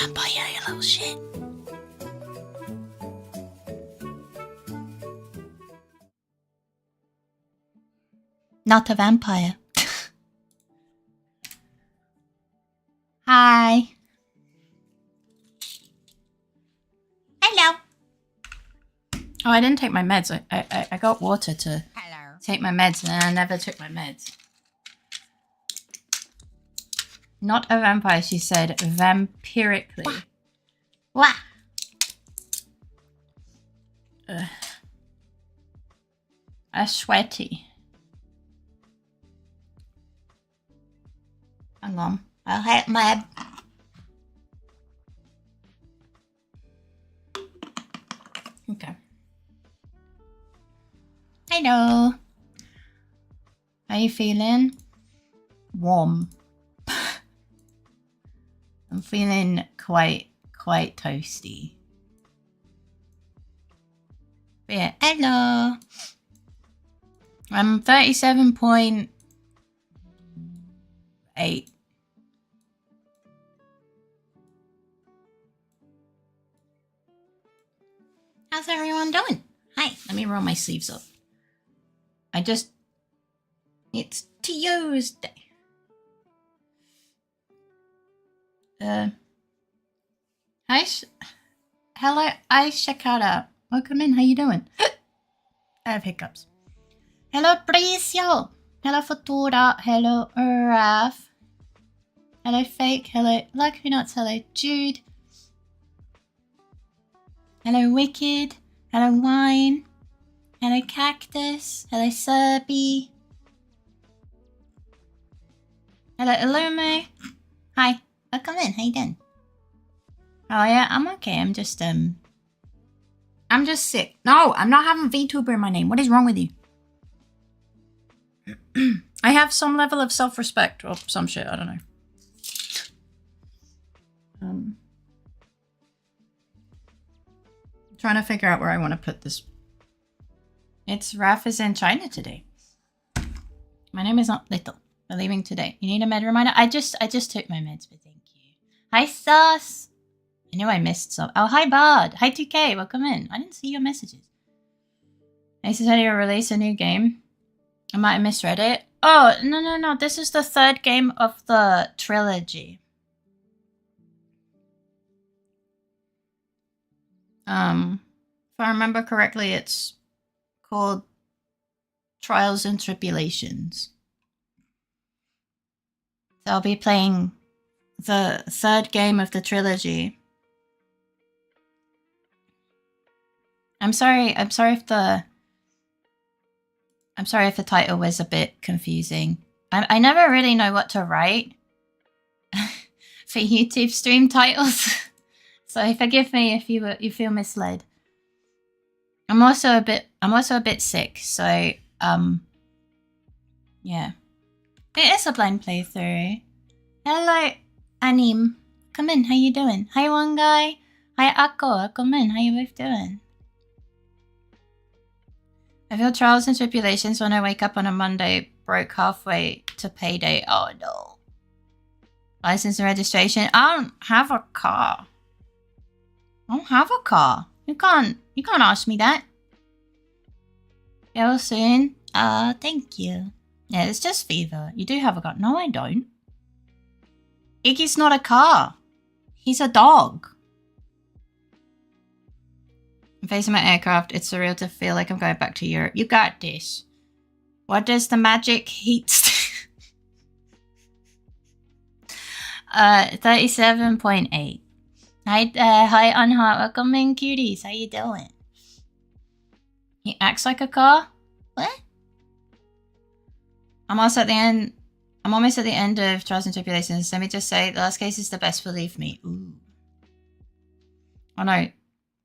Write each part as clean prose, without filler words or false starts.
vampire, you little shit. Not a vampire. Hi. Hello. Oh, I didn't take my meds. I got water to take my meds, and I never took my meds. Not a vampire, she said, vampirically. Wah. A sweaty. Hang on. I'll help my... Okay. Hello. How you feeling? Warm. I'm feeling quite toasty. But yeah, hello. I'm 37.8. How's everyone doing? Hi, let me roll my sleeves up. It's Tuesday. Hello, Shakara. Welcome in, how you doing? I have hiccups. Hello, Pricio. Hello, Futura. Hello, Raf. Hello, Fake. Hello, Lucky Nuts. Hello, Jude. Hello, Wicked. Hello, Wine. Hello, Cactus. Hello, Serby. Hello, Illume. Hi. Welcome in. How you doing? Oh yeah, I'm okay. I'm just sick. No, I'm not having VTuber in my name. What is wrong with you? I have some level of self-respect or some shit. I don't know. Trying to figure out where I want to put this. It's Raph is in China today. My name is not Little. We're leaving today. You need a med reminder? I just took my meds, but thank you. Hi, Sus. I knew I missed some. Oh, hi, Bard. Hi, 2K. Welcome in. I didn't see your messages. Ace said you'll release a new game. I might have misread it. Oh, no. This is the third game of the trilogy. If I remember correctly, it's called Trials and Tribulations. So I'll be playing the third game of the trilogy. I'm sorry if the title was a bit confusing. I never really know what to write for YouTube stream titles. So forgive me if you feel misled. I'm also a bit sick, so yeah. It is a blind playthrough. Hello, Anim. Come in, how you doing? Hi, one guy. Hi, Akko. Come in, how you both doing? I feel trials and tribulations when I wake up on a Monday, broke halfway to payday. Oh no. License and registration. I don't have a car. You can't ask me that. Go soon. Thank you. Yeah, it's just fever. You do have a car. No, I don't. Iggy's not a car. He's a dog. I'm facing my aircraft. It's surreal to feel like I'm going back to Europe. You got this. What does the magic heat 37.8. Hi Unheart. Welcome in, cuties. How you doing? He acts like a car? What? I'm almost at the end of Trials and Tribulations. Let me just say, the last case is the best, believe me. Ooh. Oh no.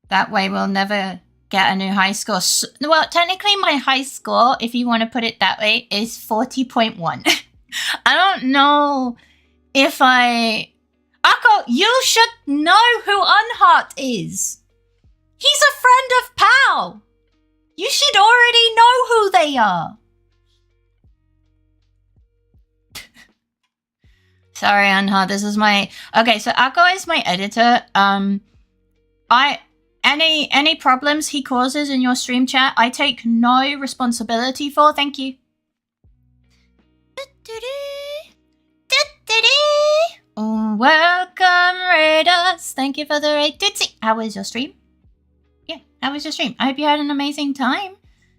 That way we'll never get a new high score. Well, technically my high score, if you want to put it that way, is 40.1. I don't know if Akko, you should know who Unheart is. He's a friend of Pal. You should already know who they are. Sorry, Anha. This is my... Okay, so Akko is my editor. Any problems he causes in your stream chat, I take no responsibility for. Thank you. Welcome, Raiders. Thank you for the raid. Tootsie, how was your stream? Yeah, how was your stream? I hope you had an amazing time.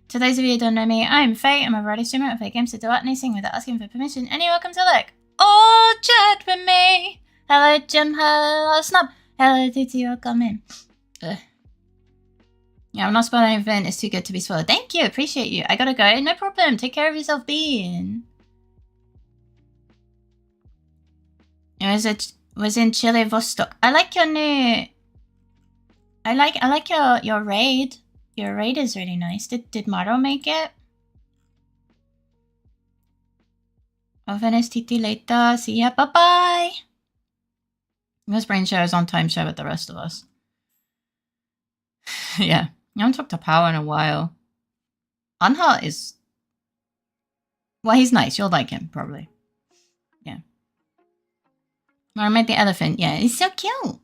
To those of you who don't know me, I'm Faye. I'm a variety streamer of fake games to do anything without asking for permission. And you're welcome to like, oh, chat with me. Hello, Jim. Hello, Snub. Hello, Tootsie. Welcome in. Yeah, I'm not spoiling anything. It's too good to be spoiled. Thank you. Appreciate you. I gotta go. No problem. Take care of yourself, Bean. It was in Chile Vostok. I like your new... I like your raid. Your raid is really nice. Did Maro make it? I'll finish TT later. See ya. Bye-bye. This brain share is on timeshare with the rest of us. Yeah. I haven't talked to Power in a while. Anha is... Well, he's nice. You'll like him, probably. Yeah. I met the elephant. Yeah, he's so cute.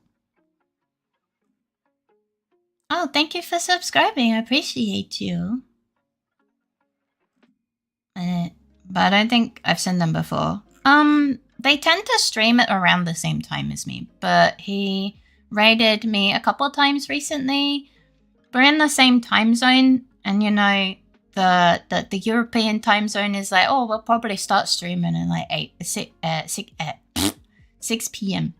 Oh, thank you for subscribing. I appreciate you. But I don't think I've seen them before. They tend to stream at around the same time as me, but he raided me a couple times recently. We're in the same time zone, and you know, the European time zone is like, oh, we'll probably start streaming in like 6 p.m.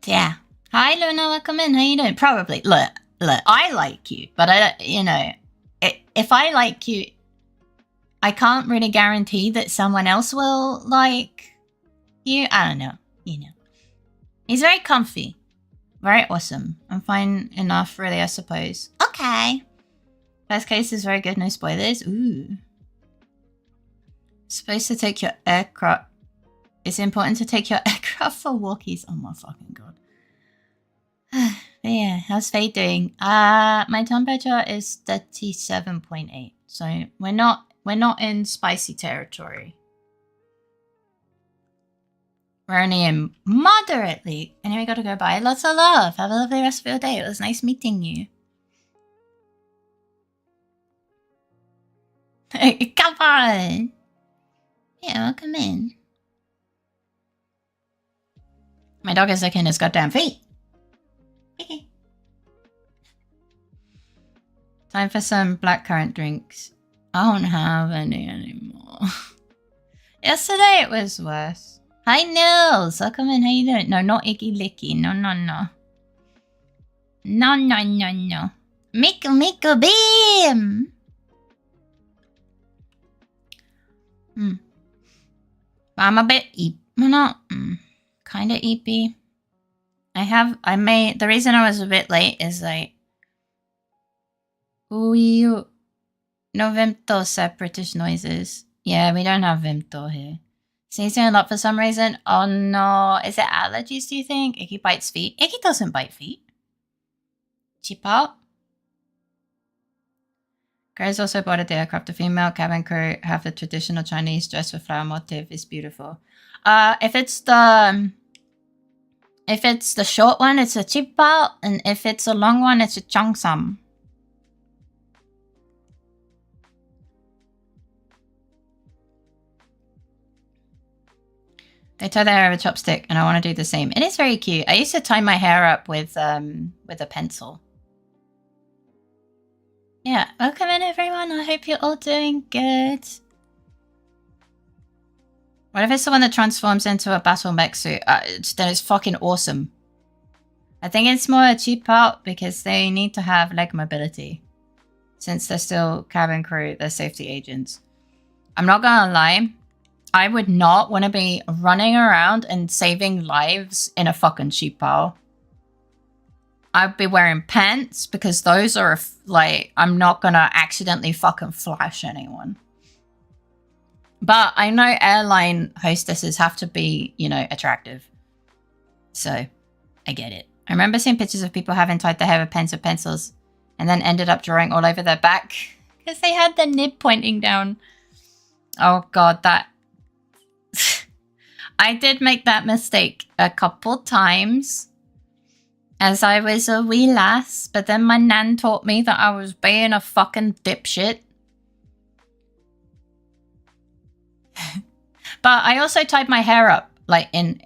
Yeah. Hi, Luna. Welcome in. How you doing? Probably. Look. I like you, but if I like you, I can't really guarantee that someone else will like you. I don't know. You know. He's very comfy. Very awesome. I'm fine enough, really, I suppose. Okay. Best case is very good. No spoilers. Ooh. Supposed to take your aircraft. It's important to take your aircraft for walkies. Oh my fucking god. But yeah, how's Faye doing? My temperature is 37.8. So we're not in spicy territory. We're only in moderately. Anyway, we gotta go bye. Lots of love. Have a lovely rest of your day. It was nice meeting you. Come on. Yeah, welcome in. My dog is licking his goddamn feet. Time for some blackcurrant drinks. I don't have any anymore. Yesterday it was worse. Hi Nils, welcome in. How you doing? No, not Icky Licky. No. No. Miku Beam. I'm a bit kinda eepy. The reason I was a bit late is like, no Vimto separatist noises. Yeah, we don't have Vimto here. Sneezing a lot for some reason. Oh no, is it allergies, do you think? Icky bites feet. Icky doesn't bite feet. Cheap out. Guys also boarded the aircraft. The female cabin crew have the traditional Chinese dress with flower motif. It's beautiful. If it's the short one, it's a cheap out, and if it's a long one, it's a cheongsam. They tie their hair with a chopstick, and I want to do the same. It is very cute. I used to tie my hair up with a pencil. Yeah, welcome in everyone. I hope you're all doing good. What if it's the one that transforms into a battle mech suit? Then it's fucking awesome. I think it's more a cheap out because they need to have leg mobility. Since they're still cabin crew, they're safety agents. I'm not gonna lie. I would not want to be running around and saving lives in a fucking cheap pile. I'd be wearing pants because those are like, I'm not gonna accidentally fucking flash anyone. But I know airline hostesses have to be, you know, attractive. So I get it. I remember seeing pictures of people having tied their hair with pens or pencils and then ended up drawing all over their back because they had the nib pointing down. Oh god, that I did make that mistake a couple times as I was a wee lass, but then my nan taught me that I was being a fucking dipshit. But I also tied my hair up like in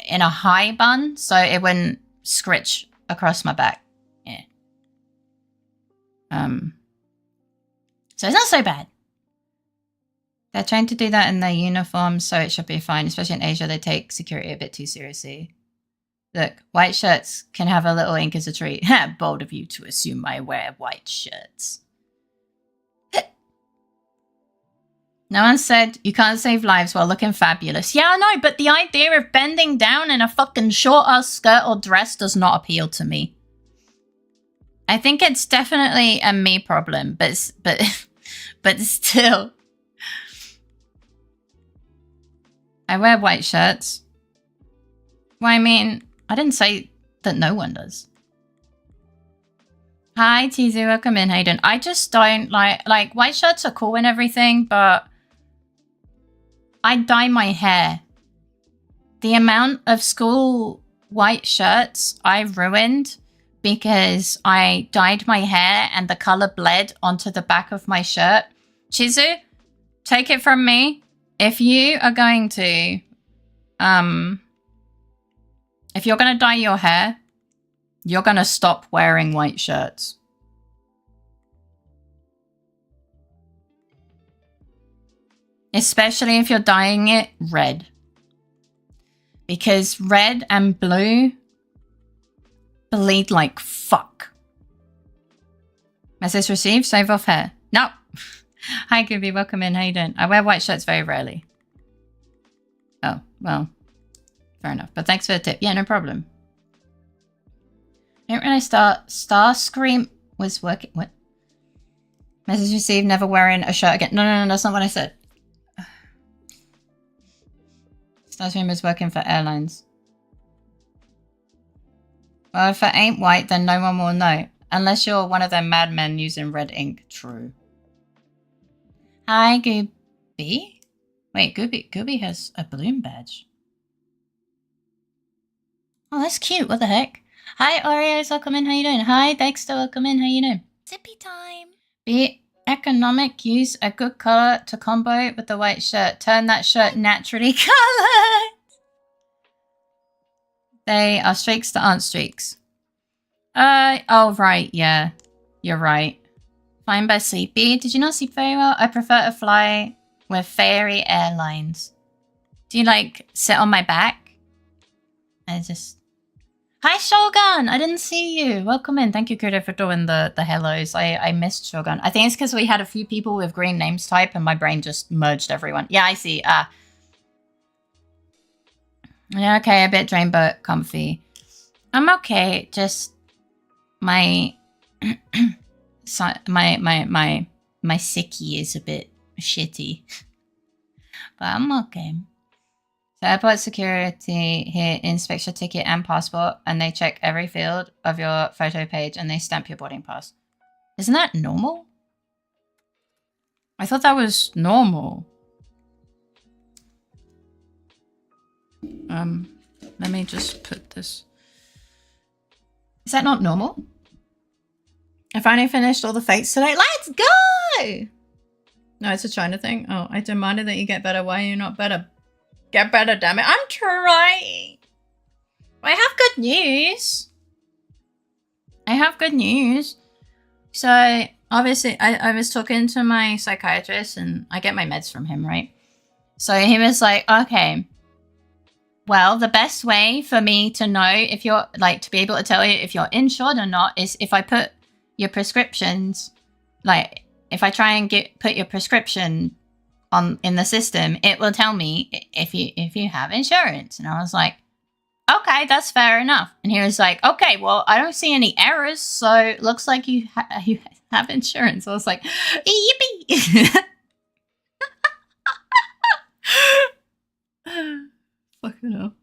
a high bun so it wouldn't scritch across my back. Yeah. So it's not so bad. They're trying to do that in their uniforms, so it should be fine. Especially in Asia, they take security a bit too seriously. Look, white shirts can have a little ink as a treat. Bold of you to assume I wear white shirts. No one said you can't save lives while looking fabulous. Yeah, I know, but the idea of bending down in a fucking short-ass skirt or dress does not appeal to me. I think it's definitely a me problem, but still. I wear white shirts. Well, I mean, I didn't say that no one does. Hi, Tizu, welcome in, Hayden. I just don't like white shirts are cool and everything, but I dye my hair. The amount of school white shirts I ruined because I dyed my hair and the color bled onto the back of my shirt. Chizu, take it from me. If you are going to, if you're going to dye your hair, you're going to stop wearing white shirts. Especially if you're dyeing it red. Because red and blue bleed like fuck. Message received, save off hair. No. Hi, Gooby, welcome in. How you doing? I wear white shirts very rarely. Oh, well, fair enough. But thanks for the tip. Yeah, no problem. I didn't realize Starscream was working. What? Message received, never wearing a shirt again. No, that's not what I said. Starscream is working for airlines. Well, if it ain't white, then no one will know. Unless you're one of them madmen using red ink. True. Hi, Gooby. Wait, Gooby has a balloon badge. Oh, that's cute. What the heck? Hi, Oreos. Welcome in. How you doing? Hi, Dexter. Welcome in. How you doing? Zippy time. Be economic. Use a good color to combo with the white shirt. Turn that shirt naturally colored. They are streaks that aren't streaks. Oh, right. Yeah, you're right. Flying by Sleepy. Did you not sleep very well? I prefer to fly with Fairy Airlines. Do you like sit on my back? Hi, Shogun! I didn't see you. Welcome in. Thank you, Kudo, for doing the hellos. I missed Shogun. I think it's because we had a few people with green names type and my brain just merged everyone. Yeah, I see. Yeah, okay, a bit drained but comfy. I'm okay. Just my my sickie is a bit shitty. But I'm okay. So airport security here inspects your ticket and passport and they check every field of your photo page and they stamp your boarding pass. Isn't that normal? I thought that was normal. Let me just put this. Is that not normal? I finally finished all the fates today. Let's go! No, it's a China thing. Oh, I demanded that you get better. Why are you not better? Get better, damn it. I'm trying. I have good news. I have good news. So, obviously, I was talking to my psychiatrist and I get my meds from him, right? So he was like, okay, well, the best way for me to know if you're, like, to be able to tell you if you're insured or not is if I put your prescriptions, like, if I try and put your prescription in the system, it will tell me if you have insurance. And I was like, okay, that's fair enough. And he was like, okay, well, I don't see any errors, so it looks like you have insurance. I was like, yippee! Fucking hell.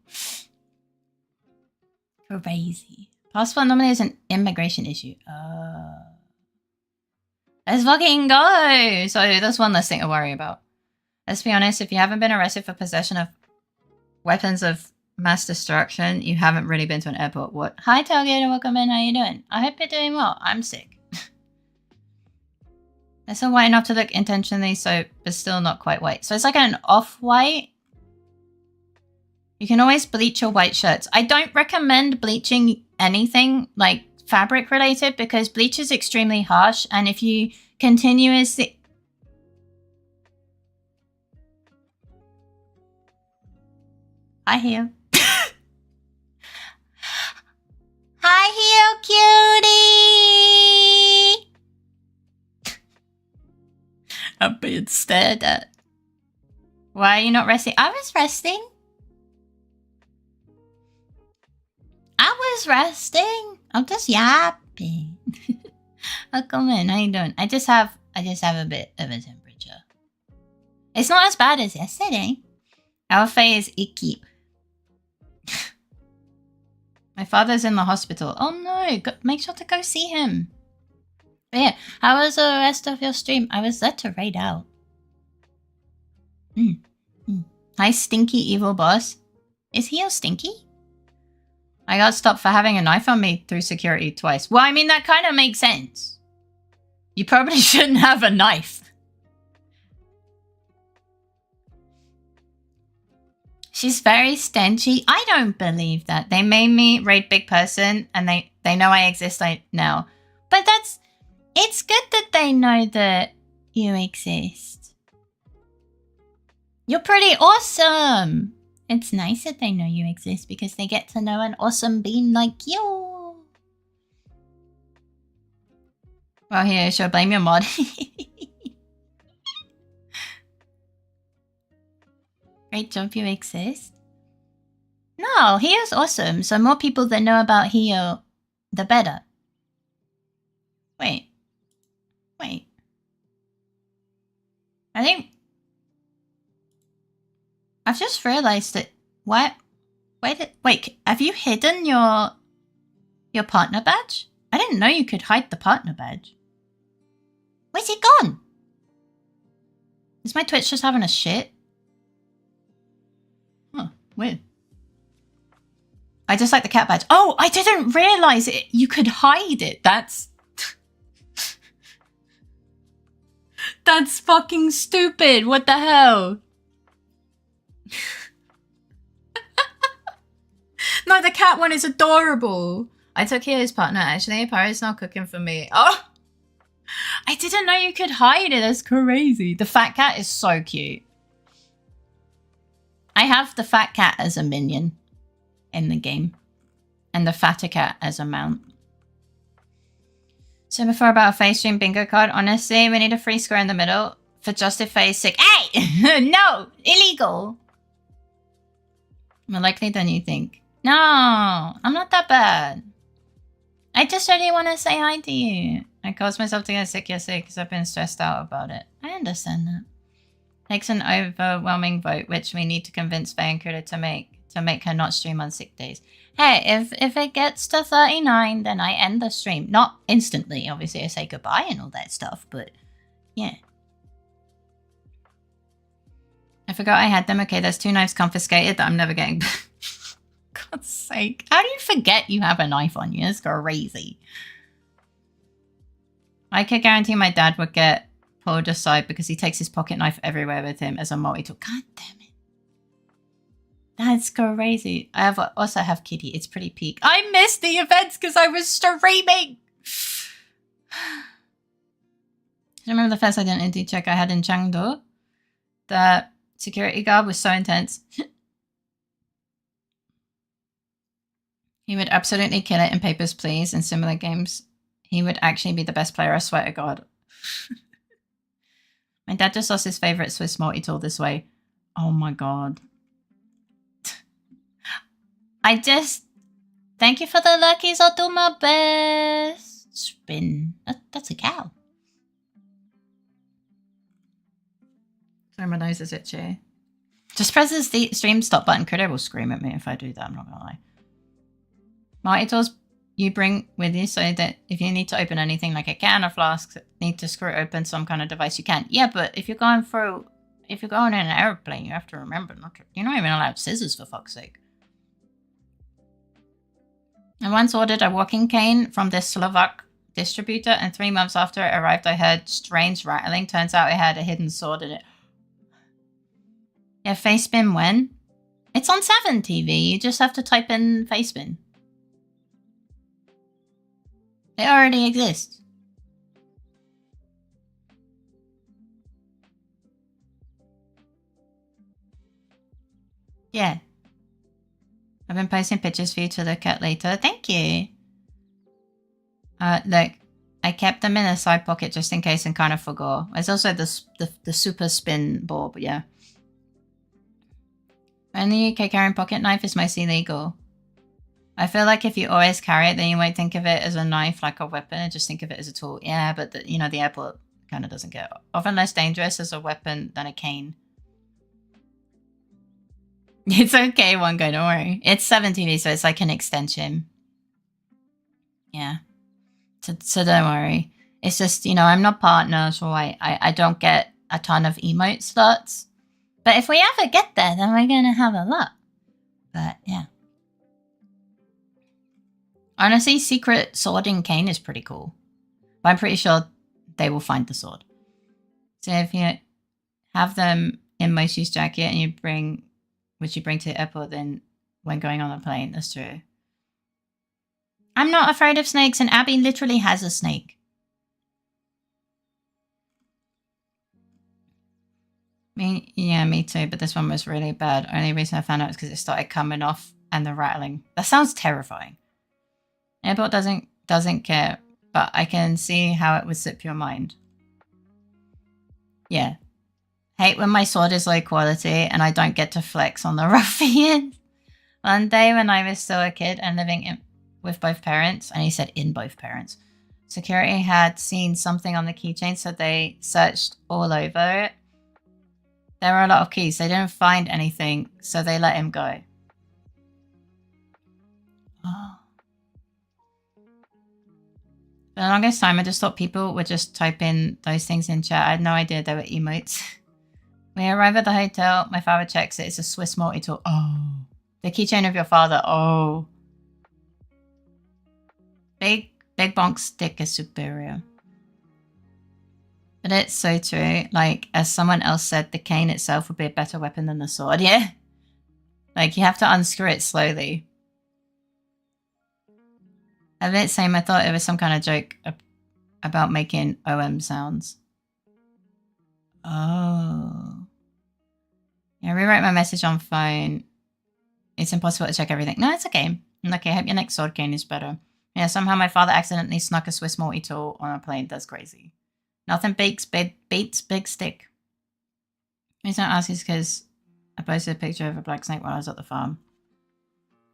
Crazy. Passport normally is an immigration issue. Let's fucking go! So that's one less thing to worry about. Let's be honest, if you haven't been arrested for possession of weapons of mass destruction, you haven't really been to an airport. What? Hi, Tailgater. Welcome in. How you doing? I hope you're doing well. I'm sick. It's a white enough to look intentionally so, but still not quite white. So it's like an off-white. You can always bleach your white shirts. I don't recommend bleaching anything like fabric related because bleach is extremely harsh. And if you continuously... Hi, Hugh. Hi, Hugh, cutie! I'm being stared at. Why are you not resting? I was resting. I'm just yapping. Oh, come in. How you doing? I just have a bit of a temperature. It's not as bad as yesterday. Our face is icky. My father's in the hospital. Oh no! Make sure to go see him. But yeah, how was the rest of your stream? I was there to raid out. Hi, stinky evil boss. Is he a stinky? I got stopped for having a knife on me through security twice. Well, I mean, that kind of makes sense. You probably shouldn't have a knife. She's very stingy. I don't believe that. They made me raid big person and they know I exist now. But it's good that they know that you exist. You're pretty awesome. It's nice that they know you exist because they get to know an awesome being like you. Well, here, should I blame your mod? Great job, you exist. No, Hio's awesome. So more people that know about Hio, the better. Wait. I think... I've just realized that... What? Wait, have you hidden your partner badge? I didn't know you could hide the partner badge. Where's it gone? Is my Twitch just having a shit? Huh, weird. I just like the cat badge. Oh, I didn't realize it. You could hide it. That's fucking stupid. What the hell? No, the cat one is adorable. I took care of his partner. Actually, Paris now cooking for me. Oh, I didn't know you could hide it. That's crazy. The fat cat is so cute. I have the fat cat as a minion in the game. And the fatter cat as a mount. So before about a face stream bingo card, honestly, we need a free square in the middle for just if face sick. Hey! No! Illegal! More likely than you think. No! I'm not that bad. I just really want to say hi to you. I caused myself to get sick yesterday because I've been stressed out about it. I understand that. Takes an overwhelming vote, which we need to convince Faye and Kuda to make her not stream on sick days. Hey, if it gets to 39, then I end the stream. Not instantly, obviously. I say goodbye and all that stuff, but yeah. I forgot I had them. Okay, there's 2 knives confiscated that I'm never getting back. God's sake. How do you forget you have a knife on you? That's crazy. I could guarantee my dad would get pulled aside because he takes his pocket knife everywhere with him as a multi-tool. God damn it. That's crazy. I also have Kitty. It's pretty peak. I missed the events because I was streaming. I remember the first identity check I had in Chengdu. The security guard was so intense. He would absolutely kill it in Papers, Please and similar games. He would actually be the best player, I swear to God. My dad just lost his favorite Swiss multi-tool this way. Oh my God. Thank you for the luckies. I'll do my best. Spin. That's a cow. Sorry, my nose is itchy. Just press the stream stop button. Critter will scream at me if I do that. I'm not gonna lie. Multi-tools you bring with you so that if you need to open anything like a can or flask, need to screw open some kind of device, you can. Yeah, but if you're going through If you're going in an airplane, you have to remember not to... You're not even allowed scissors, for fuck's sake. I once ordered a walking cane from this Slovak distributor, and 3 months after it arrived, I heard strange rattling. Turns out it had a hidden sword in it. Yeah, face spin when? It's on 7 TV. You just have to type in face spin. It already exists. Yeah. I've been posting pictures for you to look at later. Thank you. Look, I kept them in a side pocket just in case and kind of forgot. There's also the super spin ball, but yeah. In the UK, carrying pocket knife is mostly legal. I feel like if you always carry it, then you won't think of it as a knife, like a weapon, and just think of it as a tool. Yeah, but the airport kind of doesn't get often less dangerous as a weapon than a cane. It's okay, Wongo, don't worry. It's 7 TV, so it's like an extension. Yeah. So don't worry. It's just, I'm not partner, so I don't get a ton of emote slots. But if we ever get there, then we're going to have a lot. But, yeah. Honestly, secret swording cane is pretty cool. But I'm pretty sure they will find the sword. So if you have them in most use jacket and you bring... which you bring to the airport then when going on a plane. That's true. I'm not afraid of snakes, and Abby literally has a snake. Me too, but this one was really bad. Only reason I found out is because it started coming off and the rattling. That sounds terrifying. Airport doesn't care, but I can see how it would zip your mind. Yeah. Hate when my sword is low quality and I don't get to flex on the ruffian. One day when I was still a kid and living with both parents, and he said in both parents, security had seen something on the keychain, so they searched all over it. There were a lot of keys. They didn't find anything, so they let him go. Oh. For the longest time, I just thought people would just type in those things in chat. I had no idea they were emotes. We arrive at the hotel. My father checks it. It's a Swiss multi-tool. Oh. The keychain of your father. Oh. Big bonk stick is superior. But it's so true. Like, as someone else said, the cane itself would be a better weapon than the sword. Yeah. Like, you have to unscrew it slowly. A bit same. I thought it was some kind of joke about making OM sounds. Oh. Yeah, rewrite my message on phone. It's impossible to check everything. No, it's okay. Okay, I hope your next sword cane is better. Yeah, somehow my father accidentally snuck a Swiss multi-tool on a plane. That's crazy. Nothing beats big stick. The reason I ask is because I posted a picture of a black snake while I was at the farm.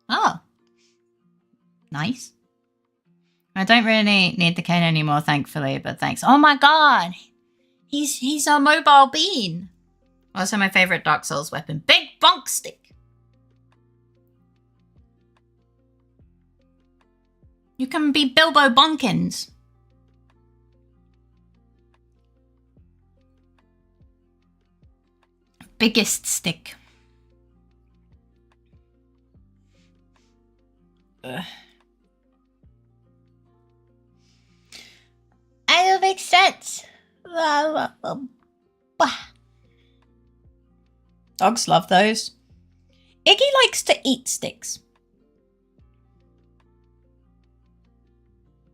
Oh. Nice. I don't really need the cane anymore, thankfully, but thanks. Oh my god! He's a mobile bean. Also my favorite Dark Souls weapon. Big bonk stick. You can be Bilbo Bonkins. Biggest stick. Ugh. I don't make sense. Dogs love those. Iggy likes to eat sticks.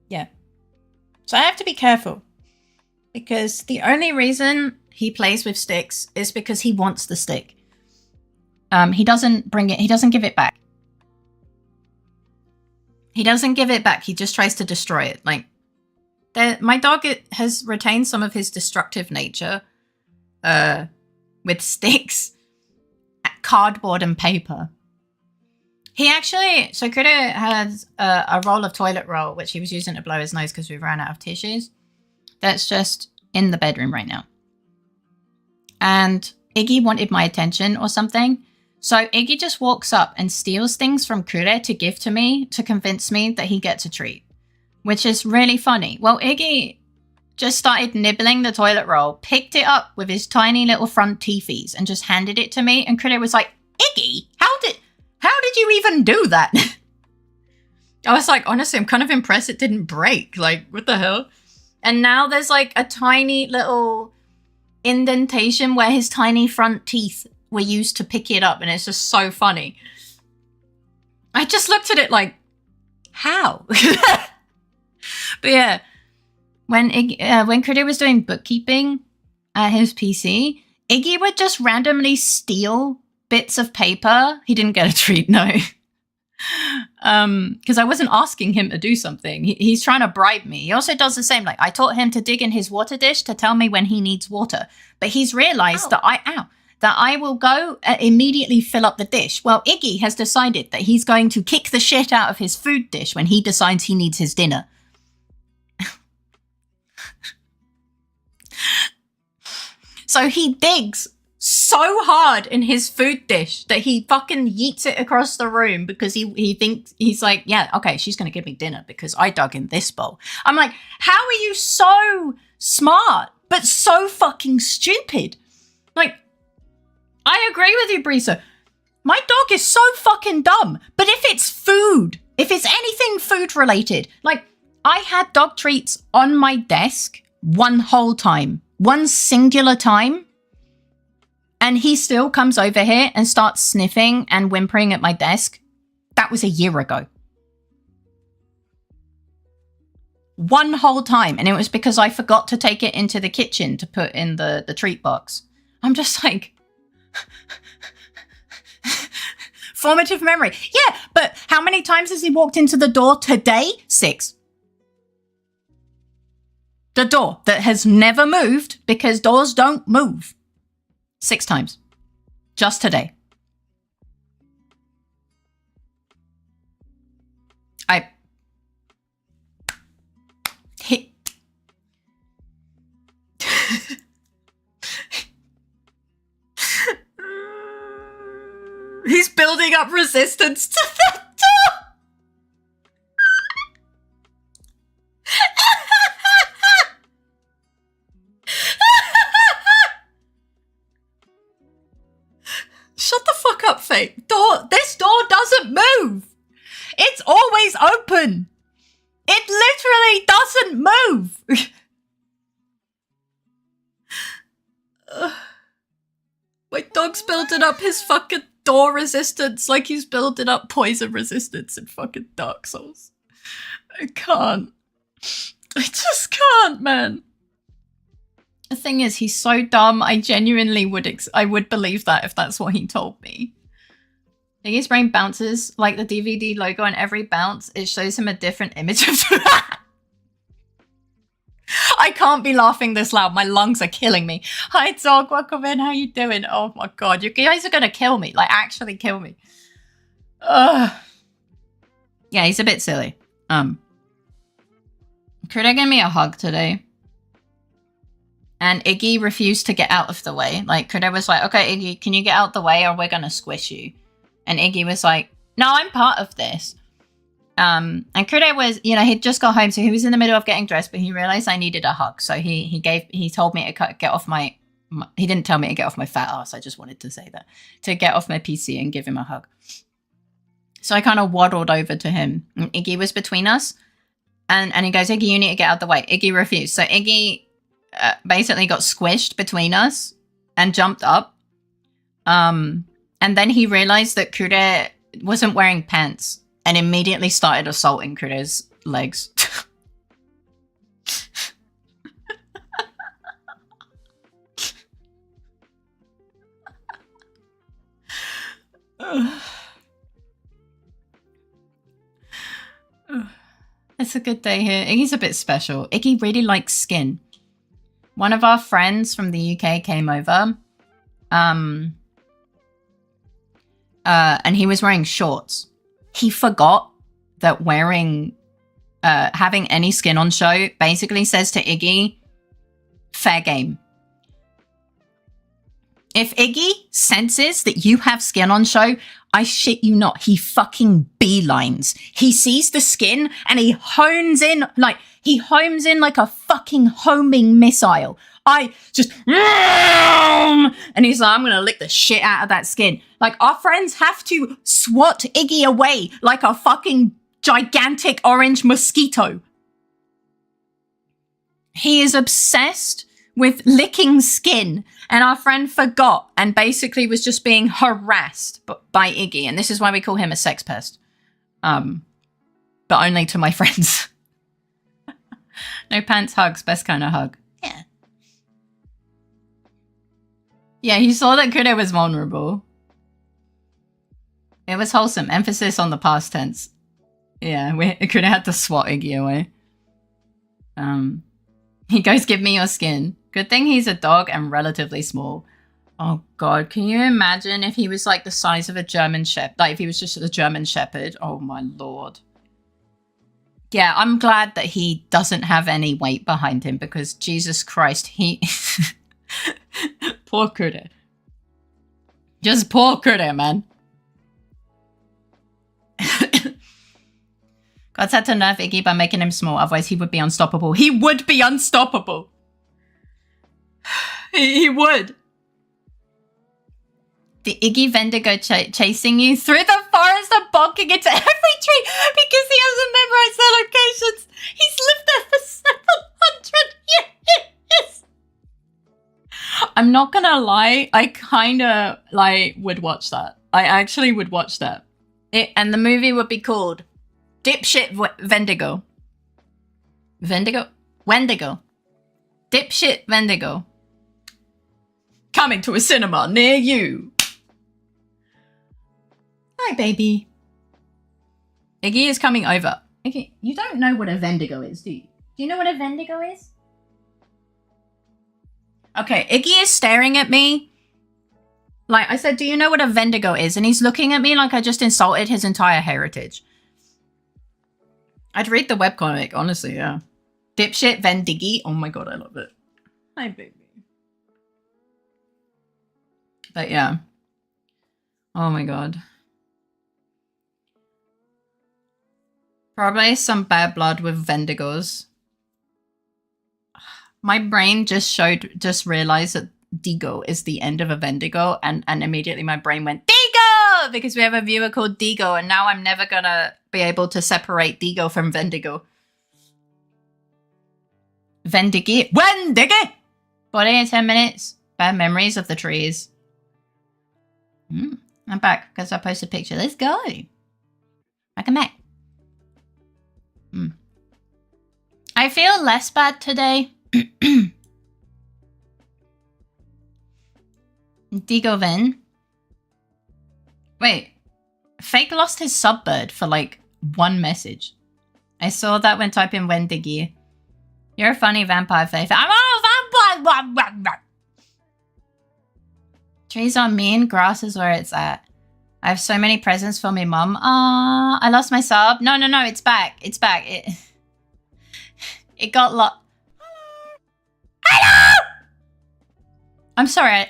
Yeah. So I have to be careful. Because the only reason he plays with sticks is because he wants the stick. He doesn't bring it, he doesn't give it back. He doesn't give it back, he just tries to destroy it. Like, my dog has retained some of his destructive nature with sticks, cardboard and paper. He actually, so Critter has a roll of toilet roll, which he was using to blow his nose because we ran out of tissues. That's just in the bedroom right now. And Iggy wanted my attention or something. So Iggy just walks up and steals things from Kure to give to me to convince me that he gets a treat, which is really funny. Well, Iggy just started nibbling the toilet roll, picked it up with his tiny little front teethies and just handed it to me. And Critter was like, Iggy, how did you even do that? I was like, honestly, I'm kind of impressed it didn't break. Like, what the hell? And now there's like a tiny little indentation where his tiny front teeth were used to pick it up. And it's just so funny. I just looked at it like, how? But yeah, when Critter was doing bookkeeping at his PC, Iggy would just randomly steal bits of paper. He didn't get a treat, no. Because I wasn't asking him to do something. He's trying to bribe me. He also does the same. Like, I taught him to dig in his water dish to tell me when he needs water. But he's realized that I will go immediately fill up the dish. Well, Iggy has decided that he's going to kick the shit out of his food dish when he decides he needs his dinner. So he digs so hard in his food dish that he fucking yeets it across the room because he thinks, he's like, yeah, okay, she's going to give me dinner because I dug in this bowl. I'm like, how are you so smart but so fucking stupid? Like, I agree with you, Brisa. My dog is so fucking dumb. But if it's food, if it's anything food related, like I had dog treats on my desk one whole time, one singular time. And he still comes over here and starts sniffing and whimpering at my desk. That was a year ago. One whole time. And it was because I forgot to take it into the kitchen to put in the treat box. I'm just like... Formative memory. Yeah, but how many times has he walked into the door today? 6. The door that has never moved because doors don't move. 6 times. Just today. I hit. He's building up resistance to the door. Shut the fuck up, Faye. This door doesn't move. It's always open. It literally doesn't move. My dog's building up his fucking door resistance like he's building up poison resistance in fucking Dark Souls. I can't. I just can't, man. The thing is, he's so dumb, I genuinely would believe that if that's what he told me. His brain bounces like the DVD logo, and every bounce, it shows him a different image of I can't be laughing this loud. My lungs are killing me. Hi, dog. Welcome in. How you doing? Oh, my God. You guys are going to kill me. Like, actually kill me. Yeah, he's a bit silly. Critter gave me a hug today. And Iggy refused to get out of the way. Like, Critter was like, okay, Iggy, can you get out the way or we're going to squish you? And Iggy was like, no, I'm part of this. And Critter was, you know, he'd just got home, so he was in the middle of getting dressed, but he realized I needed a hug. So he told me to get off my he didn't tell me to get off my fat ass. I just wanted to say that. To get off my PC and give him a hug. So I kind of waddled over to him. And Iggy was between us. And he goes, Iggy, you need to get out of the way. Iggy refused. So Iggy basically got squished between us and jumped up. And then he realized that Critter wasn't wearing pants and immediately started assaulting Critter's legs. It's a good day here. Iggy's a bit special. Iggy really likes skin. One of our friends from the UK came over. And he was wearing shorts. He forgot that having any skin on show basically says to Iggy, fair game. If Iggy senses that you have skin on show, I shit you not, he fucking beelines. He sees the skin and he hones in like a fucking homing missile. I just, and he's like, I'm gonna lick the shit out of that skin. Like, our friends have to swat Iggy away like a fucking gigantic orange mosquito. He is obsessed with licking skin, and our friend forgot and basically was just being harassed by Iggy, and this is why we call him a sex pest. But only to my friends. No pants hugs, best kind of hug. Yeah. Yeah, he saw that Kudo was vulnerable. It was wholesome. Emphasis on the past tense. Yeah, Kudo had to swat Iggy away. He goes, give me your skin. Good thing he's a dog and relatively small. Oh God, can you imagine if he was like the size of a German shepherd? Like if he was just a German shepherd? Oh my Lord. Yeah, I'm glad that he doesn't have any weight behind him because Jesus Christ, he... Poor Kudo. Just poor Kudo, man. God's had to nerf Iggy by making him small, otherwise he would be unstoppable. He would be unstoppable. He would. The Iggy Vendigo chasing you through the forest and bonking into every tree because he hasn't memorized their locations. He's lived there for 700 years. I'm not gonna lie, I kind of like would watch that. I actually would watch that. And the movie would be called Dipshit Vendigo. Vendigo? Wendigo. Dipshit Vendigo. Coming to a cinema near you. Hi, baby. Iggy is coming over. Okay, you don't know what a Vendigo is, do you? Do you know what a Vendigo is? Okay, Iggy is staring at me. Like I said, do you know what a Vendigo is? And he's looking at me like I just insulted his entire heritage. I'd read the webcomic, honestly, yeah. Dipshit Vendiggy. Oh my God, I love it. Hi, baby. But yeah. Oh my God. Probably some bad blood with Vendigos. My brain just realized that Digo is the end of a Vendigo, and immediately my brain went, Digo! Because we have a viewer called Digo, and now I'm never gonna be able to separate Digo from Vendigo. Vendigi. Wendige! 10 minutes. Bad memories of the trees. I'm back because I posted a picture. Let's go. Welcome back. I feel less bad today. Digoven. Wait. Fake lost his subbird for like one message. I saw that when typing Wendiggy. You're a funny vampire, Faith. I'm a vampire! Trees are mean, grass is where it's at. I have so many presents for me, mum. I lost my sub. No, it's back. It's back. It got lost. Hello! I'm sorry.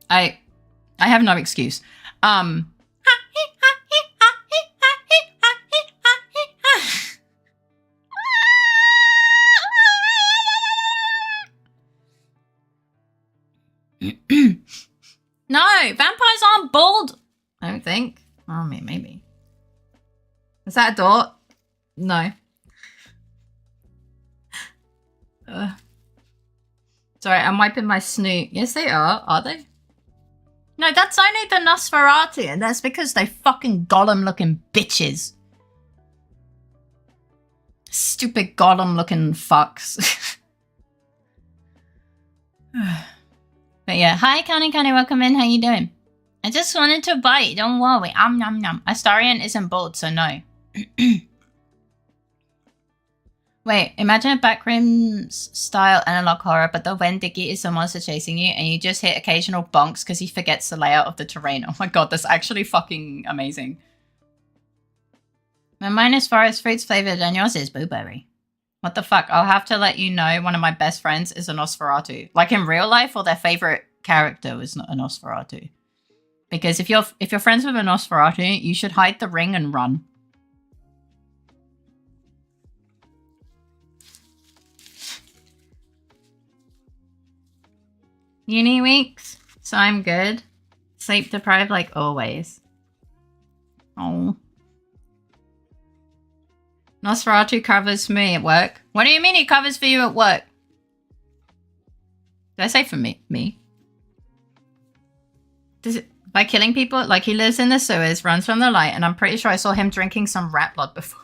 I have no excuse. No, vampires aren't bald. I don't think. Oh, maybe. Is that a door? No. Sorry, I'm wiping my snoot. Yes, they are. Are they? No, that's only the Nosferatu, and that's because they fucking golem-looking bitches. Stupid golem-looking fucks. But yeah, hi, Connie, welcome in. How you doing? I just wanted to bite. Don't worry. Nom nom. Astarion isn't bald, so no. Wait, imagine a Backrooms style analog horror, but the Wendiggy is the monster chasing you, and you just hit occasional bonks because he forgets the layout of the terrain. Oh my God, that's actually fucking amazing. Mine is forest fruits flavored, and yours is blueberry. What the fuck? I'll have to let you know one of my best friends is a Nosferatu. Like in real life, or their favorite character was not a Nosferatu. Because if you're friends with a Nosferatu, you should hide the ring and run. Uni weeks, so I'm good. Sleep deprived like always. Oh. Nosferatu covers for me at work. What do you mean he covers for you at work? Did I say for me? Me? Does it, by killing people? Like he lives in the sewers, runs from the light, and I'm pretty sure I saw him drinking some rat blood before.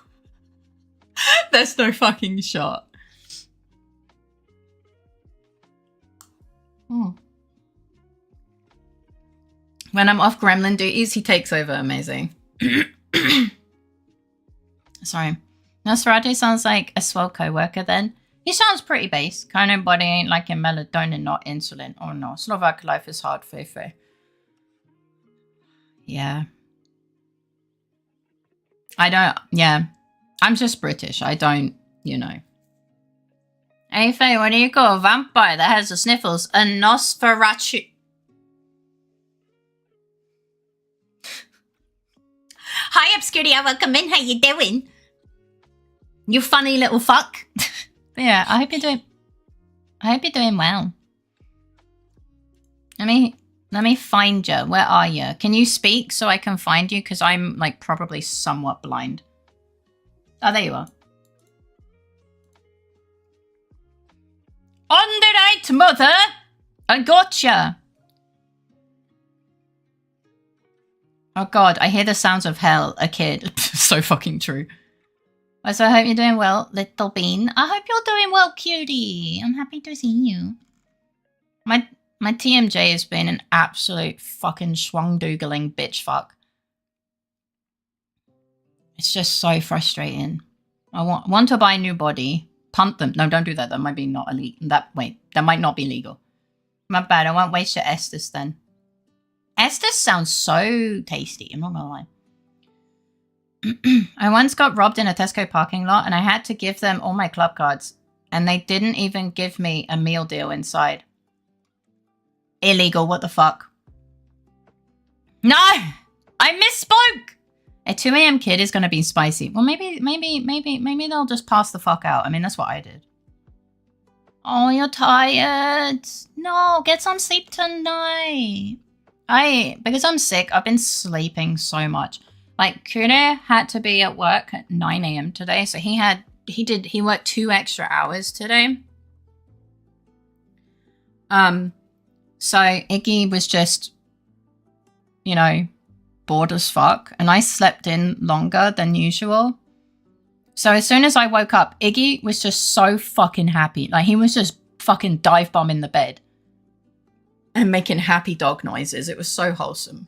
There's no fucking shot. When I'm off gremlin duties, he takes over. Amazing. Sorry. Nosferatu sounds like a swell co-worker then. He sounds pretty base. Kind of body ain't like a melatonin, not insulin. Oh no, Slovak life is hard, Fefe. Yeah. Yeah. I'm just British. I don't, you know. Hey Faye, what do you call a vampire that has the sniffles? A Nosferatu. Hi Obscuria, welcome in. How you doing? You funny little fuck. Yeah, I hope you're doing well. Let me find you. Where are you? Can you speak so I can find you? Because I'm like probably somewhat blind. Oh, there you are. On the right, mother! I gotcha! Oh god, I hear the sounds of hell, a kid. So fucking true. So I hope you're doing well, little bean. I hope you're doing well, cutie. I'm happy to see you. My TMJ has been an absolute fucking schwung-doogling bitch fuck. It's just so frustrating. I want to buy a new body. Punt them. No, don't do that. That might be not illegal. That might not be legal. My bad. I won't waste your Estus then. Estus sounds so tasty. I'm not gonna lie. I once got robbed in a Tesco parking lot and I had to give them all my club cards. And they didn't even give me a meal deal inside. Illegal, what the fuck? No! I misspoke! A 2 AM kid is gonna be spicy. Well, maybe they'll just pass the fuck out. I mean, that's what I did. Oh, you're tired. No, get some sleep tonight. Because I'm sick, I've been sleeping so much. Like, Kude had to be at work at 9 AM today, so he worked 2 extra hours today. So Iggy was just, you know, bored as fuck, and I slept in longer than usual. So as soon as I woke up, Iggy was just so fucking happy. Like, he was just fucking dive bombing the bed and making happy dog noises. It was so wholesome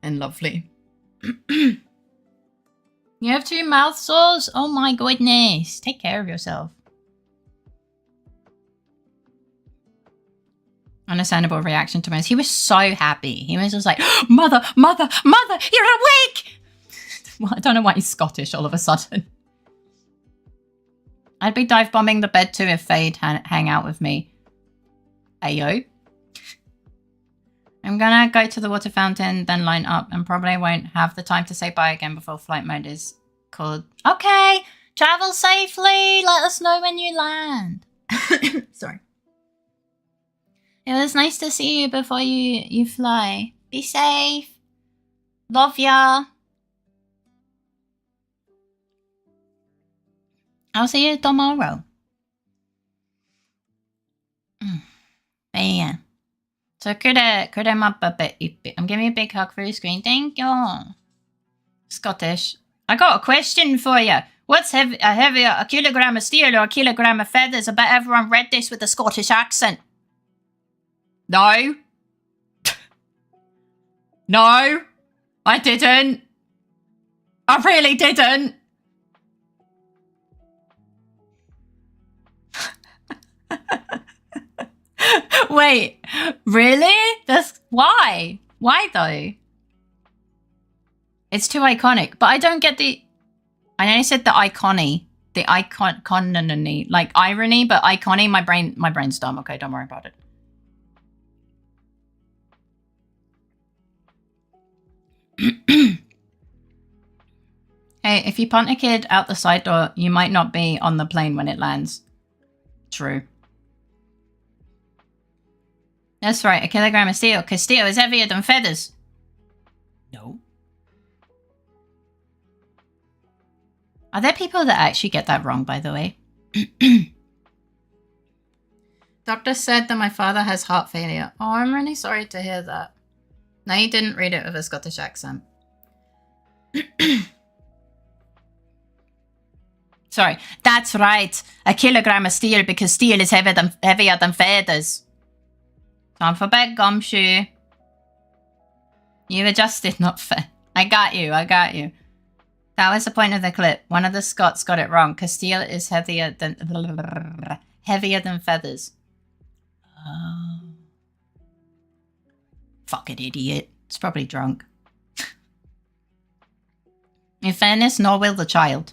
and lovely. You have 2 mouth sores? Oh my goodness. Take care of yourself. Understandable reaction to most. He was so happy. He was just like, mother, mother, mother, you're awake! Well, I don't know why he's Scottish all of a sudden. I'd be dive bombing the bed too if Faye'd hang out with me. Ayo. I'm gonna go to the water fountain, then line up, and probably won't have the time to say bye again before flight mode is called. Okay, travel safely. Let us know when you land. Sorry. It was nice to see you before you fly. Be safe. Love ya. I'll see you tomorrow. But yeah. So could I up a bit? I'm giving you a big hug for your screen. Thank you. Scottish. I got a question for you. What's heavier, a kilogram of steel or a kilogram of feathers? I bet everyone read this with a Scottish accent. No. No. I didn't. I really didn't. Wait, really? That's why? Why though? It's too iconic, but I don't get the. I only said the icony. the icon, like irony, but icony. My brain's dumb. Okay, don't worry about it. Hey, if you punt a kid out the side door, you might not be on the plane when it lands. True. That's right, a kilogram of steel, because steel is heavier than feathers. No. Are there people that actually get that wrong, by the way? Doctor said that my father has heart failure. Oh, I'm really sorry to hear that. No, you didn't read it with a Scottish accent. Sorry, that's right. A kilogram of steel because steel is heavier than feathers. Time for bed, gumshoe. You adjusted, not fair. I got you. That was the point of the clip. One of the Scots got it wrong because steel is heavier than feathers. Oh. Fucking idiot. It's probably drunk. In fairness, nor will the child.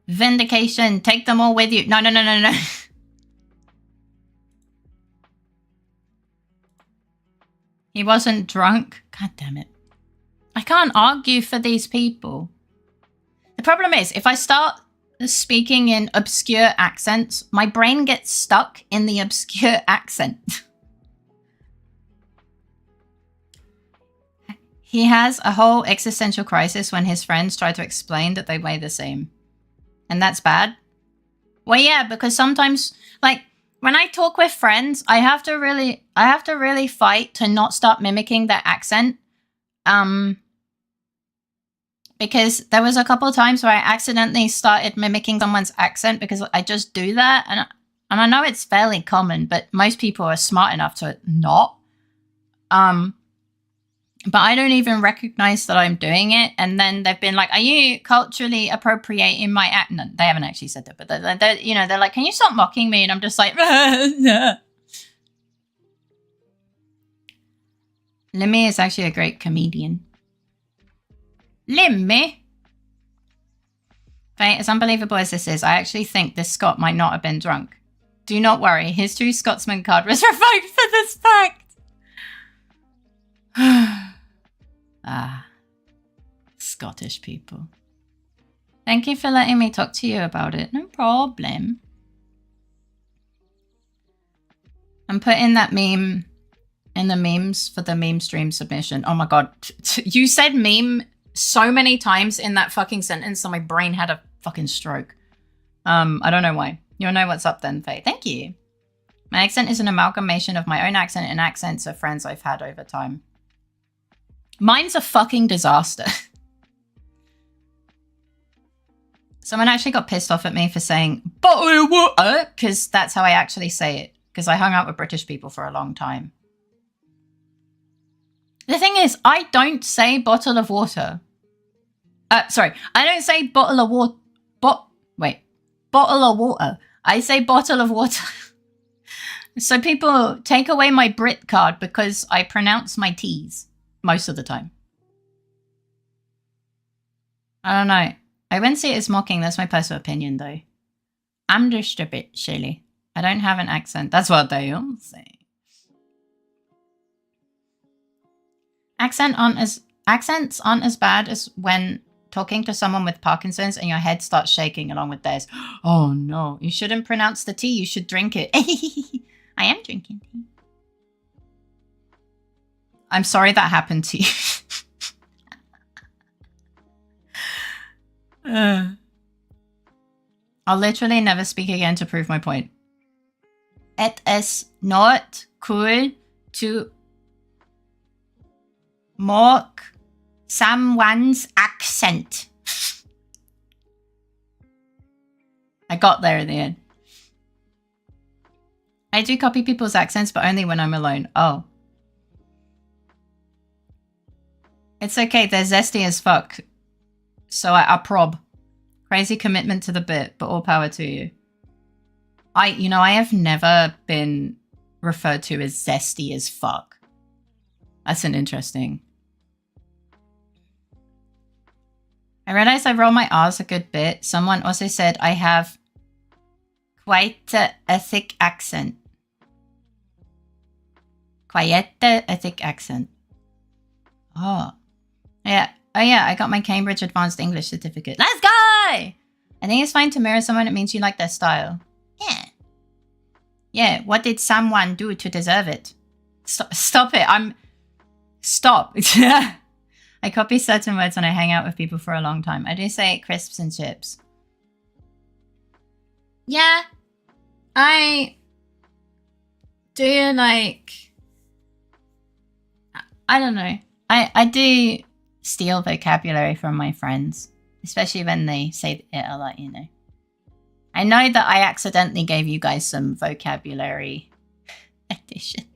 Vindication. Take them all with you. No. He wasn't drunk. God damn it. I can't argue for these people. The problem is, if I start speaking in obscure accents, my brain gets stuck in the obscure accent. He has a whole existential crisis when his friends try to explain that they weigh the same. And that's bad? Well, yeah, because sometimes, like, when I talk with friends, I have to really fight to not start mimicking their accent. Because there was a couple of times where I accidentally started mimicking someone's accent because I just do that. And I know it's fairly common, but most people are smart enough to not. But I don't even recognize that I'm doing it. And then they've been like, are you culturally appropriating my accent? No, they haven't actually said that, but they're like, can you stop mocking me? And I'm just like, no. Limmy is actually a great comedian. Limmy? Right, as unbelievable as this is, I actually think this Scot might not have been drunk. Do not worry, his true Scotsman card was revoked for this fact. Scottish people. Thank you for letting me talk to you about it. No problem. I'm putting that meme in the memes for the meme stream submission. Oh my god. You said meme so many times in that fucking sentence so my brain had a fucking stroke. I don't know why. You'll know what's up then, Faye. Thank you. My accent is an amalgamation of my own accent and accents of friends I've had over time. Mine's a fucking disaster. Someone actually got pissed off at me for saying bottle of water because that's how I actually say it. Because I hung out with British people for a long time. The thing is, I don't say bottle of water. Sorry, I don't say bottle of water. Bottle of water. I say bottle of water. So people take away my Brit card because I pronounce my T's most of the time. I don't know. I wouldn't say it as mocking. That's my personal opinion, though. I'm just a bit silly. I don't have an accent. That's what they all say. Accents aren't as bad as when talking to someone with Parkinson's and your head starts shaking along with theirs. Oh no, you shouldn't pronounce the tea. You should drink it. I am drinking tea. I'm sorry that happened to you. I'll literally never speak again to prove my point. It is not cool to mock someone's accent. I got there in the end. I do copy people's accents, but only when I'm alone. Oh. It's okay, they're zesty as fuck. So I prob. Crazy commitment to the bit, but all power to you. I have never been referred to as zesty as fuck. That's an interesting. I realized I roll my R's a good bit. Someone also said I have quite a thick accent. Quite a thick accent. Oh. Yeah. Oh yeah, I got my Cambridge Advanced English certificate. Let's go! I think it's fine to mirror someone. It means you like their style. Yeah. Yeah, what did someone do to deserve it? Stop it. Stop. I copy certain words when I hang out with people for a long time. I do say crisps and chips. Yeah. I do like... I don't know. I do steal vocabulary from my friends. Especially when they say it a lot, you know. I know that I accidentally gave you guys some vocabulary additions.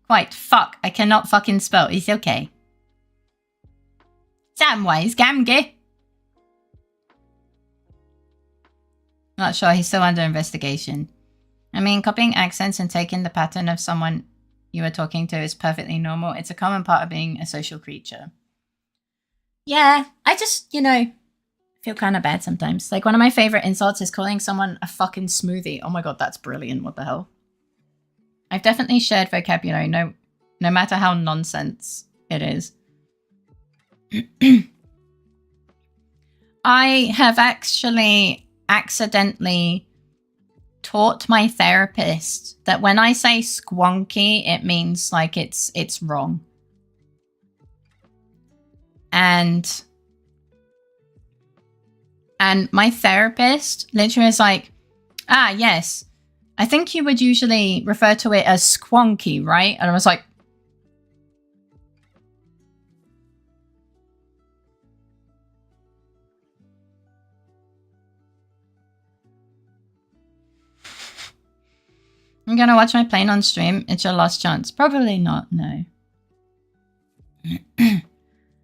Quite. Fuck. I cannot fucking spell. It's okay. Samwise Gamge. Not sure. He's still under investigation. I mean, copying accents and taking the pattern of someone you were talking to is perfectly normal. It's a common part of being a social creature. Yeah. I just, you know, feel kind of bad sometimes. Like, one of my favorite insults is calling someone a fucking smoothie. Oh my god, that's brilliant. What the hell? I've definitely shared vocabulary, no matter how nonsense it is. I have actually accidentally taught my therapist that when I say squonky, it means like it's wrong. And my therapist literally is like, ah, yes, I think you would usually refer to it as squonky, right? And I was like, I'm gonna watch my plane on stream. It's your last chance. Probably not, no.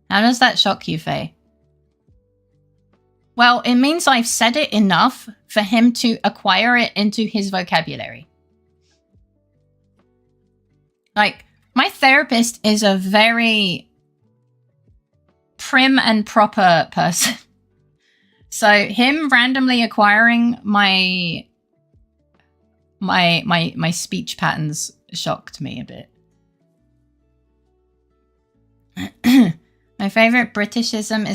How does that shock you, Faye? Well, it means I've said it enough for him to acquire it into his vocabulary. Like, my therapist is a very prim and proper person. So him randomly acquiring my speech patterns shocked me a bit. My favorite Britishism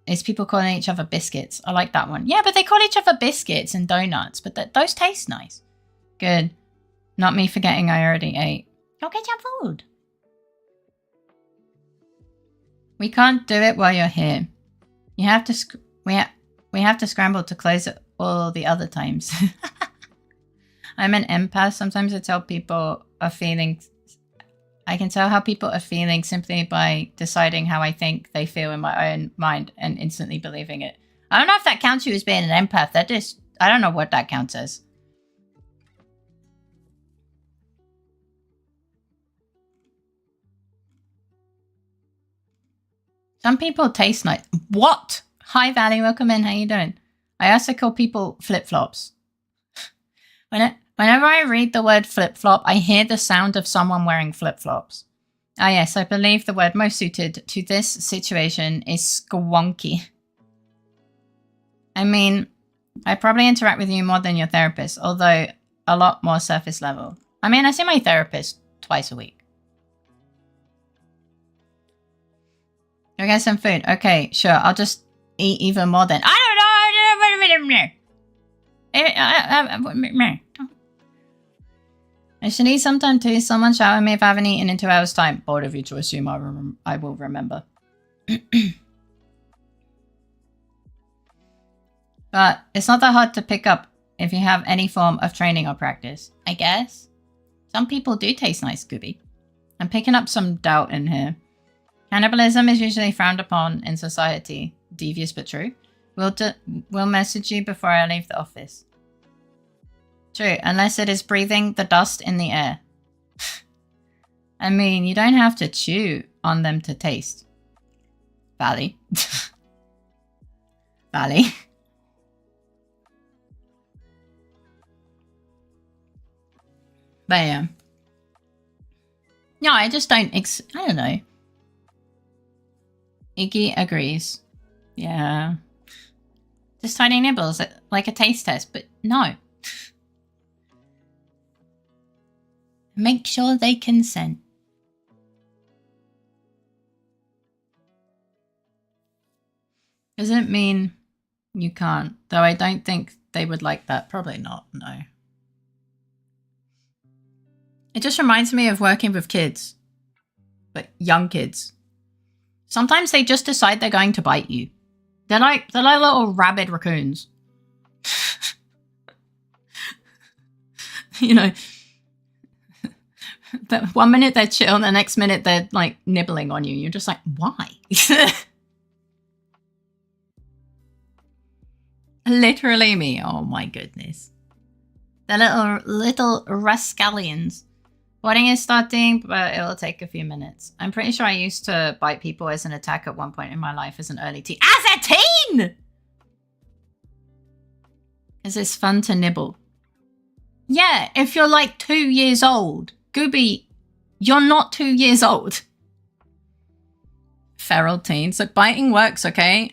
is people calling each other biscuits. I like that one. Yeah, but they call each other biscuits and donuts, but those taste nice. Good. Not me forgetting I already ate. Go get your food. We can't do it while you're here. You have to we have to scramble to close it all the other times. I'm an empath. Sometimes I tell people are feeling... I can tell how people are feeling simply by deciding how I think they feel in my own mind and instantly believing it. I don't know if that counts you as being an empath. That just... I don't know what that counts as. Some people taste nice. What? Hi, Valley. Welcome in. How you doing? I also call people flip-flops. Whenever I read the word flip-flop, I hear the sound of someone wearing flip-flops. Ah yes, I believe the word most suited to this situation is squonky. I mean, I probably interact with you more than your therapist, although a lot more surface level. I mean, I see my therapist twice a week. Go get some food. Okay, sure. I'll just eat even more then. I don't know. I should eat sometime too. Someone shower me if I haven't eaten in 2 hours' time. Bold of you to assume I will remember. But it's not that hard to pick up if you have any form of training or practice, I guess. Some people do taste nice, Scooby. I'm picking up some doubt in here. Cannibalism is usually frowned upon in society. Devious but true. We'll message you before I leave the office. True, unless it is breathing the dust in the air. I mean, you don't have to chew on them to taste. Valley. Valley. But yeah. No, I just don't I don't know. Iggy agrees. Yeah. Just tiny nibbles, like a taste test, but no. Make sure they consent. Doesn't mean you can't, though I don't think they would like that. Probably not, no. It just reminds me of working with kids, but young kids. Sometimes they just decide they're going to bite you. They're like little rabid raccoons. You know, the 1 minute they're chill, the next minute they're like nibbling on you. You're just like, why? Literally me. Oh my goodness. The little rascallions. Boarding is starting, but it will take a few minutes. I'm pretty sure I used to bite people as an attack at one point in my life as an early teen. As a teen! Is this fun to nibble? Yeah, if you're like 2 years old. Gooby, you're not 2 years old. Feral teens. Look, biting works, okay?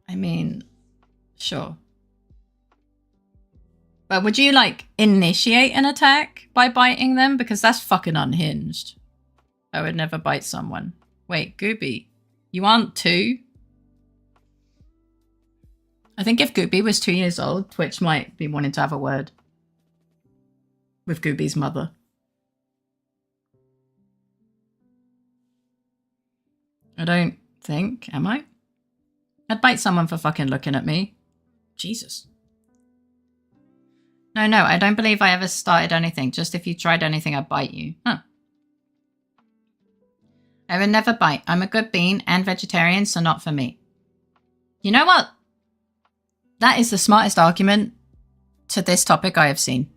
I mean, sure. But would you, like, initiate an attack by biting them? Because that's fucking unhinged. I would never bite someone. Wait, Gooby, you aren't 2? I think if Gooby was 2 years old, Twitch might be wanting to have a word with Gooby's mother. I don't think, am I? I'd bite someone for fucking looking at me. Jesus. No, I don't believe I ever started anything. Just if you tried anything, I'd bite you. Huh. I would never bite. I'm a good bean and vegetarian, so not for me. You know what? That is the smartest argument to this topic I have seen.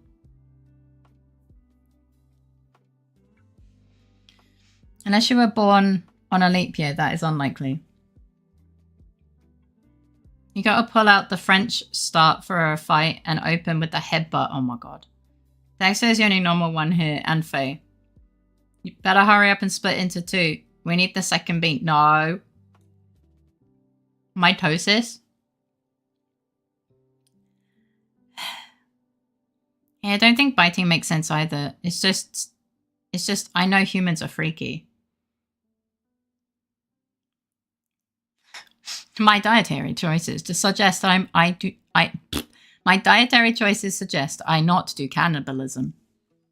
Unless you were born on a leap year, that is unlikely. You gotta pull out the French start for a fight and open with the headbutt. Oh my god. Dexter is the only normal one here, and Faye. You better hurry up and split into 2. We need the second beat. No. Mitosis? Yeah, I don't think biting makes sense either. It's just I know humans are freaky. My dietary choices to suggest that my dietary choices suggest I not do cannibalism.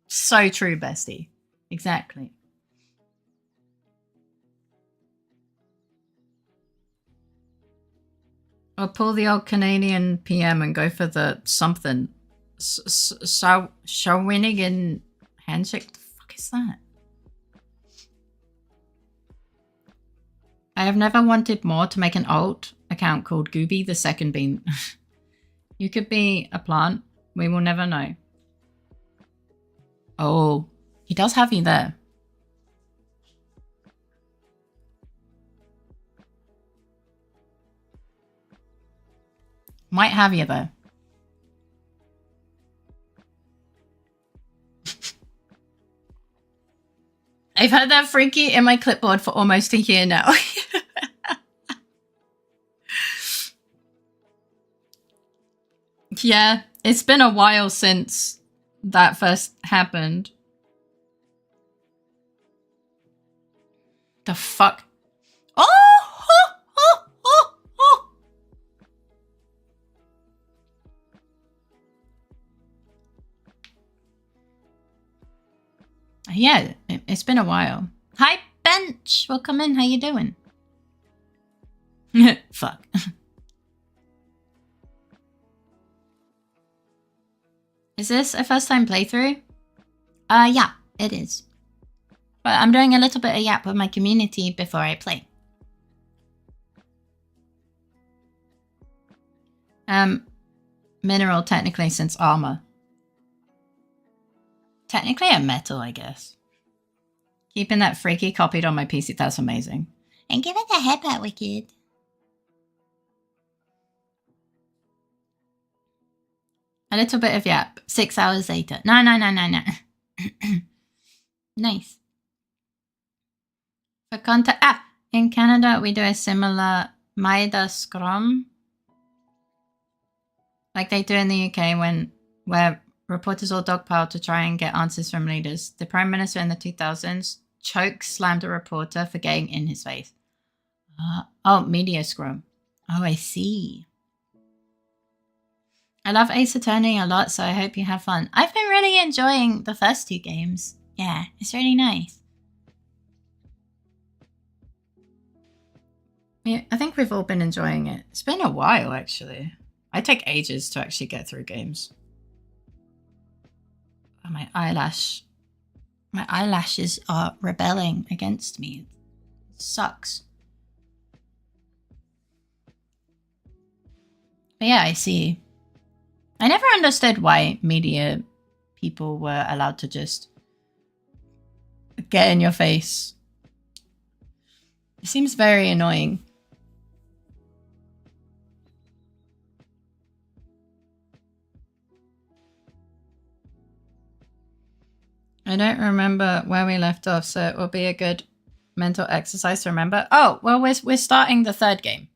So true, bestie. Exactly. Or pull the old Canadian PM and go for the something. Shawinigan handshake? What the fuck is that? I have never wanted more to make an alt account called Gooby the Second Bean. You could be a plant. We will never know. Oh, he does have you there. Might have you there. I've had that freaky in my clipboard for almost a year now. Yeah, it's been a while since that first happened. The fuck? Oh! Yeah, it's been a while. Hi, Bench. Welcome in. How you doing? Fuck. Is this a first time playthrough? Yeah, it is. But I'm doing a little bit of YAP with my community before I play. Mineral technically since armor. Technically a metal, I guess. Keeping that freaky copied on my PC, that's amazing. And give it a headbutt, Wicked. A little bit of YAP. 6 hours later. No. Nice. For context, in Canada, we do a similar Maida Scrum, like they do in the UK where reporters all dogpile to try and get answers from leaders. The Prime Minister in the 2000s choke slammed a reporter for getting in his face. Media Scrum. Oh, I see. I love Ace Attorney a lot, so I hope you have fun. I've been really enjoying the first 2 games. Yeah, it's really nice. Yeah, I think we've all been enjoying it. It's been a while, actually. I take ages to actually get through games. Oh, my eyelashes are rebelling against me. It sucks. But yeah, I see. I never understood why media people were allowed to just get in your face. It seems very annoying. I don't remember where we left off, so it will be a good mental exercise to remember. Oh, well, we're starting the 3rd game.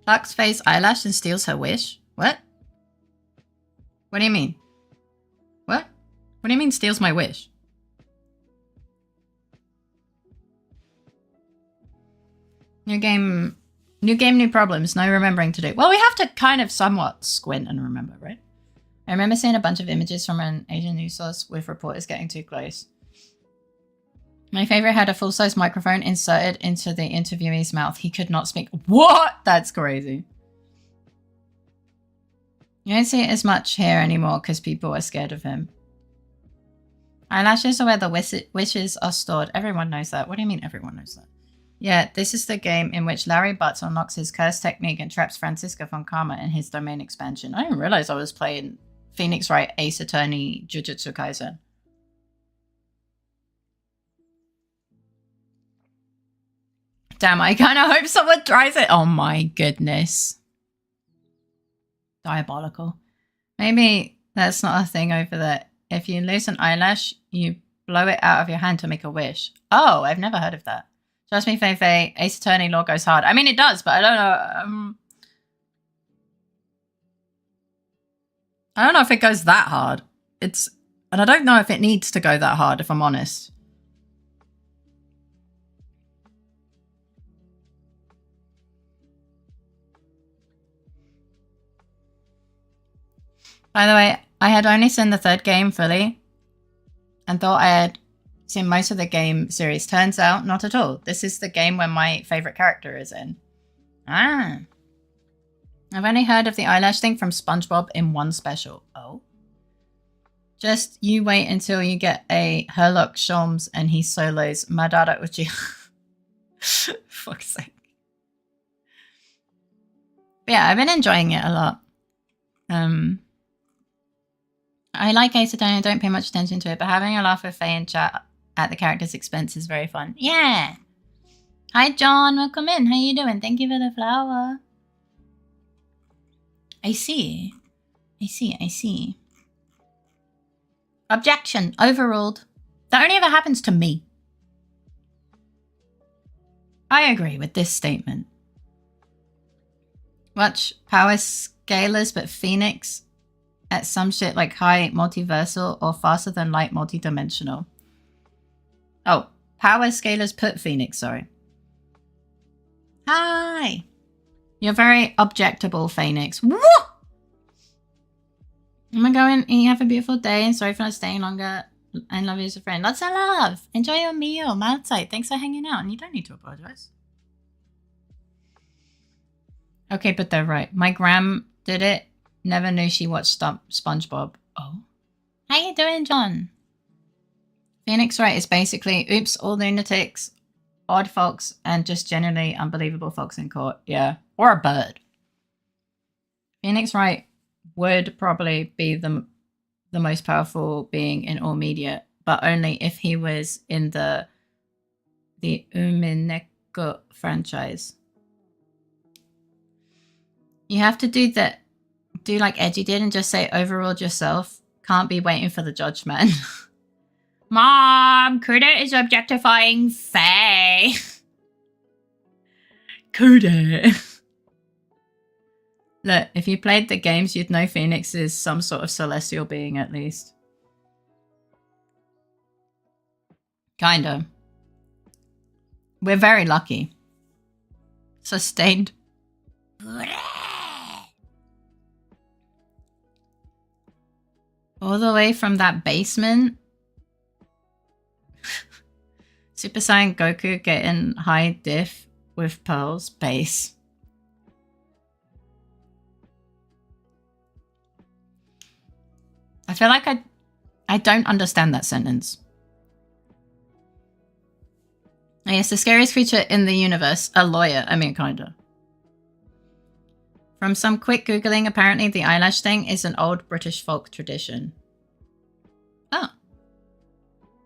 Plucks Faye's eyelash and steals her wish. What? What do you mean? What? What do you mean steals my wish? New game, new problems. No remembering to do. Well, we have to kind of somewhat squint and remember, right? I remember seeing a bunch of images from an Asian news source with reporters getting too close. My favorite had a full-size microphone inserted into the interviewee's mouth. He could not speak. What? That's crazy. You don't see it as much here anymore because people are scared of him. Eyelashes are where the wishes are stored. Everyone knows that. What do you mean everyone knows that? Yeah, this is the game in which Larry Butts unlocks his curse technique and traps Francisco von Karma in his domain expansion. I didn't realize I was playing Phoenix Wright, Ace Attorney, Jujutsu Kaisen. Damn, I kind of hope someone tries it. Oh my goodness. Diabolical. Maybe that's not a thing over there. If you lose an eyelash, you blow it out of your hand to make a wish. Oh, I've never heard of that. Trust me, Fei, Ace Attorney law goes hard. I mean, it does, but I don't know. I don't know if it goes that hard. And I don't know if it needs to go that hard, if I'm honest. By the way, I had only seen the 3rd game fully and thought I had seen most of the game series. Turns out, not at all. This is the game where my favorite character is in. Ah. I've only heard of the eyelash thing from SpongeBob in one special. Oh. Just you wait until you get a Herlock Sholmes and he solos Madara Uchi. Fuck's sake. But yeah, I've been enjoying it a lot. I like Ace Attorney, I don't pay much attention to it, but having a laugh with Faye in chat at the character's expense is very fun. Yeah! Hi John, welcome in. How you doing? Thank you for the flower. I see. Objection. Overruled. That only ever happens to me. I agree with this statement. Watch Power Scalers, but Phoenix at some shit like high multiversal or faster than light multidimensional. Oh, Power Scalers put Phoenix, sorry. Hi. You're very objectable, Phoenix. Woo! I'm gonna go and have a beautiful day and sorry for not staying longer. I love you as a friend. Lots of love. Enjoy your meal. I'm outside. Thanks for hanging out. And you don't need to apologize. Okay, but they're right. My gram did it. Never knew she watched SpongeBob. Oh. How you doing, John? Phoenix Wright is basically, oops, all lunatics, odd folks, and just generally unbelievable folks in court. Yeah. Or a bird. Phoenix Wright would probably be the most powerful being in all media, but only if he was in the Umineko franchise. You have to do like Edgy did and just say overruled yourself. Can't be waiting for the judgment. Mom, Kuda is objectifying Faye. Kuda. Look, if you played the games, you'd know Phoenix is some sort of celestial being at least. Kinda. We're very lucky. Sustained. All the way from that basement. Super Saiyan Goku getting high diff with Pearl's base. I feel like I don't understand that sentence. I guess the scariest creature in the universe, a lawyer. I mean, kinda. From some quick Googling, apparently the eyelash thing is an old British folk tradition. Oh.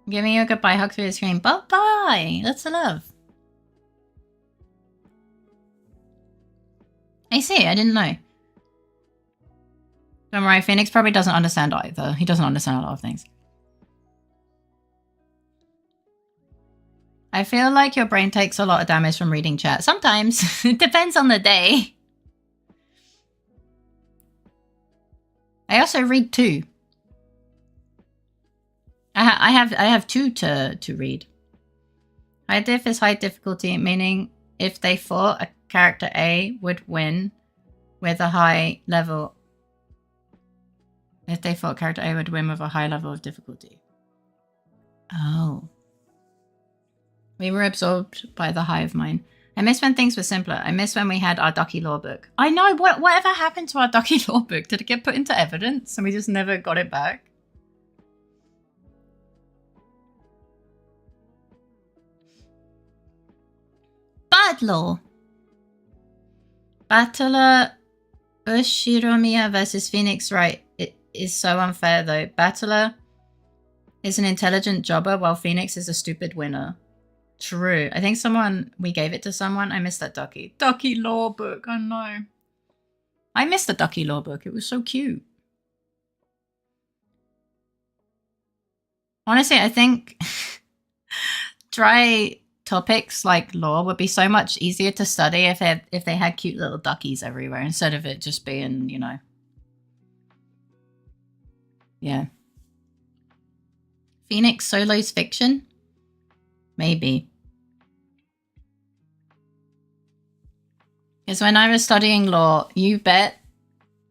I'm giving you a goodbye hug through the screen. Bye-bye! Lots of love. I see, I didn't know. Don't worry, Phoenix probably doesn't understand either. He doesn't understand a lot of things. I feel like your brain takes a lot of damage from reading chat. Sometimes. It depends on the day. I also read too. I have two to read. High diff is high difficulty, meaning if they thought a character A would win with a high level. If they thought character A would win with a high level of difficulty. Oh. We were absorbed by the hive mind. I miss when things were simpler. I miss when we had our Ducky Law book. I know, whatever happened to our Ducky Law book? Did it get put into evidence and we just never got it back? Bad Law. Battler Ushiromiya versus Phoenix Wright. It is so unfair though. Battler is an intelligent jobber while Phoenix is a stupid winner. True. I think we gave it to someone. I missed that Ducky. Ducky Law book, I know. I missed the Ducky Law book. It was so cute. Honestly, I think dry topics like law would be so much easier to study if they had cute little duckies everywhere instead of it just being, you know. Yeah. Phoenix solos fiction? Maybe. Because when I was studying law, you bet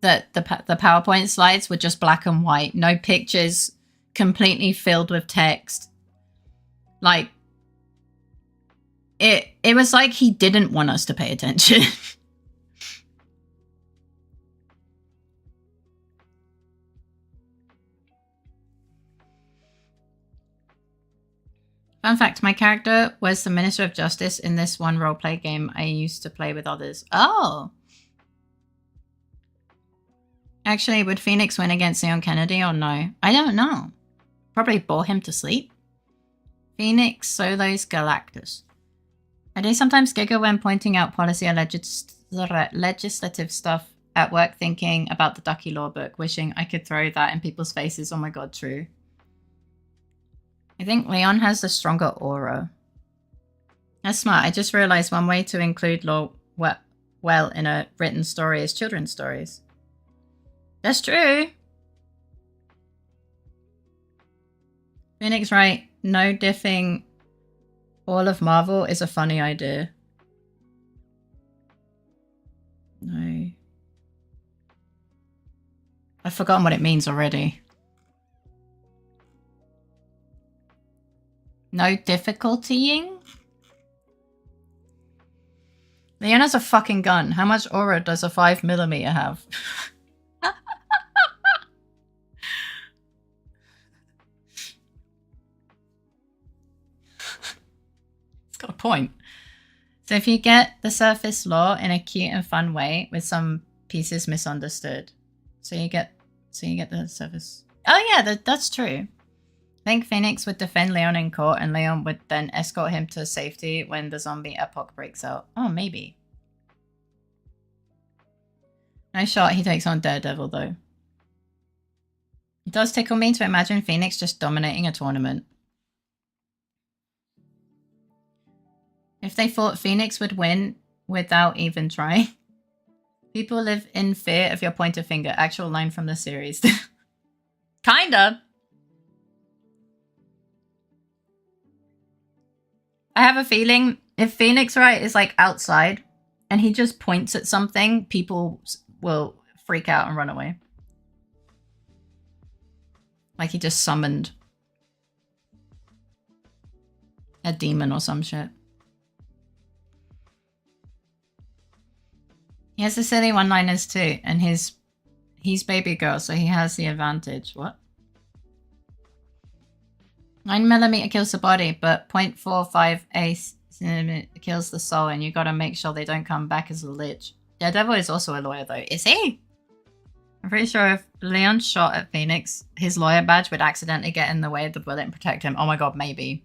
that the PowerPoint slides were just black and white. No pictures, completely filled with text. Like, it was like he didn't want us to pay attention. Fun fact, my character was the Minister of Justice in this one roleplay game I used to play with others. Oh! Actually, would Phoenix win against Leon Kennedy or no? I don't know. Probably bore him to sleep. Phoenix solos Galactus. I do sometimes giggle when pointing out policy or legislative stuff at work, thinking about the Ducky Law book, wishing I could throw that in people's faces. Oh my god, true. I think Leon has the stronger aura. That's smart. I just realized one way to include law well in a written story is children's stories. That's true. Phoenix Wright, no diffing all of Marvel is a funny idea. No. I've forgotten what it means already. No difficultying? Leon has a fucking gun. How much aura does a 5mm have? It's got a point. So if you get the surface law in a cute and fun way with some pieces misunderstood. So you get the surface. Oh yeah, that's true. I think Phoenix would defend Leon in court and Leon would then escort him to safety when the zombie epoch breaks out. Oh, maybe. Nice shot. He takes on Daredevil, though. It does tickle me to imagine Phoenix just dominating a tournament. If they thought Phoenix would win without even trying. People live in fear of your pointer finger. Actual line from the series. Kinda. I have a feeling if Phoenix Wright is like outside and he just points at something, people will freak out and run away. Like he just summoned a demon or some shit. He has the silly one-liners too, and he's baby girl, so he has the advantage. What? 9mm kills the body, but 0.45 ace kills the soul, and you gotta make sure they don't come back as a lich. Daredevil is also a lawyer though. Is he? I'm pretty sure if Leon shot at Phoenix, his lawyer badge would accidentally get in the way of the bullet and protect him. Oh my god, maybe.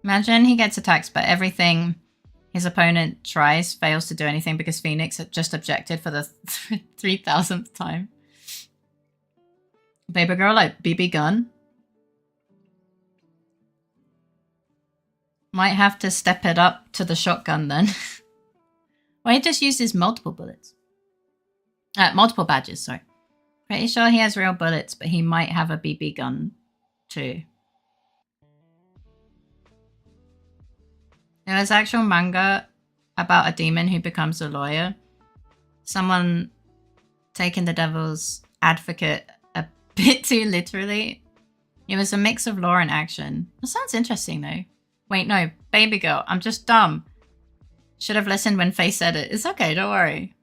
Imagine he gets attacked, but everything his opponent tries fails to do anything because Phoenix had just objected for the 3000th time. Baby girl, like BB gun. Might have to step it up to the shotgun then. Well, he just uses multiple bullets. Multiple badges, sorry. Pretty sure he has real bullets, but he might have a BB gun too. There was actual manga about a demon who becomes a lawyer. Someone taking the devil's advocate a bit too literally. It was a mix of lore and action. That sounds interesting though. Wait, no, baby girl, I'm just dumb. Should have listened when Faye said it. It's okay, don't worry.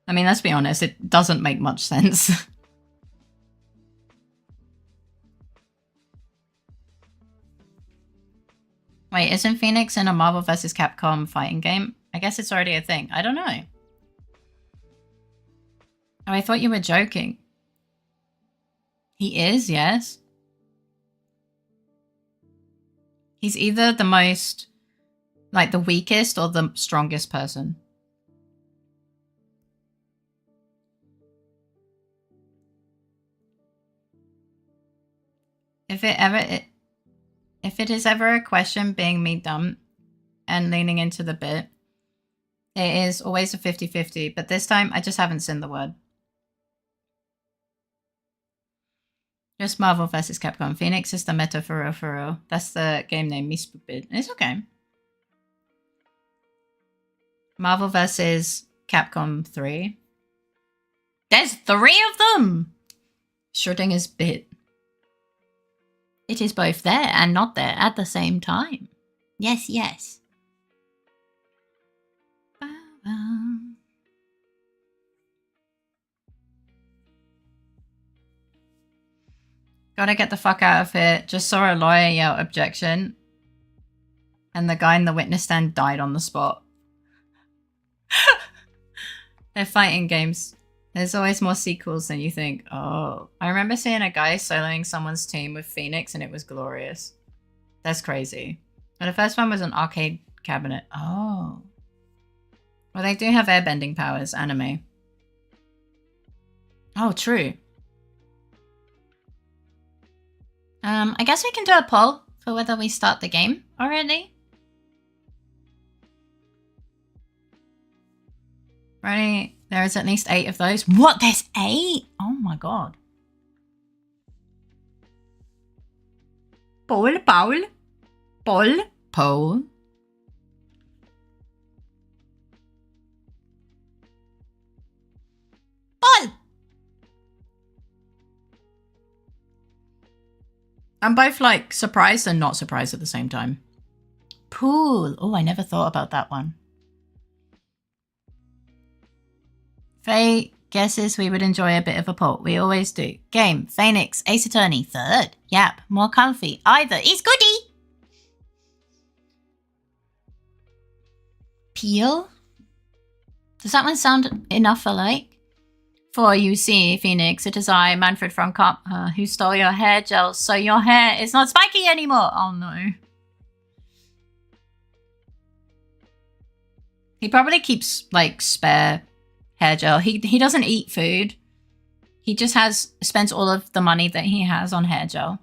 I mean, let's be honest, it doesn't make much sense. Wait, isn't Phoenix in a Marvel vs. Capcom fighting game? I guess it's already a thing. I don't know. Oh, I thought you were joking. He is, yes. He's either the most, like, the weakest or the strongest person. If it is ever a question being me dumb and leaning into the bit, it is always a 50-50, but this time I just haven't seen the word. Just Marvel vs. Capcom. Phoenix is the meta for real, for real. That's the game name, me stupid. It's okay. Marvel vs. Capcom 3. There's 3 of them! Schrodinger's bit. It is both there and not there at the same time. Yes, yes. Gotta get the fuck out of here. Just saw a lawyer yell objection. And the guy in the witness stand died on the spot. They're fighting games. There's always more sequels than you think. Oh, I remember seeing a guy soloing someone's team with Phoenix and it was glorious. That's crazy. But the first one was an arcade cabinet. Oh. Well, they do have airbending powers, anime. Oh, true. I guess we can do a poll for whether we start the game already. Right, there is at least 8 of those. What? There's 8? Oh my god. Poll. Poll. I'm both like surprised and not surprised at the same time. Pool. Oh, I never thought about that one. Faye guesses we would enjoy a bit of a poll. We always do. Game. Phoenix. Ace Attorney. 3rd. Yap. More comfy. Either. Is goody. Peel. Does that one sound enough alike? For you see, Phoenix, it is I, Manfred from Cop, who stole your hair gel, so your hair is not spiky anymore. Oh no. He probably keeps, like, spare hair gel. He doesn't eat food. He just spends all of the money that he has on hair gel.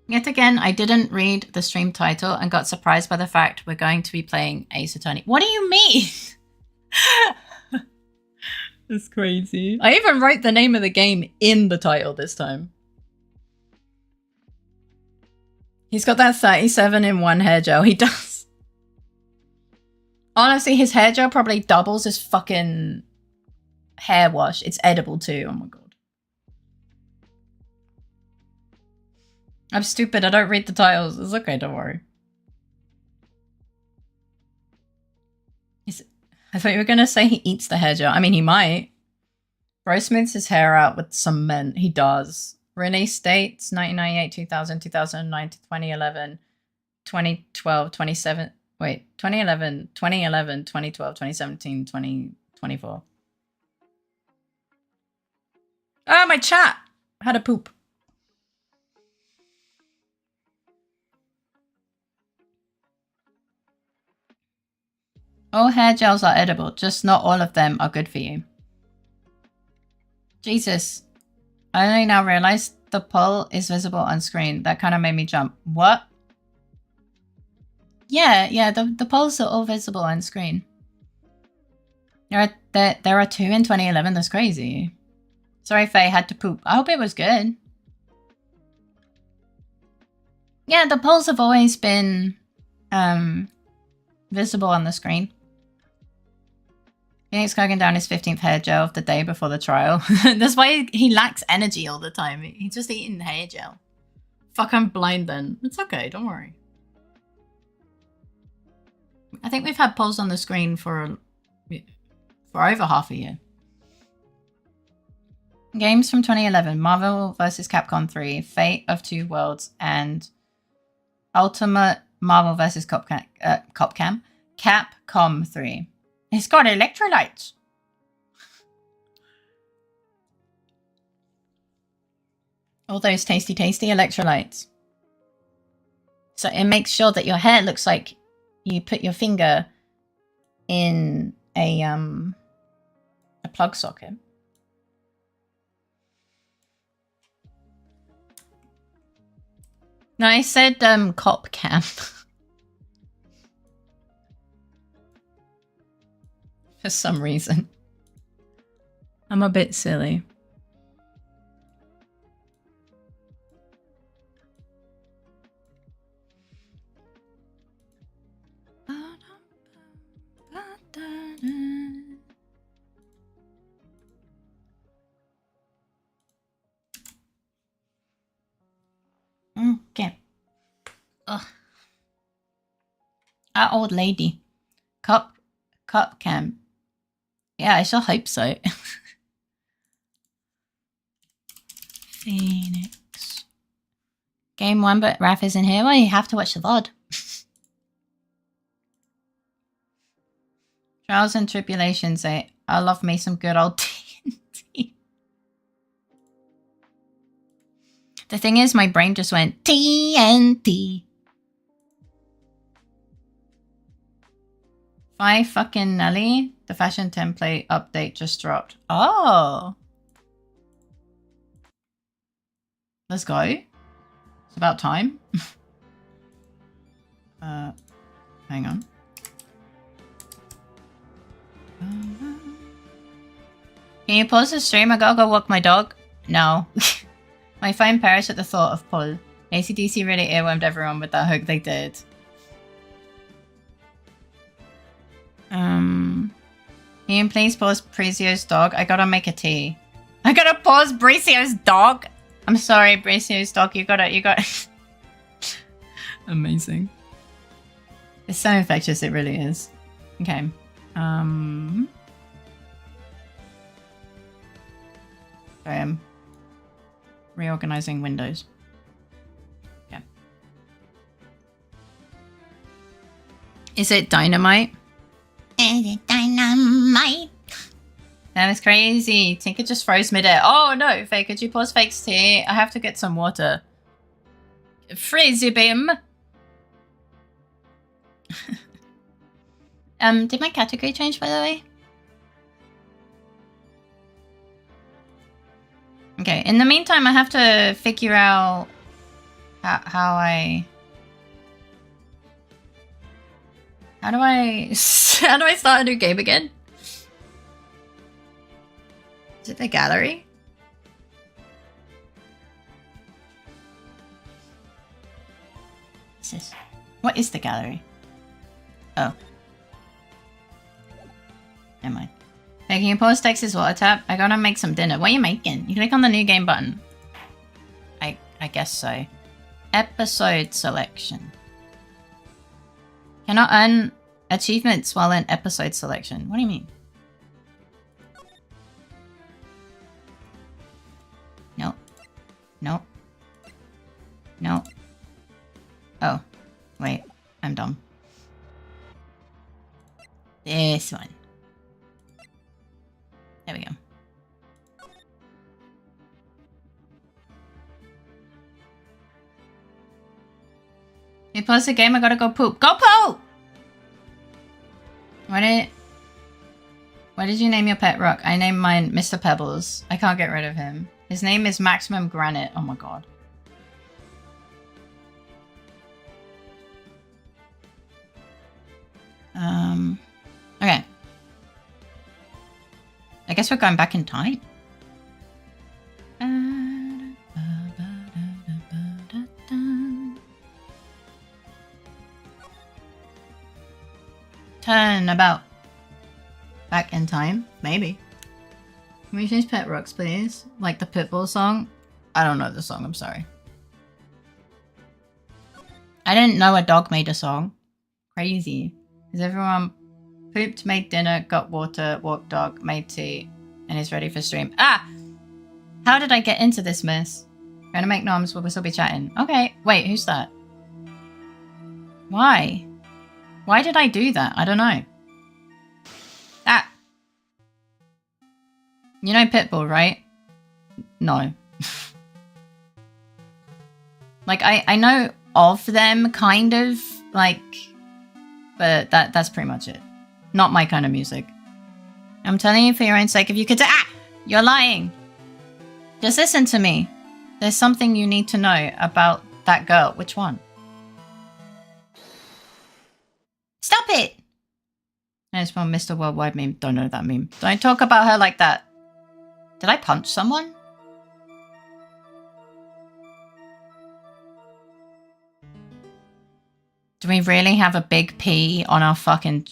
Yet again, I didn't read the stream title and got surprised by the fact we're going to be playing Ace Attorney. What do you mean? That's crazy. I even wrote the name of the game in the title this time. He's got that 37-in-1 hair gel. He does. Honestly, his hair gel probably doubles his fucking hair wash. It's edible too. Oh my god. I'm stupid. I don't read the titles. It's okay. Don't worry. I thought you were going to say he eats the hair gel. I mean, he might. Bro smooths his hair out with cement. He does. Release dates 1998, 2000, 2009 to 2011, 2012, 27. Wait, 2011, 2012, 2017, 2024. Ah, my chat had a poop. All hair gels are edible, just not all of them are good for you. Jesus. I only now realized the poll is visible on screen. That kind of made me jump. What? Yeah, the polls are all visible on screen. There are 2 in 2011. That's crazy. Sorry, Faye, had to poop. I hope it was good. Yeah, the polls have always been visible on the screen. Phoenix going down his 15th hair gel of the day before the trial. That's why he lacks energy all the time. He's just eating hair gel. Fuck, I'm blind then. It's okay, don't worry. I think we've had polls on the screen for over half a year. Games from 2011. Marvel vs. Capcom 3. Fate of Two Worlds. And Ultimate Marvel vs. Capcom 3. It's got electrolytes. All those tasty electrolytes. So it makes sure that your hair looks like you put your finger in a plug socket. No, I said cop cam. For some reason. I'm a bit silly. Okay. Ugh. Our old lady. Cop cam. Yeah, I shall hope so. Phoenix. Game 1, but Raph isn't here. Well, you have to watch the VOD. Trials and Tribulations, I love me some good old TNT. The thing is, my brain just went TNT. 5 fucking Nelly. The fashion template update just dropped. Oh. Let's go. It's about time. Hang on. Can you pause the stream? I gotta go walk my dog. No. My phone perished at the thought of Paul. AC/DC really earwormed everyone with that hook they did. Can you please pause Prezio's dog? I gotta make a tea. I gotta pause Prezio's dog? I'm sorry, Prezio's dog. You gotta. Amazing. It's so infectious, it really is. Okay. Sorry, I'm reorganizing windows. Okay. Is it dynamite? Is it dynamite? That was crazy. Tinker just froze midair. Oh no, Faye, could you pause Fake's tea? I have to get some water. Frizzy beam. Did my category change, by the way? Okay, in the meantime, I have to figure out how do I start a new game again? Is it the gallery? What's this? What is the gallery? Oh. Never mind. Hey, can you pause Texas water tap? I gotta make some dinner. What are you making? You click on the new game button. I guess so. Episode selection. Cannot earn achievements while in episode selection. What do you mean? Nope. Nope. Nope. Oh. Wait. I'm dumb. This one. There we go. You pause the game, I gotta go poop. Go poop! Why did you name your pet rock? I named mine Mr. Pebbles. I can't get rid of him. His name is Maximum Granite. Oh my god. Okay. I guess we're going back in time. Turn about. Back in time? Maybe. Can we change pet rocks, please? Like the Pitbull song? I don't know the song, I'm sorry. I didn't know a dog made a song. Crazy. Is everyone pooped, made dinner, got water, walked dog, made tea, and is ready for stream? Ah! How did I get into this mess? Gonna make noms, we'll still be chatting. Okay, wait, who's that? Why? Why did I do that? I don't know. Ah! You know Pitbull, right? No. Like, I know of them, kind of, like, but that's pretty much it. Not my kind of music. I'm telling you for your own sake, if you could— ah! You're lying! Just listen to me. There's something you need to know about that girl. Which one? Stop it! There's one Mr. Worldwide meme. Don't know that meme. Don't talk about her like that. Did I punch someone? Do we really have a big P on our fucking...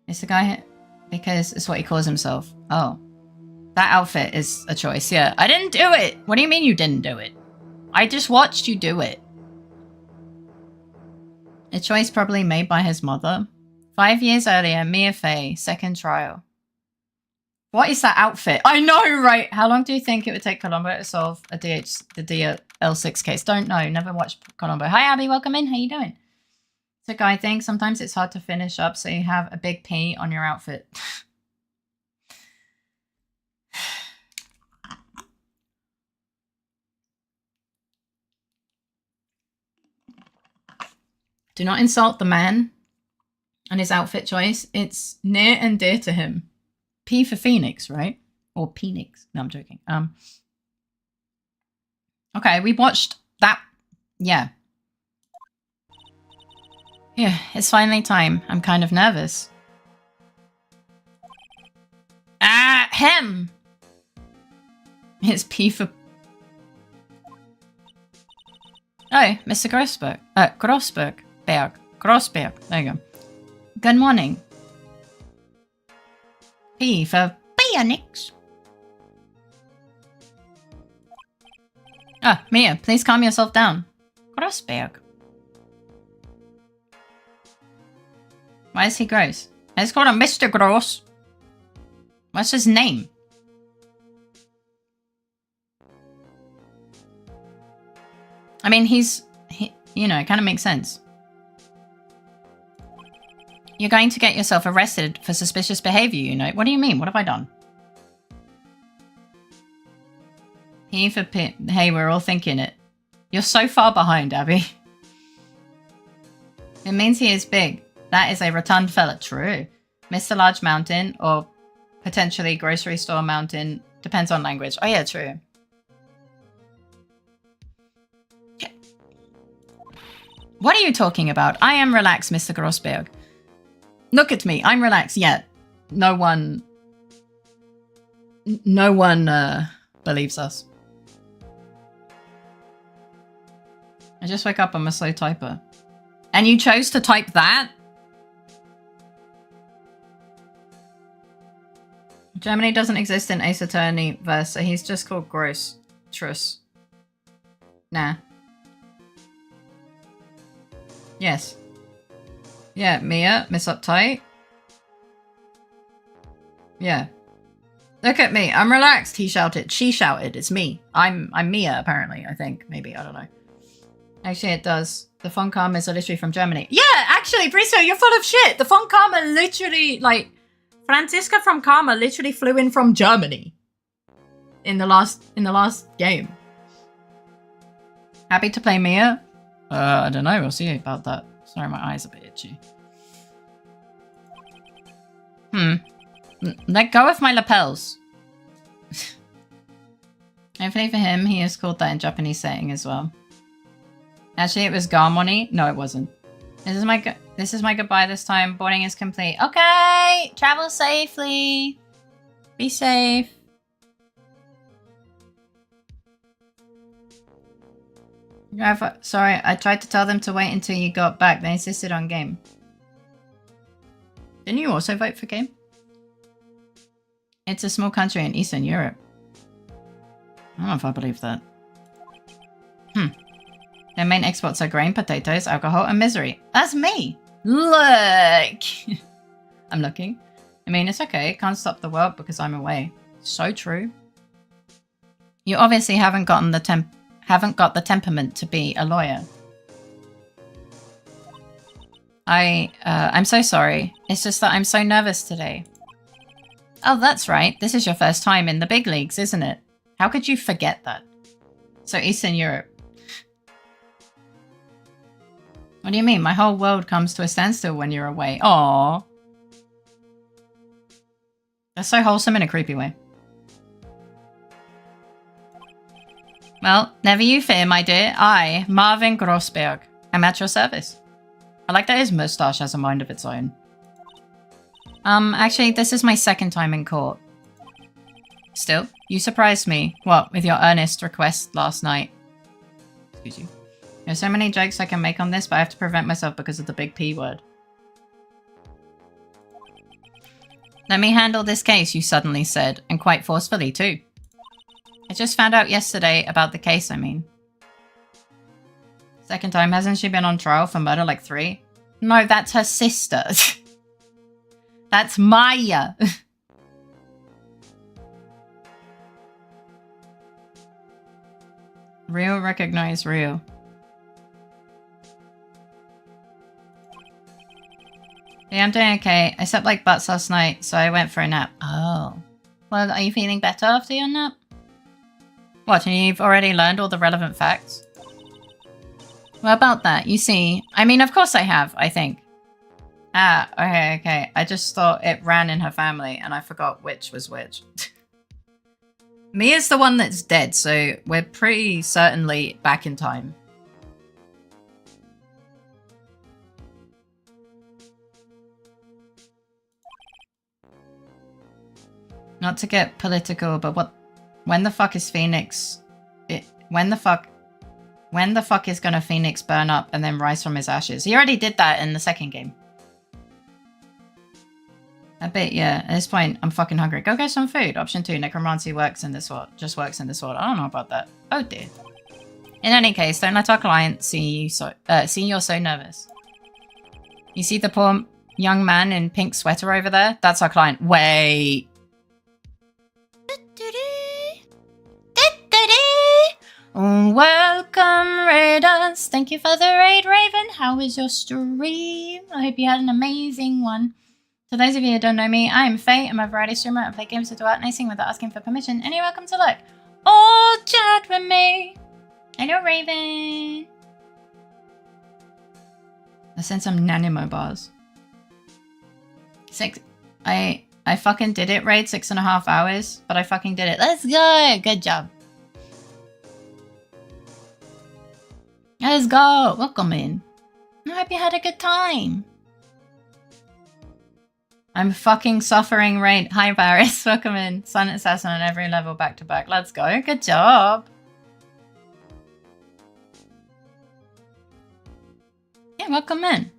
Is the guy here? Because it's what he calls himself. Oh. That outfit is a choice, yeah. I didn't do it! What do you mean you didn't do it? I just watched you do it. A choice probably made by his mother. 5 years earlier, Mia Fey, second trial. What is that outfit? I know, right? How long do you think it would take Colombo to solve the DL6 case? Don't know. Never watched Colombo. Hi, Abby. Welcome in. How you doing? It's a guy thing. Sometimes it's hard to finish up, so you have a big P on your outfit. Do not insult the man and his outfit choice. It's near and dear to him. P for Phoenix, right? Or Penix. No, I'm joking. Okay, we watched that. Yeah. Yeah, it's finally time. I'm kind of nervous. Ah, him! It's P for... Oh, Mr. Grossberg. Grossberg. There you go. Good morning. P for Phoenix. Ah, Mia, please calm yourself down. Grossberg. Why is he gross? Let's call him Mr. Gross. What's his name? I mean, you know, it kind of makes sense. You're going to get yourself arrested for suspicious behavior, you know. What do you mean? What have I done? P for P. Hey, we're all thinking it. You're so far behind, Abby. It means he is big. That is a rotund fella. True. Mr. Large Mountain or potentially grocery store mountain. Depends on language. Oh yeah, true. What are you talking about? I am relaxed, Mr. Grossberg. Look at me. I'm relaxed. Yeah. No one believes us. I just wake up. I'm a slow typer. And you chose to type that? Germany doesn't exist in Ace Attorney verse, so he's just called Gross. Truss. Nah. Yes. Yeah, Mia, Miss Uptight. Yeah. Look at me, I'm relaxed, he shouted. She shouted, it's me. I'm Mia, apparently, I think. Maybe, I don't know. Actually, it does. The Von Karma is literally from Germany. Yeah, actually, Bricio, you're full of shit. The Von Karma literally, like, Franziska from Karma literally flew in from Germany. In the last game. Happy to play Mia? I don't know, we'll see about that. Sorry, my eyes are a bit itchy. Let go of my lapels. Hopefully for him, he is called that in Japanese setting as well. Actually, it was Garmoni. No, it wasn't. This is my goodbye this time. Boarding is complete. Okay! Travel safely. Be safe. Sorry, I tried to tell them to wait until you got back. They insisted on game. Didn't you also vote for game? It's a small country in Eastern Europe. I don't know if I believe that. Their main exports are grain, potatoes, alcohol, and misery. That's me! Look! I'm looking. I mean, it's okay. Can't stop the world because I'm away. So true. You obviously haven't got the temperament to be a lawyer. I'm so sorry. It's just that I'm so nervous today. Oh, that's right. This is your first time in the big leagues, isn't it? How could you forget that? So Eastern Europe. What do you mean? My whole world comes to a standstill when you're away. Aww. That's so wholesome in a creepy way. Well, never you fear, my dear. I, Marvin Grossberg, am at your service. I like that his moustache has a mind of its own. Actually, this is my second time in court. Still, you surprised me. What, with your earnest request last night? Excuse you. There's so many jokes I can make on this, but I have to prevent myself because of the big P word. Let me handle this case, you suddenly said, and quite forcefully too. I just found out yesterday about the case, I mean. Second time, hasn't she been on trial for murder like 3? No, that's her sister. That's Maya. Real recognize real. Yeah, I'm doing okay. I slept like butts last night, so I went for a nap. Oh. Well, are you feeling better after your nap? What, and you've already learned all the relevant facts? What about that? You see, I mean, of course I have, I think. Ah, okay. I just thought it ran in her family, and I forgot which was which. Mia's the one that's dead, so we're pretty certainly back in time. Not to get political, but when the fuck is Phoenix? When the fuck is gonna Phoenix burn up and then rise from his ashes? He already did that in the second game. A bit, yeah. At this point, I'm fucking hungry. Go get some food. Option 2, necromancy works in this world. Just works in this world. I don't know about that. Oh dear. In any case, don't let our client see you're so nervous. You see the poor young man in pink sweater over there? That's our client. Wait. Welcome, Raiders. Thank you for the raid, Raven. How was your stream? I hope you had an amazing one. For those of you who don't know me, I am Faye. I'm a variety streamer. I play games with art and I sing without asking for permission. And you're welcome to look or chat with me. Hello, Raven. I sent some Nanimo bars. I fucking did it, Raid. 6.5 hours, but I fucking did it. Let's go. Good job. Let's go. Welcome in. I hope you had a good time. I'm fucking suffering, Raid. Hi, Varys. Welcome in. Silent Assassin on every level back to back. Let's go. Good job. Yeah, welcome in.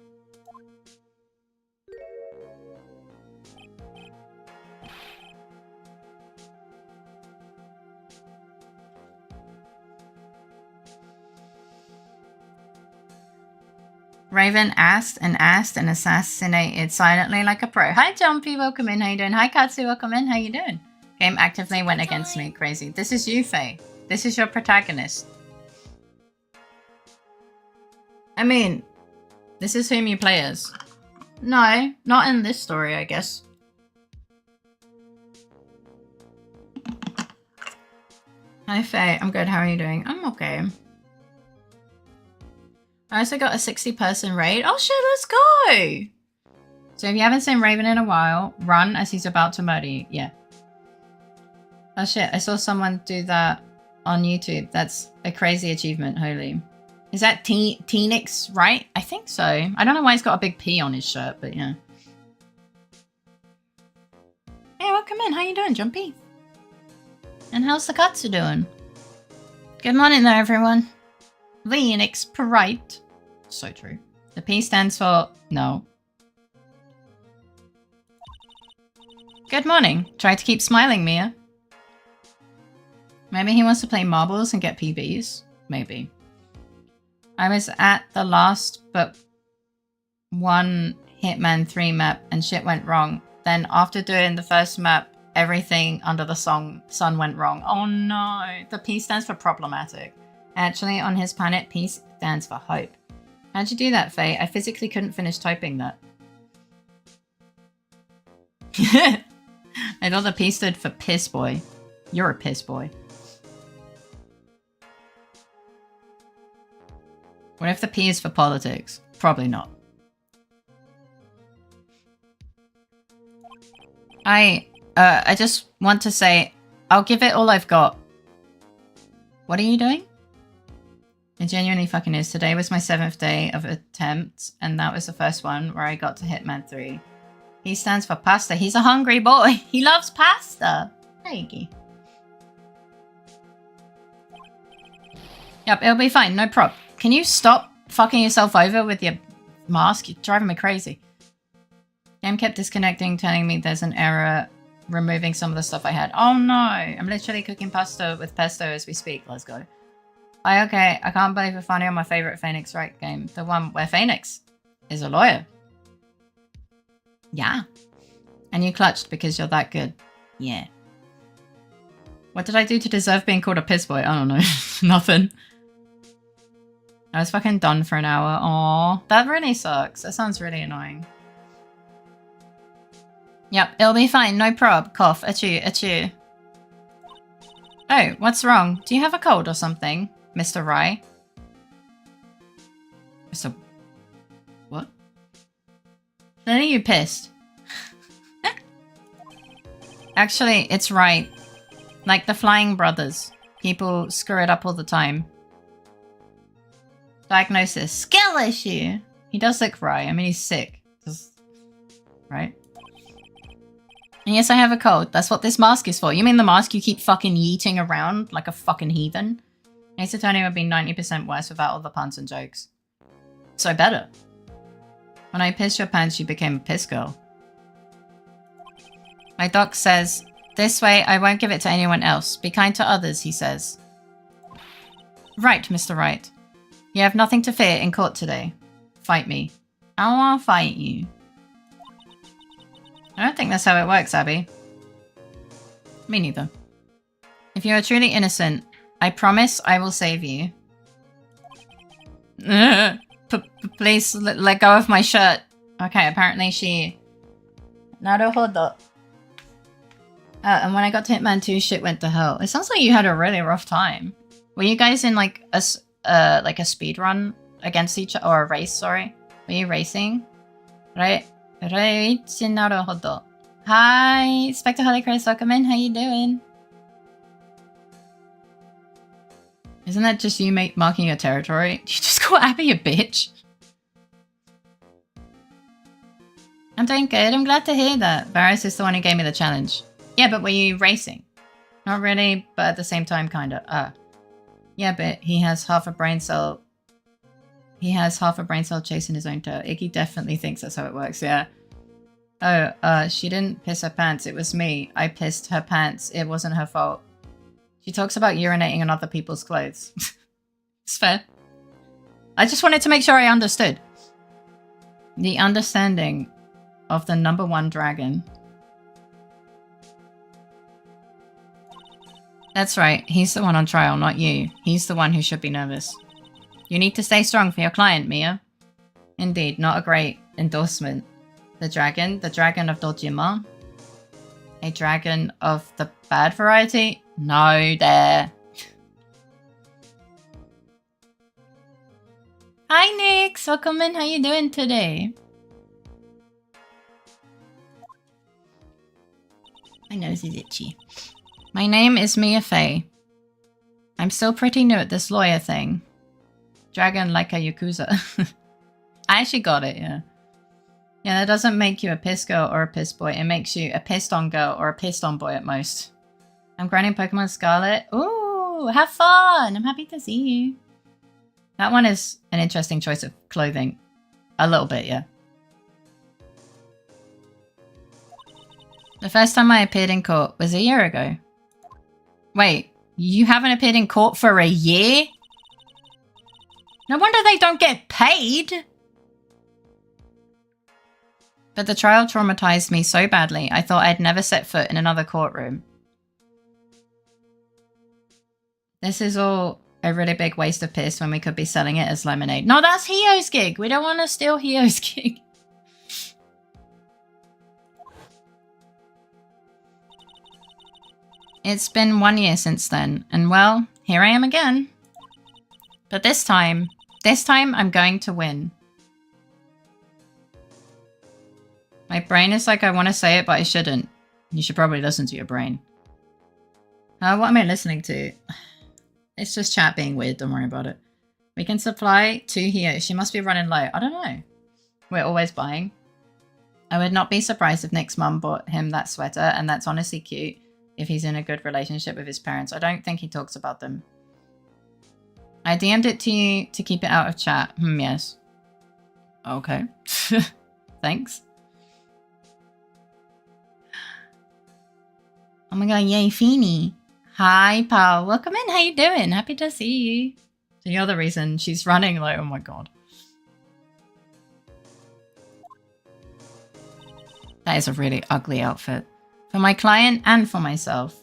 Raven asked and assassinated silently like a pro. Hi, Jumpy. Welcome in. How you doing? Hi, Katsu. Welcome in. How you doing? Game actively went against me. Crazy. This is you, Faye. This is your protagonist. I mean, this is whom you play as. No, not in this story, I guess. Hi, Faye. I'm good. How are you doing? I'm okay. I also got a 60-person raid. Oh shit, let's go! So if you haven't seen Raven in a while, run as he's about to murder you. Yeah. Oh shit, I saw someone do that on YouTube. That's a crazy achievement, holy. Is that Teenix, right? I think so. I don't know why he's got a big P on his shirt, but yeah. Hey, welcome in. How you doing, Jumpy? And how's the Katsu doing? Good morning there, everyone. Phoenix Pride. So true. The P stands for no. Good morning. Try to keep smiling, Mia. Maybe he wants to play marbles and get PBs. Maybe. I was at the last but one Hitman 3 map and shit went wrong. Then after doing the first map, everything under the sun went wrong. Oh no. The P stands for problematic. Actually, on his planet, P stands for hope. How'd you do that, Faye? I physically couldn't finish typing that. I thought the P stood for piss boy. You're a piss boy. What if the P is for politics? Probably not. I just want to say, I'll give it all I've got. What are you doing? It genuinely fucking is. Today was my 7th day of attempts, and that was the first one where I got to Hitman 3. He stands for pasta. He's a hungry boy. He loves pasta. Thank you. Yep, it'll be fine. No prob. Can you stop fucking yourself over with your mask? You're driving me crazy. Game kept disconnecting, telling me there's an error removing some of the stuff I had. Oh no. I'm literally cooking pasta with pesto as we speak. Let's go. Okay, I can't believe we're finally on my favorite Phoenix Wright game. The one where Phoenix is a lawyer. Yeah. And you clutched because you're that good. Yeah. What did I do to deserve being called a piss boy? I don't know. Nothing. I was fucking done for an hour. Aw, that really sucks. That sounds really annoying. Yep, it'll be fine. No prob. Cough. Achoo, achoo. Oh, what's wrong? Do you have a cold or something? Mr. Rye? Mr. What? Then are you pissed? Actually, it's right. Like the Flying Brothers. People screw it up all the time. Diagnosis. Skill issue! He does look right. I mean, he's sick. Right? And yes, I have a cold. That's what this mask is for. You mean the mask you keep fucking yeeting around like a fucking heathen? Ace Attorney would be 90% worse without all the puns and jokes. So better. When I pissed your pants, you became a piss girl. My doc says, this way I won't give it to anyone else. Be kind to others, he says. Right, Mr. Wright. You have nothing to fear in court today. Fight me. I don't want to fight you. I don't think that's how it works, Abby. Me neither. If you are truly innocent, I promise I will save you. Please let go of my shirt. Okay, apparently she... Naruhodo. And when I got to Hitman 2, shit went to hell. It sounds like you had a really rough time. Were you guys in like a speed run against each other, or a race? Sorry, were you racing? Right, naruhodo. Hi, Spectre Holy Chris, welcome in. How you doing? Isn't that just you marking your territory? You just call Abby a bitch. I'm doing good. I'm glad to hear that. Varys is the one who gave me the challenge. Yeah, but were you racing? Not really, but at the same time, kinda. Yeah, but he has half a brain cell. He has half a brain cell chasing his own tail. Iggy definitely thinks that's how it works, yeah. Oh, she didn't piss her pants. It was me. I pissed her pants. It wasn't her fault. She talks about urinating on other people's clothes. It's fair. I just wanted to make sure I understood. The understanding of the #1 dragon. That's right. He's the one on trial, not you. He's the one who should be nervous. You need to stay strong for your client, Mia. Indeed, not a great endorsement. The dragon of Dojima. A dragon of the bad variety? No dare. Hi, Nix. Welcome in. How you doing today? My nose is itchy. My name is Mia Fey. I'm still pretty new at this lawyer thing. Dragon like a Yakuza. I actually got it, yeah. Yeah, that doesn't make you a piss girl or a piss boy. It makes you a pissed on girl or a pissed on boy at most. I'm grinding Pokemon Scarlet. Ooh, have fun! I'm happy to see you. That one is an interesting choice of clothing. A little bit, yeah. The first time I appeared in court was a year ago. Wait, you haven't appeared in court for a year? No wonder they don't get paid! But the trial traumatized me so badly, I thought I'd never set foot in another courtroom. This is all a really big waste of piss when we could be selling it as lemonade. No, that's Hio's gig! We don't want to steal Hio's gig. It's been 1 year since then, and well, here I am again. But this time I'm going to win. My brain is like, I want to say it, but I shouldn't. You should probably listen to your brain. What am I listening to? It's just chat being weird, don't worry about it. We can supply 2 here. She must be running low. I don't know. We're always buying. I would not be surprised if Nick's mum bought him that sweater, and that's honestly cute if he's in a good relationship with his parents. I don't think he talks about them. I DM'd it to you to keep it out of chat. Yes. Okay. Thanks. Oh my god, yay, Feeny. Hi, pal. Welcome in. How you doing? Happy to see you. So you're the reason she's running low. Oh my god. That is a really ugly outfit. For my client and for myself.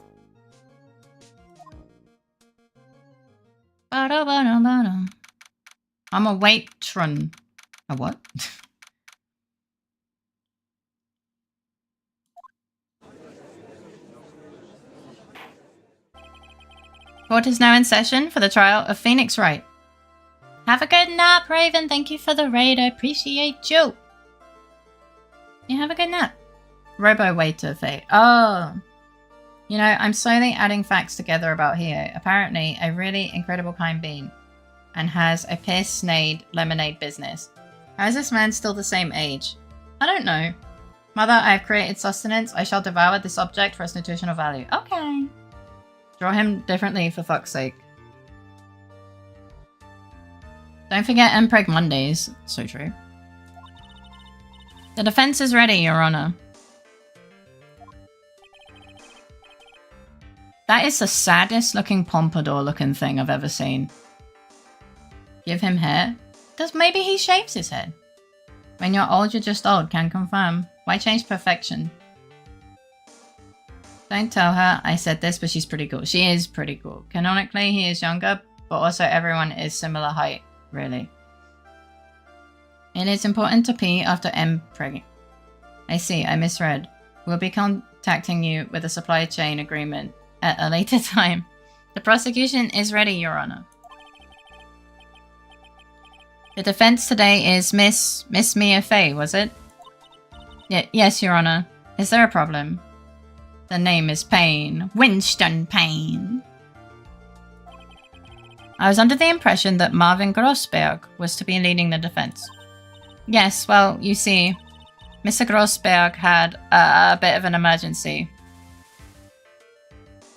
I'm a waitron. A what? Court is now in session for the trial of Phoenix Wright. Have a good nap, Raven. Thank you for the raid. I appreciate you. You have a good nap. Robo-waiter fate. Oh. You know, I'm slowly adding facts together about Hio. Apparently, a really incredible kind being. And has a piss-snade lemonade business. How is this man still the same age? I don't know. Mother, I have created sustenance. I shall devour this object for its nutritional value. Okay. Draw him differently, for fuck's sake. Don't forget Mpreg Mondays. So true. The defense is ready, Your Honor. That is the saddest looking pompadour looking thing I've ever seen. Give him hair? Maybe he shaves his head. When you're old, you're just old, can confirm. Why change perfection? Don't tell her I said this, but she's pretty cool. She is pretty cool. Canonically, he is younger, but also everyone is similar height, really. It is important to pee after Mpreg. I see, I misread. We'll be contacting you with a supply chain agreement at a later time. The prosecution is ready, Your Honor. The defense today is Miss Mia Fey, was it? Yes, Your Honor. Is there a problem? The name is Payne. Winston Payne. I was under the impression that Marvin Grossberg was to be leading the defense. Yes, well, you see, Mr. Grossberg had a bit of an emergency.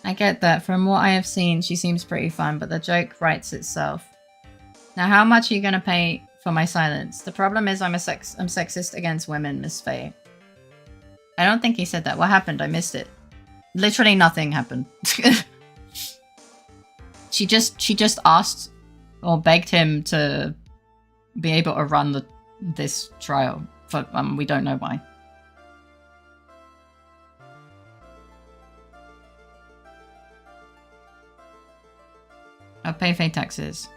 I get that. From what I have seen, she seems pretty fine, but the joke writes itself. Now, how much are you going to pay for my silence? The problem is I'm sexist against women, Miss Fey. I don't think he said that. What happened? I missed it. Literally nothing happened. She just asked or begged him to be able to run this trial. For we don't know why. I'll pay Faye taxes.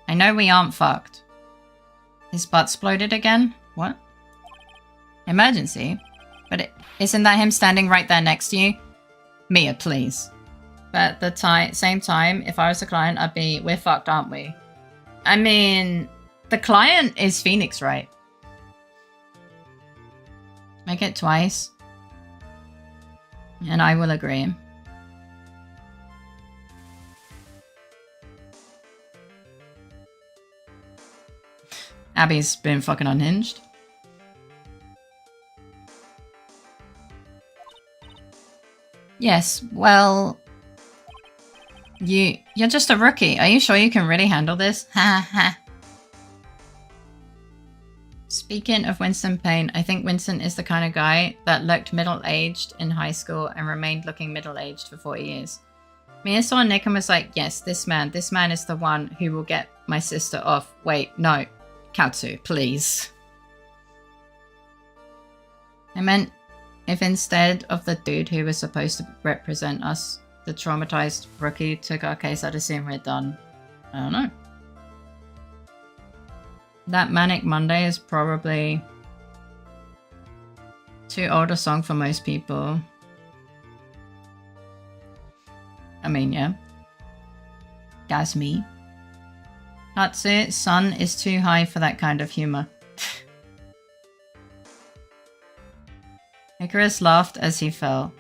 I know we aren't fucked. His butt exploded again? What? Emergency? But isn't that him standing right there next to you? Mia, please. But at the same time, if I was the client, I'd be, we're fucked, aren't we? I mean, the client is Phoenix, right? Make it twice. And I will agree. Abby's been fucking unhinged. Yes, well... You're just a rookie. Are you sure you can really handle this? Ha ha. Speaking of Winston Payne, I think Winston is the kind of guy that looked middle-aged in high school and remained looking middle-aged for 40 years. Mia saw Nick and was like, yes, this man is the one who will get my sister off. Wait, no. Katsu, please. I meant if instead of the dude who was supposed to represent us, the traumatized rookie took our case, I'd assume we're done. I don't know. That Manic Monday is probably too old a song for most people. I mean, yeah. That's me. Hatsu, sun is too high for that kind of humor. Icarus laughed as he fell.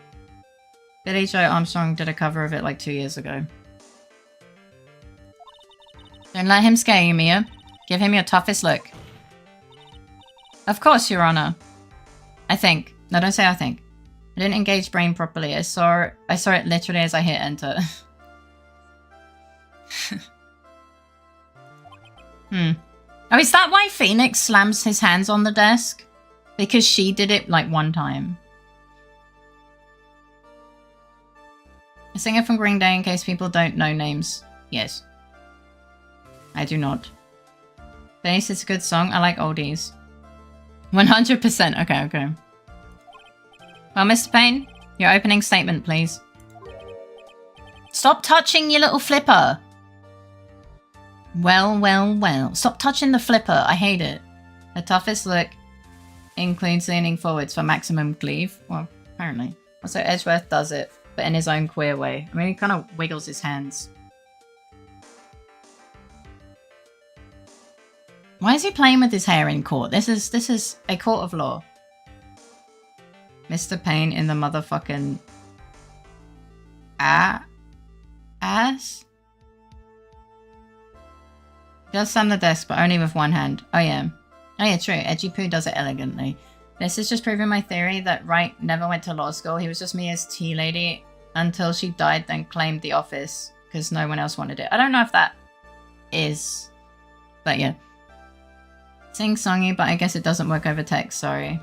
Billy Joe Armstrong did a cover of it like 2 years ago. Don't let him scare you, Mia. Give him your toughest look. Of course, Your Honor. I think. No, don't say I think. I didn't engage brain properly. I saw it literally as I hit enter. Oh, is that why Phoenix slams his hands on the desk? Because she did it like one time. A singer from Green Day in case people don't know names. Yes. I do not. Bass is a good song. I like oldies. 100%. Okay. Well, Mr. Payne, your opening statement, please. Stop touching your little flipper. Well. Stop touching the flipper. I hate it. The toughest look includes leaning forwards for maximum cleave. Well, apparently. Also, Edgeworth does it, but in his own queer way. I mean, he kind of wiggles his hands. Why is he playing with his hair in court? This is a court of law. Mr. Payne in the motherfucking ass? He does slam the desk, but only with one hand. Oh yeah, true. Edgy Poo does it elegantly. This is just proving my theory that Wright never went to law school. He was just Mia's tea lady until she died, then claimed the office because no one else wanted it. I don't know if that is, but yeah. Sing-songy, but I guess it doesn't work over text, sorry.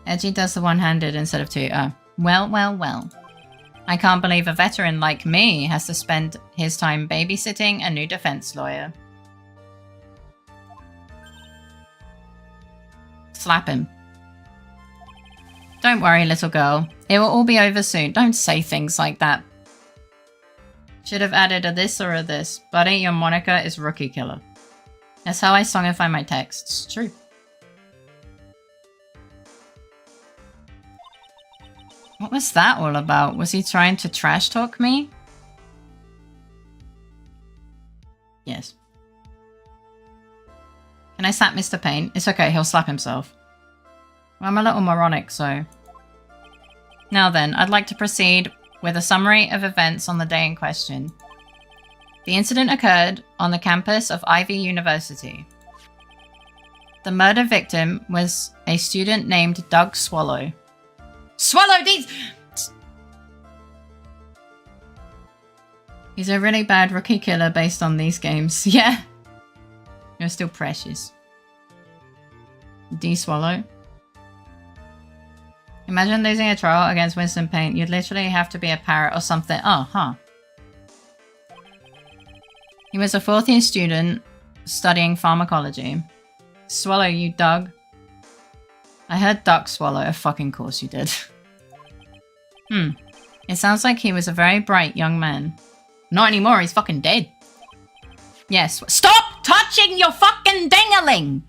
Edgy does the one-handed instead of two. Oh. Well. I can't believe a veteran like me has to spend his time babysitting a new defense lawyer. Slap him. Don't worry, little girl. It will all be over soon. Don't say things like that. Should have added a this or a this. Buddy, your moniker is Rookie Killer. That's how I songify my texts. True. What was that all about? Was he trying to trash talk me? Yes. Can I slap Mr. Paint? It's okay, he'll slap himself. Well, I'm a little moronic, so... Now then, I'd like to proceed with a summary of events on the day in question. The incident occurred on the campus of Ivy University. The murder victim was a student named Doug Swallow. Swallow these! He's a really bad rookie killer based on these games. Yeah. You're still precious. D Swallow. Imagine losing a trial against Winston Paint. You'd literally have to be a parrot or something. Oh, huh. He was a fourth-year student studying pharmacology. Swallow you, Doug. I heard Duck Swallow. Of fucking course you did. It sounds like he was a very bright young man. Not anymore, he's fucking dead. Yes. Stop touching your fucking ding-a-ling!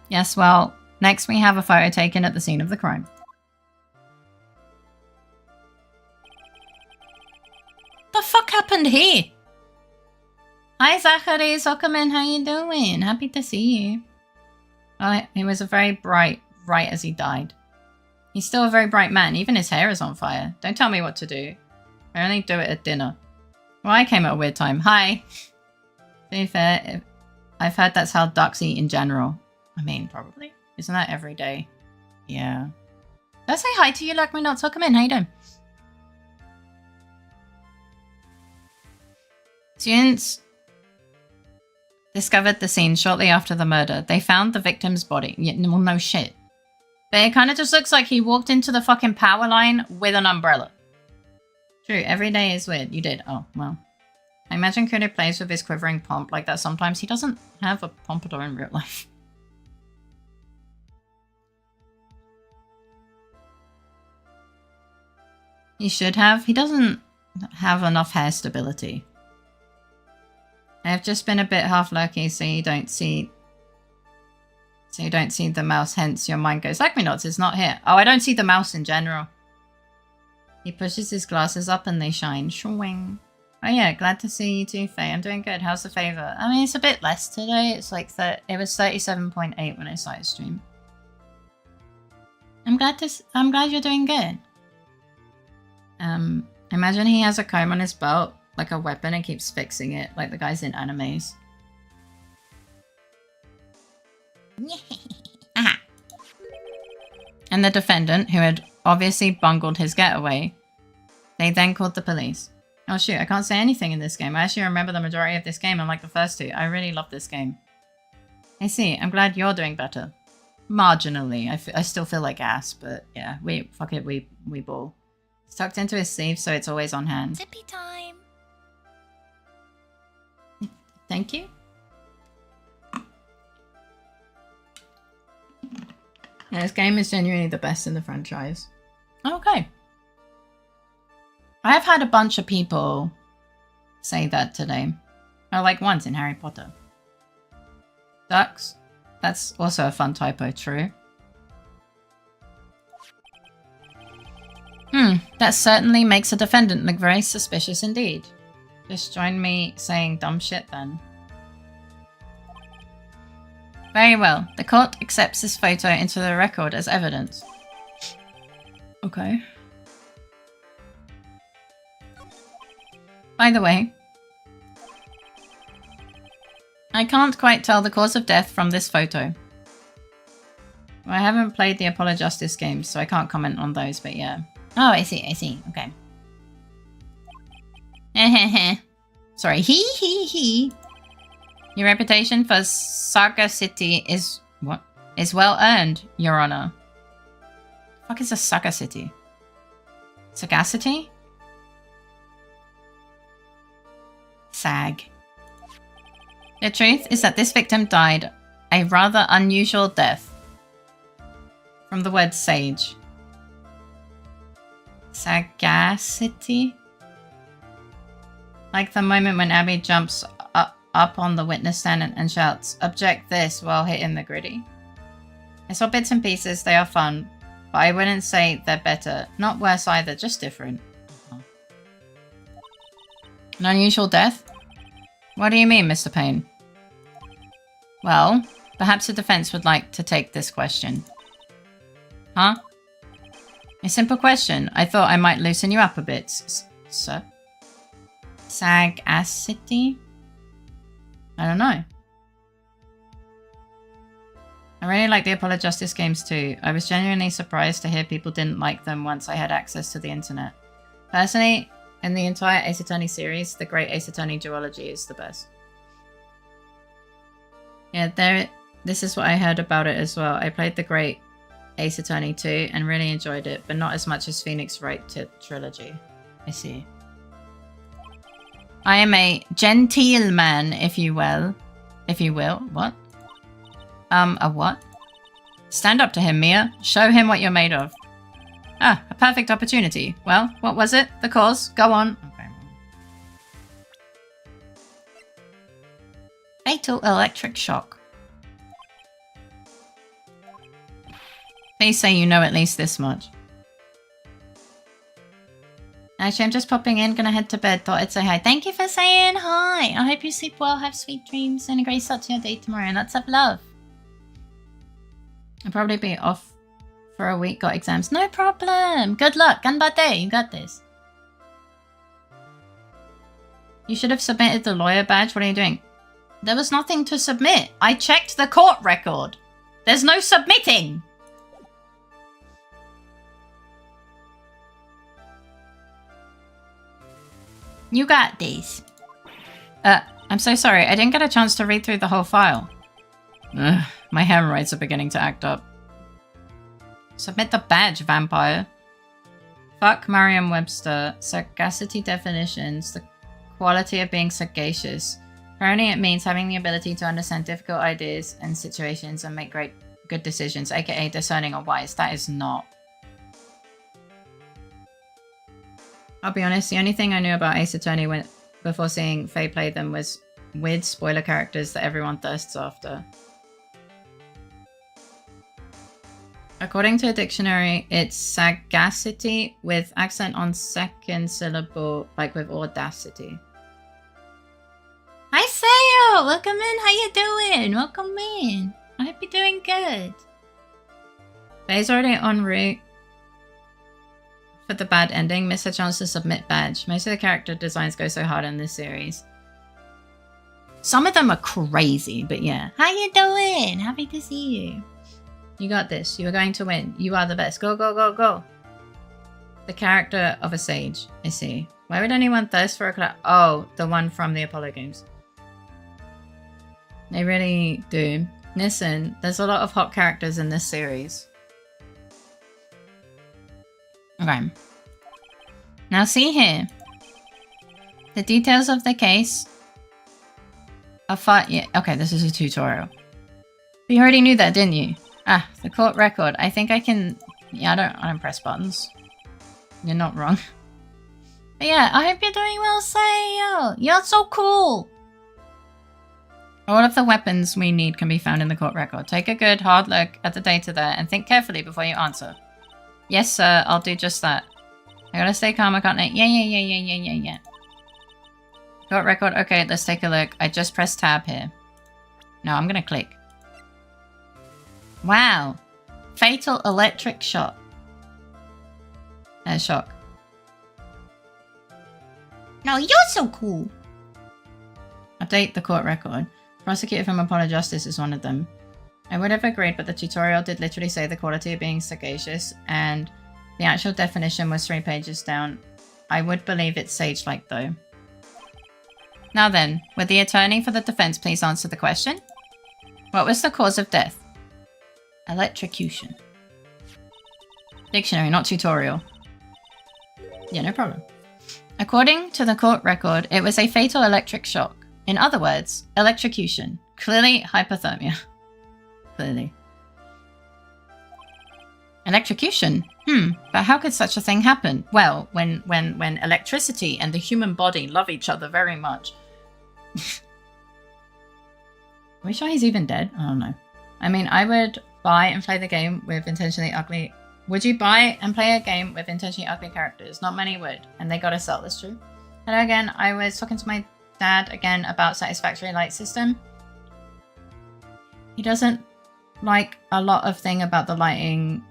Yes, well, next we have a photo taken at the scene of the crime. The fuck happened here? Hi, Zachary Zuckerman, how you doing? Happy to see you. Well, he was a very bright, right as he died. He's still a very bright man, even his hair is on fire. Don't tell me what to do. I only do it at dinner. Well, I came at a weird time. Hi. To be fair, I've heard that's how ducks eat in general. I mean, probably. Isn't that every day? Yeah. Did I say hi to you like we're not talking in? How you doing? Students discovered the scene shortly after the murder. They found the victim's body. Yeah, well, no shit. But it kind of just looks like he walked into the fucking power line with an umbrella. True, every day is weird. You did. Oh, well. I imagine Kudo plays with his quivering pomp like that sometimes. He doesn't have a pompadour in real life. He should have. He doesn't have enough hair stability. I've just been a bit half lucky, so you don't see the mouse, hence your mind goes, like me nuts, it's not here. Oh, I don't see the mouse in general. He pushes his glasses up and they shine. Shwing. Oh yeah, glad to see you too, Faye. I'm doing good. How's the favor? I mean, it's a bit less today. It's like it was 37.8 when I started stream. I'm glad you're doing good. Imagine he has a comb on his belt, like a weapon, and keeps fixing it, like the guys in animes. And the defendant, who had obviously bungled his getaway, they then called the police. Oh shoot, I can't say anything in this game. I actually remember the majority of this game, unlike the first two. I really love this game. I see, I'm glad you're doing better. Marginally. I still feel like ass, but yeah, fuck it, we ball. It's tucked into his sleeve, so it's always on hand. Zippy time. Thank you. Yeah, this game is genuinely the best in the franchise. Okay. I've had a bunch of people say that today. Oh, like once in Harry Potter. Ducks? That's also a fun typo, true. That certainly makes a defendant look very suspicious indeed. Just join me saying dumb shit then. Very well. The court accepts this photo into the record as evidence. Okay. By the way, I can't quite tell the cause of death from this photo. Well, I haven't played the Apollo Justice games, so I can't comment on those, but yeah. Oh, I see, okay. Sorry, he. Your reputation for sagacity is well earned, Your Honor. The fuck is a sagacity? Sagacity? Sag. The truth is that this victim died a rather unusual death. From the word sage. Sagacity? Like the moment when Abby jumps up on the witness stand and shouts, "Object this," while hitting the gritty. I saw bits and pieces, they are fun, but I wouldn't say they're better. Not worse either, just different. An unusual death? What do you mean, Mr. Payne? Well, perhaps the defense would like to take this question. Huh? A simple question. I thought I might loosen you up a bit, sir. Sagacity? I don't know. I really like the Apollo Justice games too. I was genuinely surprised to hear people didn't like them once I had access to the internet. Personally, in the entire Ace Attorney series, the Great Ace Attorney duology is the best. Yeah, this is what I heard about it as well. I played the Great Ace Attorney 2 and really enjoyed it, but not as much as Phoenix Wright trilogy. I see. I am a genteel man, if you will. If you will. What? A what? Stand up to him, Mia. Show him what you're made of. Ah, a perfect opportunity. Well, what was it? The cause? Go on. Okay. Fatal electric shock. Please say you know at least this much. Actually, I'm just popping in. Gonna head to bed. Thought I'd say hi. Thank you for saying hi. I hope you sleep well, have sweet dreams, and a great start to your day tomorrow. And lots of love. I'll probably be off for a week. Got exams. No problem. Good luck. Ganbate. You got this. You should have submitted the lawyer badge. What are you doing? There was nothing to submit. I checked the court record. There's no submitting. You got these. I'm so sorry. I didn't get a chance to read through the whole file. Ugh, my hemorrhoids are beginning to act up. Submit the badge, vampire. Fuck Merriam-Webster. Sagacity definitions. The quality of being sagacious. Apparently it means having the ability to understand difficult ideas and situations and make good decisions, aka discerning or wise. That is not. I'll be honest, the only thing I knew about Ace Attorney before seeing Faye play them was weird spoiler characters that everyone thirsts after. According to a dictionary, it's sagacity with accent on second syllable, like with audacity. Hi, Sayo! Welcome in. How you doing? Welcome in. I hope you're doing good. Faye's already en route for the bad ending. Missed a chance to submit badge. Most of the character designs go so hard in this series. Some of them are crazy, but yeah. How you doing? Happy to see you. You got this. You are going to win. You are the best. Go, go, go, go. The character of a sage. I see. Why would anyone thirst for a class? Oh, the one from the Apollo games. They really do. Listen, there's a lot of hot characters in this series. Okay. Now see here. The details of the case are far. Yeah, okay, this is a tutorial. But you already knew that, didn't you? Ah, the court record. I think I can. Yeah, I don't press buttons. You're not wrong. But yeah, I hope you're doing well, Sayo. You're so cool. All of the weapons we need can be found in the court record. Take a good hard look at the data there and think carefully before you answer. Yes, sir. I'll do just that. I gotta stay calm. I can't. Yeah. Court record. Okay, let's take a look. I just pressed tab here. No, I'm gonna click. Wow. Fatal electric shock. Shock. No, you're so cool. Update the court record. Prosecutor from Apollo Justice is one of them. I would have agreed, but the tutorial did literally say the quality of being sagacious, and the actual definition was 3 pages down. I would believe it's sage-like, though. Now then, would the attorney for the defense please answer the question? What was the cause of death? Electrocution. Dictionary, not tutorial. Yeah, no problem. According to the court record, it was a fatal electric shock. In other words, electrocution. Clearly hypothermia. Clearly. Electrocution? But how could such a thing happen? Well, when electricity and the human body love each other very much. Are we sure he's even dead? I don't know. I mean, I would buy and play the game with intentionally ugly Would you buy and play a game with intentionally ugly characters? Not many would, and they gotta sell. That's true. Hello again. I was talking to my dad again about satisfactory light system. He doesn't like a lot of thing about the lighting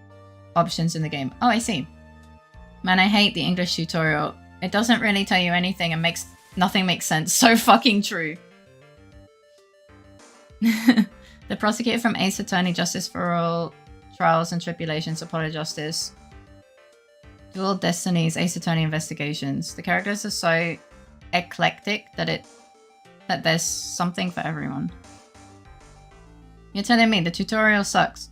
options in the game. Oh, I see. Man, I hate the English tutorial. It doesn't really tell you anything and nothing makes sense. So fucking true. The prosecutor from Ace Attorney, Justice for All, Trials and Tribulations, Apollo Justice, Dual Destinies, Ace Attorney Investigations. The characters are so eclectic that there's something for everyone. You're telling me the tutorial sucks.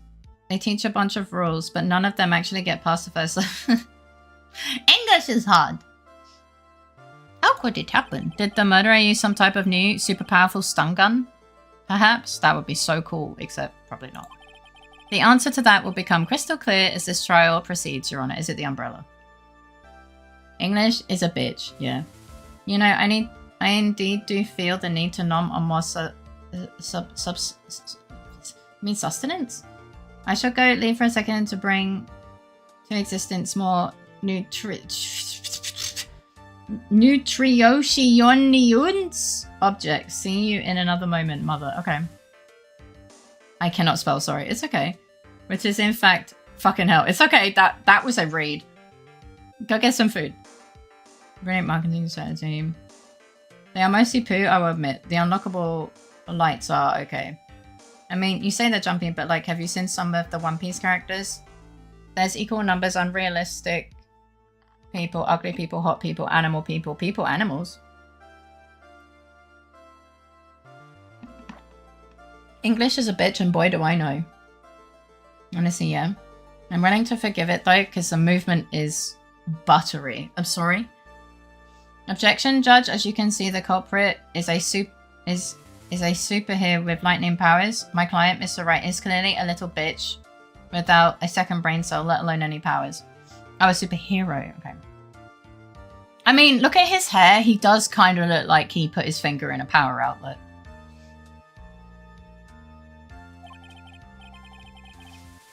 They teach a bunch of rules, but none of them actually get past the first level. English is hard. How could it happen? Did the murderer use some type of new, super powerful stun gun? Perhaps? That would be so cool, except probably not. The answer to that will become crystal clear as this trial proceeds, Your Honor. Is it the umbrella? English is a bitch, yeah. You know, I indeed do feel the need to nom on more sustenance? I shall go leave for a second to bring to existence more nutritious objects. See you in another moment, mother. Okay. I cannot spell, sorry. It's okay. Which is in fact fucking hell. It's okay. That was a read. Go get some food. Brilliant marketing strategy. They are mostly poo, I will admit. The unlockable lights are okay. I mean, you say they're jumpy, but like, have you seen some of the One Piece characters? There's equal numbers unrealistic people, ugly people, hot people, animals. English is a bitch and boy do I know. Honestly, yeah. I'm willing to forgive it though, because the movement is buttery. I'm sorry. Objection, Judge. As you can see, the culprit is a superhero with lightning powers. My client, Mr. Wright, is clearly a little bitch without a second brain cell, let alone any powers. Oh, a superhero. Okay. I mean, look at his hair. He does kind of look like he put his finger in a power outlet.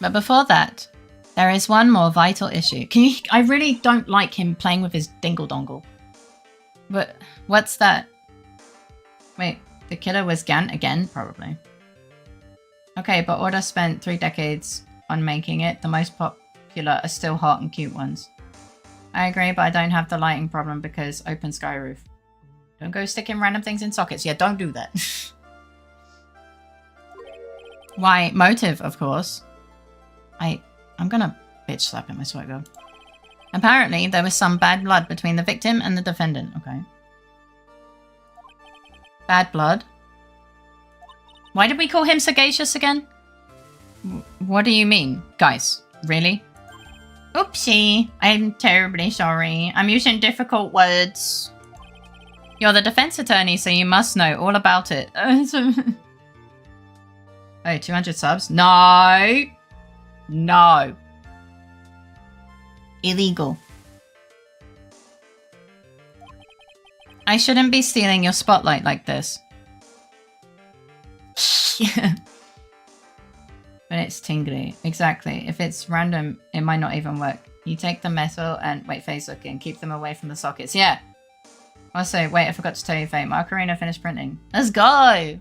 But before that, there is one more vital issue. I really don't like him playing with his dingle-dongle. But what's that? Wait, the killer was Gant again? Probably. Okay, but Order spent 3 decades on making it. The most popular are still hot and cute ones. I agree, but I don't have the lighting problem because open sky roof. Don't go sticking random things in sockets. Yeah, don't do that. Why, motive, of course. I'm gonna bitch slap him, I swear to God. Apparently, there was some bad blood between the victim and the defendant. Okay. Bad blood? Why did we call him sagacious again? What do you mean? Guys, really? Oopsie. I'm terribly sorry. I'm using difficult words. You're the defense attorney, so you must know all about it. Oh, 200 subs? No! No. Illegal. I shouldn't be stealing your spotlight like this. Yeah. But it's tingly. Exactly. If it's random, it might not even work. You take the metal and... Wait, face looking. Keep them away from the sockets. Yeah. Also, wait, I forgot to tell you, Faye. My ocarina finished printing. Let's go!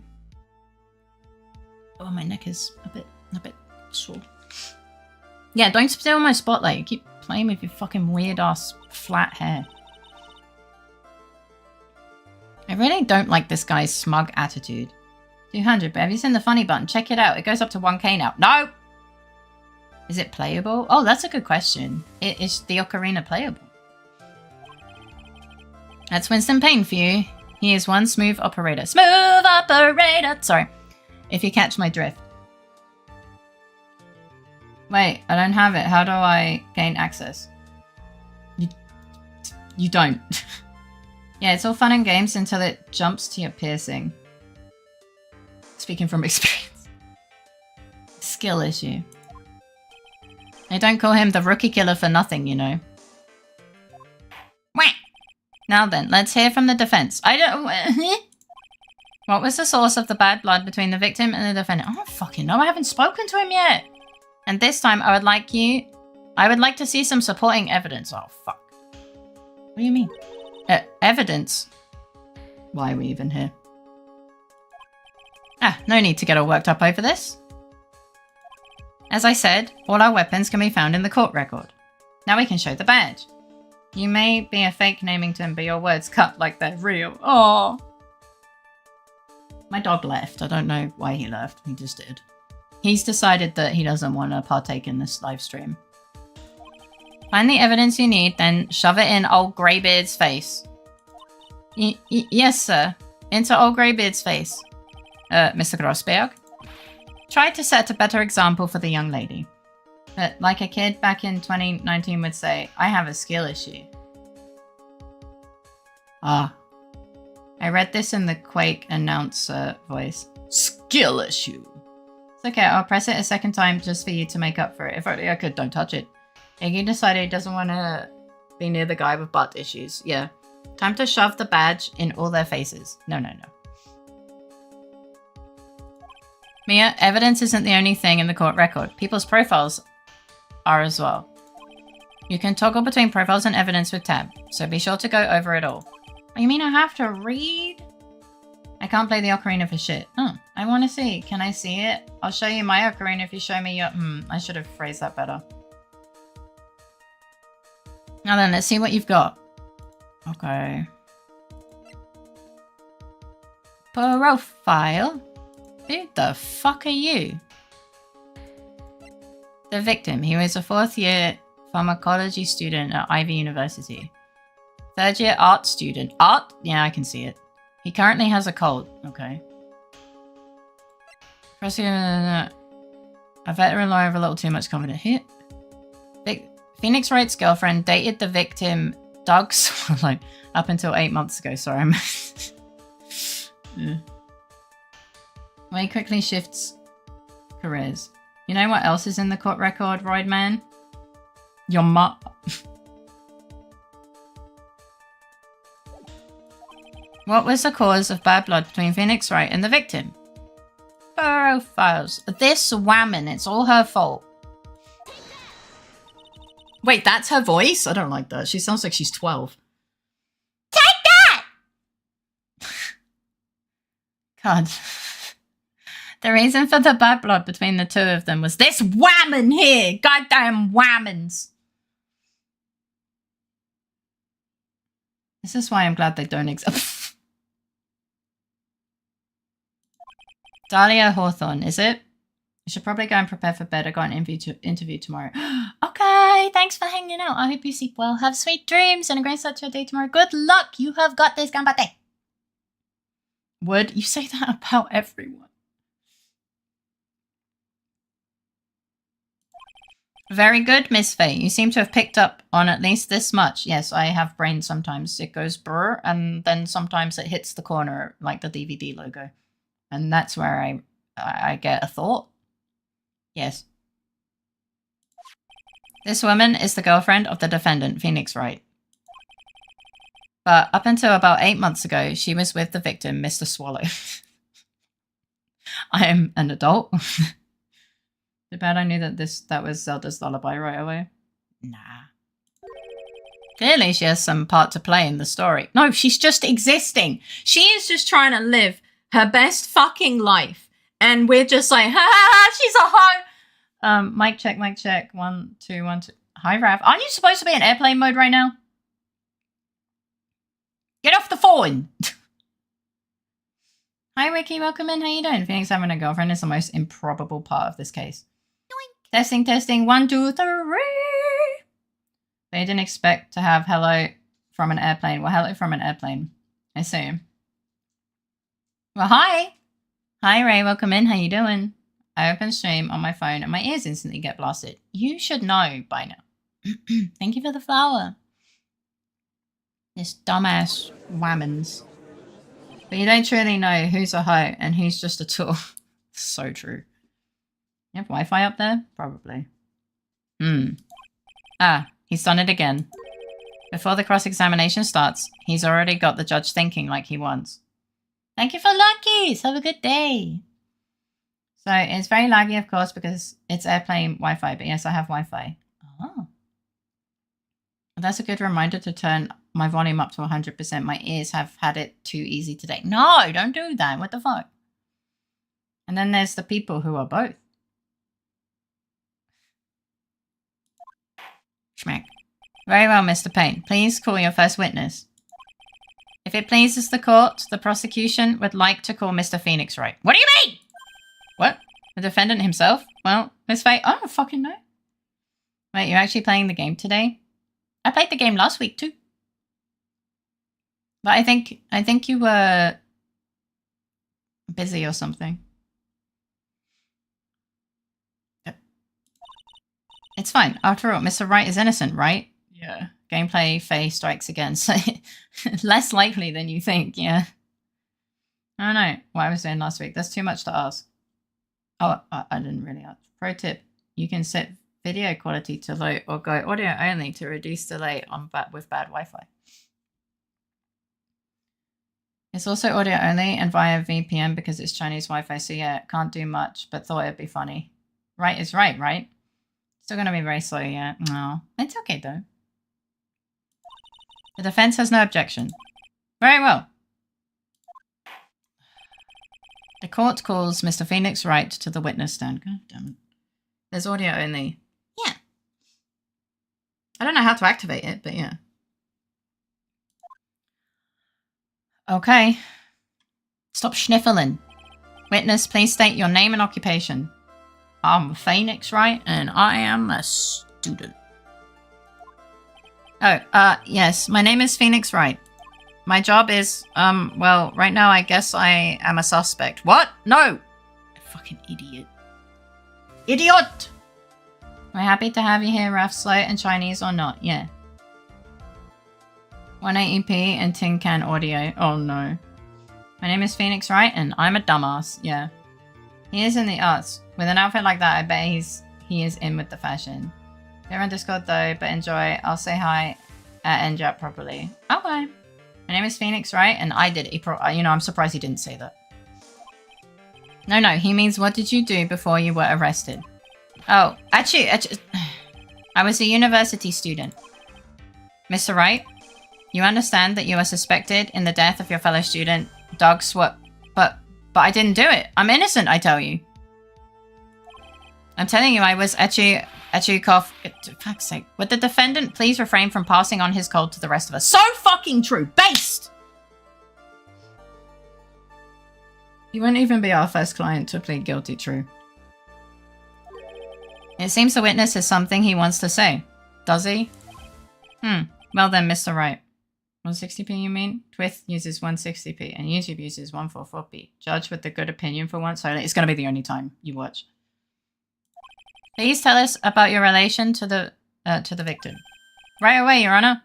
Oh, my neck is a bit sore. Yeah, don't steal my spotlight. You keep playing with your fucking weird-ass flat hair. I really don't like this guy's smug attitude. 200, but have you seen the funny button? Check it out. It goes up to 1k now. No! Is it playable? Oh, that's a good question. Is the ocarina playable? That's Winston Payne for you. He is one smooth operator. Smooth operator! Sorry. If you catch my drift. Wait, I don't have it. How do I gain access? You don't. Yeah, it's all fun and games until it jumps to your piercing. Speaking from experience. Skill issue. I don't call him the rookie killer for nothing, you know. Wah! Now then, let's hear from the defense. I don't... What was the source of the bad blood between the victim and the defendant? I don't fucking know. I haven't spoken to him yet. And this time, I would like you I would like to see some supporting evidence. Oh, fuck. What do you mean? Evidence? Why are we even here? Ah, no need to get all worked up over this. As I said, all our weapons can be found in the court record. Now we can show the badge. You may be a fake Namington, but your words cut like they're real. Oh. My dog left. I don't know why he left. He just did. He's decided that he doesn't want to partake in this live stream. Find the evidence you need, then shove it in old Greybeard's face. Yes, sir. Into old Greybeard's face. Mr. Grossberg? Try to set a better example for the young lady. But like a kid back in 2019 would say, I have a skill issue. Ah. I read this in the Quake announcer voice. Skill issue. It's okay, I'll press it a second time just for you to make up for it. If only I could, don't touch it. Iggy decided he doesn't want to be near the guy with butt issues. Yeah. Time to shove the badge in all their faces. No, no, no. Mia, evidence isn't the only thing in the court record. People's profiles are as well. You can toggle between profiles and evidence with tab, so be sure to go over it all. Oh, you mean I have to read? I can't play the ocarina for shit. Oh, I want to see. Can I see it? I'll show you my ocarina if you show me your... I should have phrased that better. Now then, let's see what you've got. Okay. Profile? Who the fuck are you? The victim. He was a 4th year pharmacology student at Ivy University. 3rd year art student. Art? Yeah, I can see it. He currently has a cold. Okay. A veteran lawyer with a little too much confidence. Here. Phoenix Wright's girlfriend dated the victim, Doug Swallow, up until 8 months ago. Sorry, I missed. Yeah. Well, he quickly shifts careers. You know what else is in the court record, Roid Man? Your What was the cause of bad blood between Phoenix Wright and the victim? Profiles. This woman, it's all her fault. Wait, that's her voice? I don't like that. She sounds like she's 12. Take that! God. The reason for the bad blood between the two of them was this woman here! Goddamn wommans! This is why I'm glad they don't exist. Dahlia Hawthorne, is it? You should probably go and prepare for bed. I got an interview tomorrow. Okay, thanks for hanging out. I hope you sleep well. Have sweet dreams and a great start to your day tomorrow. Good luck. You have got this. Ganbatte. Would you say that about everyone? Very good, Miss Faye. You seem to have picked up on at least this much. Yes, I have brain sometimes. It goes brr, and then sometimes it hits the corner like the DVD logo. And that's where I get a thought. Yes. This woman is the girlfriend of the defendant, Phoenix Wright. But up until about 8 months ago, she was with the victim, Mr. Swallow. I am an adult. Too bad I knew that was Zelda's lullaby right away. Nah. Clearly she has some part to play in the story. No, she's just existing. She is just trying to live her best fucking life. And we're just like, ha, she's a hoe. Mic check, mic check. 1, 2, 1, 2. Hi, Rav. Aren't you supposed to be in airplane mode right now? Get off the phone. Hi, Wiki. Welcome in. How you doing? Phoenix having a girlfriend is the most improbable part of this case. Doink. Testing, testing. 1, 2, 3. They didn't expect to have hello from an airplane. Well, hello from an airplane, I assume. Well, hi. Hi, Ray. Welcome in. How you doing? I open stream on my phone and my ears instantly get blasted. You should know by now. Thank you for the flower. This dumbass woman's. But you don't truly know who's a hoe and who's just a tool. So true. You have Wi-Fi up there? Probably. Ah, he's done it again. Before the cross-examination starts, he's already got the judge thinking like he wants. Thank you for Luckies! Have a good day! So, it's very laggy, of course, because it's airplane Wi-Fi. But yes, I have Wi-Fi. Oh. That's a good reminder to turn my volume up to 100%. My ears have had it too easy today. No, don't do that. What the fuck? And then there's the people who are both. Schmack. Very well, Mr. Payne. Please call your first witness. If it pleases the court, the prosecution would like to call Mr. Phoenix Wright. What do you mean? What? The defendant himself? Well, Miss Faye, I don't fucking know. Wait, you're actually playing the game today? I played the game last week too. But I think you were busy or something. Yep. It's fine. After all, Mr. Wright is innocent, right? Yeah. Gameplay Faye strikes again. So less likely than you think, yeah. I don't know what I was doing last week. That's too much to ask. Oh, I didn't really ask. Pro tip. You can set video quality to low or go audio only to reduce delay on with bad Wi-Fi. It's also audio only and via VPN because it's Chinese Wi-Fi, so yeah, can't do much, but thought it'd be funny. Right is right, right? Still gonna be very slow, yeah. No, it's okay though. The defense has no objection. Very well. The court calls Mr. Phoenix Wright to the witness stand. God damn it. There's audio only. Yeah. I don't know how to activate it, but yeah. Okay. Stop sniffling. Witness, please state your name and occupation. I'm Phoenix Wright, and I am a student. Oh, yes. My name is Phoenix Wright. My job is, well, right now I guess I am a suspect. What? No! Fucking idiot. Idiot! We're happy to have you here, Raf. Slow and Chinese or not? Yeah. 180p and tin can audio. Oh no. My name is Phoenix Wright and I'm a dumbass. Yeah. He is in the arts. With an outfit like that, I bet he is in with the fashion. They're on Discord though, but enjoy. I'll say hi at NJAP properly. Okay. My name is Phoenix Wright and I did it. You know, I'm surprised he didn't say that. No, he means what did you do before you were arrested? Oh, actually, I was a university student. Mr. Wright, you understand that you are suspected in the death of your fellow student, Doug Swat, but I didn't do it. I'm innocent, I tell you. I'm telling you, I was Achukov. For fuck's sake. Would the defendant please refrain from passing on his cold to the rest of us? So fucking true. Based! He won't even be our first client to plead guilty, true. It seems the witness has something he wants to say. Does he? Well then, Mr. Wright. 160p you mean? Twith uses 160p and YouTube uses 144p. Judge with the good opinion for once. So it's going to be the only time you watch. Please tell us about your relation to the victim. Right away, Your Honor.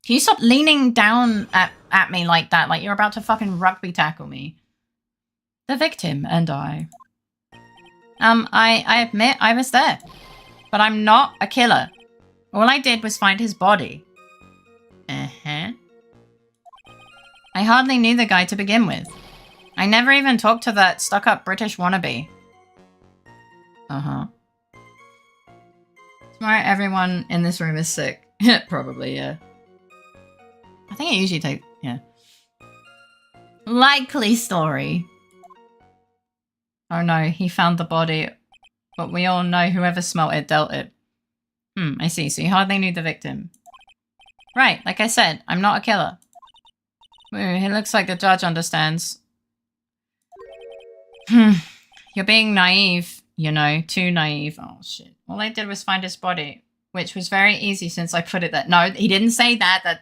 Can you stop leaning down at me like that? Like you're about to fucking rugby tackle me. The victim and I. I admit I was there. But I'm not a killer. All I did was find his body. I hardly knew the guy to begin with. I never even talked to that stuck-up British wannabe. Tomorrow everyone in this room is sick. Probably, yeah. I think it usually takes... yeah. Likely story. Oh no, he found the body. But we all know whoever smelt it dealt it. I see. So you hardly knew the victim. Right, like I said, I'm not a killer. It looks like the judge understands. You're being naive, you know, too naive. Oh shit. All I did was find his body, which was very easy since I put it there. No, he didn't say that.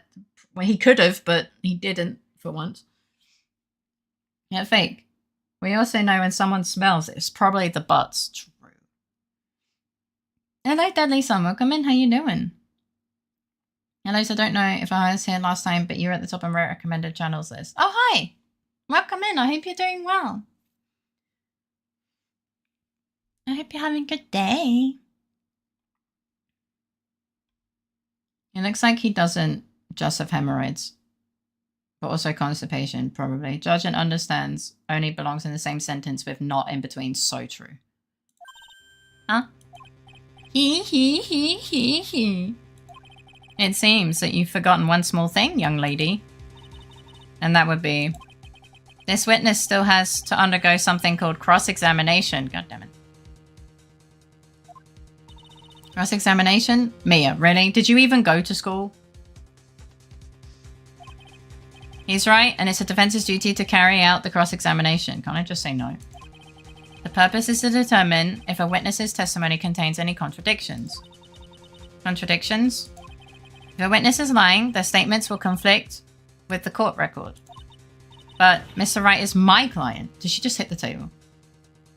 Well, he could have, but he didn't for once. Yeah, fake. We also know when someone smells, it's probably the butts. True. Hello, Deadly Sun. Welcome in. How you doing? Hello, so I don't know if I was here last time, but you're at the top of my recommended channels list. Oh, hi! Welcome in. I hope you're doing well. I hope you're having a good day. It looks like he doesn't just have hemorrhoids, but also constipation, probably. Judge and understands only belongs in the same sentence with not in between. So true. Huh? He. It seems that you've forgotten one small thing, young lady. And that would be... This witness still has to undergo something called cross-examination. God damn it. Cross-examination? Mia, really? Did you even go to school? He's right, and it's a defense's duty to carry out the cross-examination. Can't I just say no? The purpose is to determine if a witness's testimony contains any contradictions. Contradictions? If a witness is lying, their statements will conflict with the court record. But Mr. Wright is my client. Did she just hit the table?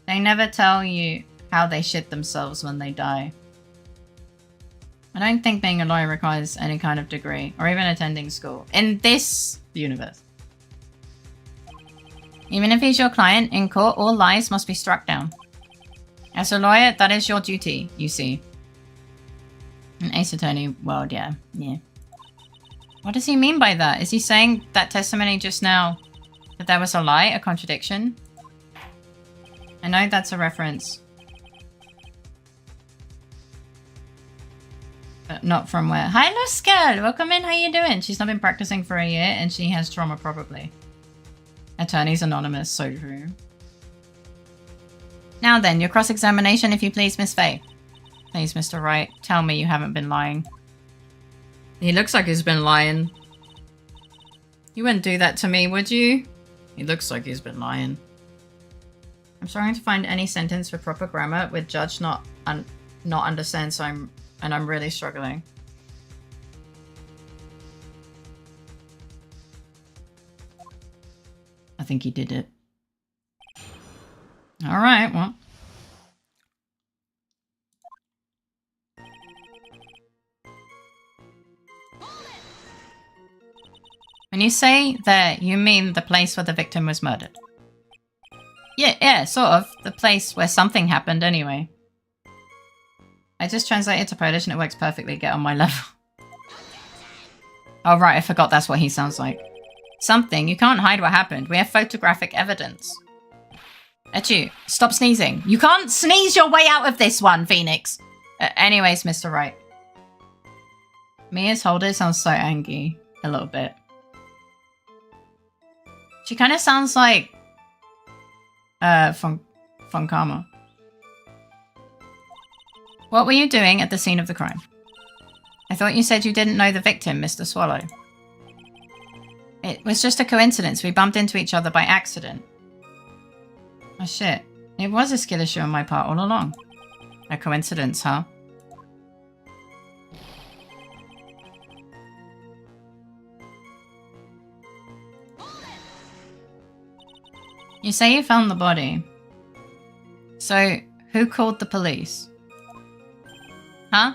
They never tell you how they shit themselves when they die. I don't think being a lawyer requires any kind of degree, or even attending school. In this universe. Even if he's your client, in court, all lies must be struck down. As a lawyer, that is your duty, you see. In Ace Attorney world, yeah. What does he mean by that? Is he saying that testimony just now, that there was a lie, a contradiction? I know that's a reference. But not from where. Hi, Luskel! Welcome in, how you doing? She's not been practicing for a year and she has trauma probably. Attorneys Anonymous, so true. Now then, your cross-examination if you please, Miss Faye. Please, Mr. Wright, tell me you haven't been lying. He looks like he's been lying. You wouldn't do that to me, would you? He looks like he's been lying. I'm trying to find any sentence with proper grammar with judge not understand, so I'm really struggling. I think he did it. Alright, well. When you say there, you mean the place where the victim was murdered? Yeah, sort of. The place where something happened anyway. I just translated to Polish and it works perfectly. Get on my level. Oh right, I forgot that's what he sounds like. Something. You can't hide what happened. We have photographic evidence. Achoo. Stop sneezing. You can't sneeze your way out of this one, Phoenix. Anyways, Mr. Wright. Mia's holder sounds so angry. A little bit. She kind of sounds like... von Karma. What were you doing at the scene of the crime? I thought you said you didn't know the victim, Mr. Swallow. It was just a coincidence. We bumped into each other by accident. Oh shit. It was a skill issue on my part all along. A coincidence, huh? You say you found the body. So, who called the police? Huh?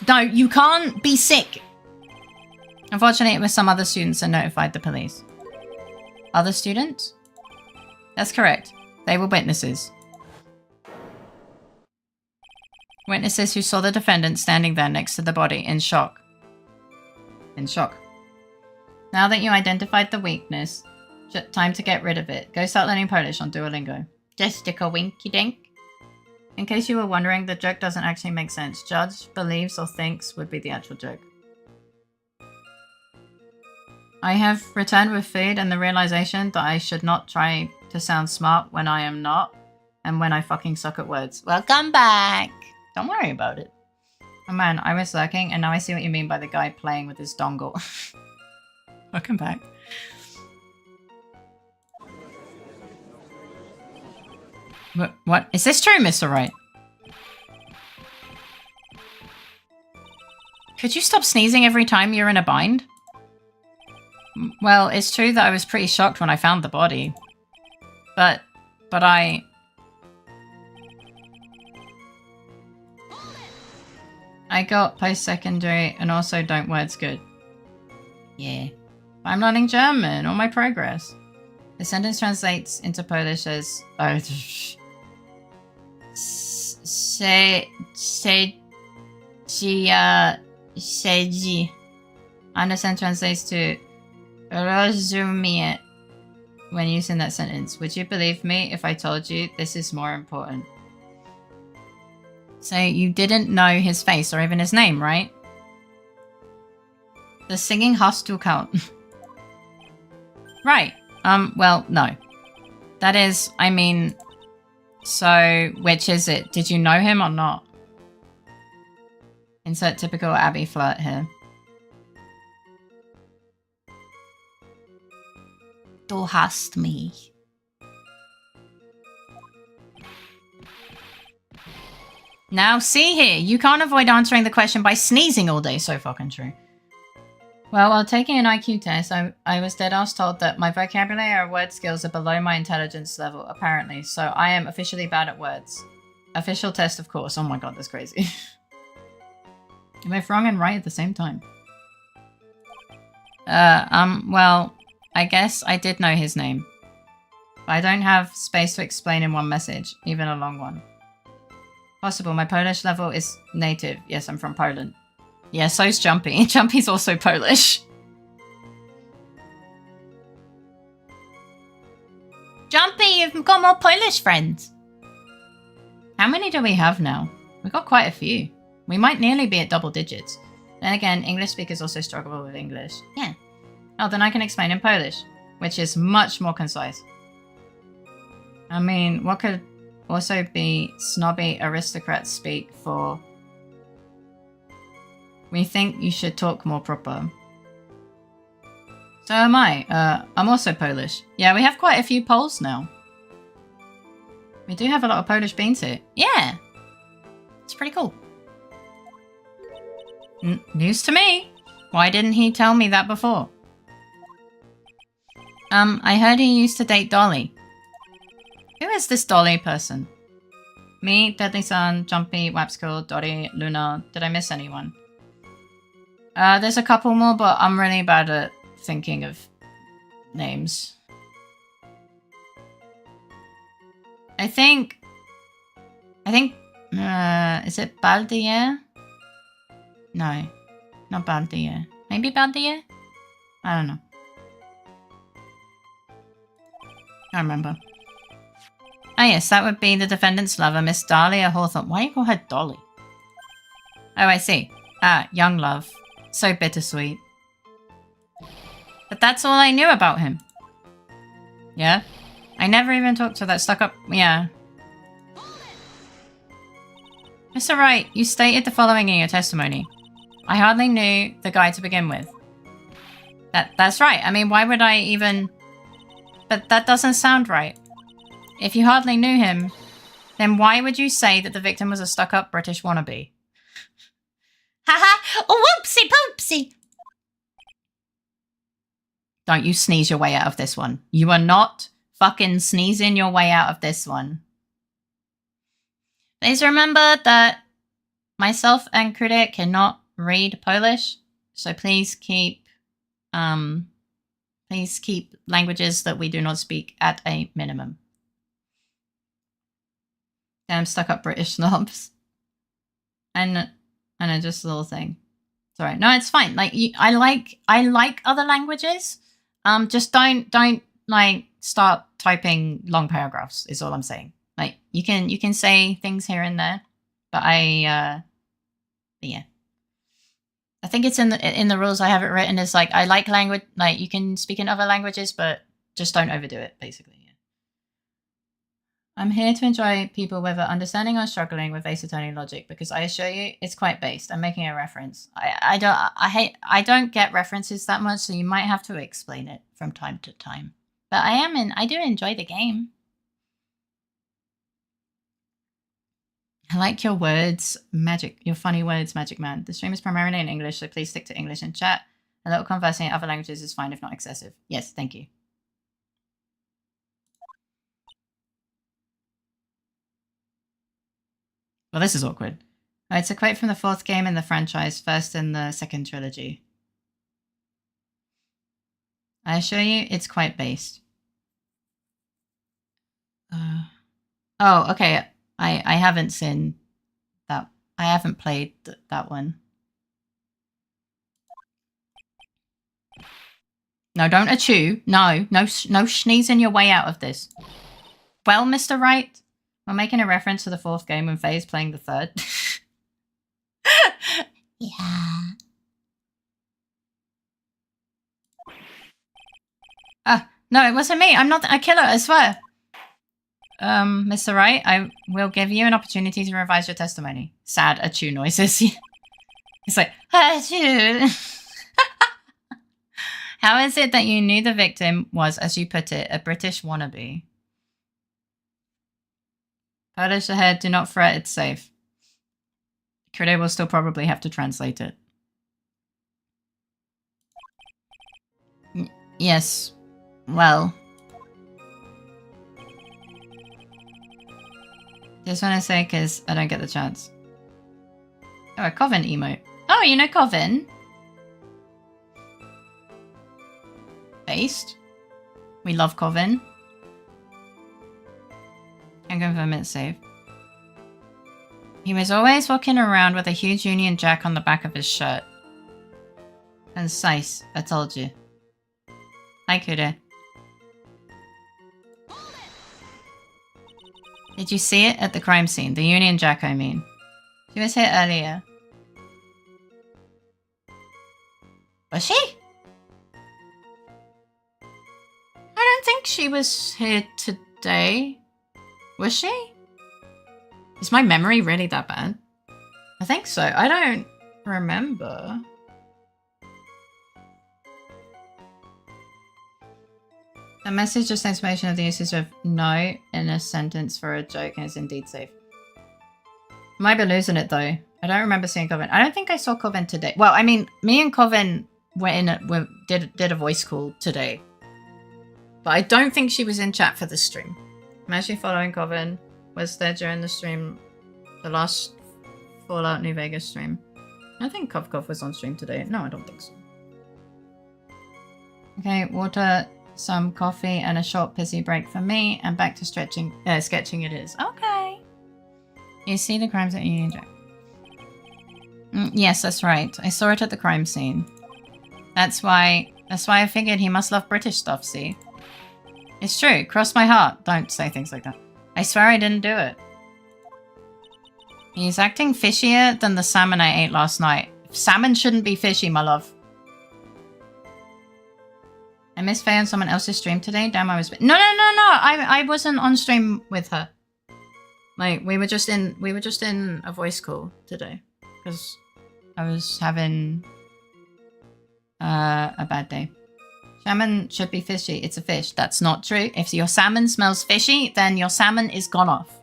No, you can't be sick! Unfortunately, it was some other students that notified the police. Other students? That's correct. They were witnesses. Witnesses who saw the defendant standing there next to the body in shock. In shock. Now that you identified the weakness, time to get rid of it. Go start learning Polish on Duolingo. Just stick a winky dink. In case you were wondering, the joke doesn't actually make sense. Judge, believes, or thinks would be the actual joke. I have returned with food and the realization that I should not try to sound smart when I am not, and when I fucking suck at words. Welcome back! Don't worry about it. Oh man, I was lurking, and now I see what you mean by the guy playing with his dongle. Welcome back. What? Is this true, Mr. Wright? Could you stop sneezing every time you're in a bind? Well, it's true that I was pretty shocked when I found the body. But I got post-secondary and also don't words good. Yeah. I'm learning German, all my progress. The sentence translates into Polish as... Oh, Sedzi. Understand translates to rozumie when using that sentence. Would you believe me if I told you this is more important? So you didn't know his face or even his name, right? The singing hostel count. Right. Well, no. That is, I mean, so which is it? Did you know him or not? Insert typical Abby flirt here. Du hast mich. Now, see here, you can't avoid answering the question by sneezing all day. So fucking true. Well, while taking an IQ test, I was dead-ass told that my vocabulary or word skills are below my intelligence level, apparently. So I am officially bad at words. Official test, of course. Oh my god, that's crazy. You're both wrong and right at the same time. Well, I guess I did know his name. But I don't have space to explain in one message, even a long one. Possible, my Polish level is native. Yes, I'm from Poland. Yeah, so's Jumpy. Jumpy's also Polish. Jumpy, you've got more Polish friends. How many do we have now? We've got quite a few. We might nearly be at double digits. Then again, English speakers also struggle with English. Yeah. Oh, then I can explain in Polish, which is much more concise. I mean, what could also be snobby aristocrats speak for? We think you should talk more proper. So am I. I'm also Polish. Yeah, we have quite a few Poles now. We do have a lot of Polish beans here. Yeah! It's pretty cool. News to me. Why didn't he tell me that before? I heard he used to date Dolly. Who is this Dolly person? Me, Deadly-san, Jumpy, Wapscool, Dottie, Luna. Did I miss anyone? There's a couple more, but I'm really bad at thinking of names. I think, is it Baldier? No, not Baldier. Maybe Baldier? I don't know. I remember. Ah yes, that would be the defendant's lover, Miss Dahlia Hawthorne. Why do you call her Dolly? Oh, I see. Ah, young love. So bittersweet. But that's all I knew about him. Yeah? I never even talked to that stuck-up... Yeah. Mr. Wright, you stated the following in your testimony. I hardly knew the guy to begin with. That's right. I mean, why would I even... But that doesn't sound right. If you hardly knew him, then why would you say that the victim was a stuck-up British wannabe? Haha! Oh, whoopsie poopsie! Don't you sneeze your way out of this one. You are not fucking sneezing your way out of this one. Please remember that myself and Krude cannot read Polish, so please keep languages that we do not speak at a minimum. Damn stuck-up British snobs. And I know, just a little thing. Sorry, no, it's fine. Like, I like other languages. Just don't like start typing long paragraphs. Is all I'm saying. Like, you can say things here and there, but but yeah. I think it's in the rules. I have it written as like, I like language. Like, you can speak in other languages, but just don't overdo it. Basically. I'm here to enjoy people whether understanding or struggling with Ace-Attorney logic, because I assure you it's quite based. I'm making a reference. I don't get references that much, so you might have to explain it from time to time. But I do enjoy the game. I like your words, your funny words, Magic Man. The stream is primarily in English, so please stick to English in chat. A little conversing in other languages is fine if not excessive. Yes, thank you. Well, this is awkward. Oh, it's a quote from the 4th game in the franchise, first in the 2nd trilogy. I assure you, it's quite based. Oh, okay. I haven't seen that. I haven't played that one. No, don't achoo. No sneezing your way out of this. Well, Mr. Wright, we're making a reference to the 4th game when Faye is playing the 3rd. Yeah. Ah, no, it wasn't me. I'm not a killer, I swear. Mr. Wright, I will give you an opportunity to revise your testimony. Sad achoo noises. It's like, achoo. How is it that you knew the victim was, as you put it, a British wannabe? Polish ahead, do not fret, it's safe. Critter will still probably have to translate it. Yes. Well. Just want to say, because I don't get the chance. Oh, a Coven emote. Oh, you know Coven? Based. We love Coven. And confirm it's safe. He was always walking around with a huge Union Jack on the back of his shirt. Concise, I told you. Hi, Kuda. Did you see it at the crime scene? The Union Jack, I mean. She was here earlier. Was she? I don't think she was here today. Was she? Is my memory really that bad? I think so. I don't remember. The message just explanation of the usage of no in a sentence for a joke is indeed safe. Might be losing it though. I don't remember seeing Coven. I don't think I saw Coven today. Well, I mean, me and Coven did a voice call today. But I don't think she was in chat for the stream. I'm actually following Coven. Was there during the stream, the last Fallout New Vegas stream. I think Kov was on stream today. No, I don't think so. Okay, water, some coffee, and a short pissy break for me, and back to sketching it is. Okay. You see the crimes that you enjoy. Yes, that's right. I saw it at the crime scene. That's why I figured he must love British stuff, see? It's true. Cross my heart. Don't say things like that. I swear I didn't do it. He's acting fishier than the salmon I ate last night. Salmon shouldn't be fishy, my love. I missed Faye on someone else's stream today. Damn, I was... No. I wasn't on stream with her. Like, we were just in a voice call today. Because I was having a bad day. Salmon should be fishy. It's a fish. That's not true. If your salmon smells fishy, then your salmon is gone off.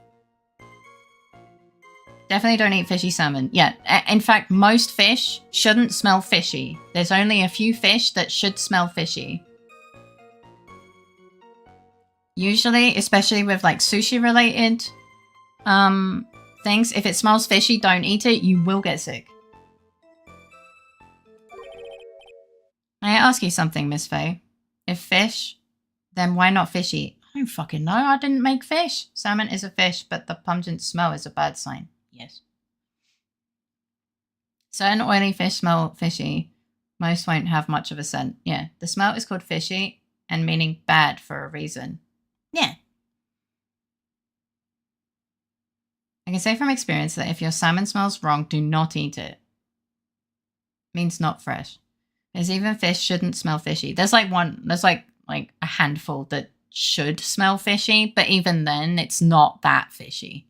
Definitely don't eat fishy salmon. Yeah, in fact, most fish shouldn't smell fishy. There's only a few fish that should smell fishy. Usually, especially with like sushi related things, if it smells fishy, don't eat it. You will get sick. May I ask you something, Miss Faye? If fish, then why not fishy? I don't fucking know. I didn't make fish. Salmon is a fish, but the pungent smell is a bad sign. Yes. Certain oily fish smell fishy. Most won't have much of a scent. Yeah, the smell is called fishy and meaning bad for a reason. Yeah. I can say from experience that if your salmon smells wrong, do not eat it. Means not fresh. Because even fish shouldn't smell fishy. There's like a handful that should smell fishy, but even then it's not that fishy.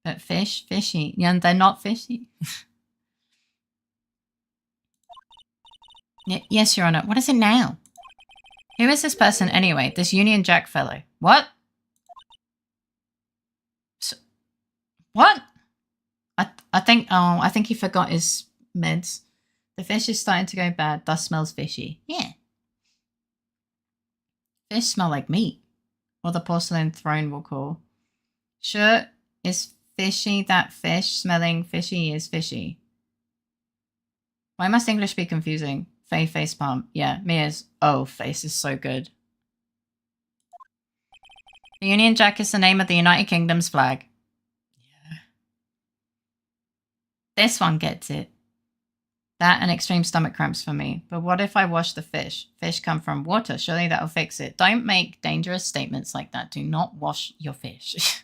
But fish, fishy. Yeah, they're not fishy. Yes, Your Honor. What is it now? Who is this person anyway? This Union Jack fellow. What? What? I think he forgot his meds. The fish is starting to go bad, thus smells fishy. Yeah. Fish smell like meat. Or the porcelain throne will call. Sure, is fishy that fish smelling fishy is fishy. Why must English be confusing? Faye facepalm. Yeah, Mia's face is so good. The Union Jack is the name of the United Kingdom's flag. Yeah. This one gets it. That and extreme stomach cramps for me. But what if I wash the fish? Fish come from water. Surely that'll fix it. Don't make dangerous statements like that. Do not wash your fish. It's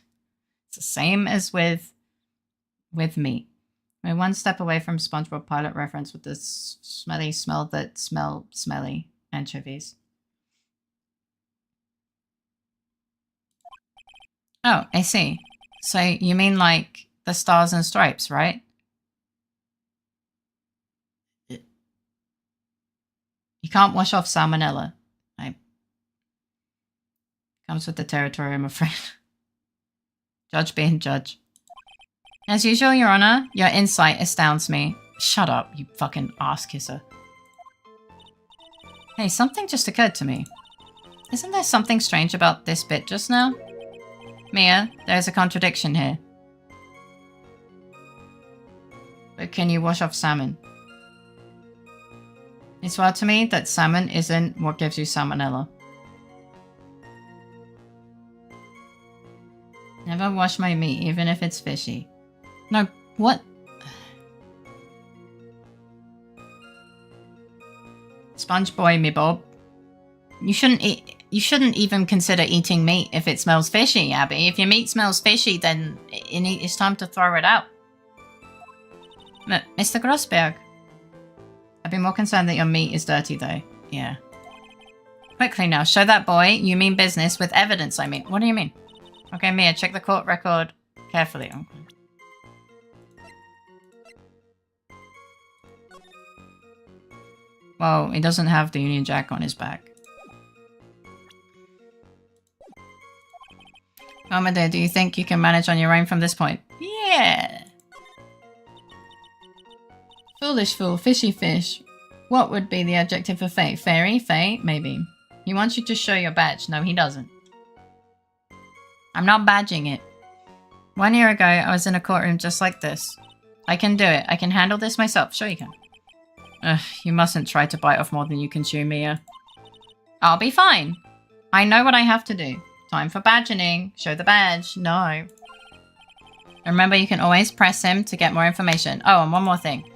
the same as with meat. We're one step away from SpongeBob pilot reference with the smelly smell that smell smelly anchovies. Oh, I see. So you mean like the stars and stripes, right? You can't wash off salmonella. Comes with the territory, I'm afraid. Judge being judge. As usual, Your Honor, your insight astounds me. Shut up, you fucking ass kisser. Hey, something just occurred to me. Isn't there something strange about this bit just now? Mia, there's a contradiction here. But can you wash off salmon? It's wild to me that salmon isn't what gives you salmonella. Never wash my meat, even if it's fishy. No, what? Sponge boy, me bob. You shouldn't even consider eating meat if it smells fishy, Abby. If your meat smells fishy, then it's time to throw it out. Mr. Grossberg. I'd be more concerned that your meat is dirty, though. Yeah. Quickly now, show that boy you mean business with evidence, I mean. What do you mean? Okay, Mia, check the court record carefully. Okay. Well, he doesn't have the Union Jack on his back. Commodore, do you think you can manage on your own from this point? Yeah. Foolish fool, fishy fish. What would be the adjective for Fae? Fairy? Fae? Maybe. He wants you to show your badge. No, he doesn't. I'm not badging it. 1 year ago, I was in a courtroom just like this. I can do it. I can handle this myself. Sure you can. Ugh, you mustn't try to bite off more than you can chew, Mia. I'll be fine. I know what I have to do. Time for badging. Show the badge. No. Remember, you can always press him to get more information. Oh, and one more thing.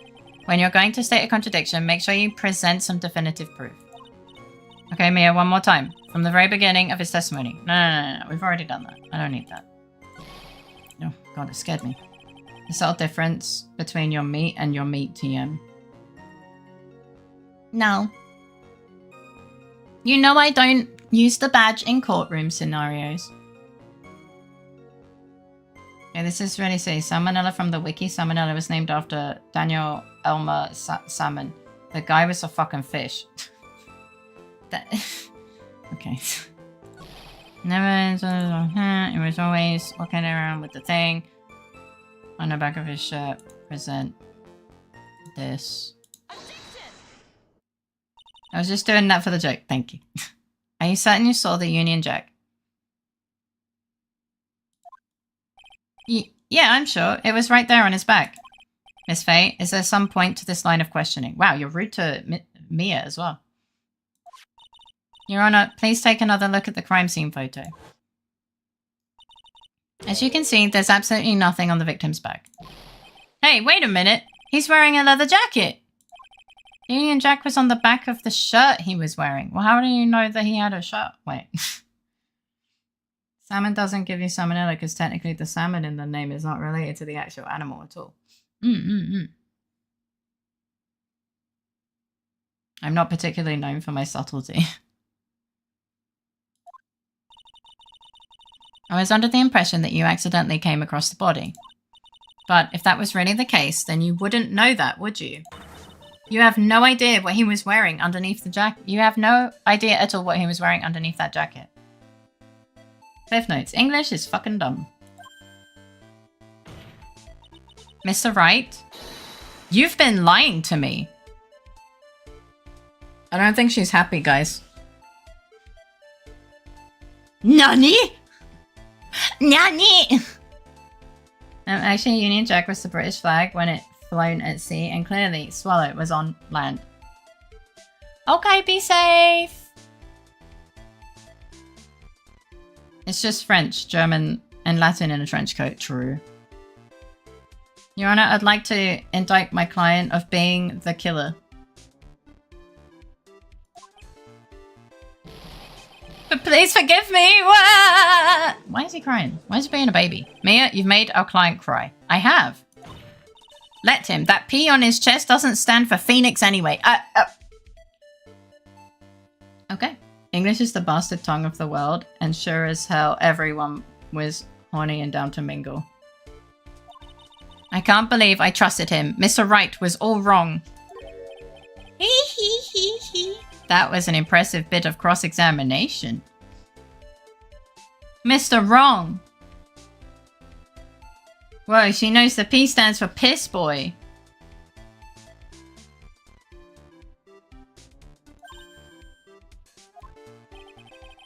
When you're going to state a contradiction, make sure you present some definitive proof. Okay, Mia, one more time. From the very beginning of his testimony. No. We've already done that. I don't need that. Oh, God, it scared me. The subtle difference between your meat and your meat TM. No. You know I don't use the badge in courtroom scenarios. Okay, this is really silly. Salmonella from the wiki. Salmonella was named after Daniel Elmer Salmon. The guy was a fucking fish. Okay. Never. It was always walking around with the thing on the back of his shirt. Present this. I was just doing that for the joke. Thank you. Are you certain you saw the Union Jack? Yeah, I'm sure. It was right there on his back. Miss Faye, is there some point to this line of questioning? Wow, you're rude to Mia as well. Your Honor, please take another look at the crime scene photo. As you can see, there's absolutely nothing on the victim's back. Hey, wait a minute. He's wearing a leather jacket. The Union Jack was on the back of the shirt he was wearing. Well, how do you know that he had a shirt? Wait. Salmon doesn't give you salmonella because technically the salmon in the name is not related to the actual animal at all. I'm not particularly known for my subtlety. I was under the impression that you accidentally came across the body. But if that was really the case, then you wouldn't know that, would you? You have no idea what he was wearing underneath the jacket. You have no idea at all what he was wearing underneath that jacket. Cliff notes. English is fucking dumb. Mr. Wright? You've been lying to me. I don't think she's happy, guys. Nani? Nani? Actually, Union Jack was the British flag when it flown at sea, and clearly Swallow was on land. Okay, be safe. It's just French, German, and Latin in a trench coat. True. Your Honor, I'd like to indict my client of being the killer. But please forgive me! Why is he crying? Why is he being a baby? Mia, you've made our client cry. I have. Let him. That P on his chest doesn't stand for Phoenix anyway. Okay. English is the bastard tongue of the world, and sure as hell everyone was horny and down to mingle. I can't believe I trusted him. Mr. Wright was all wrong. That was an impressive bit of cross-examination. Mr. Wrong. Whoa, she knows the P stands for piss boy.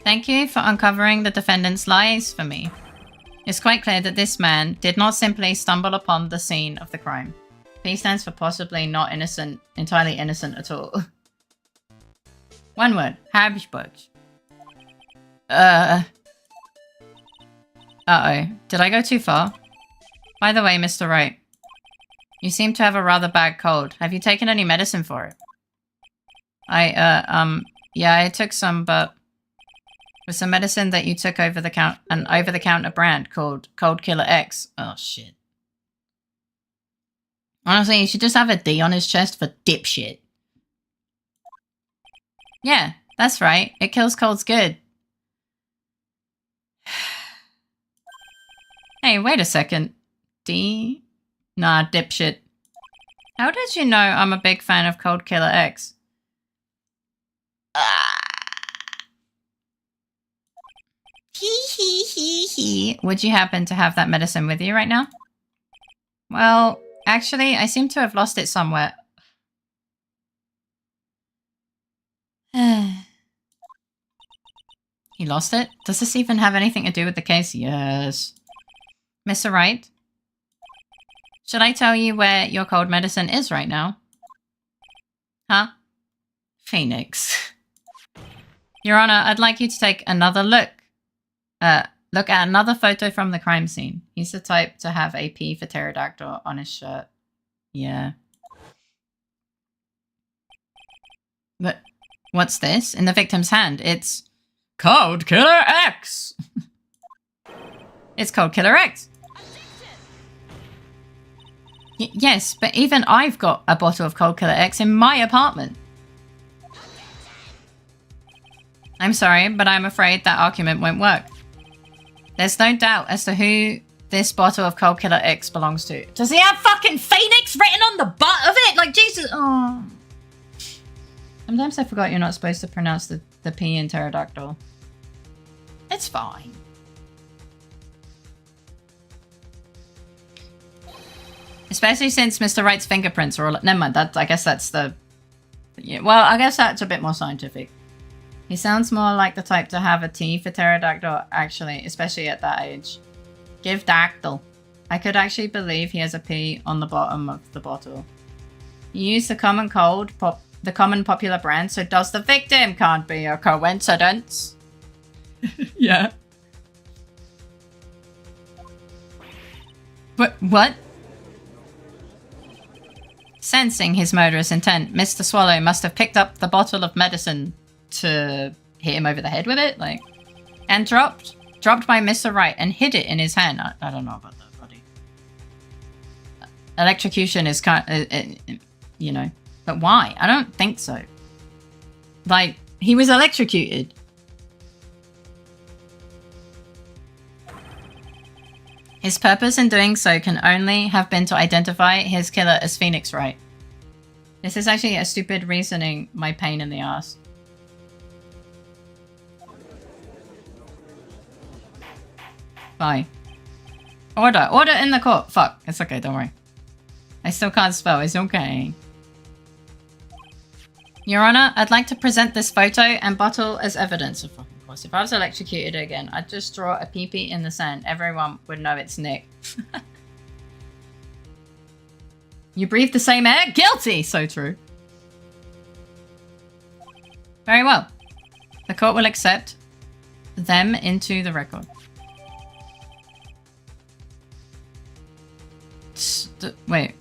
Thank you for uncovering the defendant's lies for me. It's quite clear that this man did not simply stumble upon the scene of the crime. P stands for possibly not innocent, entirely innocent at all. One word, Habsburg. Uh-oh. Did I go too far? By the way, Mr. Wright, you seem to have a rather bad cold. Have you taken any medicine for it? Yeah, I took some, but with some medicine that you took over the over-the-counter brand called Cold Killer X. Oh, shit. Honestly, you should just have a D on his chest for dipshit. Yeah, that's right. It kills colds good. Hey, wait a second. D? Nah, dipshit. How did you know I'm a big fan of Cold Killer X? Would you happen to have that medicine with you right now? Well, actually, I seem to have lost it somewhere. He lost it? Does this even have anything to do with the case? Yes. Mr. Wright? Should I tell you where your cold medicine is right now? Huh? Phoenix. Your Honor, I'd like you to take another look. Look at another photo from the crime scene. He's the type to have a P for pterodactyl on his shirt. Yeah. But what's this? In the victim's hand, it's Cold Killer X! It's Cold Killer X! Yes, but even I've got a bottle of Cold Killer X in my apartment. I'm sorry, but I'm afraid that argument won't work. There's no doubt as to who this bottle of Cold Killer X belongs to. Does he have fucking Phoenix written on the butt of it? Like, Jesus. Oh. Sometimes I forgot you're not supposed to pronounce the P in pterodactyl. It's fine. Especially since Mr. Wright's fingerprints are all... Never mind, I guess that's the... Yeah, well, I guess that's a bit more scientific. He sounds more like the type to have a T for pterodactyl, actually, especially at that age. Give dactyl. I could actually believe he has a P on the bottom of the bottle. You use the common popular brand, so does the victim. Can't be a coincidence. Yeah. What? Sensing his murderous intent, Mr. Swallow must have picked up the bottle of medicine to hit him over the head with it, like, and dropped by Mr. Wright and hid it in his hand. I don't know about that, buddy. Electrocution is kind of, you know, but why? I don't think so. Like, he was electrocuted. His purpose in doing so can only have been to identify his killer as Phoenix Wright. This is actually a stupid reasoning, my pain in the ass. Bye. Order in the court. Fuck, it's okay, don't worry. I still can't spell, it's okay. Your Honor, I'd like to present this photo and bottle as evidence. Of fucking course, if I was electrocuted again, I'd just draw a pee-pee in the sand. Everyone would know it's Nick. You breathe the same air? Guilty! So true. Very well. The court will accept them into the record. Wait,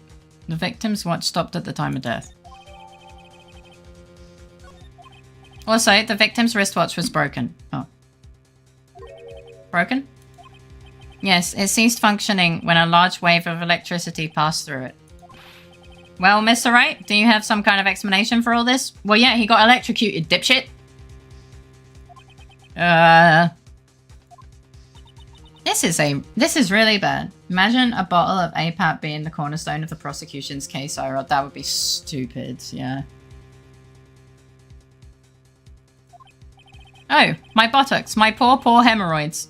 the victim's watch stopped at the time of death. Also, the victim's wristwatch was broken. Oh. Broken? Yes, it ceased functioning when a large wave of electricity passed through it. Well, Mr. Wright, do you have some kind of explanation for all this? Well, yeah, he got electrocuted, dipshit. This is really bad. Imagine a bottle of APAP being the cornerstone of the prosecution's case, Ira. That would be stupid, yeah. Oh, my buttocks. My poor hemorrhoids.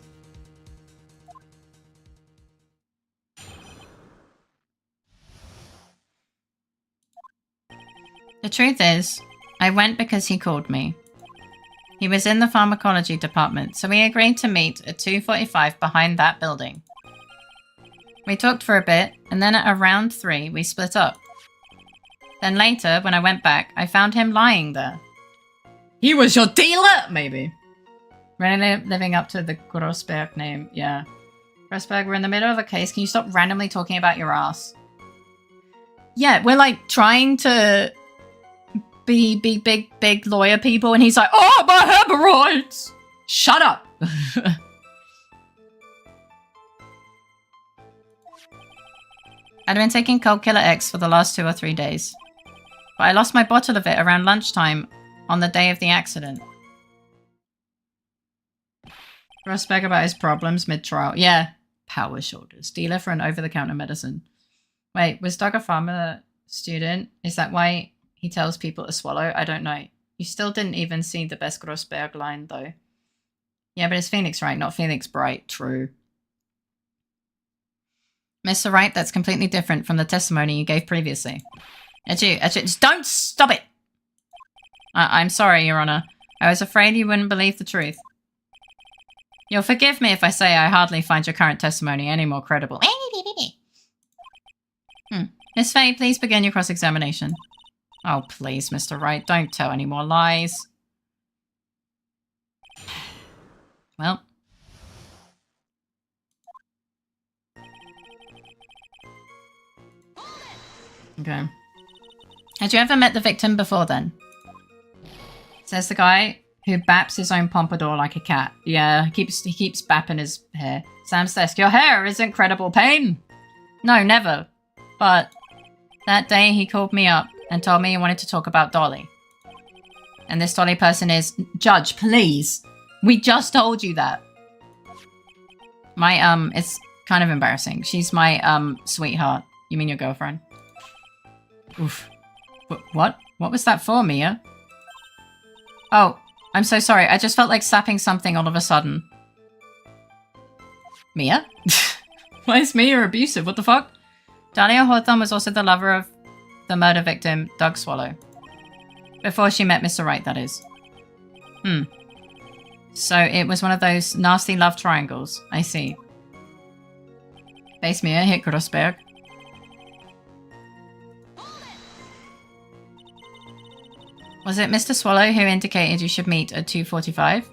The truth is, I went because he called me. He was in the pharmacology department, so we agreed to meet at 2:45 behind that building. We talked for a bit, and then at around 3, we split up. Then later, when I went back, I found him lying there. He was your dealer? Maybe. Really living up to the Grossberg name, yeah. Grossberg, we're in the middle of a case. Can you stop randomly talking about your ass? Yeah, we're like trying to be big lawyer people, and he's like, oh, my hemorrhoids! Shut up! I'd been taking Cold Killer X for the last 2 or 3 days. But I lost my bottle of it around lunchtime on the day of the accident. Grossberg about his problems mid-trial. Yeah. Power shoulders. Dealer for an over-the-counter medicine. Wait, was Doug a pharma student? Is that why he tells people to swallow? I don't know. You still didn't even see the best Grossberg line, though. Yeah, but it's Phoenix Wright, not Phoenix Bright. True. Mr. Wright, that's completely different from the testimony you gave previously. Just don't stop it! I'm sorry, Your Honor. I was afraid you wouldn't believe the truth. You'll forgive me if I say I hardly find your current testimony any more credible. Miss Faye, please begin your cross-examination. Oh, please, Mr. Wright, don't tell any more lies. Well. Okay. Had you ever met the victim before then? Says the guy who baps his own pompadour like a cat. Yeah, he keeps bapping his hair. Sam's desk. Your hair is incredible pain. No, never. But that day he called me up and told me he wanted to talk about Dolly. And this Dolly person is... Judge, please. We just told you that. My, it's kind of embarrassing. She's my, sweetheart. You mean your girlfriend? Oof. What? What was that for, Mia? Oh, I'm so sorry. I just felt like slapping something all of a sudden. Mia? Why is Mia abusive? What the fuck? Dahlia Hawthorne was also the lover of the murder victim, Doug Swallow. Before she met Mr. Wright, that is. So it was one of those nasty love triangles. I see. Base Mia hit Grossberg. Was it Mr. Swallow who indicated you should meet at 2:45?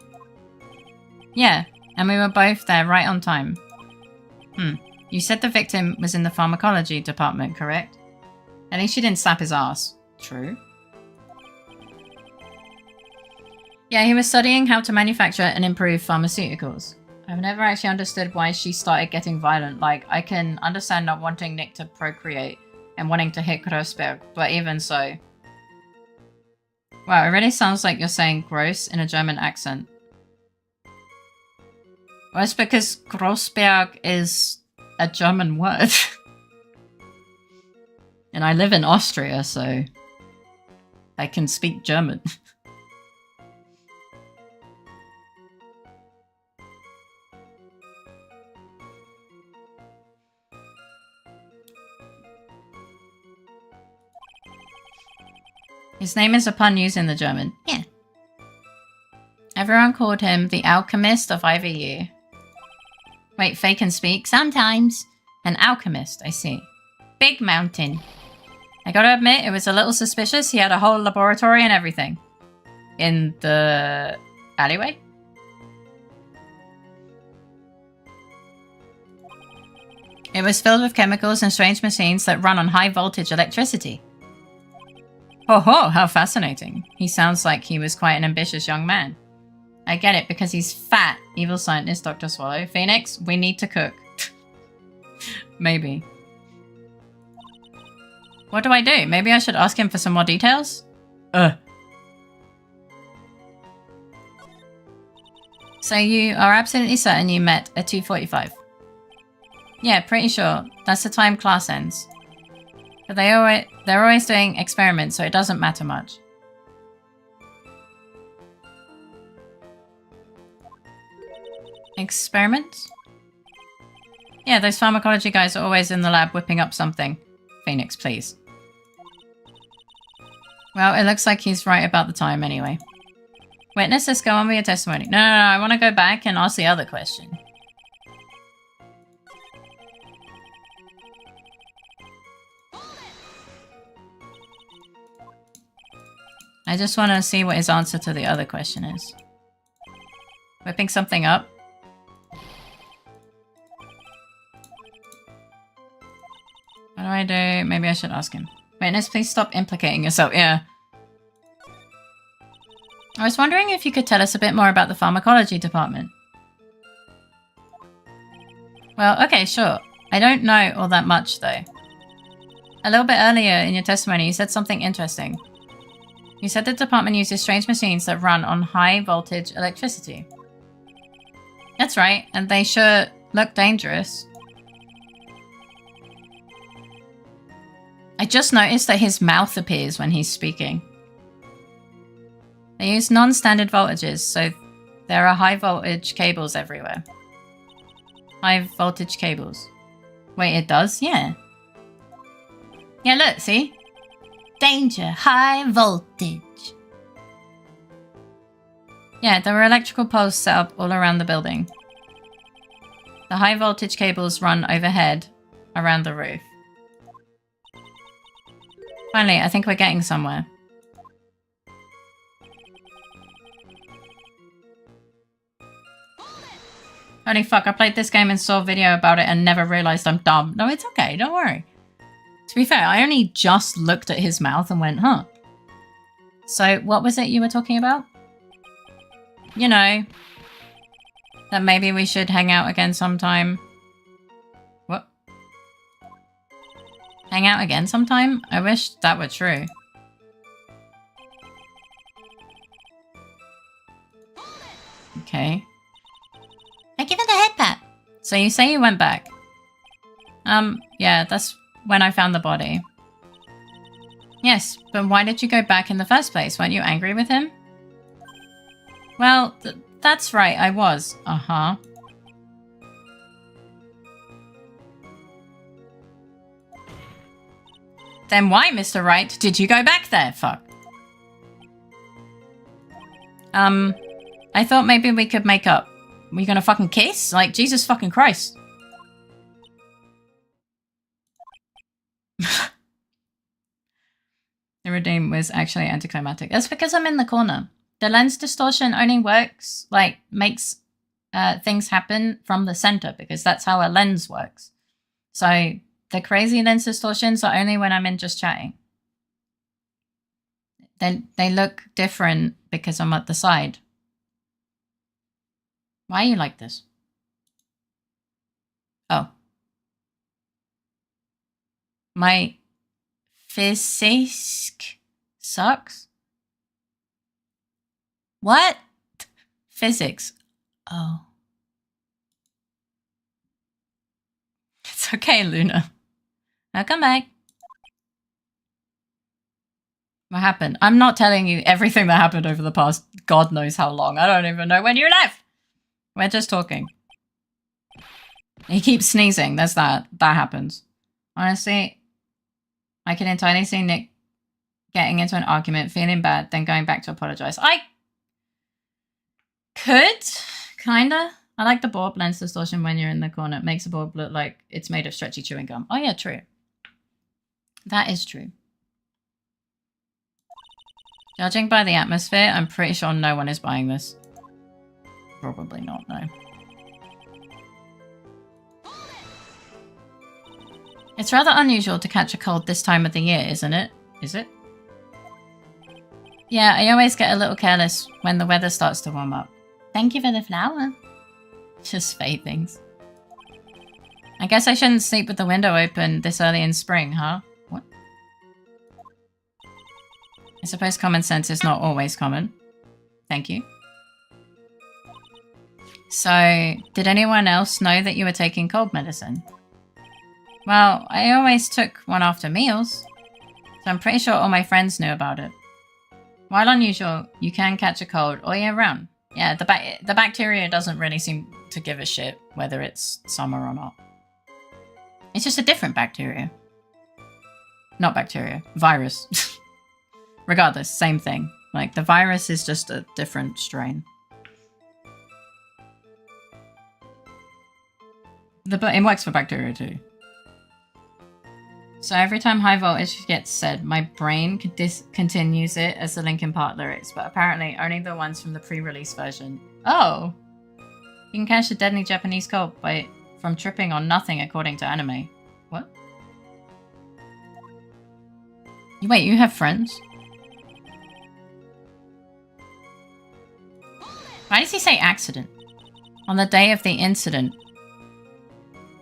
Yeah, and we were both there right on time. You said the victim was in the pharmacology department, correct? At least you didn't slap his ass. True. Yeah, he was studying how to manufacture and improve pharmaceuticals. I've never actually understood why she started getting violent. Like, I can understand not wanting Nick to procreate and wanting to hit Grossberg, but even so... Wow, it really sounds like you're saying gross in a German accent. Well, it's because Grossberg is a German word. And I live in Austria, so I can speak German. His name is a pun used in the German. Yeah. Everyone called him the alchemist of IVU. Wait, Faye can speak? Sometimes. An alchemist, I see. Big mountain. I gotta admit, it was a little suspicious. He had a whole laboratory and everything. In the alleyway? It was filled with chemicals and strange machines that run on high voltage electricity. Oh ho, how fascinating. He sounds like he was quite an ambitious young man. I get it, because he's fat. Evil scientist, Dr. Swallow. Phoenix, we need to cook. Maybe. What do I do? Maybe I should ask him for some more details? So you are absolutely certain you met at 2:45? Yeah, pretty sure. That's the time class ends. But they're always doing experiments, so it doesn't matter much. Experiments? Yeah, those pharmacology guys are always in the lab whipping up something. Phoenix, please. Well, it looks like he's right about the time anyway. Witness, let's go on with your testimony. No, I want to go back and ask the other question. I just want to see what his answer to the other question is. Whipping something up? What do I do? Maybe I should ask him. Witness, please stop implicating yourself. Yeah. I was wondering if you could tell us a bit more about the pharmacology department. Well, okay, sure. I don't know all that much, though. A little bit earlier in your testimony, you said something interesting. You said the department uses strange machines that run on high voltage electricity. That's right, and they sure look dangerous. I just noticed that his mouth appears when he's speaking. They use non-standard voltages, so there are high voltage cables everywhere. High voltage cables. Wait, it does? Yeah. Yeah, look, see? Danger, high voltage. Yeah, there were electrical poles set up all around the building. The high voltage cables run overhead around the roof. Finally, I think we're getting somewhere. Holy fuck, I played this game and saw a video about it and never realized I'm dumb. No, it's okay, don't worry. To be fair, I only just looked at his mouth and went, huh. So, what was it you were talking about? You know, that maybe we should hang out again sometime. What? Hang out again sometime? I wish that were true. Okay. I give it a head pat. So you say you went back. Yeah, that's when I found the body. Yes, but why did you go back in the first place? Weren't you angry with him? Well, that's right, I was. Uh-huh. Then why, Mr. Wright, did you go back there? Fuck. I thought maybe we could make up. Were you gonna fucking kiss? Like, Jesus fucking Christ. The redeem was actually anticlimactic. That's because I'm in the corner. The lens distortion only works, like, makes things happen from the center because that's how a lens works. So the crazy lens distortions are only when I'm in just chatting. They look different because I'm at the side. Why are you like this? Oh. My physics sucks? What? Physics. Oh. It's okay, Luna. I'll come back. What happened? I'm not telling you everything that happened over the past God knows how long. I don't even know when you left. We're just talking. He keeps sneezing. There's that. That happens. Honestly, I can entirely see Nick getting into an argument, feeling bad, then going back to apologize. I could, kinda. I like the bulb lens distortion when you're in the corner. It makes the bulb look like it's made of stretchy chewing gum. Oh yeah, true. That is true. Judging by the atmosphere, I'm pretty sure no one is buying this. Probably not, no. It's rather unusual to catch a cold this time of the year, isn't it? Is it? Yeah, I always get a little careless when the weather starts to warm up. Thank you for the flower. Just fate things. I guess I shouldn't sleep with the window open this early in spring, huh? What? I suppose common sense is not always common. Thank you. So, did anyone else know that you were taking cold medicine? Well, I always took one after meals, so I'm pretty sure all my friends knew about it. While unusual, you can catch a cold all year round. Yeah, the bacteria doesn't really seem to give a shit whether it's summer or not. It's just a different bacteria. Not bacteria, virus. Regardless, same thing. Like, the virus is just a different strain. It works for bacteria too. So every time high voltage gets said, my brain continues it as the Linkin Park lyrics, but apparently only the ones from the pre-release version. Oh! You can catch a deadly Japanese cold from tripping on nothing according to anime. What? Wait, you have friends? Why does he say accident? On the day of the incident.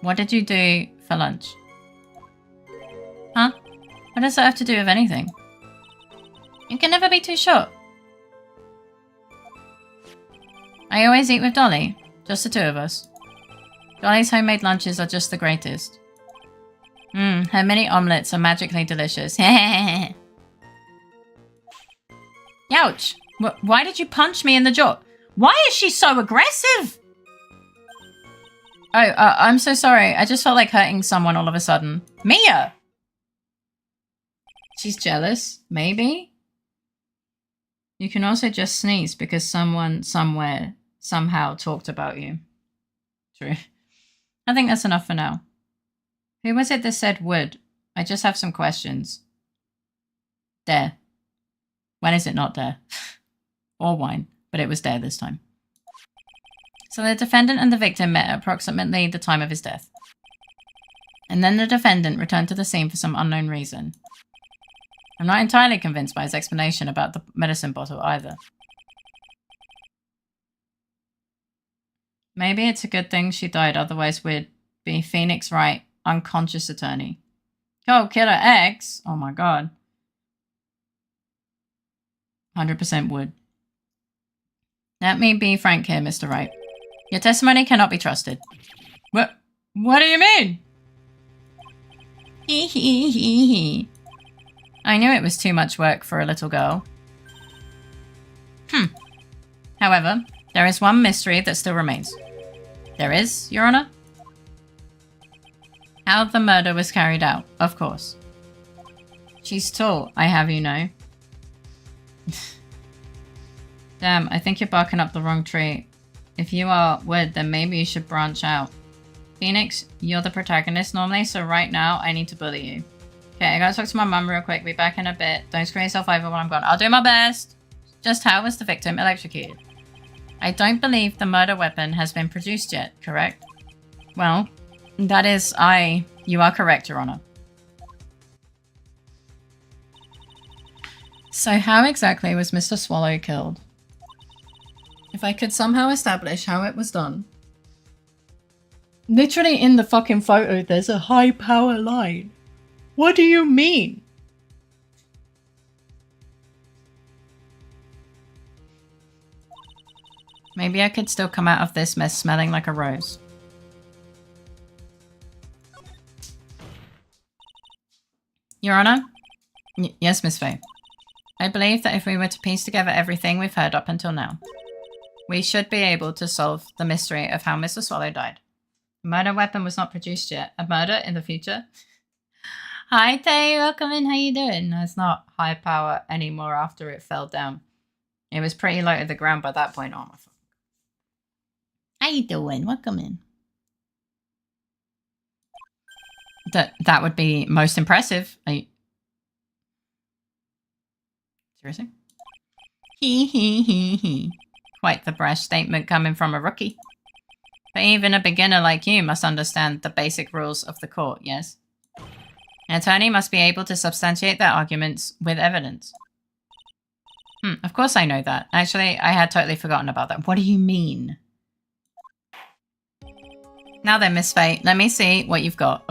What did you do for lunch? Huh? What does that have to do with anything? You can never be too sure. I always eat with Dolly. Just the two of us. Dolly's homemade lunches are just the greatest. Her mini omelets are magically delicious. Youch! Why did you punch me in the jaw? Why is she so aggressive? Oh, I'm so sorry. I just felt like hurting someone all of a sudden. Mia! She's jealous, maybe? You can also just sneeze because someone somewhere somehow talked about you. True. I think that's enough for now. Who was it that said wood? I just have some questions. Dare. When is it not dare? Or wine, but it was dare this time. So the defendant and the victim met at approximately the time of his death. And then the defendant returned to the scene for some unknown reason. I'm not entirely convinced by his explanation about the medicine bottle either. Maybe it's a good thing she died, otherwise we'd be Phoenix Wright, unconscious attorney. Cold Killer X? Oh my god. 100% would. Let me be frank here, Mr. Wright. Your testimony cannot be trusted. What do you mean? Hee hee hee hee. I knew it was too much work for a little girl. However, there is one mystery that still remains. There is, Your Honor? How the murder was carried out, of course. She's tall, I have you know. Damn, I think you're barking up the wrong tree. If you are wood, then maybe you should branch out. Phoenix, you're the protagonist normally, so right now I need to bully you. Okay, I gotta talk to my mum real quick. Be back in a bit. Don't screw yourself over when I'm gone. I'll do my best. Just how was the victim electrocuted? I don't believe the murder weapon has been produced yet, correct? Well, that is You are correct, Your Honor. So how exactly was Mr. Swallow killed? If I could somehow establish how it was done. Literally in the fucking photo, there's a high power line. What do you mean? Maybe I could still come out of this mess smelling like a rose. Your Honor? Yes, Miss Faye. I believe that if we were to piece together everything we've heard up until now, we should be able to solve the mystery of how Mr. Swallow died. A murder weapon was not produced yet. A murder in the future? Hi, Tay. Welcome in. How you doing? No, it's not high power anymore after it fell down. It was pretty low to the ground by that point. Oh, my fuck. How you doing? Welcome in. That would be most impressive. Seriously? Hee hee hee hee. Quite the brash statement coming from a rookie. But even a beginner like you must understand the basic rules of the court, yes? An attorney must be able to substantiate their arguments with evidence. Of course I know that. Actually, I had totally forgotten about that. What do you mean? Now then, Miss Faye, let me see what you've got.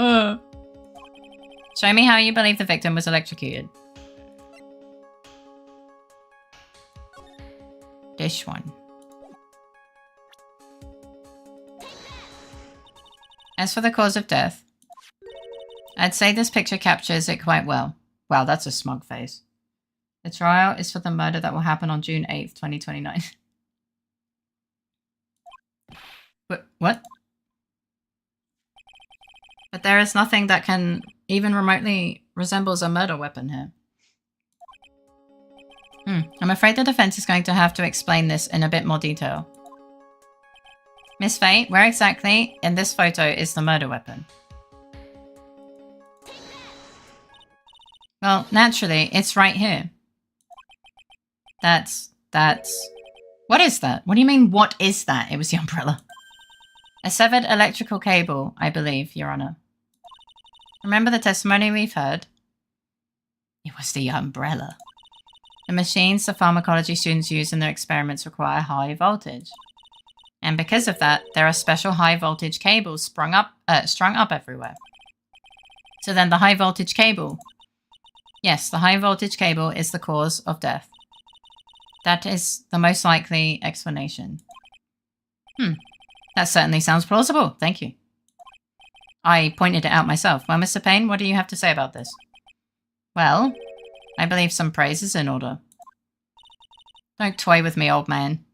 Show me how you believe the victim was electrocuted. This one. As for the cause of death, I'd say this picture captures it quite well. Wow, that's a smug face. The trial is for the murder that will happen on June 8th, 2029. What? But there is nothing that can even remotely resembles a murder weapon here. I'm afraid the defense is going to have to explain this in a bit more detail. Miss Faye, where exactly in this photo is the murder weapon? Well, naturally, it's right here. That's... What is that? What do you mean, what is that? It was the umbrella. A severed electrical cable, I believe, Your Honor. Remember the testimony we've heard? It was the umbrella. The machines the pharmacology students use in their experiments require high voltage. And because of that, there are special high voltage cables strung up everywhere. So then the high voltage cable... Yes, the high voltage cable is the cause of death. That is the most likely explanation. That certainly sounds plausible. Thank you. I pointed it out myself. Well, Mr. Payne, what do you have to say about this? Well, I believe some praise is in order. Don't toy with me, old man.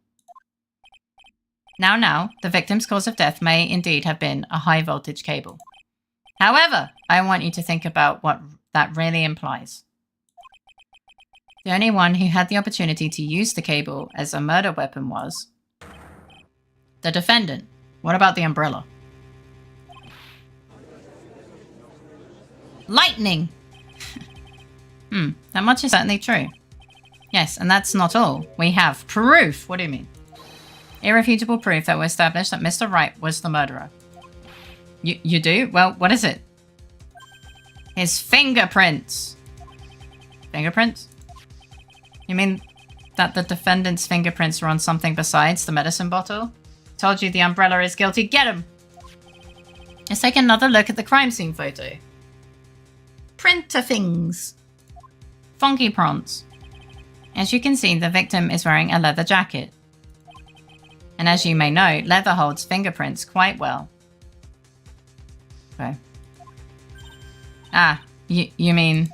Now, the victim's cause of death may indeed have been a high voltage cable. However, I want you to think about what that really implies. The only one who had the opportunity to use the cable as a murder weapon was the defendant. What about the umbrella? Lightning! That much is certainly true. Yes, and that's not all. We have proof. What do you mean? Irrefutable proof that will establish that Mr. Wright was the murderer. You do? Well, what is it? His fingerprints. Fingerprints? You mean that the defendant's fingerprints were on something besides the medicine bottle? Told you the umbrella is guilty. Get him! Let's take another look at the crime scene photo. Printer things. Funky prance. As you can see, the victim is wearing a leather jacket. And as you may know, leather holds fingerprints quite well. Okay. Ah, you mean...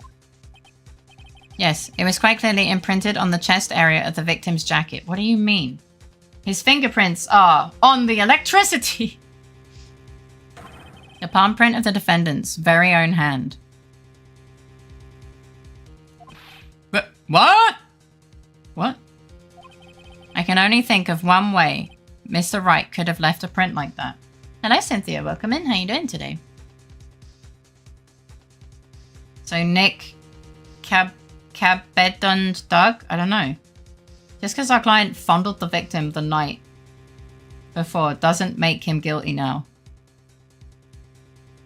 Yes, it was quite clearly imprinted on the chest area of the victim's jacket. What do you mean? His fingerprints are on the electricity! The palm print of the defendant's very own hand. But what? What? I can only think of one way Mr. Wright could have left a print like that. Hello, Cynthia. Welcome in. How you doing today? So Nick Cabedoned Doug? I don't know. Just because our client fondled the victim the night before doesn't make him guilty now.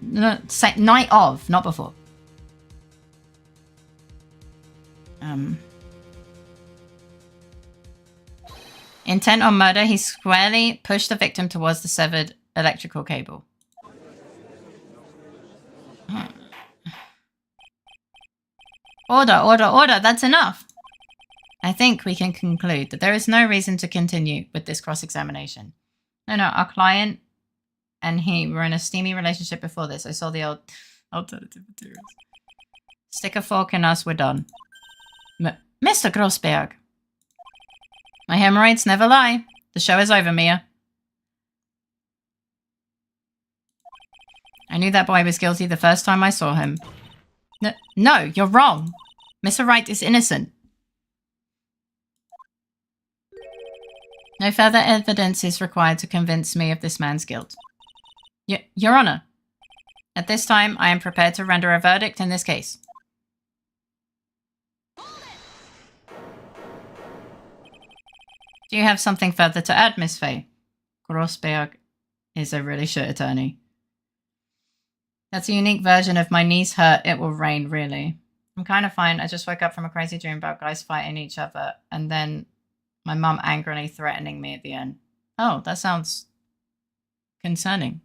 No, say night of, not before. Intent on murder, he squarely pushed the victim towards the severed electrical cable. Order, that's enough. I think we can conclude that there is no reason to continue with this cross-examination. No, our client and he were in a steamy relationship before this. I saw the old alternative materials. Stick a fork in us, we're done. Mr. Grossberg. My hemorrhoids never lie. The show is over, Mia. I knew that boy was guilty the first time I saw him. No, you're wrong. Mr. Wright is innocent. No further evidence is required to convince me of this man's guilt. Your Honor, at this time, I am prepared to render a verdict in this case. Do you have something further to add, Miss Faye? Grossberg is a really shit attorney. That's a unique version of my knees hurt, it will rain, really. I'm kind of fine. I just woke up from a crazy dream about guys fighting each other and then my mum angrily threatening me at the end. Oh, that sounds concerning.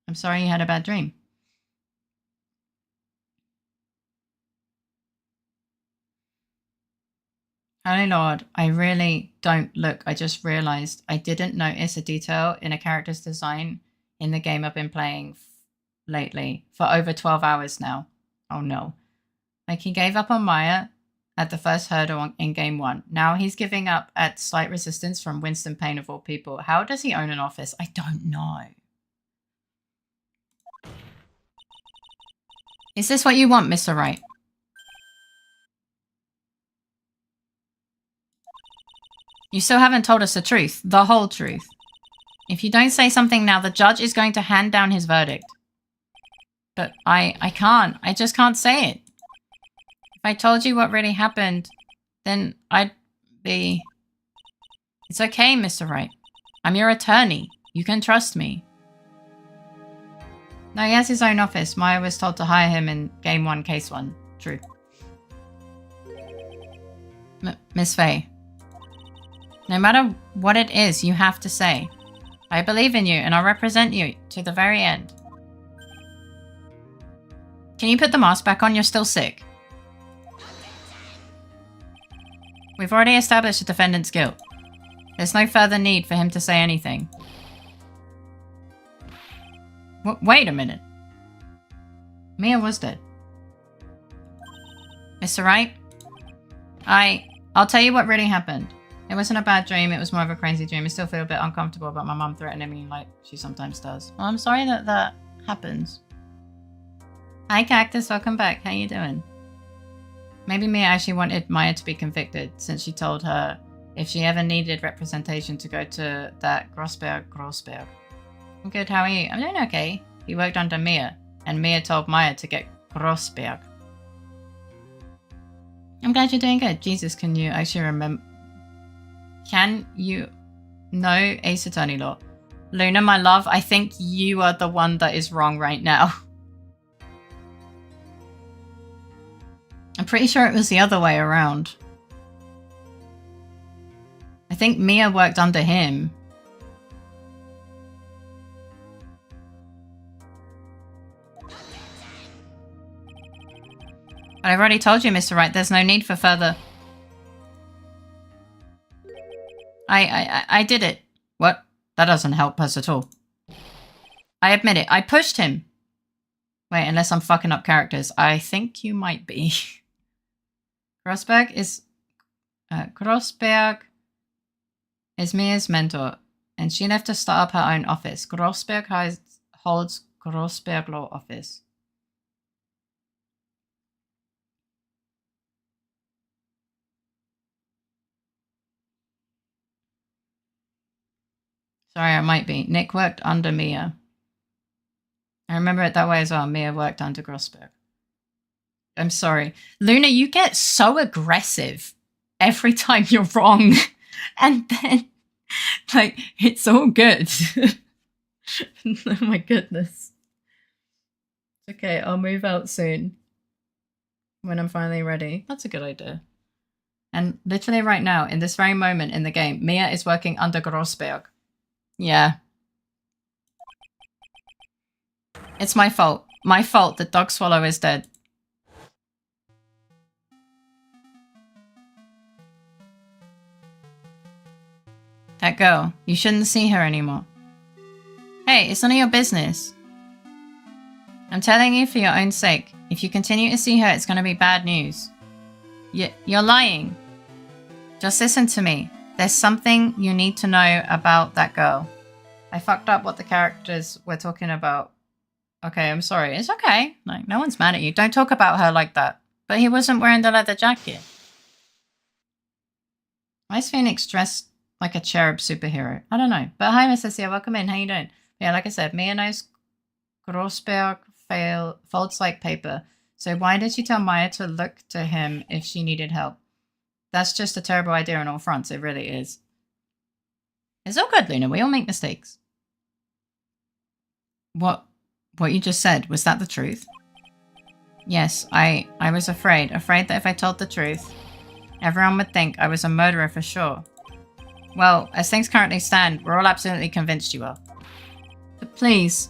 I'm sorry you had a bad dream. Holy Lord, I really don't look. I just realized I didn't notice a detail in a character's design in the game I've been playing lately for over 12 hours now. Oh no. Like, he gave up on Maya at the first hurdle in game 1. Now he's giving up at slight resistance from Winston Payne of all people. How does he own an office? I don't know. Is this what you want, Mr. Wright? You still haven't told us the truth. The whole truth. If you don't say something now, the judge is going to hand down his verdict. But I can't. I just can't say it. If I told you what really happened, then I'd be... It's okay, Mr. Wright. I'm your attorney. You can trust me. No, he has his own office. Maya was told to hire him in Game 1, Case 1. True. Miss Faye. No matter what it is, you have to say. I believe in you, and I'll represent you to the very end. Can you put the mask back on? You're still sick. We've already established the defendant's guilt. There's no further need for him to say anything. Wait a minute. Mia was dead. Mr. Wright? I'll tell you what really happened. It wasn't a bad dream, it was more of a crazy dream. I still feel a bit uncomfortable about my mum threatening me like she sometimes does. Well, I'm sorry that happens. Hi Cactus, welcome back. How you doing? Maybe Mia actually wanted Maya to be convicted since she told her if she ever needed representation to go to that Grossberg. I'm good, how are you? I'm doing okay. He worked under Mia, and Mia told Maya to get Grossberg. I'm glad you're doing good. Jesus, can you actually remember? Can you... No, Ace Attorney Law. Luna, my love, I think you are the one that is wrong right now. I'm pretty sure it was the other way around. I think Mia worked under him. But I've already told you, Mr. Wright, there's no need for further... I did it. What? That doesn't help us at all. I admit it. I pushed him. Wait, unless I'm fucking up characters. I think you might be. Grossberg is Mia's mentor, and she left to start up her own office. Grossberg holds Grossberg Law Office. Sorry, I might be. Nick worked under Mia. I remember it that way as well. Mia worked under Grossberg. I'm sorry. Luna, you get so aggressive every time you're wrong. And then, like, it's all good. Oh my goodness. Okay, I'll move out soon. When I'm finally ready. That's a good idea. And literally right now, in this very moment in the game, Mia is working under Grossberg. Yeah. It's my fault. My fault that Dog Swallow is dead. That girl. You shouldn't see her anymore. Hey, it's none of your business. I'm telling you for your own sake. If you continue to see her, it's going to be bad news. You're lying. Just listen to me. There's something you need to know about that girl. I fucked up what the characters were talking about. Okay, I'm sorry. It's okay. Like, no one's mad at you. Don't talk about her like that. But he wasn't wearing the leather jacket. Why is Phoenix dressed like a cherub superhero? I don't know. But hi, Miss Cecilia. Welcome in. How you doing? Yeah, like I said, Mia knows Grossberg folds like paper. So why did she tell Maya to look to him if she needed help? That's just a terrible idea on all fronts. It really is. It's all good, Luna. We all make mistakes. What you just said, was that the truth? Yes, I was afraid. Afraid that if I told the truth, everyone would think I was a murderer for sure. Well, as things currently stand, we're all absolutely convinced you are. But please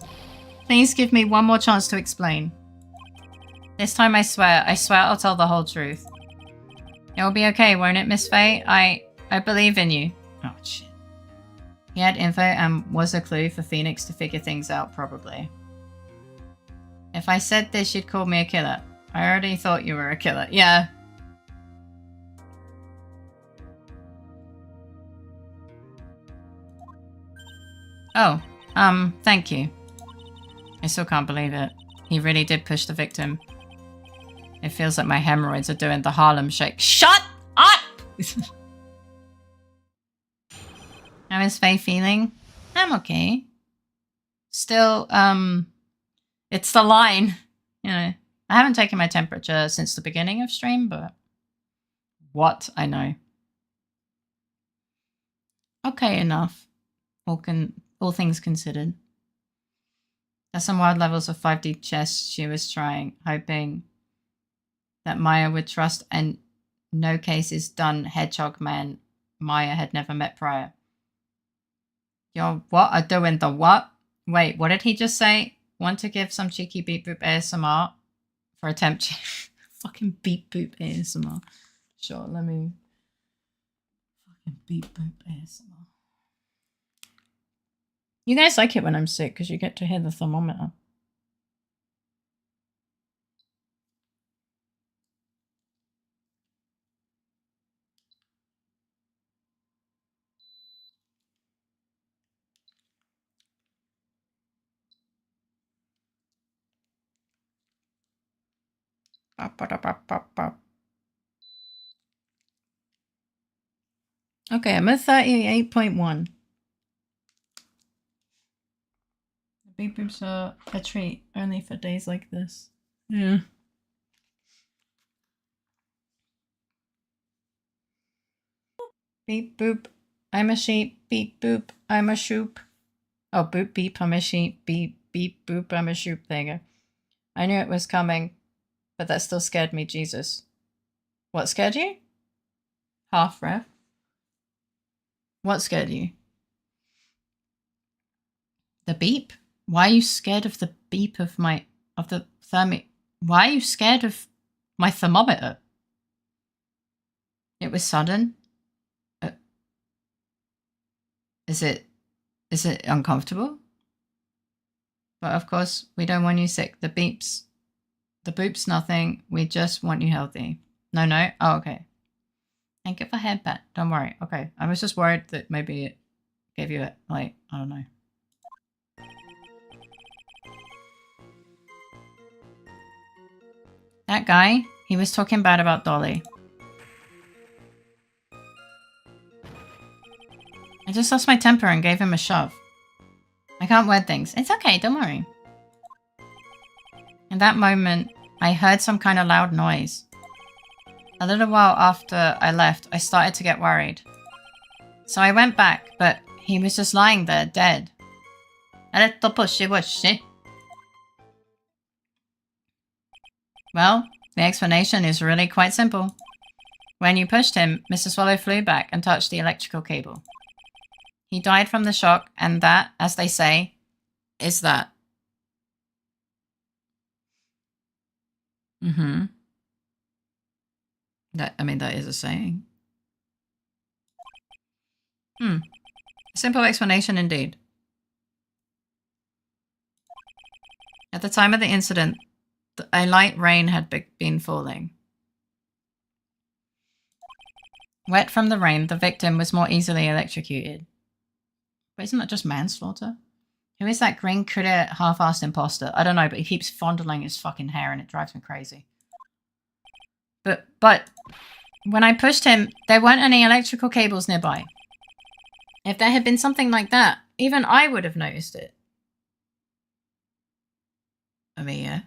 give me one more chance to explain. This time I swear I'll tell the whole truth. It'll be okay, won't it, Miss Faye? I believe in you. Oh, shit. He had info and was a clue for Phoenix to figure things out, probably. If I said this, you'd call me a killer. I already thought you were a killer. Yeah. Oh, thank you. I still can't believe it. He really did push the victim. It feels like my hemorrhoids are doing the Harlem Shake. Shut up! How is Faye feeling? I'm okay. Still, it's the line. You know, I haven't taken my temperature since the beginning of stream, but what I know. Okay enough. All things considered. There's some wild levels of 5D chess she was trying, hoping that Maya would trust, and no cases done hedgehog man Maya had never met prior. Yo, what are doing the what? Wait, what did he just say? Want to give some cheeky beep boop ASMR for attempt? Fucking beep boop ASMR. Sure, let me. Fucking beep boop ASMR. You guys like it when I'm sick because you get to hear the thermometer. Okay, I'm at 38.1. The beep boops are a treat only for days like this. Yeah. Beep boop, I'm a sheep. Beep boop, I'm a shoop. Oh, boop beep, I'm a sheep. Beep beep boop, I'm a shoop. There you go. I knew it was coming, but that still scared me, Jesus. What scared you? Half ref. What scared you? The beep? Why are you scared of the beep of my Why are you scared of my thermometer? It was sudden. Is it uncomfortable? But of course, we don't want you sick. The boop's nothing. We just want you healthy. No. Oh, okay. Thank you for headbutt. Don't worry. Okay. I was just worried that maybe it gave you I don't know. That guy, he was talking bad about Dolly. I just lost my temper and gave him a shove. I can't word things. It's okay, don't worry. In that moment, I heard some kind of loud noise. A little while after I left, I started to get worried. So I went back, but he was just lying there, dead. A little pushy. Well, the explanation is really quite simple. When you pushed him, Mr. Swallow flew back and touched the electrical cable. He died from the shock, and that, as they say, is that. Mm-hmm. That is a saying. A simple explanation indeed. At the time of the incident, a light rain had been falling. Wet from the rain, the victim was more easily electrocuted. But isn't that just manslaughter? Who is that green critter half-assed imposter? I don't know, but he keeps fondling his fucking hair and it drives me crazy. But when I pushed him, there weren't any electrical cables nearby. If there had been something like that, even I would have noticed it. I mean, yeah.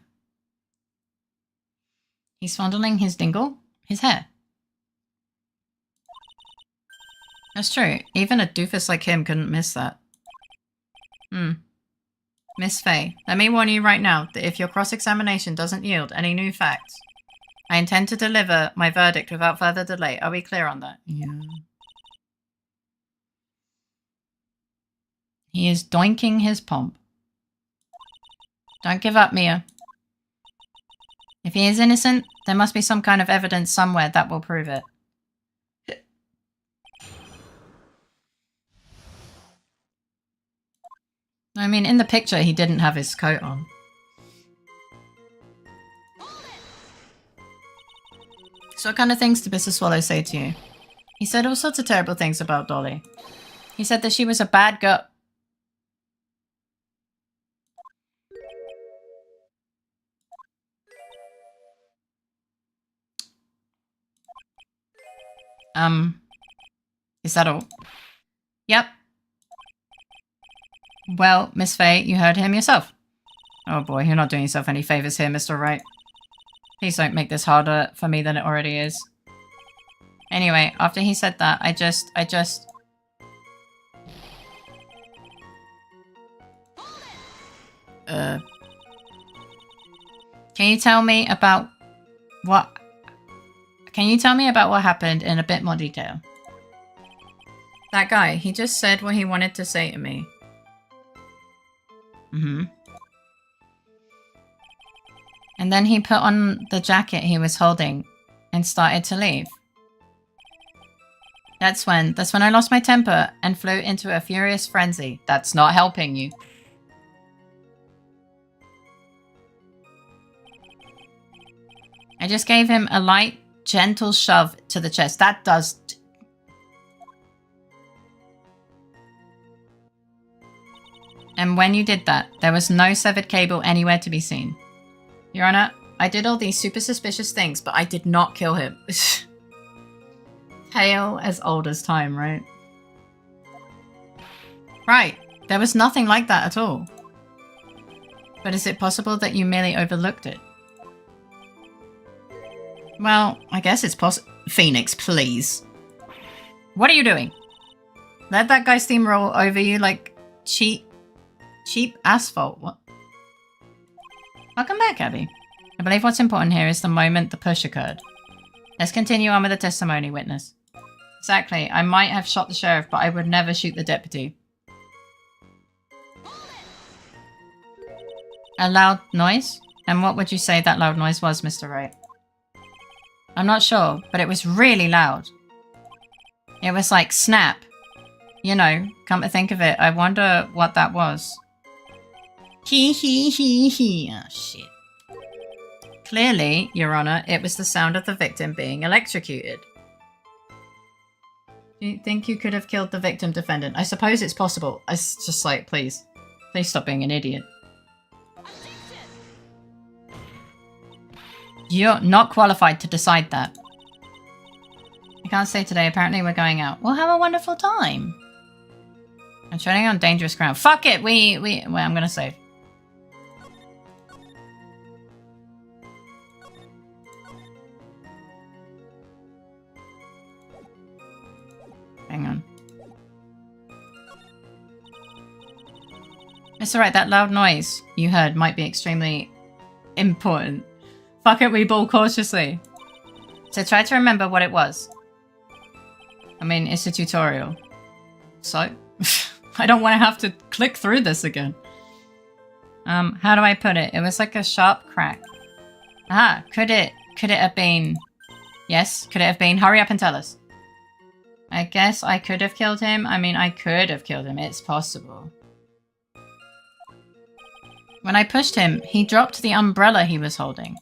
He's fondling his dingle? His hair. That's true. Even a doofus like him couldn't miss that. Miss Faye, let me warn you right now that if your cross-examination doesn't yield any new facts, I intend to deliver my verdict without further delay. Are we clear on that? Yeah. He is doinking his pomp. Don't give up, Mia. If he is innocent, there must be some kind of evidence somewhere that will prove it. I mean, in the picture, he didn't have his coat on. So what kind of things did Mr. Swallow say to you? He said all sorts of terrible things about Dolly. He said that she was a bad girl. Is that all? Yep. Well, Miss Faye, you heard him yourself. Oh boy, you're not doing yourself any favors here, Mr. Wright. Please don't make this harder for me than it already is. Anyway, after he said that, I just... Can you tell me about what... Can you tell me about what happened in a bit more detail? That guy, he just said what he wanted to say to me. Mm-hmm. And then he put on the jacket he was holding and started to leave. That's when I lost my temper and flew into a furious frenzy. That's not helping you. I just gave him a light, gentle shove to the chest. That does... And when you did that, there was no severed cable anywhere to be seen. Your Honor, I did all these super suspicious things, but I did not kill him. Tale as old as time, right? Right. There was nothing like that at all. But is it possible that you merely overlooked it? Well, I guess it's possible. Phoenix, please. What are you doing? Let that guy steamroll over you like cheap asphalt. What? Welcome back, Abby. I believe what's important here is the moment the push occurred. Let's continue on with the testimony, witness. Exactly. I might have shot the sheriff, but I would never shoot the deputy. A loud noise? And what would you say that loud noise was, Mr. Wright? I'm not sure, but it was really loud. It was like snap. You know, come to think of it, I wonder what that was. Hee. Oh, shit. Clearly, Your Honor, it was the sound of the victim being electrocuted. Do you think you could have killed the victim defendant? I suppose it's possible. It's just like, please. Please stop being an idiot. You're not qualified to decide that. I can't say today. Apparently we're going out. We'll have a wonderful time. I'm treading on dangerous ground. Fuck it! Well, I'm gonna save. Hang on. It's alright, that loud noise you heard might be extremely important. Fuck it, we ball cautiously. So try to remember what it was. I mean, it's a tutorial. So? I don't want to have to click through this again. How do I put it? It was like a sharp crack. Ah, could it have been... Yes, could it have been? Hurry up and tell us. I guess I could have killed him. I mean, I could have killed him. It's possible. When I pushed him, he dropped the umbrella he was holding.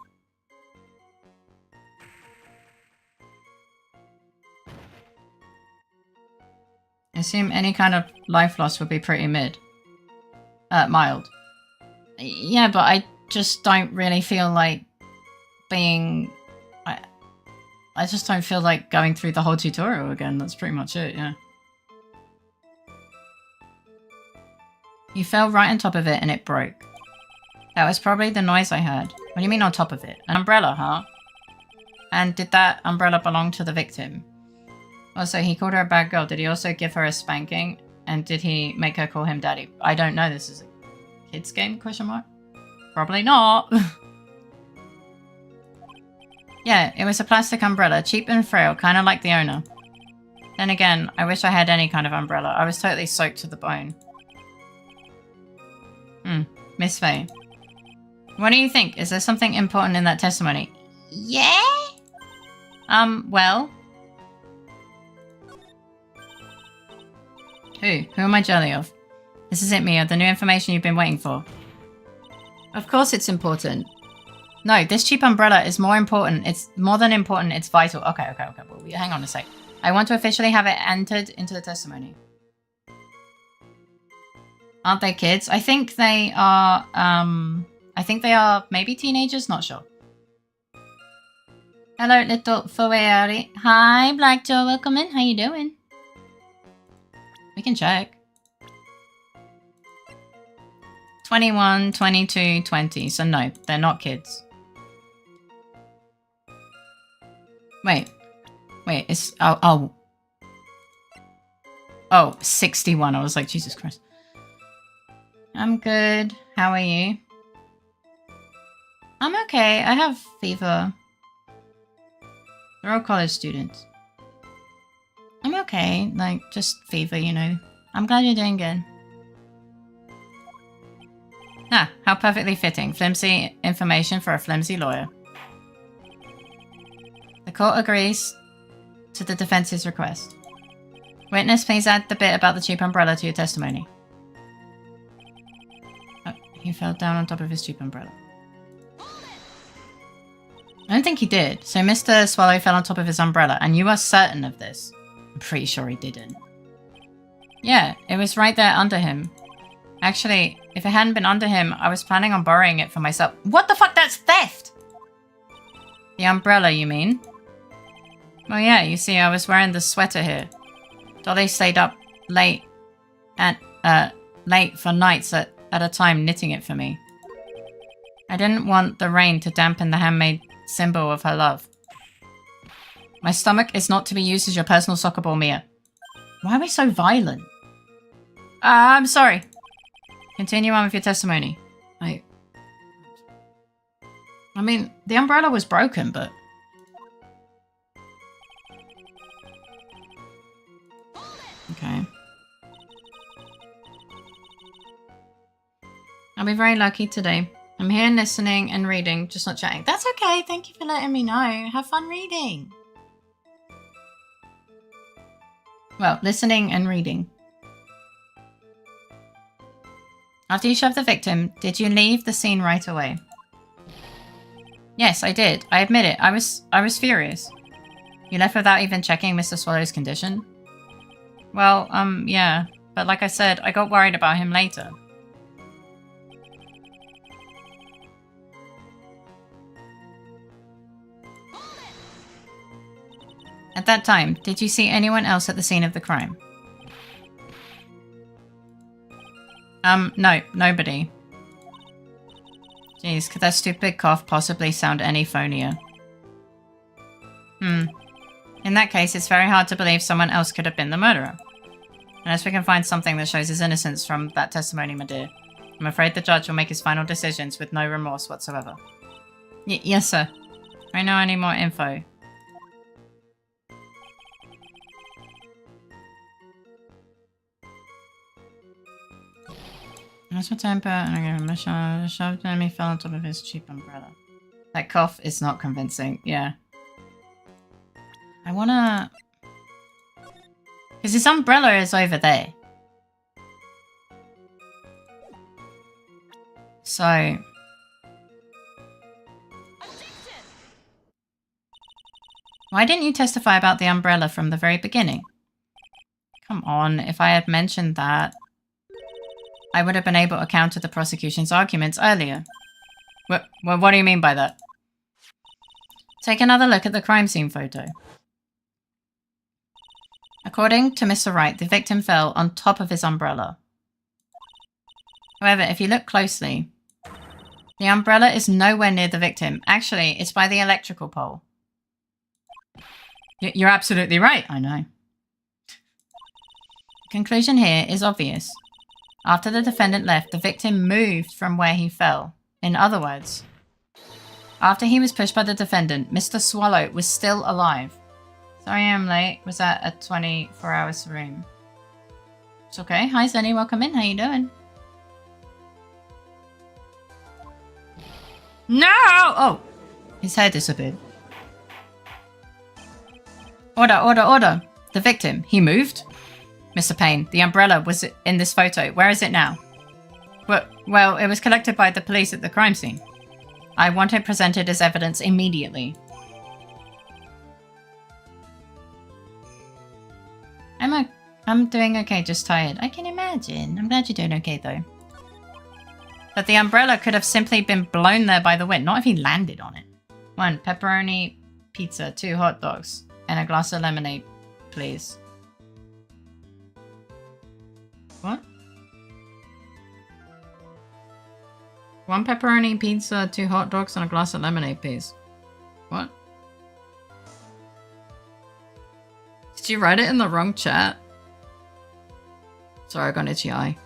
I assume any kind of life loss would be pretty mild. Yeah, but I just don't really feel like being... I just don't feel like going through the whole tutorial again. That's pretty much it, yeah. You fell right on top of it and it broke. That was probably the noise I heard. What do you mean on top of it? An umbrella, huh? And did that umbrella belong to the victim? Also, he called her a bad girl. Did he also give her a spanking? And did he make her call him daddy? I don't know. This is a kid's game, question mark? Probably not. Yeah, it was a plastic umbrella. Cheap and frail, kind of like the owner. Then again, I wish I had any kind of umbrella. I was totally soaked to the bone. Miss Faye. What do you think? Is there something important in that testimony? Yeah? Well... Who? Who am I jelly of? This is it, Mia. The new information you've been waiting for. Of course it's important. No, this cheap umbrella is more important. It's more than important. It's vital. Okay. Well, hang on a sec. I want to officially have it entered into the testimony. Aren't they kids? I think they are, maybe teenagers. Not sure. Hello, LittleFaerii. Hi, Black Joe. Welcome in. How you doing? We can check. 21, 22, 20. So no, they're not kids. Wait, it's... Oh, 61. I was like, Jesus Christ. I'm good. How are you? I'm okay. I have fever. They're all college students. I'm okay. Like, just fever, you know. I'm glad you're doing good. Ah, how perfectly fitting. Flimsy information for a flimsy lawyer. The court agrees to the defense's request. Witness, please add the bit about the cheap umbrella to your testimony. Oh, he fell down on top of his cheap umbrella. I don't think he did. So Mr. Swallow fell on top of his umbrella, and you are certain of this? I'm pretty sure he didn't. Yeah, it was right there under him. Actually, if it hadn't been under him, I was planning on borrowing it for myself. What the fuck? That's theft! The umbrella, you mean? Well, yeah, you see, I was wearing the sweater here. Dolly stayed up late for nights at a time knitting it for me. I didn't want the rain to dampen the handmade symbol of her love. My stomach is not to be used as your personal soccer ball, Mia. Why are we so violent? I'm sorry. Continue on with your testimony. I mean, the umbrella was broken, but... Okay. I'll be very lucky today. I'm here listening and reading, just not chatting. That's okay. Thank you for letting me know. Have fun reading. Well, listening and reading. After you shoved the victim, did you leave the scene right away? Yes, I did. I admit it. I was furious. You left without even checking Mr. Swallow's condition? Well, yeah. But like I said, I got worried about him later. At that time, did you see anyone else at the scene of the crime? No, nobody. Jeez, could that stupid cough possibly sound any phonier? In that case, it's very hard to believe someone else could have been the murderer. Unless we can find something that shows his innocence from that testimony, my dear. I'm afraid the judge will make his final decisions with no remorse whatsoever. Yes, sir. I know I need more info. Lost my temper and I gave him a shove. Shoved and he fell on top of his cheap umbrella. That cough is not convincing. Yeah. I wanna... Because his umbrella is over there. So... Why didn't you testify about the umbrella from the very beginning? Come on, if I had mentioned that, I would have been able to counter the prosecution's arguments earlier. What do you mean by that? Take another look at the crime scene photo. According to Mr. Wright, the victim fell on top of his umbrella. However, if you look closely, the umbrella is nowhere near the victim. Actually, it's by the electrical pole. You're absolutely right, I know. The conclusion here is obvious. After the defendant left, the victim moved from where he fell. In other words, after he was pushed by the defendant, Mr. Swallow was still alive. Sorry I'm late. Was at a 24-hour room. It's okay. Hi, Zenny. Welcome in. How you doing? No! Oh! His hair disappeared. Order, order, order. The victim. He moved? Mr. Payne, the umbrella was in this photo. Where is it now? Well, it was collected by the police at the crime scene. I want it presented as evidence immediately. I'm doing okay, just tired. I can imagine. I'm glad you're doing okay, though. But the umbrella could have simply been blown there by the wind, not if he landed on it. 1 pepperoni pizza, 2 hot dogs, and a glass of lemonade, please. What? 1 pepperoni pizza, 2 hot dogs, and a glass of lemonade, please. What? Did you write it in the wrong chat? Sorry, I got an itchy eye.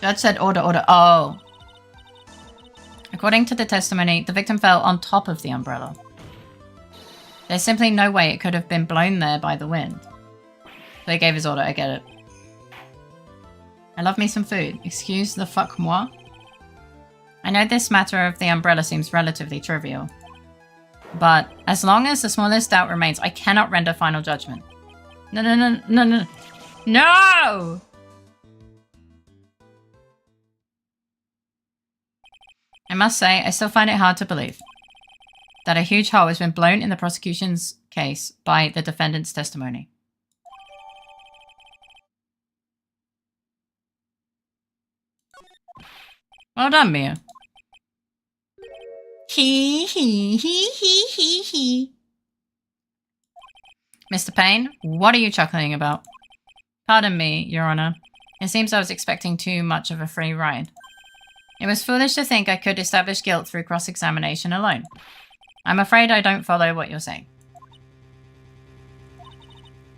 Judge said order, order. Oh. According to the testimony, the victim fell on top of the umbrella. There's simply no way it could have been blown there by the wind. So he gave his order, I get it. I love me some food. Excuse the fuck moi? I know this matter of the umbrella seems relatively trivial. But as long as the smallest doubt remains, I cannot render final judgment. No! No! I must say, I still find it hard to believe that a huge hole has been blown in the prosecution's case by the defendant's testimony. Well done, Mia. He. Mr. Payne, what are you chuckling about? Pardon me, Your Honor. It seems I was expecting too much of a free ride. It was foolish to think I could establish guilt through cross-examination alone. I'm afraid I don't follow what you're saying.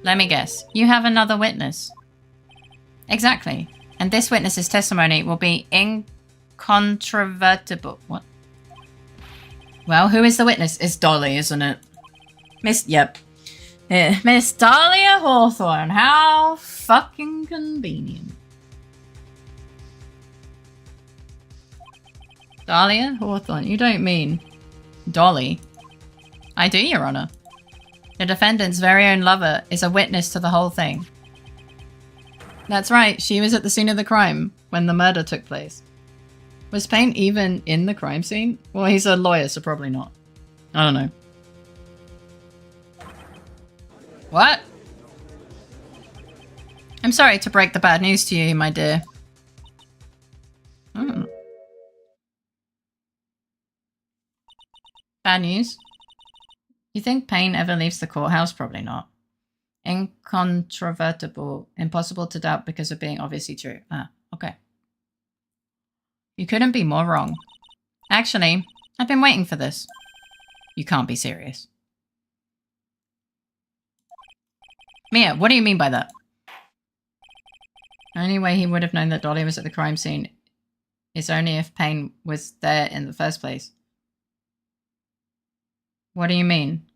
Let me guess. You have another witness. Exactly. And this witness's testimony will be incontrovertible. What? Well, who is the witness? It's Dolly, isn't it? Yep. Miss Dahlia Hawthorne. How fucking convenient. Dahlia Hawthorne. You don't mean Dolly? I do, Your Honor. The defendant's very own lover is a witness to the whole thing. That's right. She was at the scene of the crime when the murder took place. Was Payne even in the crime scene? Well, he's a lawyer, so probably not. I don't know. What? I'm sorry to break the bad news to you, my dear. Oh. Bad news? You think Payne ever leaves the courthouse? Probably not. Incontrovertible. Impossible to doubt because of being obviously true. Ah, okay. You couldn't be more wrong. Actually, I've been waiting for this. You can't be serious. Mia, what do you mean by that? The only way he would have known that Dolly was at the crime scene is only if Payne was there in the first place. What do you mean?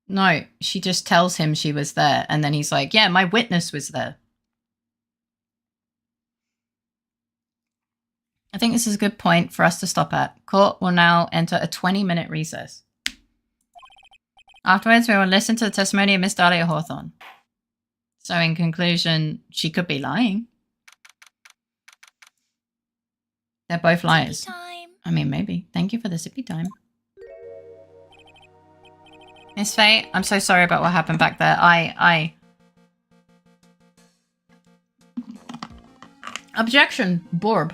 No, she just tells him she was there, and then he's like, yeah, my witness was there. I think this is a good point for us to stop at. Court will now enter a 20-minute recess. Afterwards, we will listen to the testimony of Miss Dahlia Hawthorne. So in conclusion, she could be lying. They're both liars. Sippy time. I mean, maybe. Thank you for the sippy time. Miss Faye, I'm so sorry about what happened back there. Objection, Borb.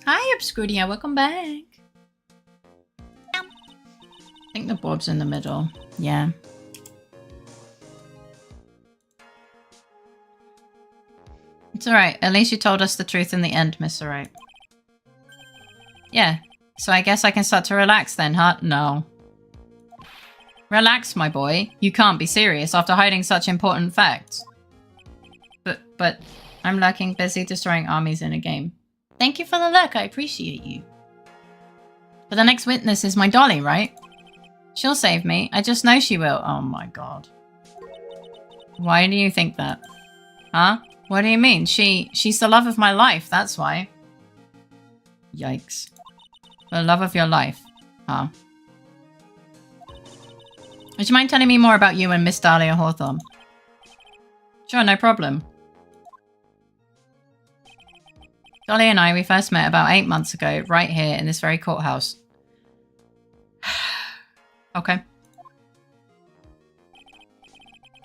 Hi, Obscuria, welcome back. I think the Borb's in the middle. Yeah. It's alright. At least you told us the truth in the end, Miss Alright. Yeah. So I guess I can start to relax then, huh? No. Relax, my boy. You can't be serious after hiding such important facts. But I'm lurking, busy destroying armies in a game. Thank you for the lurk. I appreciate you. But the next witness is my Dolly, right? She'll save me. I just know she will. Oh my god. Why do you think that? Huh? What do you mean? She's the love of my life, that's why. Yikes. The love of your life. Huh? Would you mind telling me more about you and Miss Dahlia Hawthorne? Sure, no problem. Dolly and I, we first met about 8 months ago, right here in this very courthouse. Okay.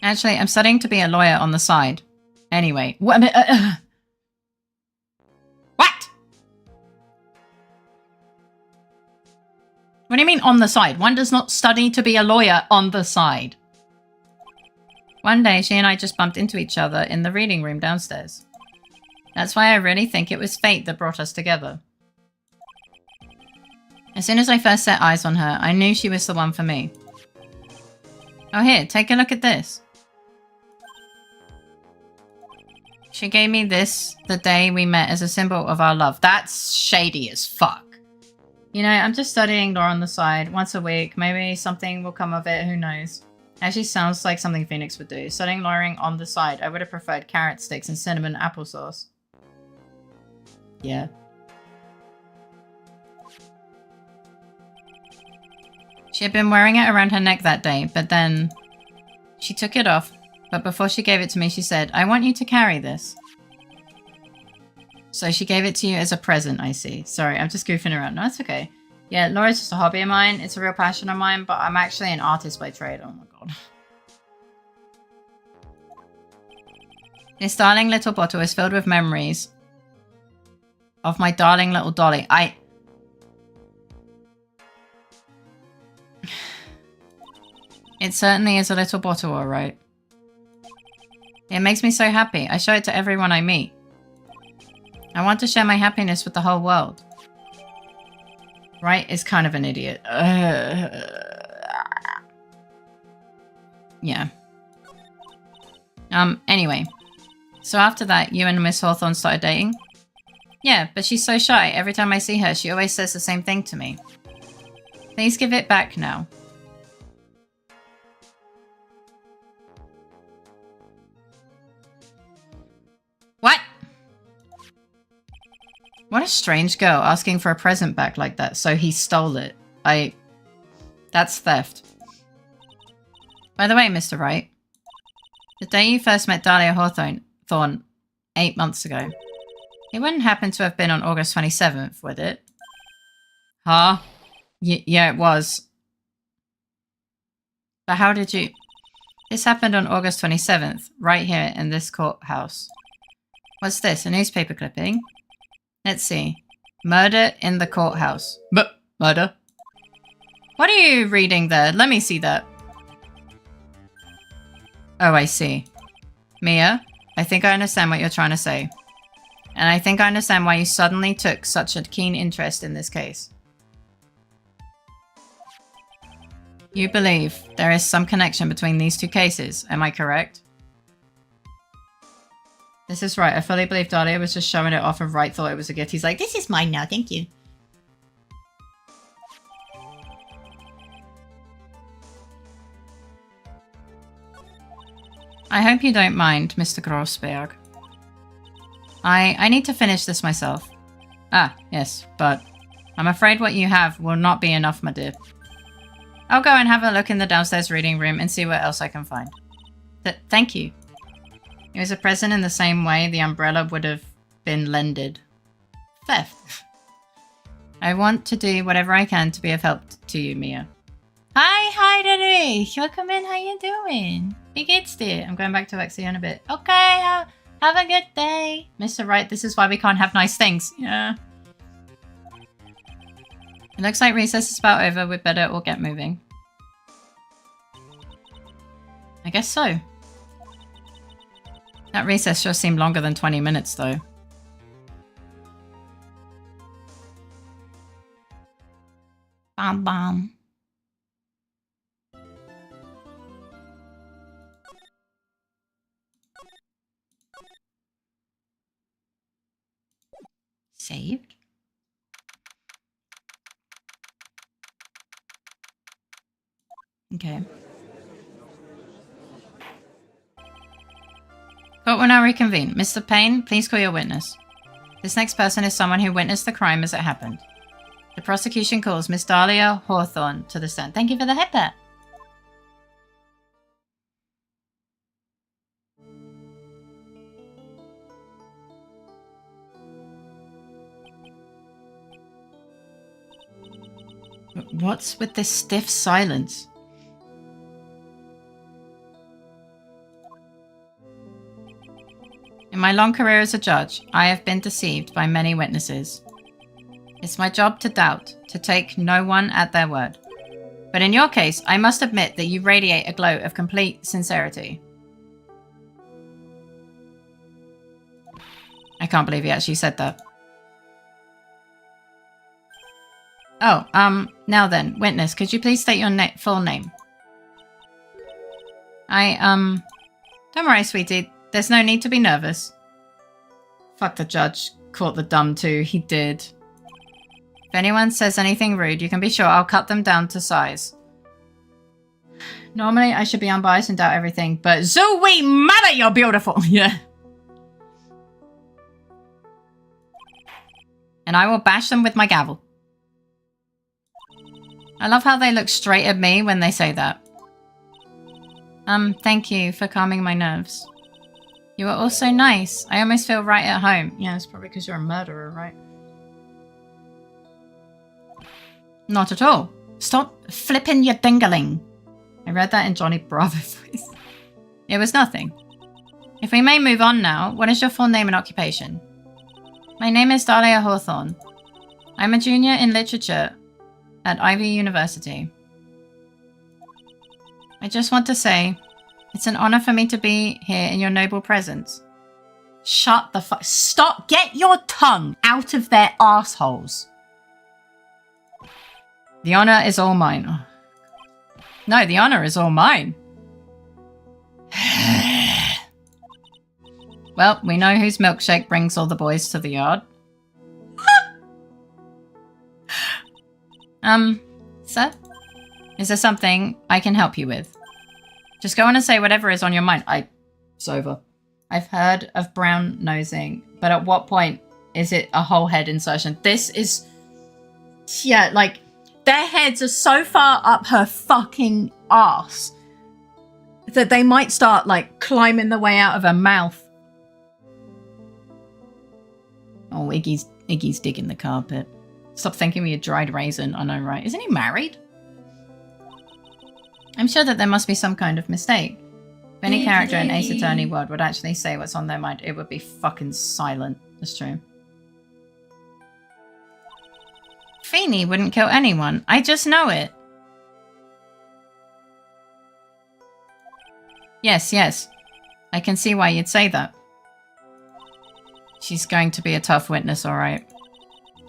Actually, I'm studying to be a lawyer on the side. Anyway, what? What? What do you mean on the side? One does not study to be a lawyer on the side. One day, she and I just bumped into each other in the reading room downstairs. That's why I really think it was fate that brought us together. As soon as I first set eyes on her, I knew she was the one for me. Oh, here, take a look at this. She gave me this the day we met as a symbol of our love. That's shady as fuck. You know, I'm just studying law on the side once a week. Maybe something will come of it, who knows. Actually sounds like something Phoenix would do. Studying lawyering on the side. I would have preferred carrot sticks and cinnamon applesauce. Yeah. She had been wearing it around her neck that day, but then she took it off. But before she gave it to me, she said, I want you to carry this. So she gave it to you as a present, I see. Sorry, I'm just goofing around. No, it's okay. Yeah, law is just a hobby of mine. It's a real passion of mine, but I'm actually an artist by trade. Oh my god. This darling little bottle is filled with memories of my darling little Dolly. It certainly is a little bottle, alright. It makes me so happy. I show it to everyone I meet. I want to share my happiness with the whole world. Right is kind of an idiot. Yeah. Anyway. So after that, you and Miss Hawthorne started dating? Yeah, but she's so shy. Every time I see her, she always says the same thing to me. Please give it back now. What? What a strange girl asking for a present back like that, so he stole it. That's theft. By the way, Mr. Wright, the day you first met Dahlia Hawthorne 8 months ago, it wouldn't happen to have been on August 27th, would it? Huh? Yeah, it was. But how did you... This happened on August 27th, right here in this courthouse. What's this, a newspaper clipping? Let's see. Murder in the courthouse. Murder? What are you reading there? Let me see that. Oh, I see. Mia, I think I understand what you're trying to say. And I think I understand why you suddenly took such a keen interest in this case. You believe there is some connection between these two cases, am I correct? This is right. I fully believe Dahlia was just showing it off and Wright thought it was a gift. He's like, this is mine now, thank you. I hope you don't mind, Mr. Grossberg. I need to finish this myself. Ah, yes, but I'm afraid what you have will not be enough, my dear. I'll go and have a look in the downstairs reading room and see what else I can find. Thank you. It was a present in the same way the umbrella would have been lended. Theft. I want to do whatever I can to be of help to you, Mia. Hi, Derek. Welcome in. How you doing? Wie geht's dir? I'm going back to Lexi in a bit. Okay, have a good day. Mr. Wright, this is why we can't have nice things. Yeah. It looks like recess is about over. We'd better all get moving. I guess so. That recess sure seemed longer than 20 minutes, though. Bam bam. Saved. Okay. Court will now reconvene. Mr. Payne, please call your witness. This next person is someone who witnessed the crime as it happened. The prosecution calls Miss Dahlia Hawthorne to the stand. Thank you for the headbat. What's with this stiff silence? In my long career as a judge, I have been deceived by many witnesses. It's my job to doubt, to take no one at their word. But in your case, I must admit that you radiate a glow of complete sincerity. I can't believe he actually said that. Oh, now then, witness, could you please state your full name? Don't worry, sweetie. There's no need to be nervous. Fuck, the judge caught the dumb too. He did. If anyone says anything rude, you can be sure I'll cut them down to size. Normally, I should be unbiased and doubt everything, but Zoe mother, you're beautiful! Yeah. And I will bash them with my gavel. I love how they look straight at me when they say that. Thank you for calming my nerves. You are all so nice. I almost feel right at home. Yeah, it's probably because you're a murderer, right? Not at all. Stop flipping your dingaling. I read that in Johnny Bravo voice. It was nothing. If we may move on now, what is your full name and occupation? My name is Dahlia Hawthorne. I'm a junior in literature at Ivy University. I just want to say, it's an honor for me to be here in your noble presence. Shut the fuck. Stop. Get your tongue out of their assholes. The honor is all mine. Oh. No, the honor is all mine. Well, we know whose milkshake brings all the boys to the yard. Sir? Is there something I can help you with? Just go on and say whatever is on your mind. It's over. I've heard of brown nosing, but at what point is it a whole head insertion? This is... Yeah, like, their heads are so far up her fucking ass that they might start, like, climbing the way out of her mouth. Oh, Iggy's digging the carpet. Stop thinking we a dried raisin. I know, right? Isn't he married? I'm sure that there must be some kind of mistake. If any character in Ace Attorney world would actually say what's on their mind, it would be fucking silent. That's true. Feeney wouldn't kill anyone. I just know it. Yes, yes. I can see why you'd say that. She's going to be a tough witness, alright.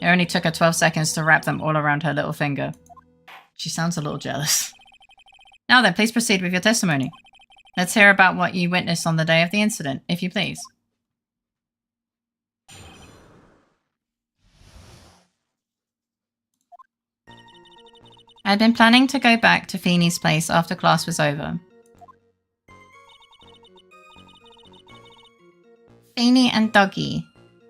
It only took her 12 seconds to wrap them all around her little finger. She sounds a little jealous. Now then, please proceed with your testimony. Let's hear about what you witnessed on the day of the incident, if you please. I had been planning to go back to Feeney's place after class was over. Feeney and Dougie.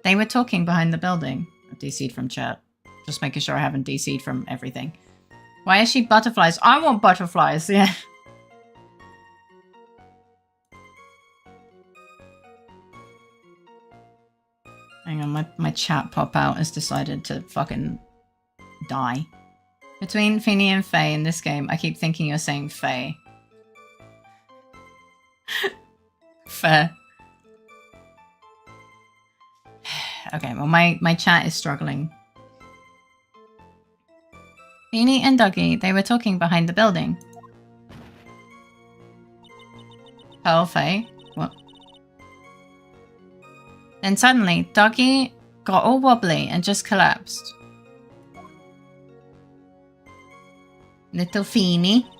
They were talking behind the building. I've DC'd from chat. Just making sure I haven't DC'd from everything. Why is she butterflies? I want butterflies, yeah. Hang on, my chat pop-out has decided to fucking die. Between Feeney and Faye in this game, I keep thinking you're saying Faye. Fair. Okay, well my chat is struggling. Feeney and Dougie, they were talking behind the building. Pearl, Faye? What? Then suddenly, Dougie got all wobbly and just collapsed. Little Feeney.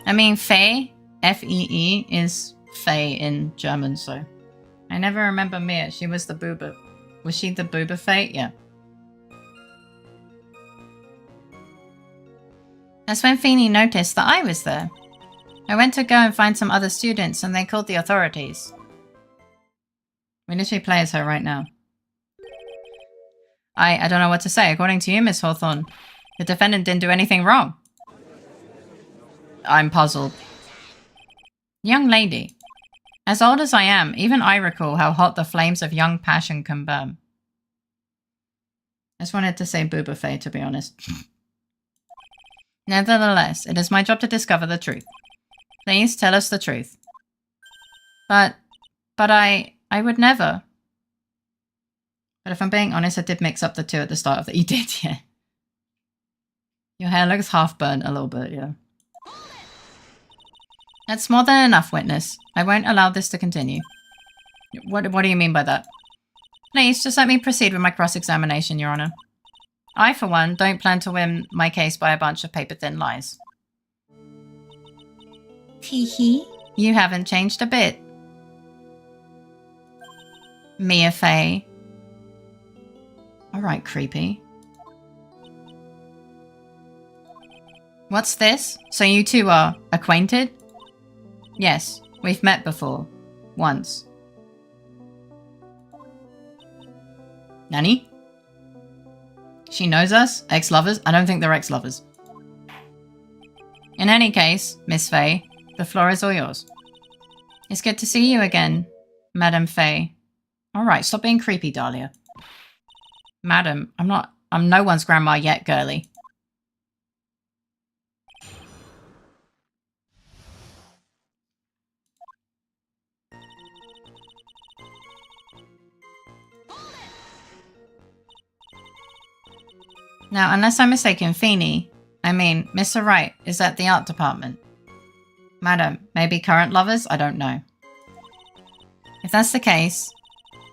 I mean, Faye, F-E-E, is Faye in German, so... I never remember Mia. She was the booba. Was she the booba Faye? Yeah. That's when Feeney noticed that I was there. I went to go and find some other students, and they called the authorities. We literally play as her right now. I don't know what to say. According to you, Miss Hawthorne, the defendant didn't do anything wrong. I'm puzzled. Young lady. As old as I am, even I recall how hot the flames of young passion can burn. I just wanted to say Booba Faye, to be honest. Nevertheless, it is my job to discover the truth. Please tell us the truth. But I would never. But if I'm being honest, I did mix up the two at the start of the... You did, yeah. Your hair looks half burnt a little bit, yeah. That's more than enough, witness. I won't allow this to continue. What do you mean by that? Please, just let me proceed with my cross-examination, Your Honor. I, for one, don't plan to win my case by a bunch of paper-thin lies. Tee-hee. You haven't changed a bit. Mia Faye. Alright, creepy. What's this? So you two are acquainted? Yes, we've met before. Once. Nanny? She knows us? Ex-lovers? I don't think they're ex-lovers. In any case, Miss Faye, the floor is all yours. It's good to see you again, Madam Faye. Alright, stop being creepy, Dahlia. Madam, I'm no one's grandma yet, girly. Now, unless I'm mistaken, Feeney, I mean, Mr. Wright, is at the art department. Madam, maybe current lovers? I don't know. If that's the case,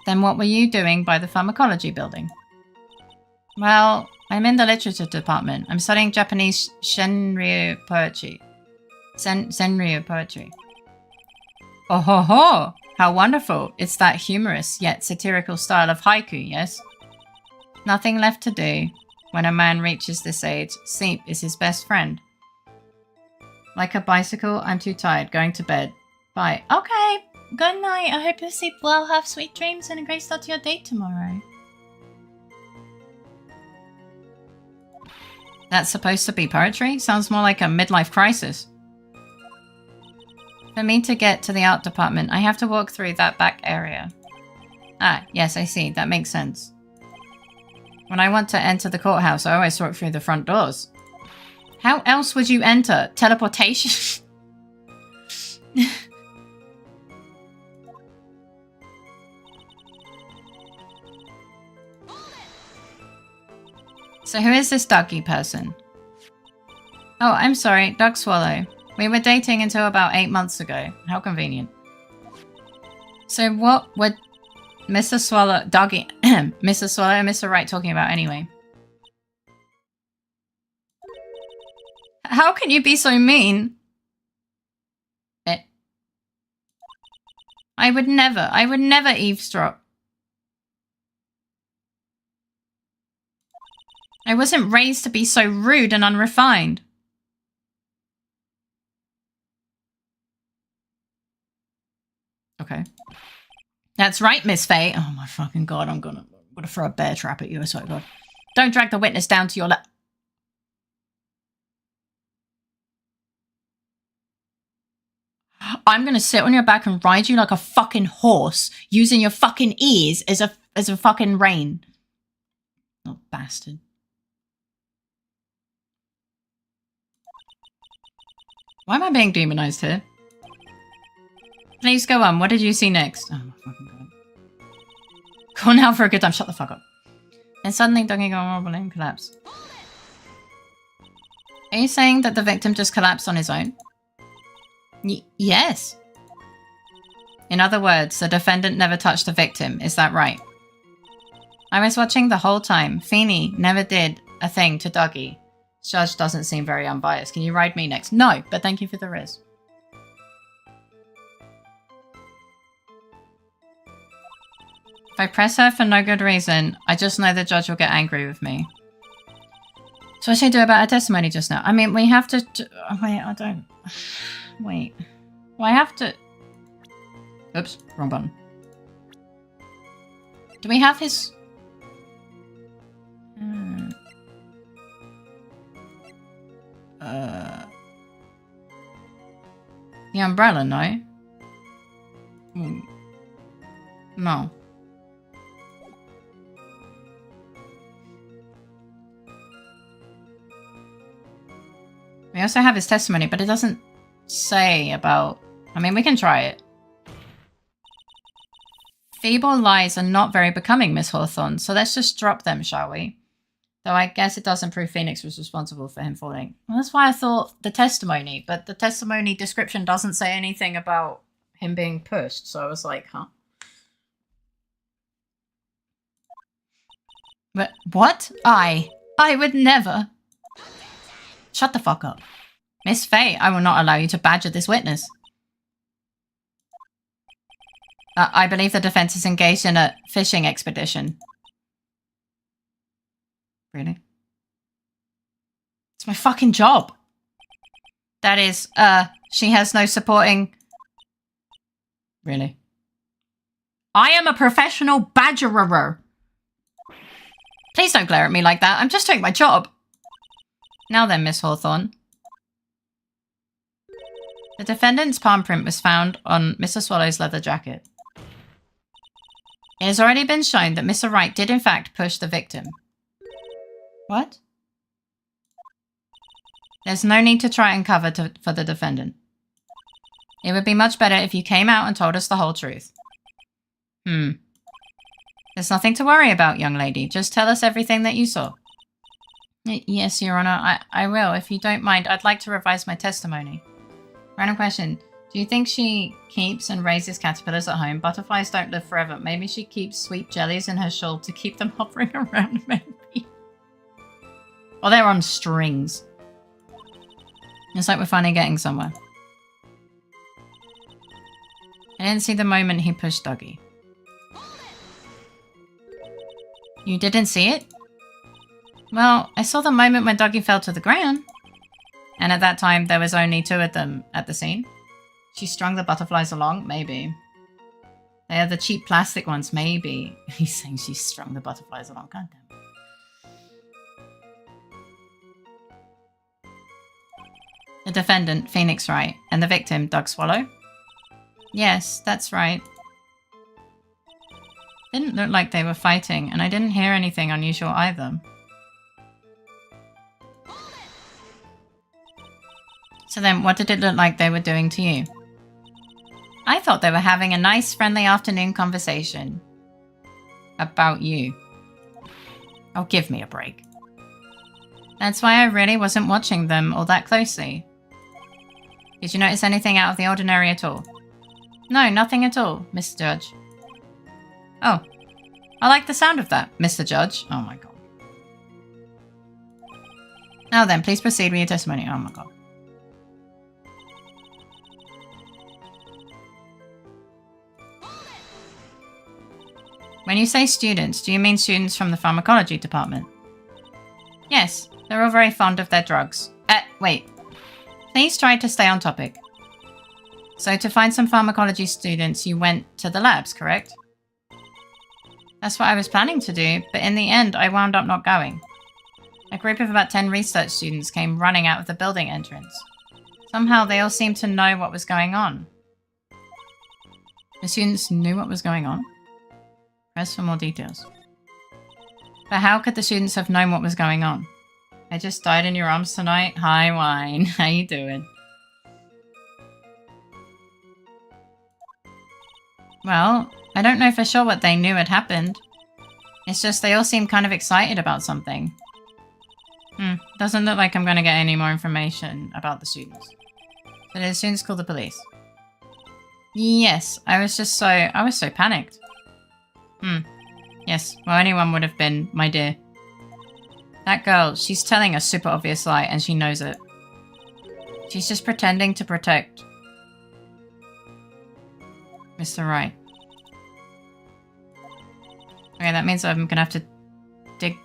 then what were you doing by the pharmacology building? Well, I'm in the literature department. I'm studying Japanese Senryu poetry. Senryu poetry. Oh ho ho! How wonderful! It's that humorous yet satirical style of haiku, yes? Nothing left to do. When a man reaches this age, sleep is his best friend. Like a bicycle, I'm too tired. Going to bed. Bye. Okay. Good night. I hope you sleep well, have sweet dreams, and a great start to your date tomorrow. That's supposed to be poetry? Sounds more like a midlife crisis. For me to get to the art department, I have to walk through that back area. Ah, yes, I see. That makes sense. When I want to enter the courthouse, I always walk through the front doors. How else would you enter? Teleportation? So who is this Dougie person? Oh, I'm sorry, Doug Swallow. We were dating until about 8 months ago. How convenient. So what would Mr. Swallow, Dougie, Mr. Swallow and Mr. Wright talking about anyway? How can you be so mean? I would never eavesdrop. I wasn't raised to be so rude and unrefined. Okay. That's right, Miss Faye. Oh my fucking god, I'm gonna throw a bear trap at you, I swear to God. Don't drag the witness down to your left. I'm gonna sit on your back and ride you like a fucking horse, using your fucking ears as a fucking rein. Oh, bastard. Why am I being demonized here? Please go on. What did you see next? Oh my fucking god. Go now for a good time. Shut the fuck up. And suddenly Dougie got horrible and collapsed. Are you saying that the victim just collapsed on his own? Yes. In other words, the defendant never touched the victim. Is that right? I was watching the whole time. Feeney never did a thing to Dougie. Judge doesn't seem very unbiased. Can you ride me next? No, but thank you for the riz. If I press her for no good reason, I just know the judge will get angry with me. So what should I do about her testimony just now? I mean, we have to... Wait, I don't... Wait. Well, I have to... Oops, wrong button. Do we have his... The umbrella, no? No. We also have his testimony, but it doesn't say about... I mean, we can try it. Feeble lies are not very becoming, Miss Hawthorne, so let's just drop them, shall we? Though I guess it doesn't prove Phoenix was responsible for him falling. Well, that's why I thought the testimony, but the testimony description doesn't say anything about him being pushed, so I was like, huh? But what? I would never. Shut the fuck up. Miss Faye, I will not allow you to badger this witness. I believe the defense is engaged in a fishing expedition. Really? It's my fucking job. That is, she has no supporting... Really? I am a professional badgerer. Please don't glare at me like that. I'm just doing my job. Now then, Miss Hawthorne. The defendant's palm print was found on Mr. Swallow's leather jacket. It has already been shown that Mr. Wright did in fact push the victim. What? There's no need to try and cover for the defendant. It would be much better if you came out and told us the whole truth. There's nothing to worry about, young lady. Just tell us everything that you saw. Yes, Your Honor, I will. If you don't mind, I'd like to revise my testimony. Random question. Do you think she keeps and raises caterpillars at home? Butterflies don't live forever. Maybe she keeps sweet jellies in her shawl to keep them hovering around, maybe. Or they're on strings. It's like we're finally getting somewhere. I didn't see the moment he pushed Dougie. You didn't see it? Well, I saw the moment when Dougie fell to the ground. And at that time, there was only 2 of them at the scene. She strung the butterflies along? Maybe. They are the cheap plastic ones? Maybe. He's saying she strung the butterflies along. God damn it. The defendant, Phoenix Wright, and the victim, Doug Swallow? Yes, that's right. Didn't look like they were fighting, and I didn't hear anything unusual either. So then, what did it look like they were doing to you? I thought they were having a nice, friendly afternoon conversation. About you. Oh, give me a break. That's why I really wasn't watching them all that closely. Did you notice anything out of the ordinary at all? No, nothing at all, Mr. Judge. Oh, I like the sound of that, Mr. Judge. Oh my god. Now then, please proceed with your testimony. Oh my god. When you say students, do you mean students from the pharmacology department? Yes, they're all very fond of their drugs. Wait. Please try to stay on topic. So to find some pharmacology students, you went to the labs, correct? That's what I was planning to do, but in the end, I wound up not going. A group of about 10 research students came running out of the building entrance. Somehow, they all seemed to know what was going on. The students knew what was going on? Press for more details. But how could the students have known what was going on? I just died in your arms tonight. Hi, Wine. How you doing? Well, I don't know for sure what they knew had happened. It's just they all seem kind of excited about something. Doesn't look like I'm going to get any more information about the students. So did the students call the police? Yes, I was so panicked. Yes, well anyone would have been, my dear. That girl, she's telling a super obvious lie and she knows it. She's just pretending to protect Mr. Wright. Okay, that means I'm gonna have to dig...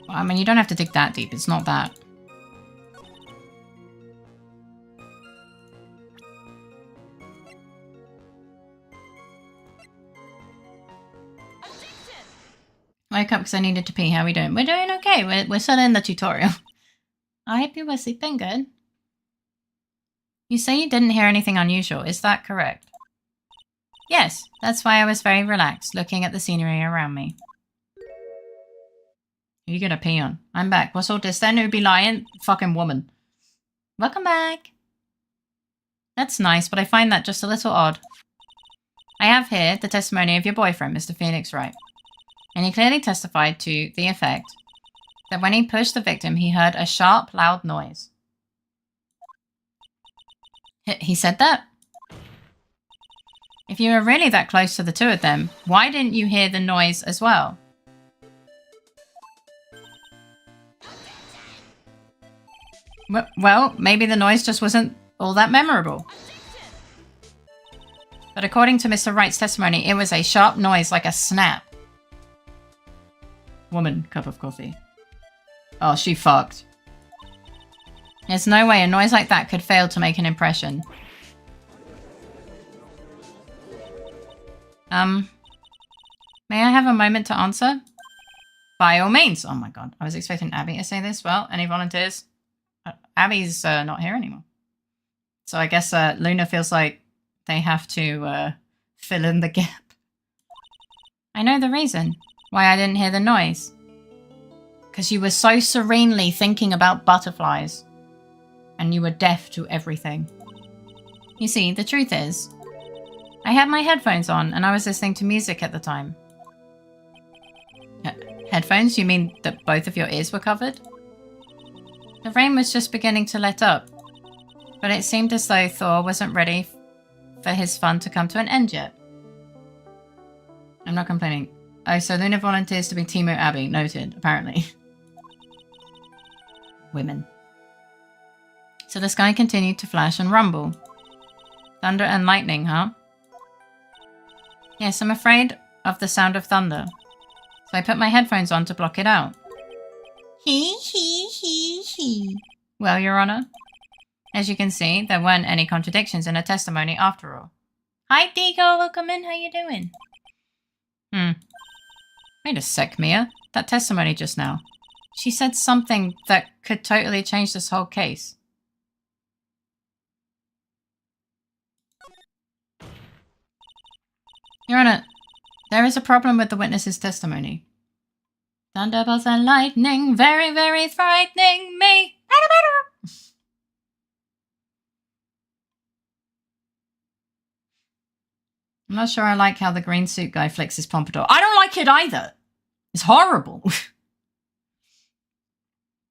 Well, I mean, you don't have to dig that deep, it's not that. Woke up because I needed to pee. How are we doing? We're doing okay. We're still in the tutorial. I hope you were sleeping good. You say you didn't hear anything unusual. Is that correct? Yes, that's why I was very relaxed, looking at the scenery around me. Who you gonna pee on? I'm back. What's all this then? Who be lying? Fucking woman. Welcome back. That's nice, but I find that just a little odd. I have here the testimony of your boyfriend, Mr. Phoenix Wright. And he clearly testified to the effect that when he pushed the victim, he heard a sharp, loud noise. He said that? If you were really that close to the two of them, why didn't you hear the noise as well? Well, maybe the noise just wasn't all that memorable. But according to Mr. Wright's testimony, it was a sharp noise like a snap. Woman, cup of coffee. Oh, she fucked. There's no way a noise like that could fail to make an impression. May I have a moment to answer? By all means. Oh my god, I was expecting Abby to say this. Well, any volunteers? Abby's not here anymore. So I guess Luna feels like they have to fill in the gap. I know the reason why I didn't hear the noise. Because you were so serenely thinking about butterflies. And you were deaf to everything. You see, the truth is, I had my headphones on and I was listening to music at the time. Headphones? You mean that both of your ears were covered? The rain was just beginning to let up. But it seemed as though Thor wasn't ready for his fun to come to an end yet. I'm not complaining. Oh, so Luna volunteers to be Teemo Abby. Noted, apparently. Women. So the sky continued to flash and rumble. Thunder and lightning, huh? Yes, I'm afraid of the sound of thunder. So I put my headphones on to block it out. He. Well, Your Honor, as you can see, there weren't any contradictions in her testimony after all. Hi, Digo. Welcome in. How you doing? Wait a sec, Mia. That testimony just now. She said something that could totally change this whole case. Your Honor, there is a problem with the witness's testimony. Thunderbolts and lightning, very, very frightening me. I'm not sure I like how the green suit guy flicks his pompadour. I don't like it either. It's horrible.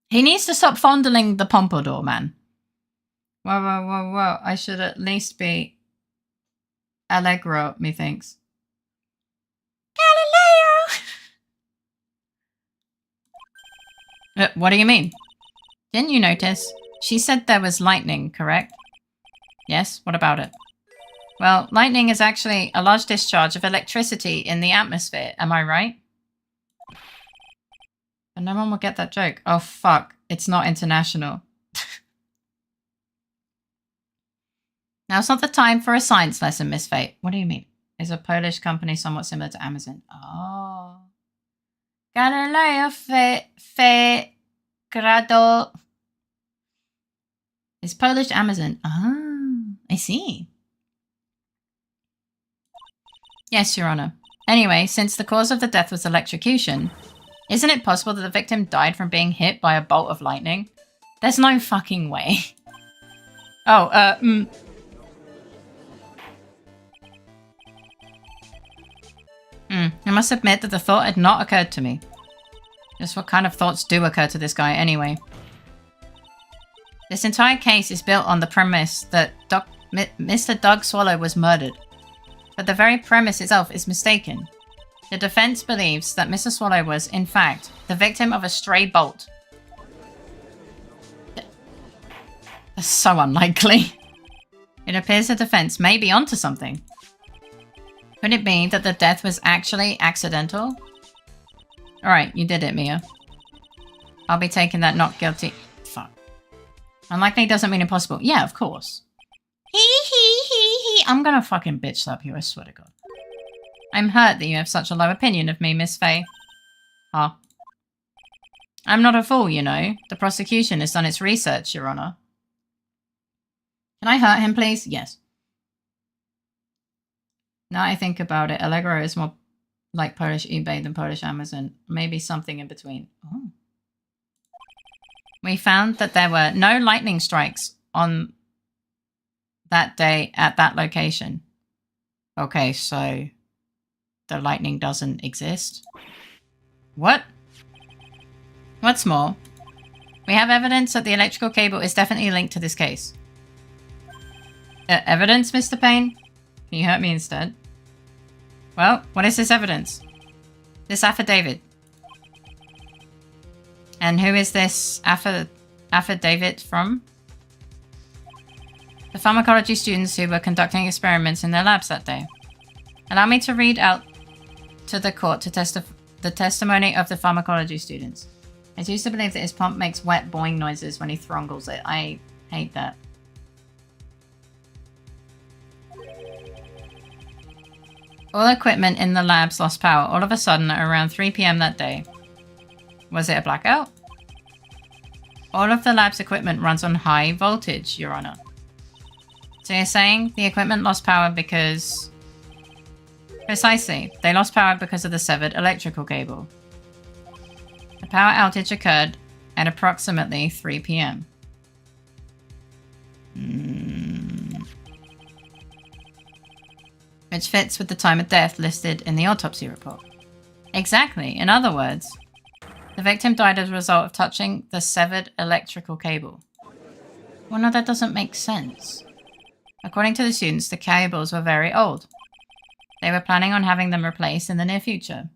He needs to stop fondling the pompadour, man. Whoa. I should at least be Allegro, methinks. Galileo! What do you mean? Didn't you notice? She said there was lightning, correct? Yes, what about it? Well, lightning is actually a large discharge of electricity in the atmosphere, am I right? But no one will get that joke. Oh, fuck. It's not international. Now's not the time for a science lesson, Miss Fate. What do you mean? Is a Polish company somewhat similar to Amazon? Oh. Galileo fe grado. It's Polish Amazon. Ah, I see. Yes, Your Honor. Anyway, since the cause of the death was electrocution, isn't it possible that the victim died from being hit by a bolt of lightning? There's no fucking way. Oh, I must admit that the thought had not occurred to me. Just what kind of thoughts do occur to this guy anyway? This entire case is built on the premise that Mr. Doug Swallow was murdered. But the very premise itself is mistaken. The defense believes that Mr. Swallow was, in fact, the victim of a stray bolt. That's so unlikely. It appears the defense may be onto something. Could it be that the death was actually accidental? Alright, you did it, Mia. I'll be taking that not guilty. Fuck. Unlikely doesn't mean impossible. Yeah, of course. He. I'm gonna fucking bitch slap you, I swear to God. I'm hurt that you have such a low opinion of me, Miss Faye. Huh? I'm not a fool, you know. The prosecution has done its research, Your Honor. Can I hurt him, please? Yes. Now I think about it, Allegro is more like Polish eBay than Polish Amazon. Maybe something in between. Oh. We found that there were no lightning strikes on that day at that location. Okay, so the lightning doesn't exist. What? What's more, we have evidence that the electrical cable is definitely linked to this case. Evidence, Mr. Payne? Can you hurt me instead? Well, what is this evidence? This affidavit. And who is this affidavit from? The pharmacology students who were conducting experiments in their labs that day. Allow me to read out to the court to the testimony of the pharmacology students. I used to believe that his pump makes wet boing noises when he throngles it. I hate that. All equipment in the labs lost power all of a sudden at around 3 p.m. that day. Was it a blackout? All of the lab's equipment runs on high voltage, Your Honor. So you're saying the equipment lost power because... Precisely. They lost power because of the severed electrical cable. The power outage occurred at approximately 3 p.m. Which fits with the time of death listed in the autopsy report. Exactly. In other words, the victim died as a result of touching the severed electrical cable. Well, no, that doesn't make sense. According to the students, the cables were very old. They were planning on having them replaced in the near future.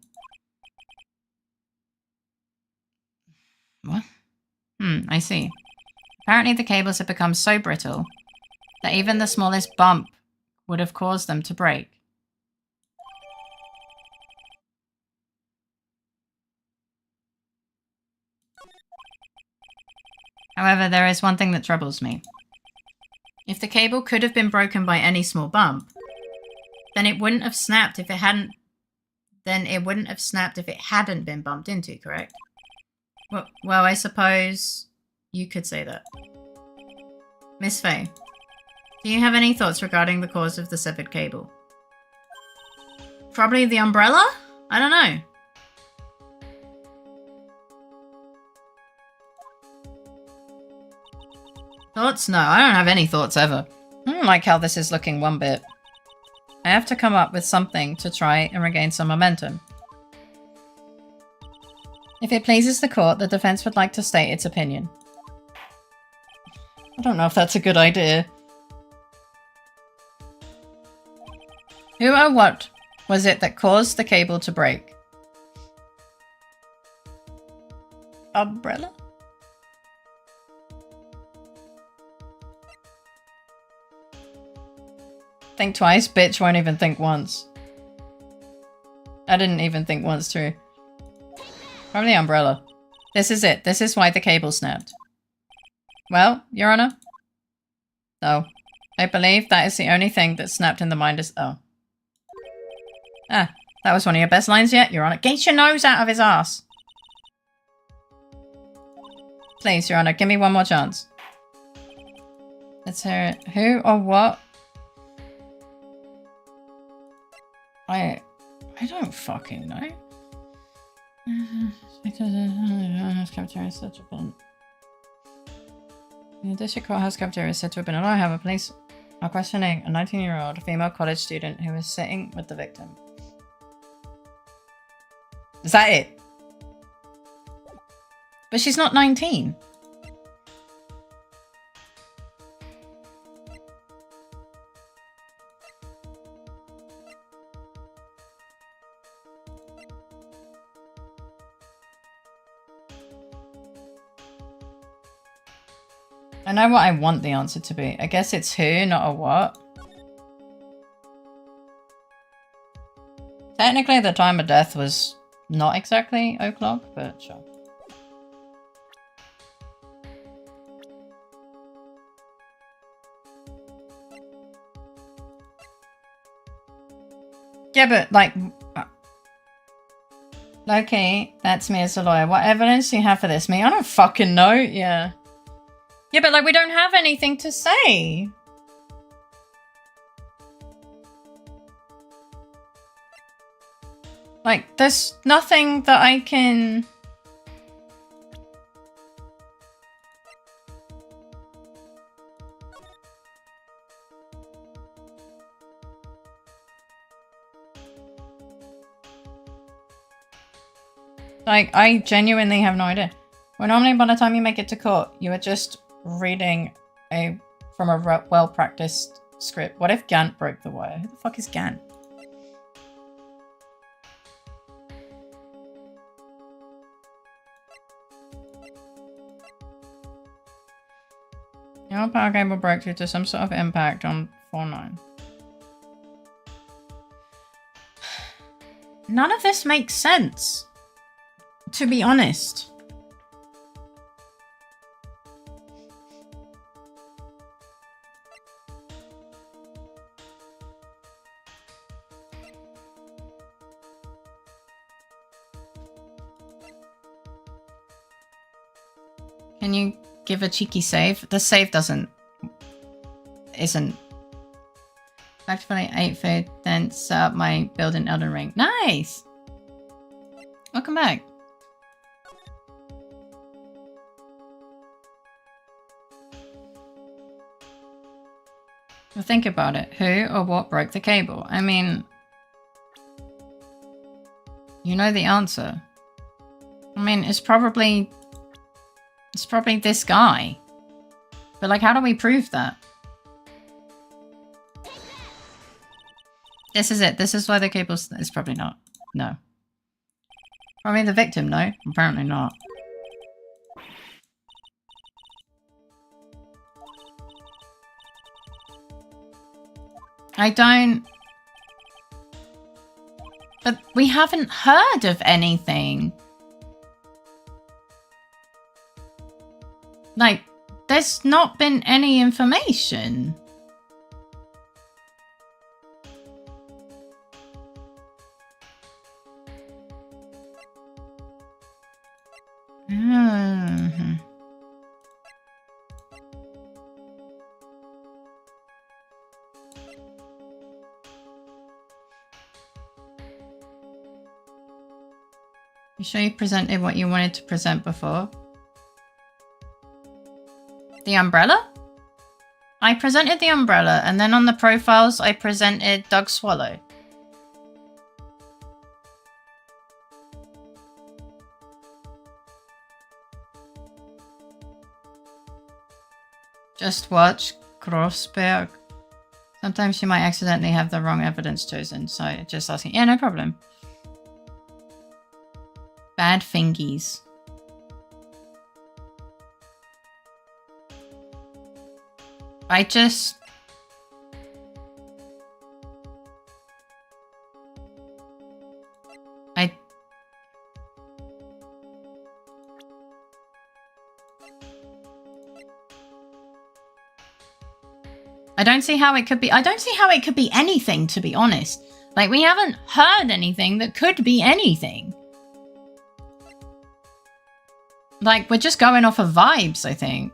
What? I see. Apparently the cables had become so brittle that even the smallest bump would have caused them to break. However, there is one thing that troubles me. If the cable could have been broken by any small bump, then it wouldn't have snapped if it hadn't... Then it wouldn't have snapped if it hadn't been bumped into, correct? Well, I suppose you could say that. Miss Faye, do you have any thoughts regarding the cause of the severed cable? Probably the umbrella? I don't know. Thoughts? No, I don't have any thoughts ever. I don't like how this is looking one bit. I have to come up with something to try and regain some momentum. If it pleases the court, the defense would like to state its opinion. I don't know if that's a good idea. Who or what was it that caused the cable to break? Umbrella? Think twice, bitch won't even think once. I didn't even think once, true. Probably the umbrella. This is it. This is why the cable snapped. Well, Your Honor? No. I believe that is the only thing that snapped in the mind is... Oh. Ah, that was one of your best lines yet, Your Honor. Get your nose out of his ass! Please, Your Honor, give me one more chance. Let's hear it. Who or what? I don't fucking know. Cafeteria said to have been. The district courthouse cafeteria is said to have been allowed. However, police are questioning a 19-year-old female college student who was sitting with the victim. Is that it? But she's not 19. I know what I want the answer to be. I guess it's who, not a what. Technically, the time of death was not exactly o'clock, but sure. Yeah, but like... Okay, that's me as a lawyer. What evidence do you have for this? Me? I don't fucking know. Yeah. Yeah, but like we don't have anything to say. Like, there's nothing that I can... Like, I genuinely have no idea. Well, normally by the time you make it to court, you are just reading from a well-practiced script. What if Gant broke the wire? Who the fuck is Gant? Your power cable broke due to some sort of impact on 4-9. None of this makes sense, to be honest. Can you give a cheeky save? The save isn't. Effectively 8 food, then set up my building Elden Ring. Nice! Welcome back. Well, think about it. Who or what broke the cable? I mean, you know the answer. I mean, it's probably this guy. But like, how do we prove that? This is it. This is why the cable's... It's probably not. No. Probably the victim, no? Apparently not. I don't... But we haven't heard of anything. Like, there's not been any information. You sure you presented what you wanted to present before? The umbrella? I presented the umbrella, and then on the profiles I presented Doug Swallow. Just watch Grossberg. Sometimes you might accidentally have the wrong evidence chosen, so just asking. Yeah, no problem. Bad fingies. I don't see how it could be. I don't see how it could be anything, to be honest. Like, we haven't heard anything that could be anything. Like, we're just going off of vibes, I think.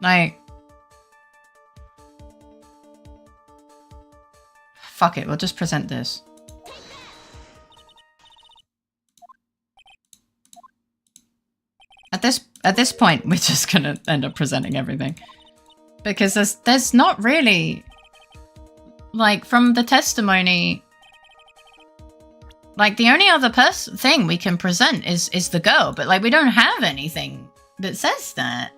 Like, fuck it, we'll just present this. At this point, we're just gonna end up presenting everything. Because there's not really, like, from the testimony, like, the only other thing we can present is the girl, but like, we don't have anything that says that.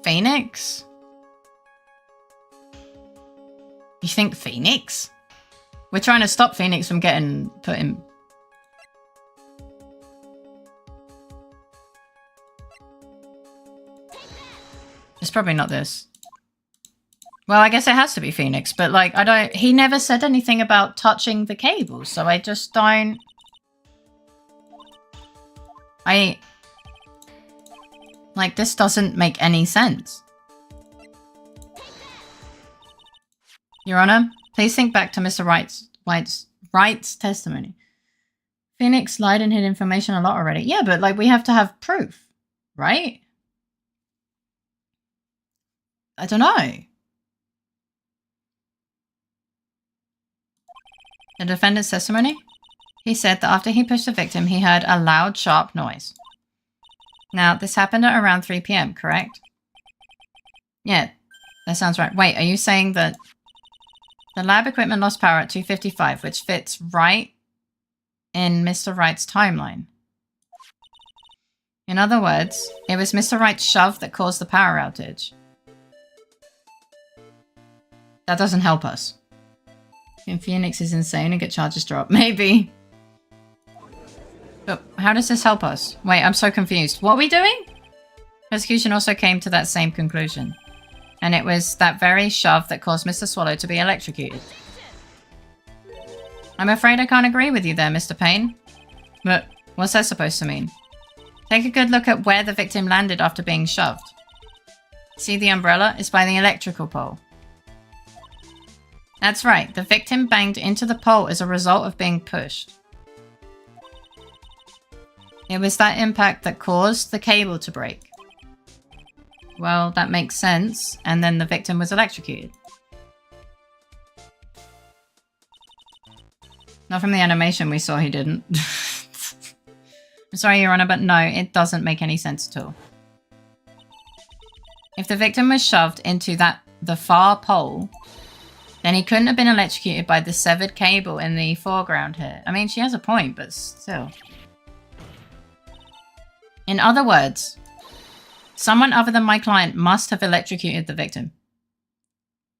Phoenix? You think Phoenix? We're trying to stop Phoenix from getting put in. It's probably not this. Well, I guess it has to be Phoenix, but like, he never said anything about touching the cable, so I just don't... Like, this doesn't make any sense. Your Honor, please think back to Mr. Wright's testimony. Phoenix lied and hid information a lot already. Yeah, but like we have to have proof, right? I don't know. The defendant's testimony? He said that after he pushed the victim, he heard a loud, sharp noise. Now, this happened at around 3 p.m., correct? Yeah, that sounds right. Wait, are you saying that the lab equipment lost power at 2:55, which fits right in Mr. Wright's timeline? In other words, it was Mr. Wright's shove that caused the power outage. That doesn't help us. If Phoenix is insane and get charges dropped, maybe. But how does this help us? Wait, I'm so confused. What are we doing? Prosecution also came to that same conclusion. And it was that very shove that caused Mr. Swallow to be electrocuted. I'm afraid I can't agree with you there, Mr. Payne. But what's that supposed to mean? Take a good look at where the victim landed after being shoved. See the umbrella? It's by the electrical pole. That's right, the victim banged into the pole as a result of being pushed. It was that impact that caused the cable to break. Well, that makes sense, and then the victim was electrocuted. Not from the animation we saw, he didn't. I'm sorry, Your Honor, but no, it doesn't make any sense at all. If the victim was shoved into the far pole, then he couldn't have been electrocuted by the severed cable in the foreground here. I mean, she has a point, but still. In other words, someone other than my client must have electrocuted the victim.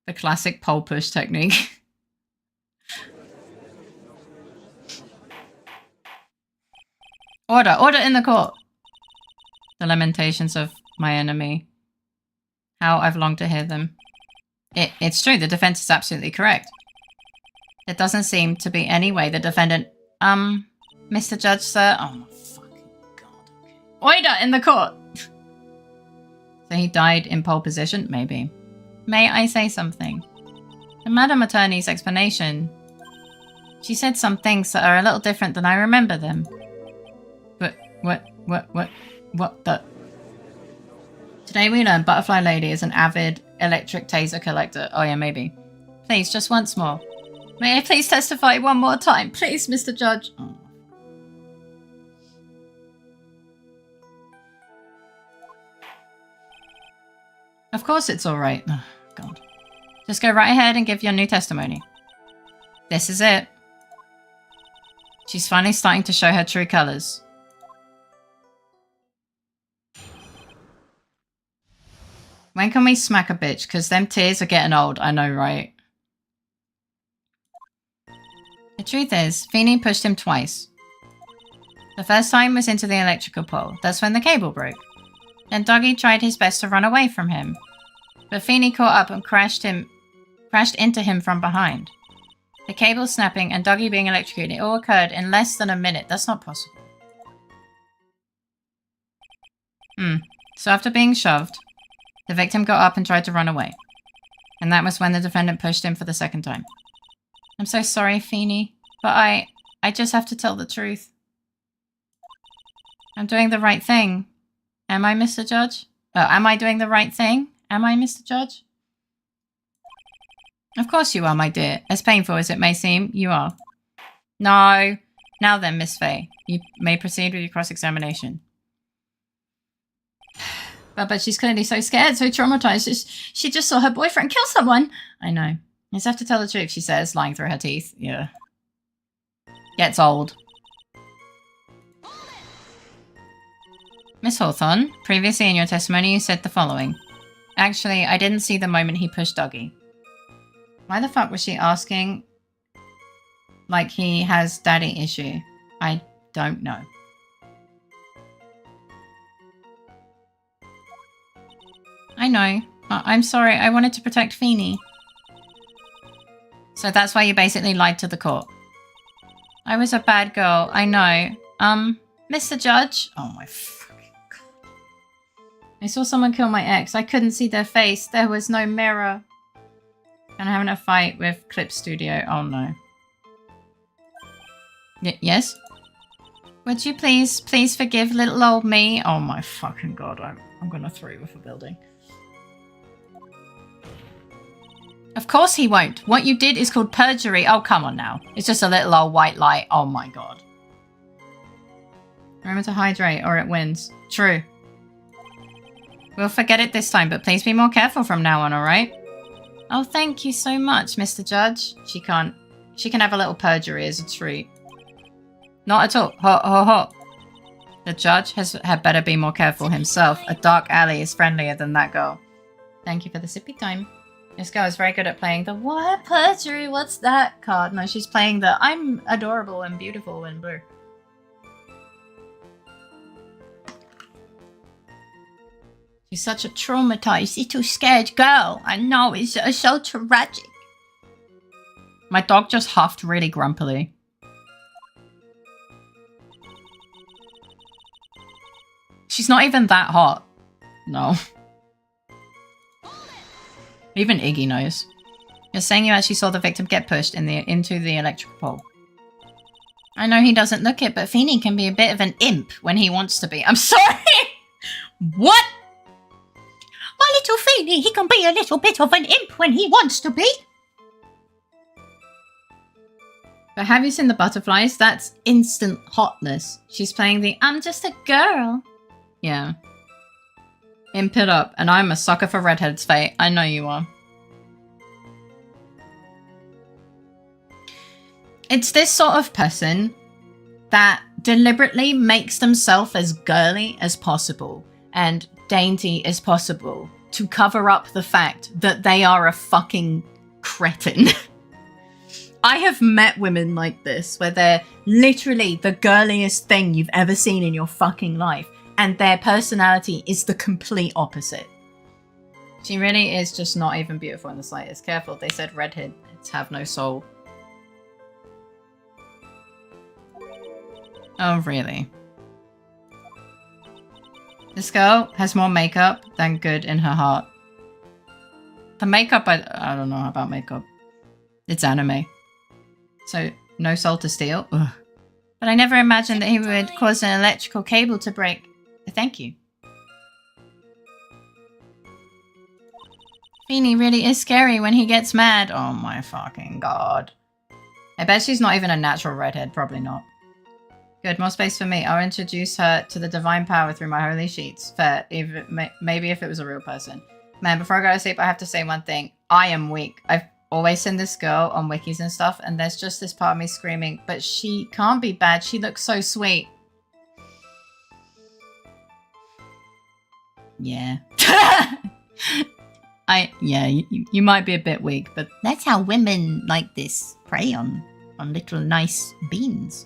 The classic pole push technique. Order! Order in the court! The lamentations of my enemy. How I've longed to hear them. It's true, the defense is absolutely correct. There doesn't seem to be any way the defendant... Mr. Judge, sir? Oh my fucking god. Order in the court! So he died in pole position? Maybe. May I say something? The Madam Attorney's explanation... She said some things that are a little different than I remember them. But, what the... Today we learned Butterfly Lady is an avid electric taser collector. Oh yeah, maybe. Please, just once more. May I please testify one more time? Please, Mr. Judge. Oh. Of course it's alright. Oh, God. Just go right ahead and give your new testimony. This is it. She's finally starting to show her true colours. When can we smack a bitch? Because them tears are getting old. I know, right? The truth is, Feeney pushed him twice. The first time was into the electrical pole. That's when the cable broke. Then Doggy tried his best to run away from him. But Feeney caught up and crashed into him from behind. The cable snapping and Doggy being electrocuted, it all occurred in less than a minute. That's not possible. So after being shoved, the victim got up and tried to run away. And that was when the defendant pushed him for the second time. I'm so sorry, Feeney, but I just have to tell the truth. I'm doing the right thing. Am I, Mr. Judge? Oh, am I doing the right thing? Am I, Mr. Judge? Of course you are, my dear. As painful as it may seem, you are. No. Now then, Miss Faye, you may proceed with your cross-examination. But she's clearly so scared, so traumatized. She just saw her boyfriend kill someone. I know. You just have to tell the truth, she says, lying through her teeth. Yeah. Gets old. Miss Hawthorne, previously in your testimony you said the following. Actually, I didn't see the moment he pushed Doggy. Why the fuck was she asking like he has daddy issue? I don't know. I know. I'm sorry, I wanted to protect Feeney. So that's why you basically lied to the court. I was a bad girl, I know. Mr. Judge? Oh my fucking god. I saw someone kill my ex. I couldn't see their face. There was no mirror. And I'm having a fight with Clip Studio. Oh no. Yes? Would you please forgive little old me? Oh my fucking god, I'm gonna throw you off a building. Of course he won't. What you did is called perjury. Oh, come on now. It's just a little old white lie. Oh my god. Remember to hydrate or it wins. True. We'll forget it this time, but please be more careful from now on, alright? Oh, thank you so much, Mr. Judge. She can have a little perjury as a treat. Not at all. Ho, ho, ho. The judge had better be more careful himself. A dark alley is friendlier than that girl. Thank you for the sippy time. This girl is very good at playing the what perjury? What's that card? No, she's playing the I'm adorable and beautiful and blue. She's such a traumatized, little scared girl. I know, it's so tragic. My dog just huffed really grumpily. She's not even that hot. No. Even Iggy knows. You're saying you actually saw the victim get pushed into the electrical pole. I know he doesn't look it, but Feeny can be a bit of an imp when he wants to be. I'm sorry! What? My little Feeny, he can be a little bit of an imp when he wants to be. But have you seen the butterflies? That's instant hotness. She's playing the I'm just a girl. Yeah. Imp it up, and I'm a sucker for redheads, Faye. I know you are. It's this sort of person that deliberately makes themselves as girly as possible and dainty as possible to cover up the fact that they are a fucking cretin. I have met women like this where they're literally the girliest thing you've ever seen in your fucking life. And their personality is the complete opposite. She really is just not even beautiful in the slightest. Careful, they said redheads have no soul. Oh, really? This girl has more makeup than good in her heart. The makeup, I don't know about makeup. It's anime. So, no soul to steal? Ugh. But I never imagined that he would cause an electrical cable to break. Thank you. Feeny really is scary when he gets mad. Oh my fucking god. I bet she's not even a natural redhead. Probably not. Good, more space for me. I'll introduce her to the divine power through my holy sheets. Fair. Maybe if it was a real person. Man, before I go to sleep, I have to say one thing. I am weak. I've always seen this girl on wikis and stuff, and there's just this part of me screaming, but she can't be bad. She looks so sweet. Yeah. You might be a bit weak, but that's how women like this prey on little nice beans.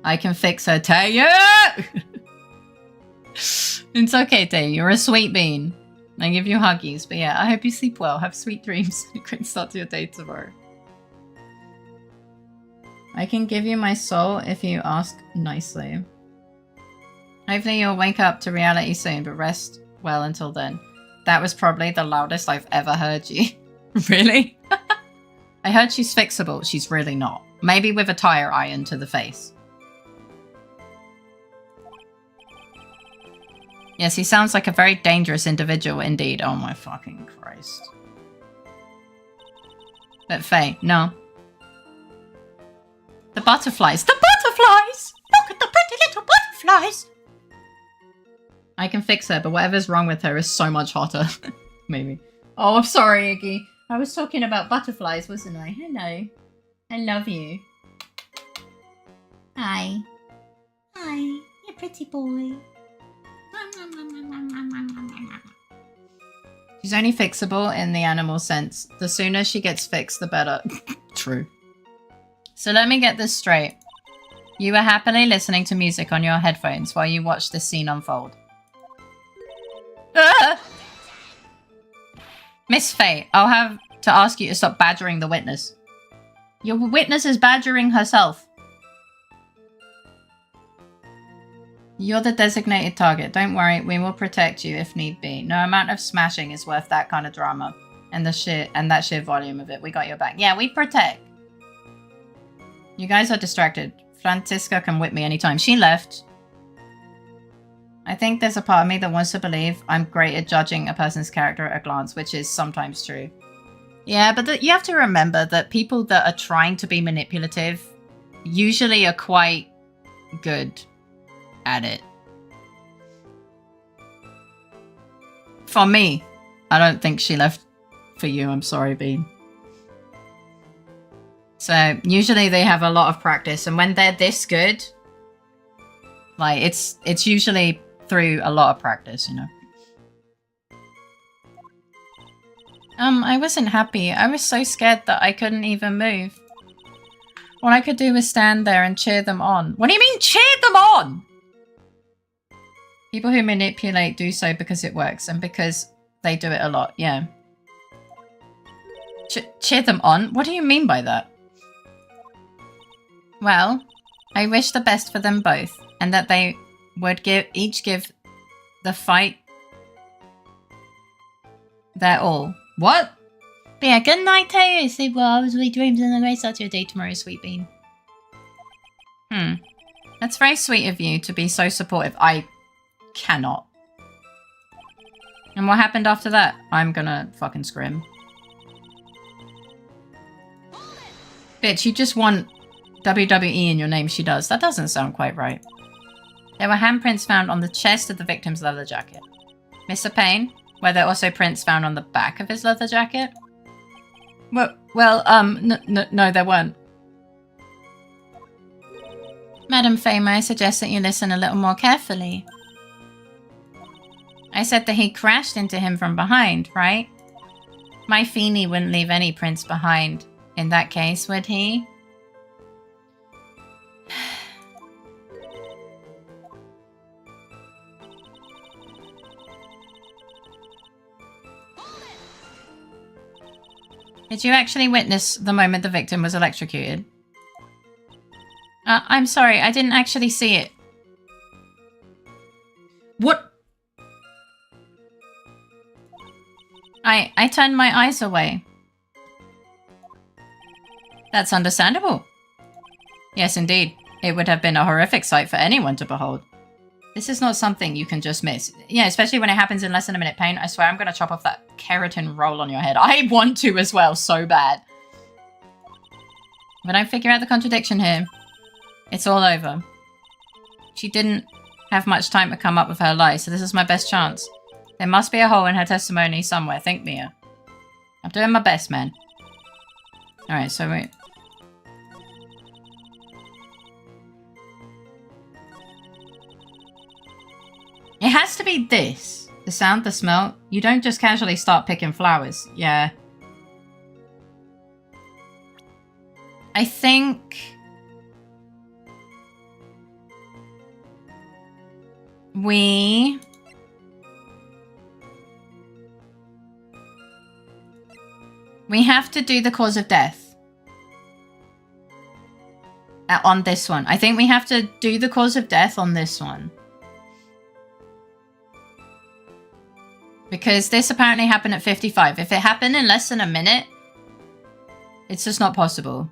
I can fix her, Taya! It's okay, Taya. You're a sweet bean. I give you huggies, but yeah, I hope you sleep well. Have sweet dreams. A great start to your day tomorrow. I can give you my soul if you ask nicely. Hopefully you'll wake up to reality soon, but rest well until then. That was probably the loudest I've ever heard you. Really? I heard she's fixable. She's really not. Maybe with a tire iron to the face. Yes, he sounds like a very dangerous individual indeed. Oh my fucking Christ. But Faye, no. The butterflies. The butterflies! Look at the pretty little butterflies! I can fix her, but whatever's wrong with her is so much hotter. Maybe. Oh, I'm sorry, Iggy. I was talking about butterflies, wasn't I? Hello. I love you. Hi. Hi, you pretty boy. She's only fixable in the animal sense. The sooner she gets fixed, the better. True. So let me get this straight. You were happily listening to music on your headphones while you watched this scene unfold. Ah! Miss Faye, I'll have to ask you to stop badgering the witness. Your witness is badgering herself. You're the designated target. Don't worry, we will protect you if need be. No amount of smashing is worth that kind of drama. And that sheer volume of it. We got your back. Yeah, we protect. You guys are distracted Francisca can whip me anytime. She left. I think there's a part of me that wants to believe I'm great at judging a person's character at a glance, which is sometimes true. Yeah, but you have to remember that people that are trying to be manipulative usually are quite good at it. For me, I don't think she left for you. I'm sorry, Bean. So usually they have a lot of practice, and when they're this good, like it's usually through a lot of practice, you know. I wasn't happy. I was so scared that I couldn't even move. All I could do was stand there and cheer them on. What do you mean cheer them on? People who manipulate do so because it works and because they do it a lot. Yeah. Cheer them on? What do you mean by that? Well, I wish the best for them both and that they would each give the fight their all. What? But yeah, good night, Taylor. Sleep well, sweet dreams, and a great start to your day tomorrow, Sweet Bean. That's very sweet of you to be so supportive. I cannot. And what happened after that? I'm gonna fucking scream. Bitch, you just want WWE in your name. She does. That doesn't sound quite right. There were handprints found on the chest of the victim's leather jacket. Mr. Payne? Were there also prints found on the back of his leather jacket? No, there weren't. Madam Faye, may I suggest that you listen a little more carefully? I said that he crashed into him from behind, right? My Feeny wouldn't leave any prints behind in that case, would he? Did you actually witness the moment the victim was electrocuted? I'm sorry, I didn't actually see it. What? I turned my eyes away. That's understandable. Yes, indeed. It would have been a horrific sight for anyone to behold. This is not something you can just miss. Yeah, especially when it happens in less than a minute. Payne, I swear I'm going to chop off that keratin roll on your head. I want to as well, so bad. But I figure out the contradiction here. It's all over. She didn't have much time to come up with her lie, so this is my best chance. There must be a hole in her testimony somewhere. Think, Mia. I'm doing my best, man. Alright, so wait. It has to be this. The sound, the smell. You don't just casually start picking flowers. Yeah. I think... we have to do the cause of death. On this one. I think we have to do the cause of death on this one. Because this apparently happened at 55. If it happened in less than a minute, it's just not possible.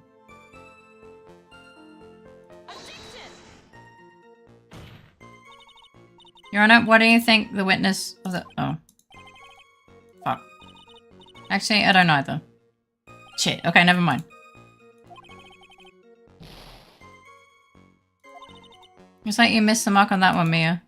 Your Honor, what do you think the witness of the... Oh. Fuck. Actually, I don't know either. Shit. Okay, never mind. It's like you missed the mark on that one, Mia.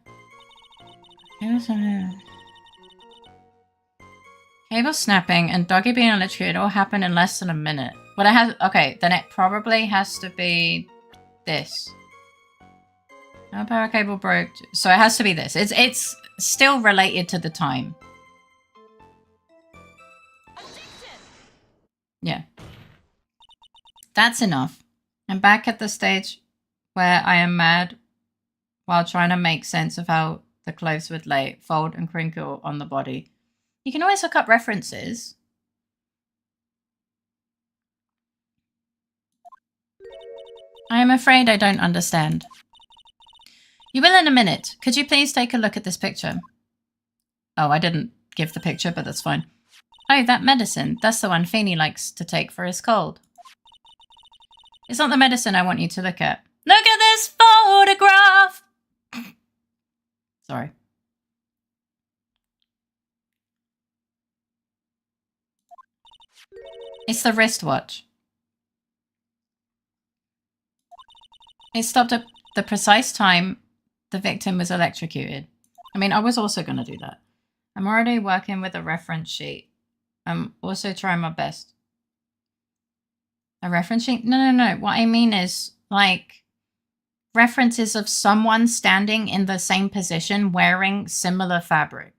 Cable snapping and Doggy being electrocuted all happened in less than a minute. Well, it has... Okay, then it probably has to be this. No power cable broke. So it has to be this. It's still related to the time. Yeah. That's enough. I'm back at the stage where I am mad while trying to make sense of how the clothes would lay, fold and crinkle on the body. You can always look up references. I am afraid I don't understand. You will in a minute. Could you please take a look at this picture? Oh, I didn't give the picture, but that's fine. Oh, that medicine. That's the one Feeny likes to take for his cold. It's not the medicine I want you to look at. Look at this photograph! Sorry. It's the wristwatch. It stopped at the precise time the victim was electrocuted. I mean, I was also going to do that. I'm already working with a reference sheet. I'm also trying my best. A reference sheet? No. What I mean is, like, references of someone standing in the same position wearing similar fabric.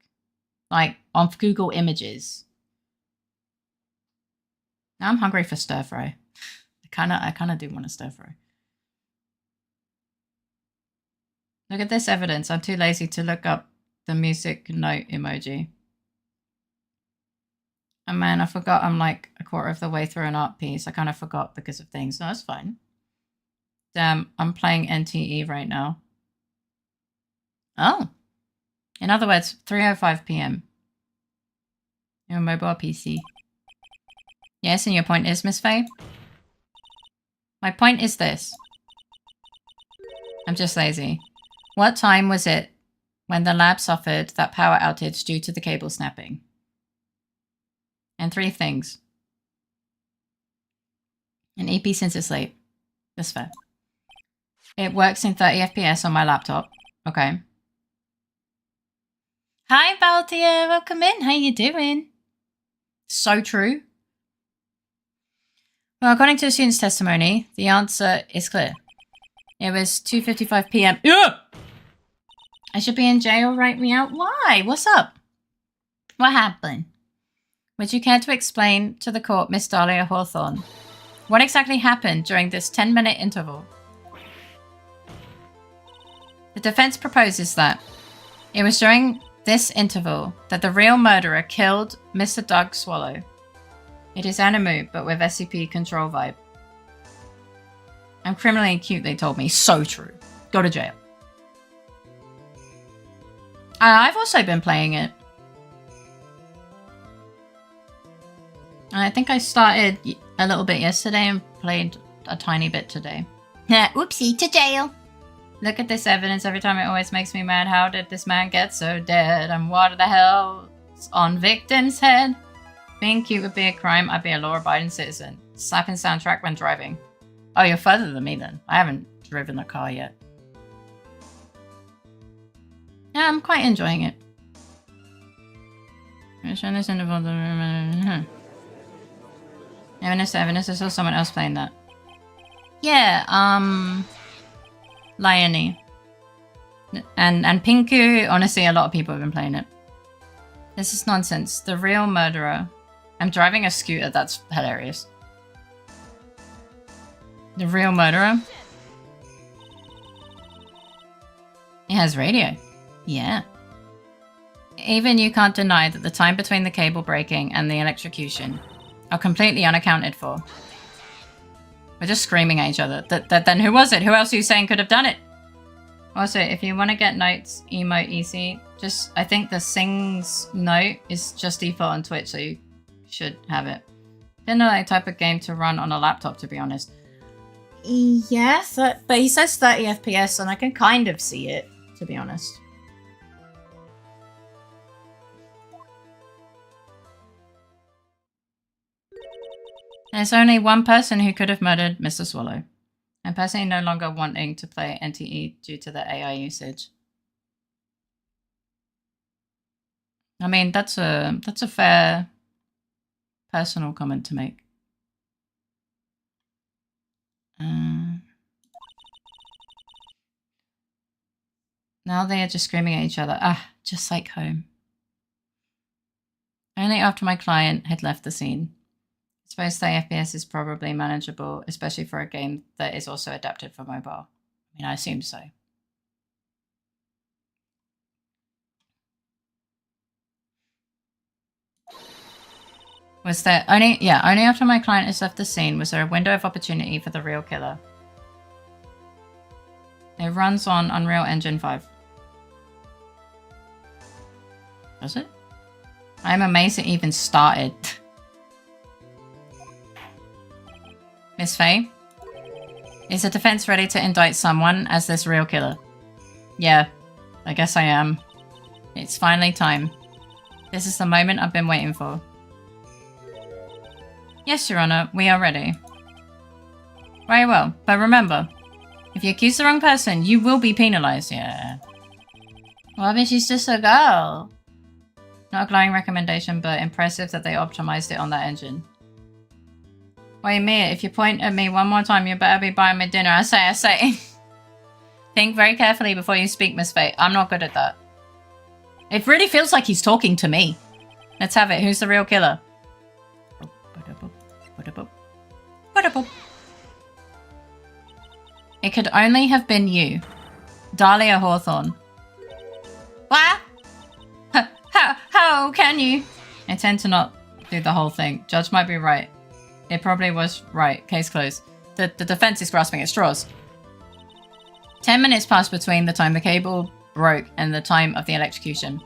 Like, on Google Images. Now I'm hungry for stir fry. I kind of do want a stir fry. Look at this evidence. I'm too lazy to look up the music note emoji. Oh man, I forgot I'm like a quarter of the way through an art piece. I kind of forgot because of things. No, that's fine. Damn, I'm playing NTE right now. Oh. In other words, 3:05 p.m. Your mobile PC. Yes, and your point is, Miss Faye? My point is this. I'm just lazy. What time was it when the lab suffered that power outage due to the cable snapping? And 3 things. An EP since it's late. That's fair. It works in 30 FPS on my laptop. Okay. Hi, Baltia. Welcome in. How you doing? So true. Well, according to the student's testimony, the answer is clear. It was 2:55 p.m. Yeah! I should be in jail, write me out. Why? What's up? What happened? Would you care to explain to the court, Miss Dahlia Hawthorne, what exactly happened during this 10-minute interval? The defense proposes that it was during this interval that the real murderer killed Mr. Doug Swallow. It is Animu, but with SCP control vibe. I'm criminally cute, they told me. So true. Go to jail. I've also been playing it. I think I started a little bit yesterday and played a tiny bit today. Oopsie, to jail. Look at this evidence. Every time it always makes me mad. How did this man get so dead? And what the hell's on victim's head? Being cute would be a crime. I'd be a law-abiding citizen. Slapping soundtrack when driving. Oh, you're further than me then. I haven't driven a car yet. Yeah, I'm quite enjoying it. Evidence, I saw someone else playing that. Yeah, Lione. And Pinku, honestly, a lot of people have been playing it. This is nonsense. The real murderer. I'm driving a scooter, that's hilarious. The real murderer? It has radio. Yeah. Even you can't deny that the time between the cable breaking and the electrocution are completely unaccounted for. We're just screaming at each other. Then who was it? Who else are you saying could have done it? Also, if you want to get notes, emote easy, just, I think the sings note is just default on Twitch, so you should have it. Didn't know that type of game to run on a laptop, to be honest. Yes, but he says 30 FPS, and I can kind of see it, to be honest. There's only one person who could have murdered Mr. Swallow. I'm personally no longer wanting to play NTE due to the AI usage. I mean, that's a fair personal comment to make. Now they are just screaming at each other. Ah, just like home. Only after my client had left the scene. I suppose 30 FPS is probably manageable, especially for a game that is also adapted for mobile. I mean, I assume so. Was there only after my client has left the scene was there a window of opportunity for the real killer. It runs on Unreal Engine 5. Does it? I'm amazed it even started. Miss Faye? Is the defense ready to indict someone as this real killer? Yeah, I guess I am. It's finally time. This is the moment I've been waiting for. Yes, Your Honor, we are ready. Very well, but remember, if you accuse the wrong person, you will be penalized. Yeah. Well, I mean, she's just a girl. Not a glowing recommendation, but impressive that they optimized it on that engine. Wait, Mia, if you point at me one more time, you better be buying me dinner. I say. Think very carefully before you speak, Miss Faye. I'm not good at that. It really feels like he's talking to me. Let's have it. Who's the real killer? It could only have been you. Dahlia Hawthorne. What? How can you? I tend to not do the whole thing. Judge might be right. It probably was right. Case closed. The defense is grasping at straws. 10 minutes passed between the time the cable broke and the time of the electrocution.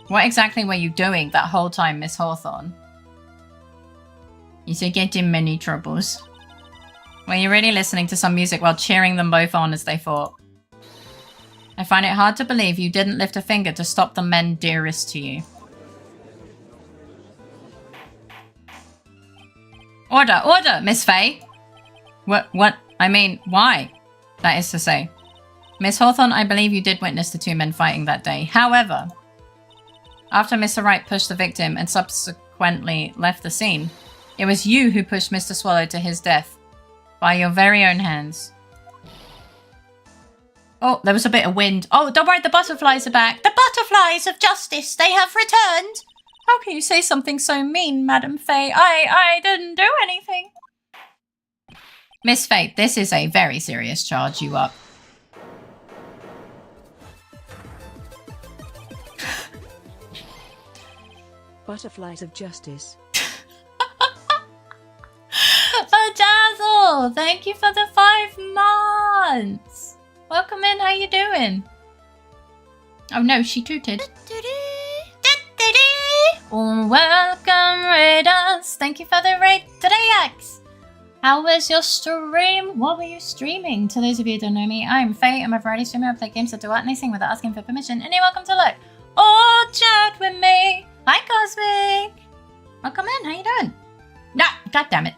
What exactly were you doing that whole time, Miss Hawthorne? You should get in many troubles. Were you really listening to some music while cheering them both on as they fought? I find it hard to believe you didn't lift a finger to stop the men dearest to you. Order, Miss Faye! What? I mean, why? That is to say. Miss Hawthorne, I believe you did witness the two men fighting that day. However, after Mr. Wright pushed the victim and subsequently left the scene, it was you who pushed Mr. Swallow to his death by your very own hands. Oh, there was a bit of wind. Oh, don't worry, the butterflies are back. The butterflies of justice, they have returned. How can you say something so mean, Madam Faye? I didn't do anything. Miss Faye, this is a very serious charge, you up. Butterflies of justice. Oh, Dazzle! Thank you for the 5 months! Welcome in, how you doing? Oh no, she tooted. Welcome, Raiders! Thank you for the raid today, X! How was your stream? What were you streaming? To those of you who don't know me, I'm Faye. I'm a variety streamer. I play games that do anything without asking for permission. And you're welcome to look or chat with me. Hi, Cosmic! Welcome in, how you doing? Nah, god damn it.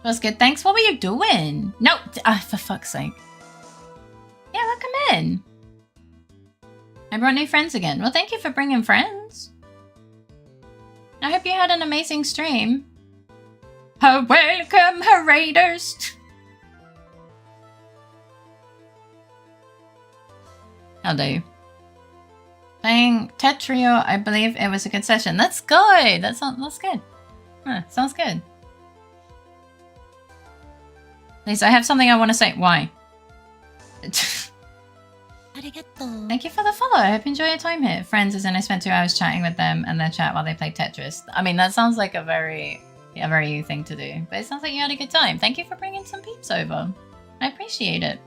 That's good, thanks. What were you doing? No, for fuck's sake. Yeah, welcome in. I brought new friends again. Well, thank you for bringing friends. I hope you had an amazing stream. Welcome, raiders. How do you? Playing Tetrio, I believe it was a good session. That's good. That's good. Huh, sounds good. Lisa, I have something I want to say. Why? Thank you for the follow. I hope you enjoy your time here. Friends, as in I spent 2 hours chatting with them and their chat while they played Tetris. I mean, that sounds like a very you thing to do. But it sounds like you had a good time. Thank you for bringing some peeps over. I appreciate it.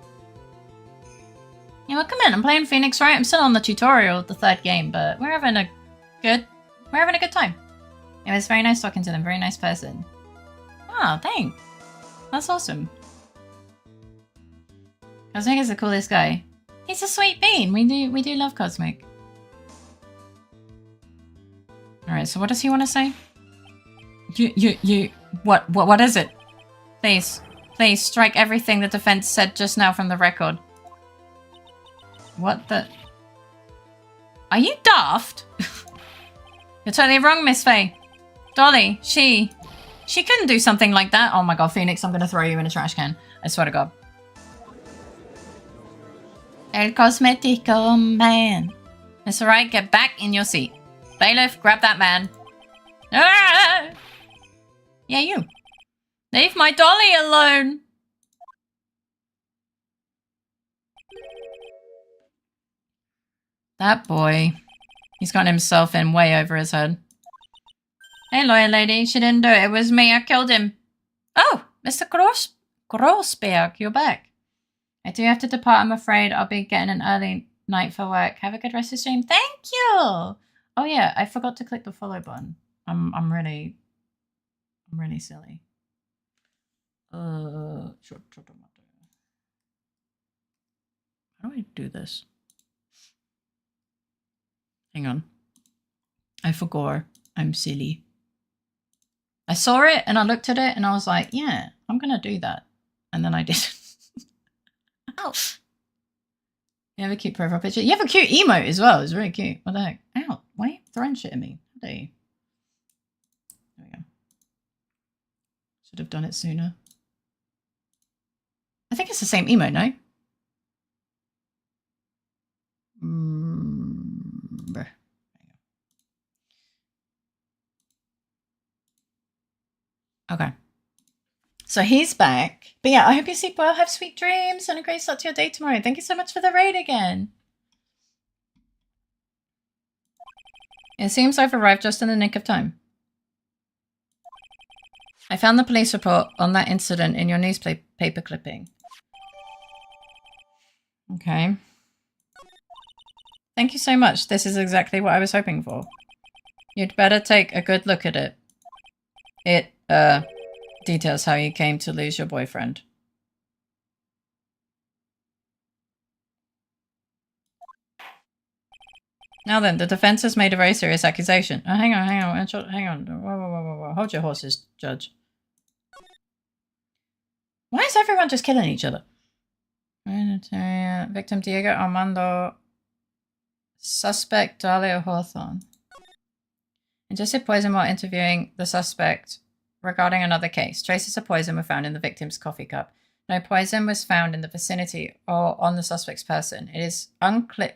Yeah, welcome in. I'm playing Phoenix Wright. I'm still on the tutorial of the 3rd game, but we're having a good time. It was very nice talking to them. Very nice person. Oh, thanks. That's awesome. Cosmic is the coolest guy. He's a sweet bean. We do love Cosmic. Alright, so what does he want to say? What is it? Please strike everything the defense said just now from the record. What the? Are you daft? You're totally wrong, Miss Faye. Dolly, she couldn't do something like that. Oh my god, Phoenix, I'm gonna throw you in a trash can. I swear to god. El Cosmetico Man. It's alright, get back in your seat. Bailiff, grab that man. Ah! Yeah, you. Leave my dolly alone. That boy. He's got himself in way over his head. Hey, lawyer lady. She didn't do it. It was me. I killed him. Oh, Mr. Grossberg, you're back. I do have to depart, I'm afraid. I'll be getting an early night for work. Have a good rest of the stream. Thank you! Oh yeah, I forgot to click the follow button. I'm really silly. How do I do this? Hang on. I forgot. I'm silly. I saw it and I looked at it and I was like, yeah, I'm gonna do that. And then I did. Ow. You have a cute profile picture. You have a cute emote as well. It's really cute. What the heck? Ow. Why are you throwing shit at me? How dare you? There we go. Should have done it sooner. I think it's the same emote, no? There you go. Okay. So he's back. But yeah, I hope you sleep well, have sweet dreams, and a great start to your day tomorrow. Thank you so much for the raid again. It seems I've arrived just in the nick of time. I found the police report on that incident in your newspaper clipping. Okay. Thank you so much. This is exactly what I was hoping for. You'd better take a good look at it. It, details how you came to lose your boyfriend. Now then, the defense has made a very serious accusation. Oh, hang on. Whoa. Hold your horses, Judge. Why is everyone just killing each other? Victim Diego Armando. Suspect Dalia Hawthorne. Ingested poison while interviewing the suspect regarding another case. Traces of poison were found in the victim's coffee cup. No poison was found in the vicinity or on the suspect's person. It is unclear.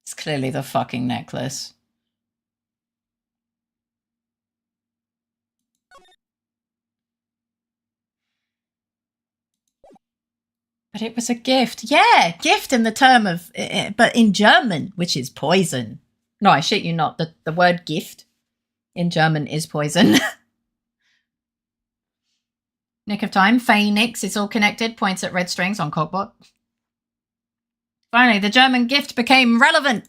It's clearly the fucking necklace. But it was a gift. Yeah, gift in the term of, but in German, which is poison. No, I shit you not. The word gift in German is poison. Nick of time. Phoenix. It's all connected. Points at red strings on Cogbot. Finally, the German gift became relevant.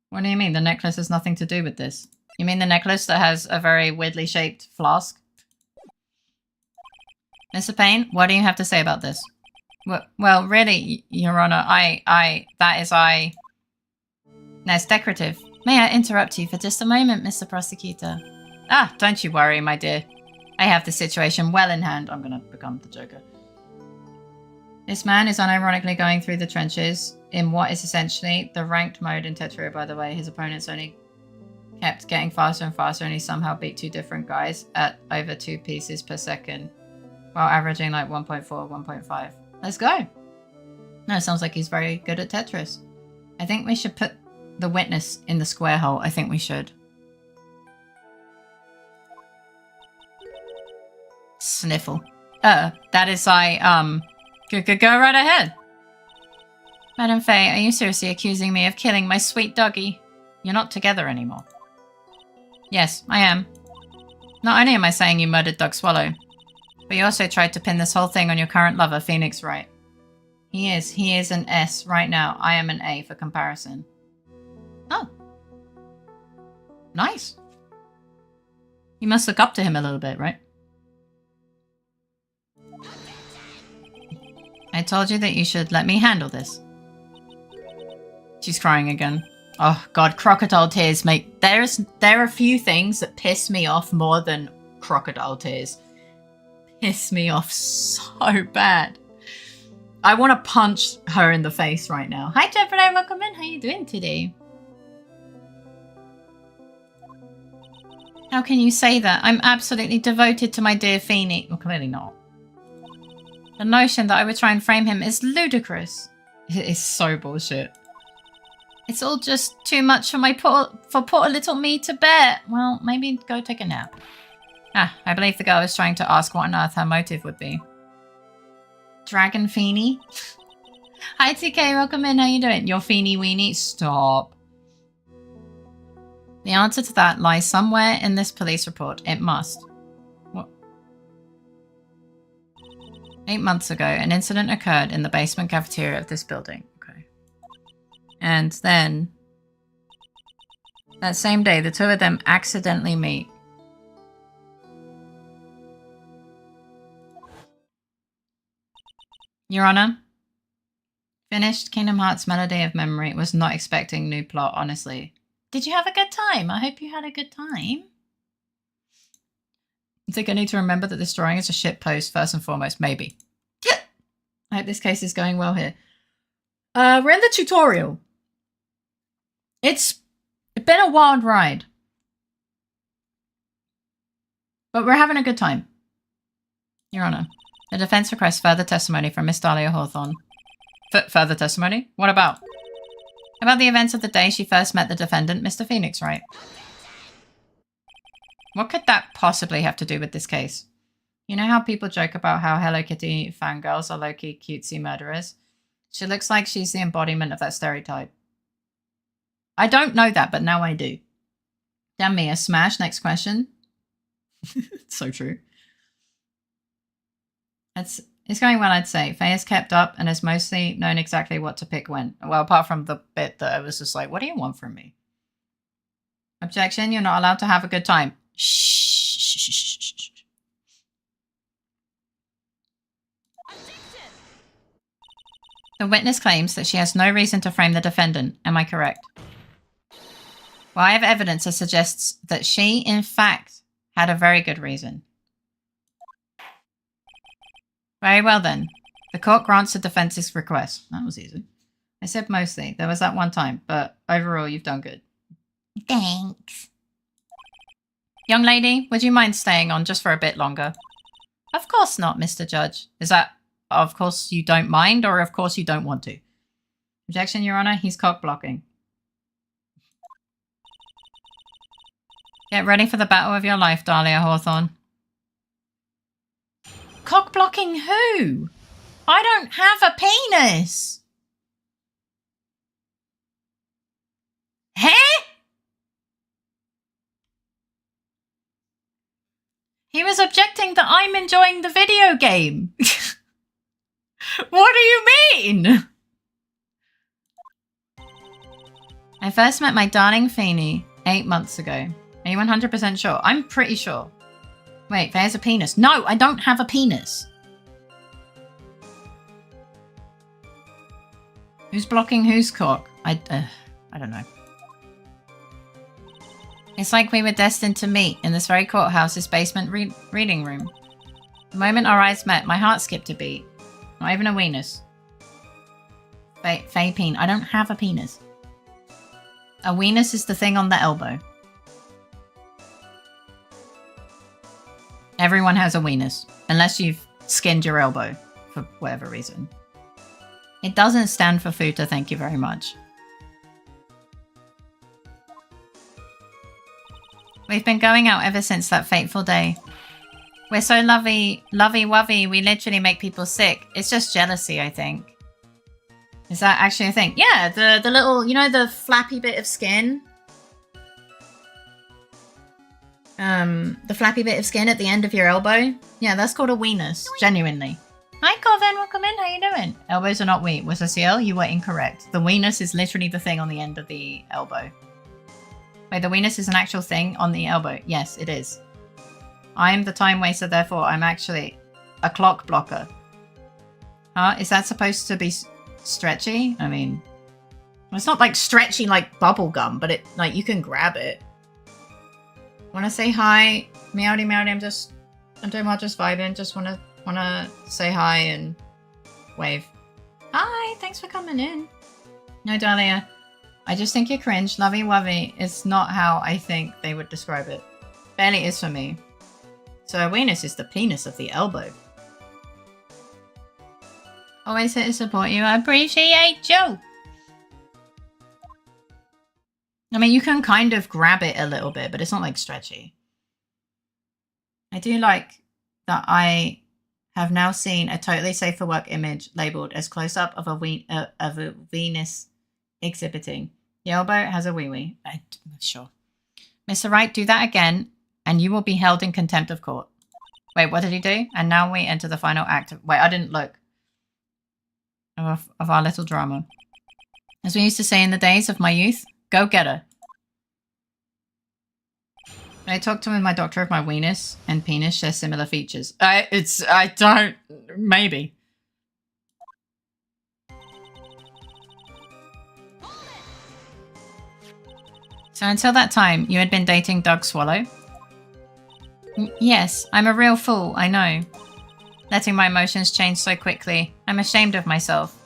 What do you mean? The necklace has nothing to do with this. You mean the necklace that has a very weirdly shaped flask? Mr. Payne, what do you have to say about this? Well, really, Your Honor, That's decorative. May I interrupt you for just a moment, Mr. Prosecutor? Ah, don't you worry, my dear. I have the situation well in hand. I'm gonna become the Joker. This man is unironically going through the trenches in what is essentially the ranked mode in Tetrio, by the way. His opponents only kept getting faster and faster, and he somehow beat two different guys at over 2 pieces per second. While averaging like 1.4, 1.5. Let's go. No, it sounds like he's very good at Tetris. I think we should put the witness in the square hole. I think we should. Sniffle. That is go right ahead. Madam Faye, are you seriously accusing me of killing my sweet doggy? You're not together anymore. Yes, I am. Not only am I saying you murdered Doug Swallow, but you also tried to pin this whole thing on your current lover, Phoenix Wright. He is an S right now. I am an A for comparison. Oh. Nice. You must look up to him a little bit, right? I told you that you should let me handle this. She's crying again. Oh god, crocodile tears, mate. There are a few things that piss me off more than crocodile tears. Piss me off so bad. I want to punch her in the face right now. Hi Jeffrey, welcome in. How you doing today? How can you say that? I'm absolutely devoted to my dear Phoenix. Well, clearly not. The notion that I would try and frame him is ludicrous. It is so bullshit. It's all just too much for poor little me to bear. Well, maybe go take a nap. Ah, I believe the girl is trying to ask what on earth her motive would be. Dragon Feeny? Hi TK, welcome in. How you doing? You're Feeny Weenie? Stop. The answer to that lies somewhere in this police report. It must. What? 8 months ago, an incident occurred in the basement cafeteria of this building. Okay. And then That same day, the two of them accidentally meet. Your Honor, finished Kingdom Hearts Melody of Memory. Was not expecting new plot, honestly. Did you have a good time? I hope you had a good time. I think I need to remember that this drawing is a shit post, first and foremost. Maybe. I hope this case is going well here. We're in the tutorial. It's been a wild ride. But we're having a good time. Your Honor, the defense requests further testimony from Miss Dahlia Hawthorne. Further testimony? What about? About the events of the day she first met the defendant, Mr. Phoenix, right? What could that possibly have to do with this case? You know how people joke about how Hello Kitty fangirls are low-key cutesy murderers? She looks like she's the embodiment of that stereotype. I don't know that, but now I do. Damn me, a smash. Next question. So true. It's going well, I'd say. Faye has kept up and has mostly known exactly what to pick when. Well, apart from the bit that I was just like, what do you want from me? Objection, you're not allowed to have a good time. Shh. The witness claims that she has no reason to frame the defendant. Am I correct? Well, I have evidence that suggests that she, in fact, had a very good reason. Very well then. The court grants the defense's request. That was easy. I said mostly. There was that one time, but overall you've done good. Thanks. Young lady, would you mind staying on just for a bit longer? Of course not, Mr. Judge. Is that, of course you don't mind, or of course you don't want to? Objection, Your Honor. He's cock blocking. Get ready for the battle of your life, Dahlia Hawthorne. Cock blocking who? I don't have a penis. Huh? He was objecting that I'm enjoying the video game. What do you mean? I first met my darling Feeney 8 months ago. Are you 100% sure? I'm pretty sure. Wait, there's a penis. No, I don't have a penis. Who's blocking whose cock? I don't know. It's like we were destined to meet in this very courthouse's basement reading room. The moment our eyes met, my heart skipped a beat. Not even a weenus. Faye peen. I don't have a penis. A weenus is the thing on the elbow. Everyone has a weenus, unless you've skinned your elbow for whatever reason. It doesn't stand for Futa, thank you very much. We've been going out ever since that fateful day. We're so lovey-wovey, we literally make people sick. It's just jealousy, I think. Is that actually a thing? Yeah, the little, you know, the flappy bit of skin? The flappy bit of skin at the end of your elbow? Yeah, that's called a weenus, genuinely. Hi, Corvin, welcome in, how you doing? Elbows are not wee. Was a CL? You were incorrect. The weenus is literally the thing on the end of the elbow. Wait, the weenus is an actual thing on the elbow. Yes, it is. I'm the time waster, therefore I'm actually a clock blocker. Huh? Is that supposed to be stretchy? I mean, it's not like stretchy like bubble gum, but it like you can grab it. Wanna say hi? Meowdy meowdy, I'm doing well, just vibing. Just wanna say hi and wave. Hi, thanks for coming in. No, Dahlia. I just think you're cringe. Lovey-wovey is not how I think they would describe it. Barely is for me. So a weenus is the penis of the elbow. Always here to support you. I appreciate you. I mean, you can kind of grab it a little bit, but it's not like stretchy. I do like that I have now seen a totally safe for work image labeled as close-up of a Venus exhibiting. The elbow has a wee-wee. I'm sure. Mr. Wright, do that again, and you will be held in contempt of court. Wait, what did he do? And now we enter the final act. Wait, I didn't look. Of our little drama. As we used to say in the days of my youth, go get her. I talked to my doctor if my weenus and penis share similar features. Maybe. So until that time, you had been dating Doug Swallow? Yes, I'm a real fool, I know. Letting my emotions change so quickly. I'm ashamed of myself.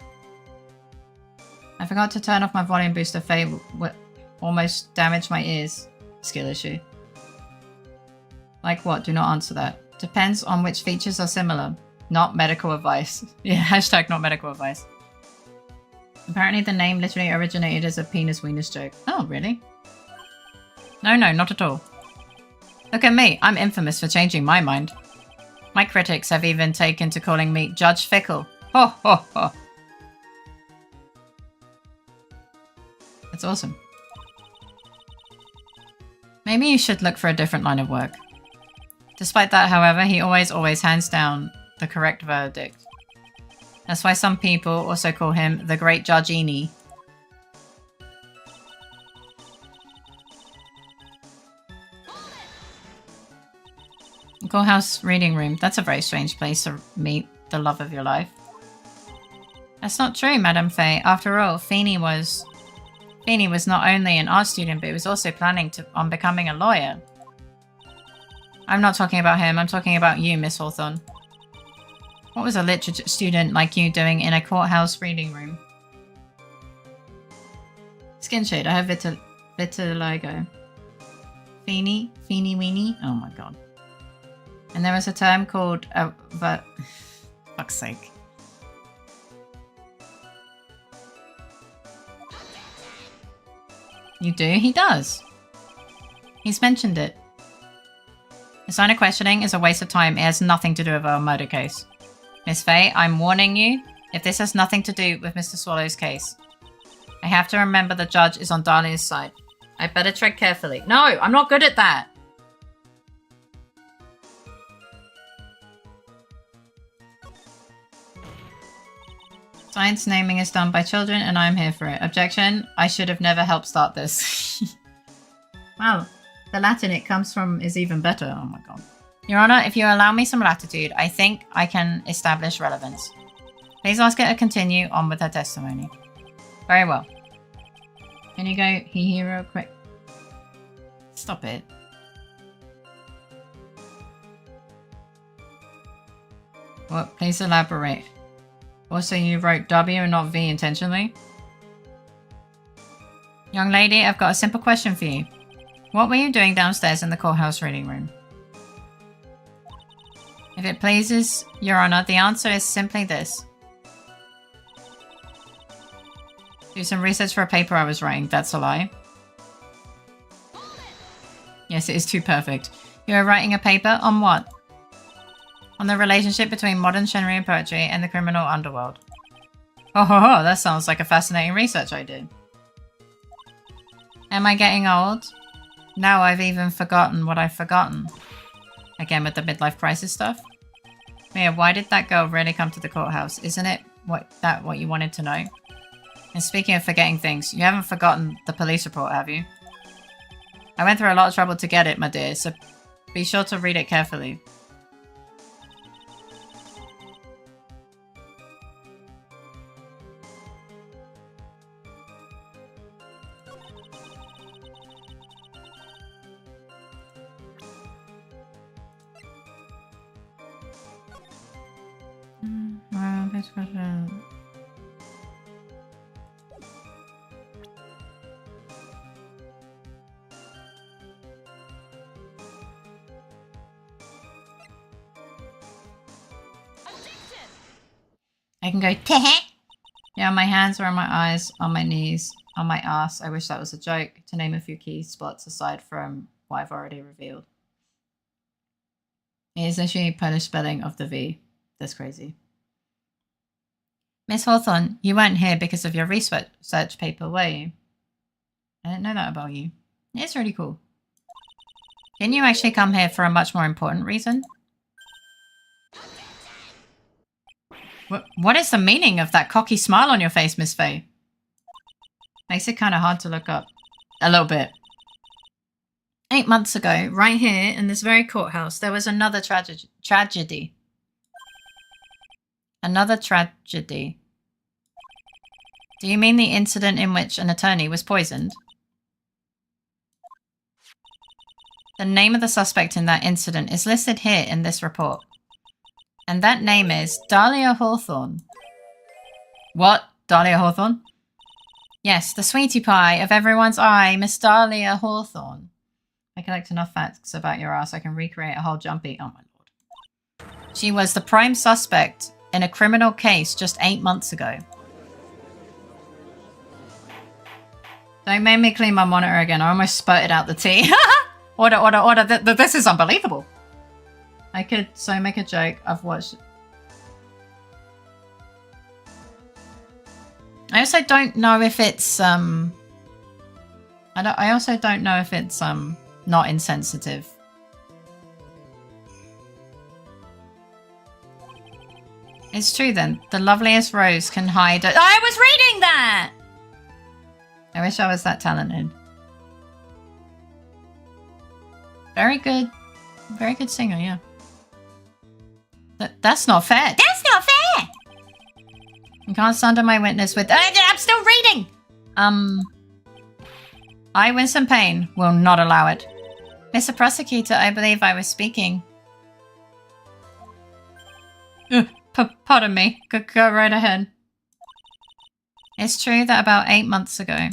I forgot to turn off my volume booster. Faye almost damaged my ears. Skill issue. Like what? Do not answer that. Depends on which features are similar. Not medical advice. Yeah, hashtag not medical advice. Apparently the name literally originated as a penis-weenus joke. Oh, really? No, not at all. Look at me. I'm infamous for changing my mind. My critics have even taken to calling me Judge Fickle. Ho, ho, ho. That's awesome. Maybe you should look for a different line of work. Despite that, however, he always hands down the correct verdict. That's why some people also call him the Great Judge-ini. Courthouse reading room. That's a very strange place to meet the love of your life. That's not true, Madame Faye. After all, Feeney was not only an art student, but he was also planning on becoming a lawyer. I'm not talking about him. I'm talking about you, Miss Hawthorne. What was a literature student like you doing in a courthouse reading room? Skin shade. I have vitiligo. Feeny weenie. Oh my god. And there was a term called fuck's sake. You do? He does. He's mentioned it. This line of questioning is a waste of time. It has nothing to do with our murder case. Miss Faye, I'm warning you, if this has nothing to do with Mr. Swallow's case. I have to remember the judge is on Dahlia's side. I better tread carefully. No, I'm not good at that. Science naming is done by children and I'm here for it. Objection, I should have never helped start this. Wow, the Latin it comes from is even better. Oh my god. Your Honor, if you allow me some latitude, I think I can establish relevance. Please ask her to continue on with her testimony. Very well. Can you go hee real quick? Stop it. What? Please elaborate. Also, you wrote W and not V intentionally? Young lady, I've got a simple question for you. What were you doing downstairs in the courthouse reading room? If it pleases Your Honor, the answer is simply this. Do some research for a paper I was writing. That's a lie. Yes, it is too perfect. You are writing a paper on what? On the relationship between modern Shenrian poetry and the criminal underworld. Oh ho ho, that sounds like a fascinating research idea. Am I getting old? Now I've even forgotten what I've forgotten. Again with the midlife crisis stuff. Mia, why did that girl really come to the courthouse? Isn't it what you wanted to know? And speaking of forgetting things, you haven't forgotten the police report, have you? I went through a lot of trouble to get it, my dear, so be sure to read it carefully. Next question. I can go teh. Yeah, on my hands or on my eyes, on my knees, on my ass. I wish that was a joke, to name a few key spots aside from what I've already revealed. It is actually a Polish spelling of the V. That's crazy. Miss Hawthorne, you weren't here because of your research paper, were you? I didn't know that about you. It's really cool. Didn't you actually come here for a much more important reason? What is the meaning of that cocky smile on your face, Miss Faye? Makes it kind of hard to look up. A little bit. 8 months ago, right here in this very courthouse, there was another tragedy. Another tragedy. Do you mean the incident in which an attorney was poisoned? The name of the suspect in that incident is listed here in this report. And that name is Dahlia Hawthorne. What? Dahlia Hawthorne? Yes, the sweetie pie of everyone's eye, Miss Dahlia Hawthorne. I collect enough facts about your ass, I can recreate a whole jumpy. Oh my lord. She was the prime suspect in a criminal case just 8 months ago. Don't make me clean my monitor again. I almost spurted out the tea. Order. This is unbelievable. I could so make a joke. I've watched. I also don't know if it's I also don't know if it's not insensitive. It's true then. The loveliest rose can hide. I was reading that. I wish I was that talented. Very good singer, yeah. That's not fair. That's not fair! You can't slander my witness with... I'm still reading! I, Winston Payne, will not allow it. Mr. Prosecutor, I believe I was speaking. Pardon me. Go right ahead. It's true that about 8 months ago,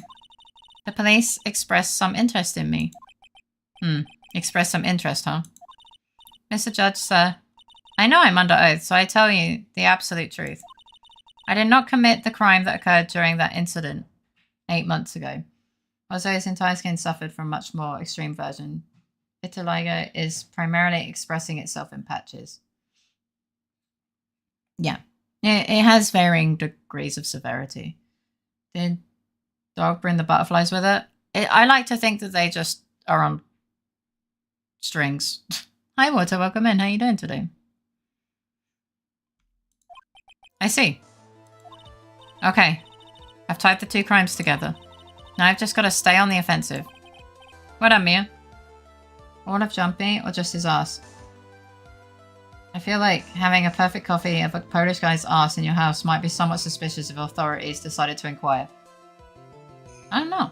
the police expressed some interest in me. Expressed some interest, huh? Mr. Judge, sir, I know I'm under oath, so I tell you the absolute truth. I did not commit the crime that occurred during that incident 8 months ago. Although his entire skin suffered from much more extreme version, vitiligo is primarily expressing itself in patches. Yeah, it has varying degrees of severity. Did dog bring the butterflies with it? I like to think that they just are on strings. Hi, Water. Welcome in. How you doing today? I see. Okay. I've tied the two crimes together. Now I've just got to stay on the offensive. What up, Mia? All of Jumpy or just his ass? I feel like having a perfect copy of a Polish guy's ass in your house might be somewhat suspicious if authorities decided to inquire. I don't know.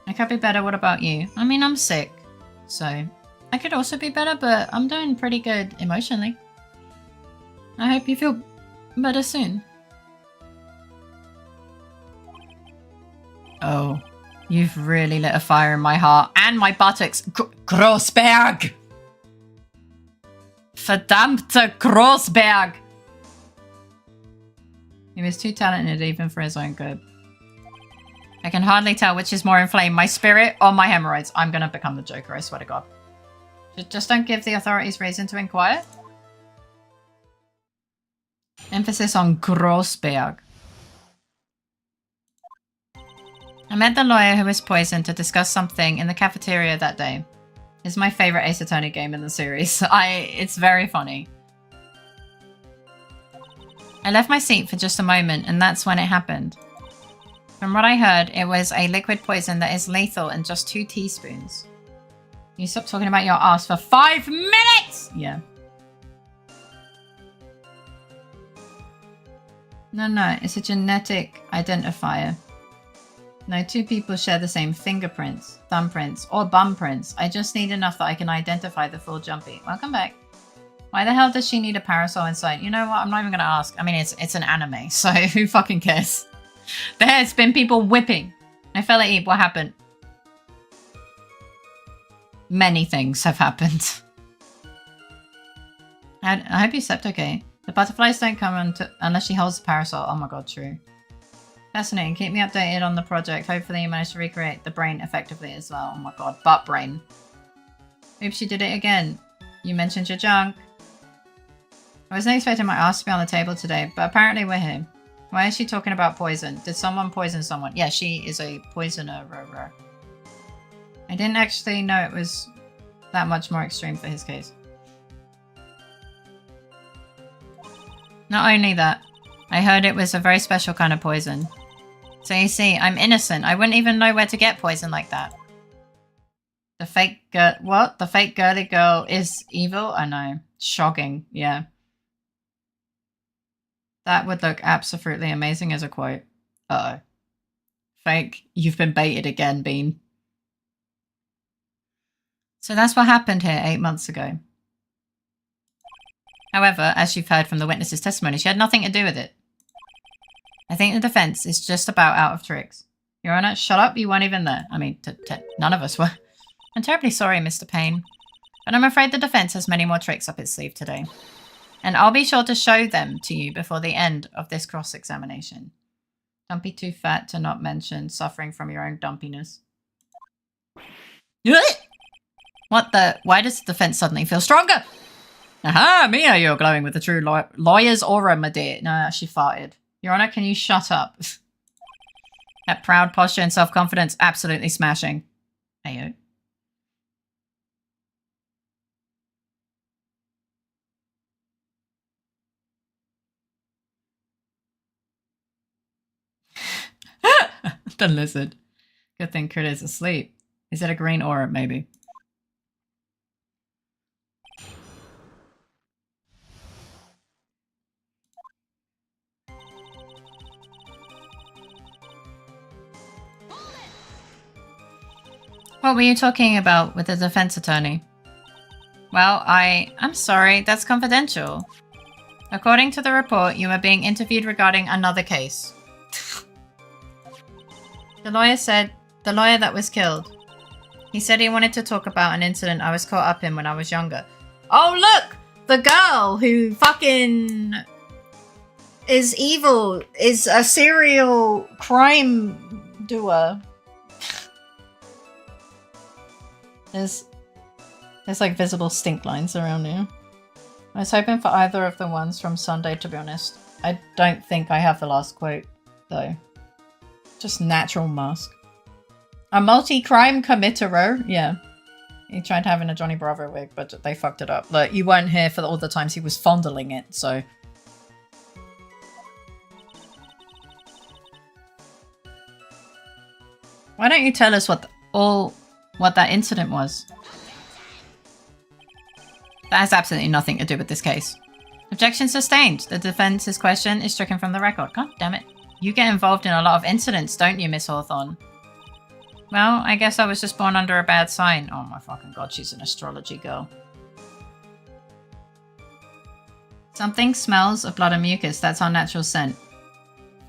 I could be better. What about you? I mean, I'm sick. So, I could also be better, but I'm doing pretty good emotionally. I hope you feel better soon. Oh, you've really lit a fire in my heart and my buttocks. Grossberg! Verdammte Grossberg! He was too talented even for his own good. I can hardly tell which is more inflamed, my spirit or my hemorrhoids. I'm gonna become the Joker, I swear to God. Just don't give the authorities reason to inquire. Emphasis on Grossberg. I met the lawyer who was poisoned to discuss something in the cafeteria that day. It's my favorite Ace Attorney game in the series. It's very funny. I left my seat for just a moment, and that's when it happened. From what I heard, it was a liquid poison that is lethal in just 2 teaspoons. You stop talking about your ass for 5 minutes! Yeah. No, it's a genetic identifier. No 2 people share the same fingerprints, thumbprints, or bum prints. I just need enough that I can identify the full Jumpy. Welcome back. Why the hell does she need a parasol inside? You know what? I'm not even going to ask. I mean, it's an anime, so who fucking cares? There's been people whipping. I fell asleep. What happened? Many things have happened. I hope you slept okay. The butterflies don't come unless she holds the parasol. Oh my god, true. Fascinating. Keep me updated on the project. Hopefully you manage to recreate the brain effectively as well. Oh my god, butt brain. Oops, you did it again. You mentioned your junk. I wasn't expecting my ass to be on the table today, but apparently we're here. Why is she talking about poison? Did someone poison someone? Yeah, she is a poisoner. I didn't actually know it was that much more extreme for his case. Not only that, I heard it was a very special kind of poison. So you see, I'm innocent. I wouldn't even know where to get poison like that. The fake girl... What? The fake girly girl is evil? I know. Shocking. Yeah. That would look absolutely amazing as a quote. Uh-oh. Fake. You've been baited again, Bean. So that's what happened here 8 months ago. However, as you've heard from the witness's testimony, she had nothing to do with it. I think the defense is just about out of tricks. Your Honor, shut up, you weren't even there. I mean, none of us were. I'm terribly sorry, Mr. Payne. But I'm afraid the defense has many more tricks up its sleeve today. And I'll be sure to show them to you before the end of this cross-examination. Don't be too fat to not mention suffering from your own dumpiness. What the? Why does the defense suddenly feel stronger? Aha, Mia, you're glowing with the true lawyer's aura, my dear. No, she farted. Your Honor, can you shut up? That proud posture and self-confidence, absolutely smashing. Ayo. The lizard. Good thing Critter's asleep. Is it a green aura, maybe? What were you talking about with the defense attorney? Well, I'm sorry, that's confidential. According to the report, you were being interviewed regarding another case. The lawyer that was killed. He said he wanted to talk about an incident I was caught up in when I was younger. Oh, look! The girl who fucking is evil is a serial crime doer. There's like visible stink lines around here. I was hoping for either of the ones from Sunday, to be honest. I don't think I have the last quote, though. Just natural mask. A multi-crime committer. Yeah. He tried having a Johnny Bravo wig, but they fucked it up. Look, you weren't here for all the times he was fondling it, so... Why don't you tell us what that incident was? That has absolutely nothing to do with this case. Objection sustained. The defense's question is stricken from the record. God damn it. You get involved in a lot of incidents, don't you, Miss Hawthorne? Well, I guess I was just born under a bad sign. Oh my fucking god, she's an astrology girl. Something smells of blood and mucus. That's our natural scent.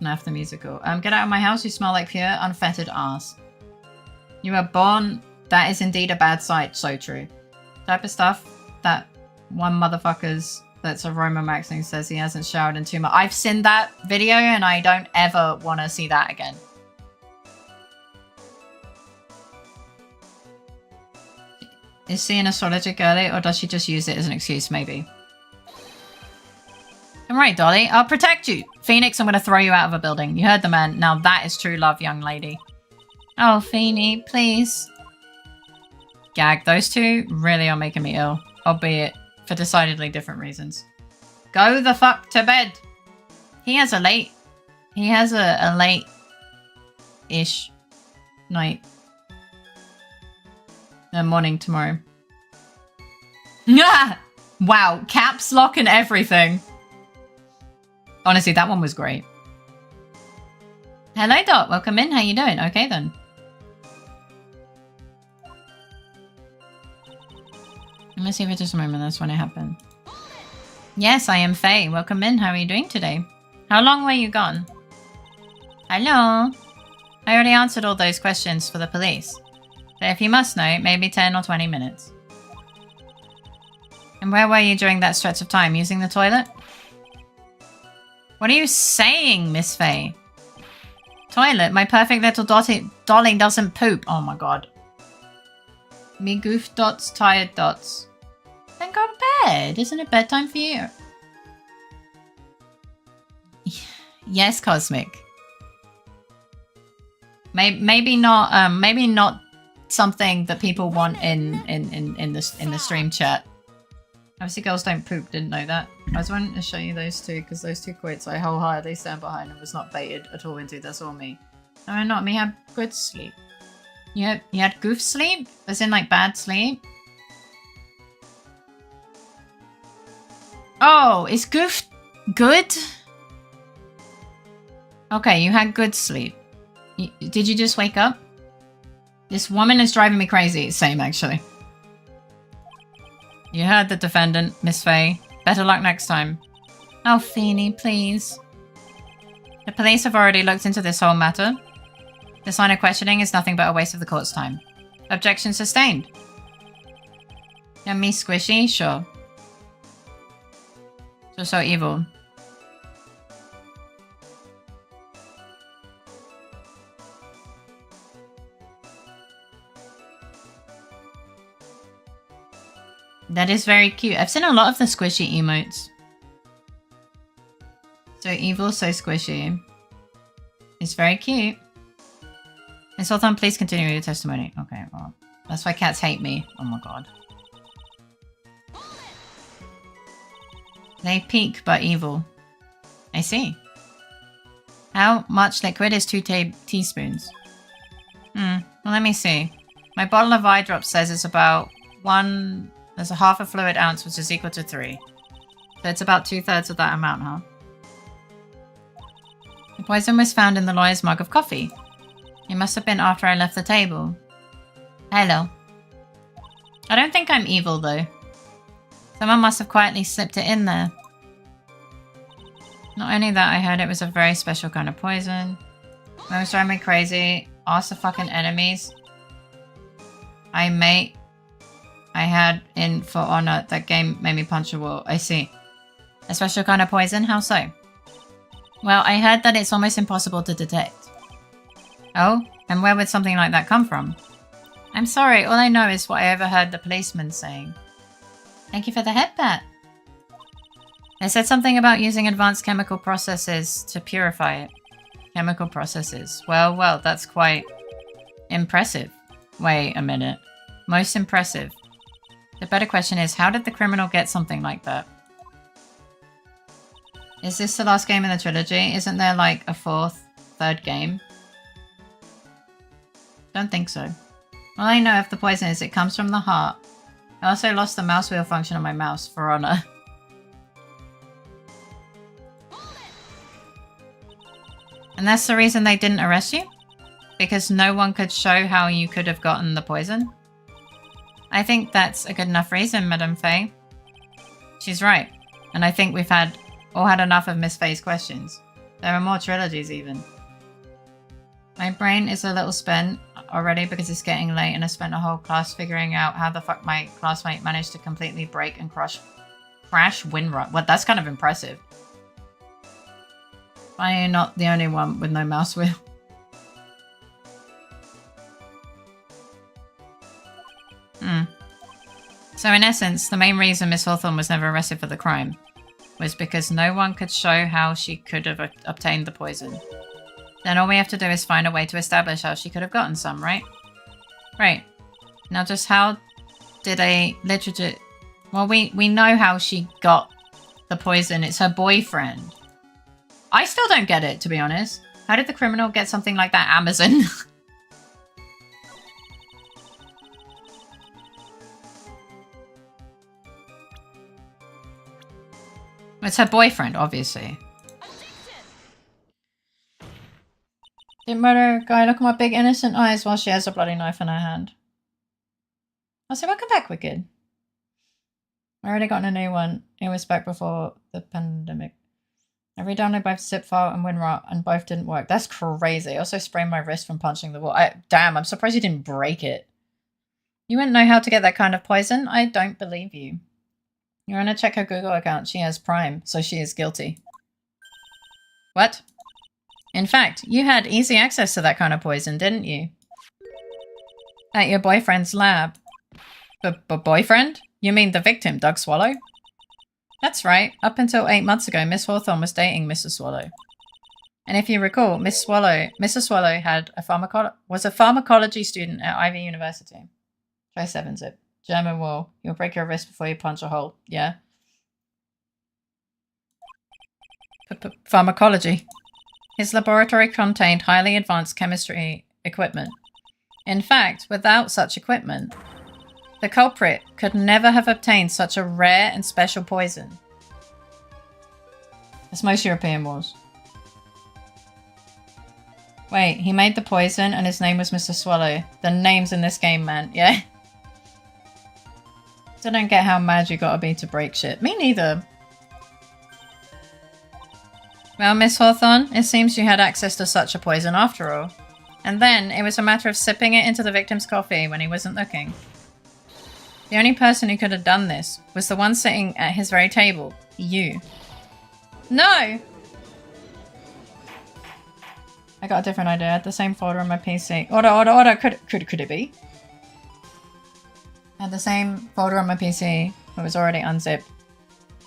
FNAF the musical. Get out of my house, you smell like pure, unfettered ass. You were born... That is indeed a bad sight. So true. Type of stuff that one motherfucker's... That's Aroma Maxing says he hasn't showered in 2 months. I've seen that video and I don't ever want to see that again. Is she an astrology girly or does she just use it as an excuse, maybe? I'm right, Dolly. I'll protect you. Phoenix, I'm going to throw you out of a building. You heard the man. Now that is true love, young lady. Oh, Phoenix, please. Gag, those two really are making me ill. Albeit for decidedly different reasons. Go the fuck to bed. He has a late-ish night. Morning tomorrow. Wow, caps lock and everything. Honestly, that one was great. Hello, Dot. Welcome in. How you doing? Okay, then. Let me see for just a moment. That's when it happened. Yes, I am Faye. Welcome in. How are you doing today? How long were you gone? Hello. I already answered all those questions for the police. But if you must know, maybe 10 or 20 minutes. And where were you during that stretch of time? Using the toilet? What are you saying, Miss Faye? Toilet? My perfect little dolly doesn't poop. Oh my god. Me goof dots, tired dots. Then go to bed. Isn't it bedtime for you? Yes, Cosmic. Maybe not something that people want in the stream chat. Obviously girls don't poop, didn't know that. I was wanting to show you those two because those two quotes I wholeheartedly stand behind and was not baited at all into. That's all me. No, not me. Have good sleep. You had goof sleep? As in like bad sleep? Oh, is goof good? Okay, you had good sleep. Did you just wake up? This woman is driving me crazy. Same, actually. You heard the defendant, Miss Faye. Better luck next time. Oh, Feeny, please. The police have already looked into this whole matter. This line of questioning is nothing but a waste of the court's time. Objection sustained. Yeah, me squishy? Sure. So evil. That is very cute. I've seen a lot of the squishy emotes. So evil, so squishy. It's very cute. And Sultan, please continue your testimony. Okay, well, that's why cats hate me. Oh my god. They peak, but evil. I see. How much liquid is 2 teaspoons? Well, let me see. My bottle of eye drops says it's about 1... There's a half a fluid ounce, which is equal to 3. So it's about 2/3 of that amount, huh? The poison was found in the lawyer's mug of coffee. It must have been after I left the table. Hello. I don't think I'm evil, though. Someone must have quietly slipped it in there. Not only that, I heard it was a very special kind of poison. Most drive me crazy. Ask the fucking enemies. I had in For Honor. That game made me punch a wall. I see. A special kind of poison? How so? Well, I heard that it's almost impossible to detect. Oh? And where would something like that come from? I'm sorry, all I know is what I overheard the policeman saying. Thank you for the head pat. They said something about using advanced chemical processes to purify it. Chemical processes. Well, that's quite impressive. Wait a minute. Most impressive. The better question is, how did the criminal get something like that? Is this the last game in the trilogy? Isn't there like a third game? Don't think so. All I know of the poison is it comes from the heart. I also lost the mouse wheel function on my mouse, For Honor. And that's the reason they didn't arrest you? Because no one could show how you could have gotten the poison? I think that's a good enough reason, Madame Faye. She's right. And I think we've all had enough of Miss Faye's questions. There are more trilogies even. My brain is a little spent already because it's getting late and I spent a whole class figuring out how the fuck my classmate managed to completely break and crash Windrun. Well, that's kind of impressive. I'm not the only one with no mouse wheel. So in essence, the main reason Miss Hawthorne was never arrested for the crime was because no one could show how she could have obtained the poison. Then all we have to do is find a way to establish how she could have gotten some, right? Right. Now just how did a literature... Well, we know how she got the poison. It's her boyfriend. I still don't get it, to be honest. How did the criminal get something like that? Amazon? It's her boyfriend, obviously. Didn't murder a guy. Look at my big innocent eyes while she has a bloody knife in her hand. I said, welcome back, Wicked. I already gotten a new one. It was back before the pandemic. I re-downloaded both zip file and WinRAR and both didn't work. That's crazy. I also sprained my wrist from punching the wall. Damn, I'm surprised you didn't break it. You wouldn't know how to get that kind of poison? I don't believe you. You want to check her Google account. She has Prime, so she is guilty. What? In fact, you had easy access to that kind of poison, didn't you? At your boyfriend's lab. Boyfriend? You mean the victim, Doug Swallow? That's right. Up until 8 months ago, Miss Hawthorne was dating Mrs. Swallow. And if you recall, Mrs. Swallow was a pharmacology student at Ivy University. Try 7-zip. German wall. You'll break your wrist before you punch a hole. Yeah. Pharmacology. His laboratory contained highly advanced chemistry equipment. In fact, without such equipment, the culprit could never have obtained such a rare and special poison. As most European wars. Wait, he made the poison and his name was Mr. Swallow. The names in this game, man. Yeah. I don't get how mad you gotta be to break shit. Me neither. Well, Miss Hawthorne, it seems you had access to such a poison after all. And then it was a matter of sipping it into the victim's coffee when he wasn't looking. The only person who could have done this was the one sitting at his very table. You. No! I got a different idea. I had the same folder on my PC. Order. Could it be? I had the same folder on my PC. It was already unzipped.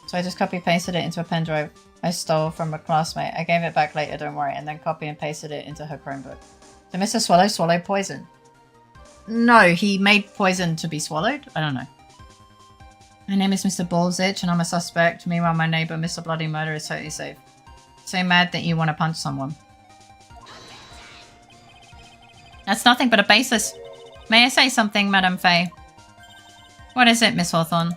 So I just copy pasted it into a pen drive I stole from a classmate. I gave it back later, don't worry, and then copy and pasted it into her Chromebook. Did Mr. Swallow swallow poison? No, he made poison to be swallowed? I don't know. My name is Mr. Ballsitch and I'm a suspect. Meanwhile, my neighbor, Mr. Bloody Murder, is totally safe. So mad that you want to punch someone. That's nothing but a baseless... May I say something, Madame Faye? What is it, Miss Hawthorne?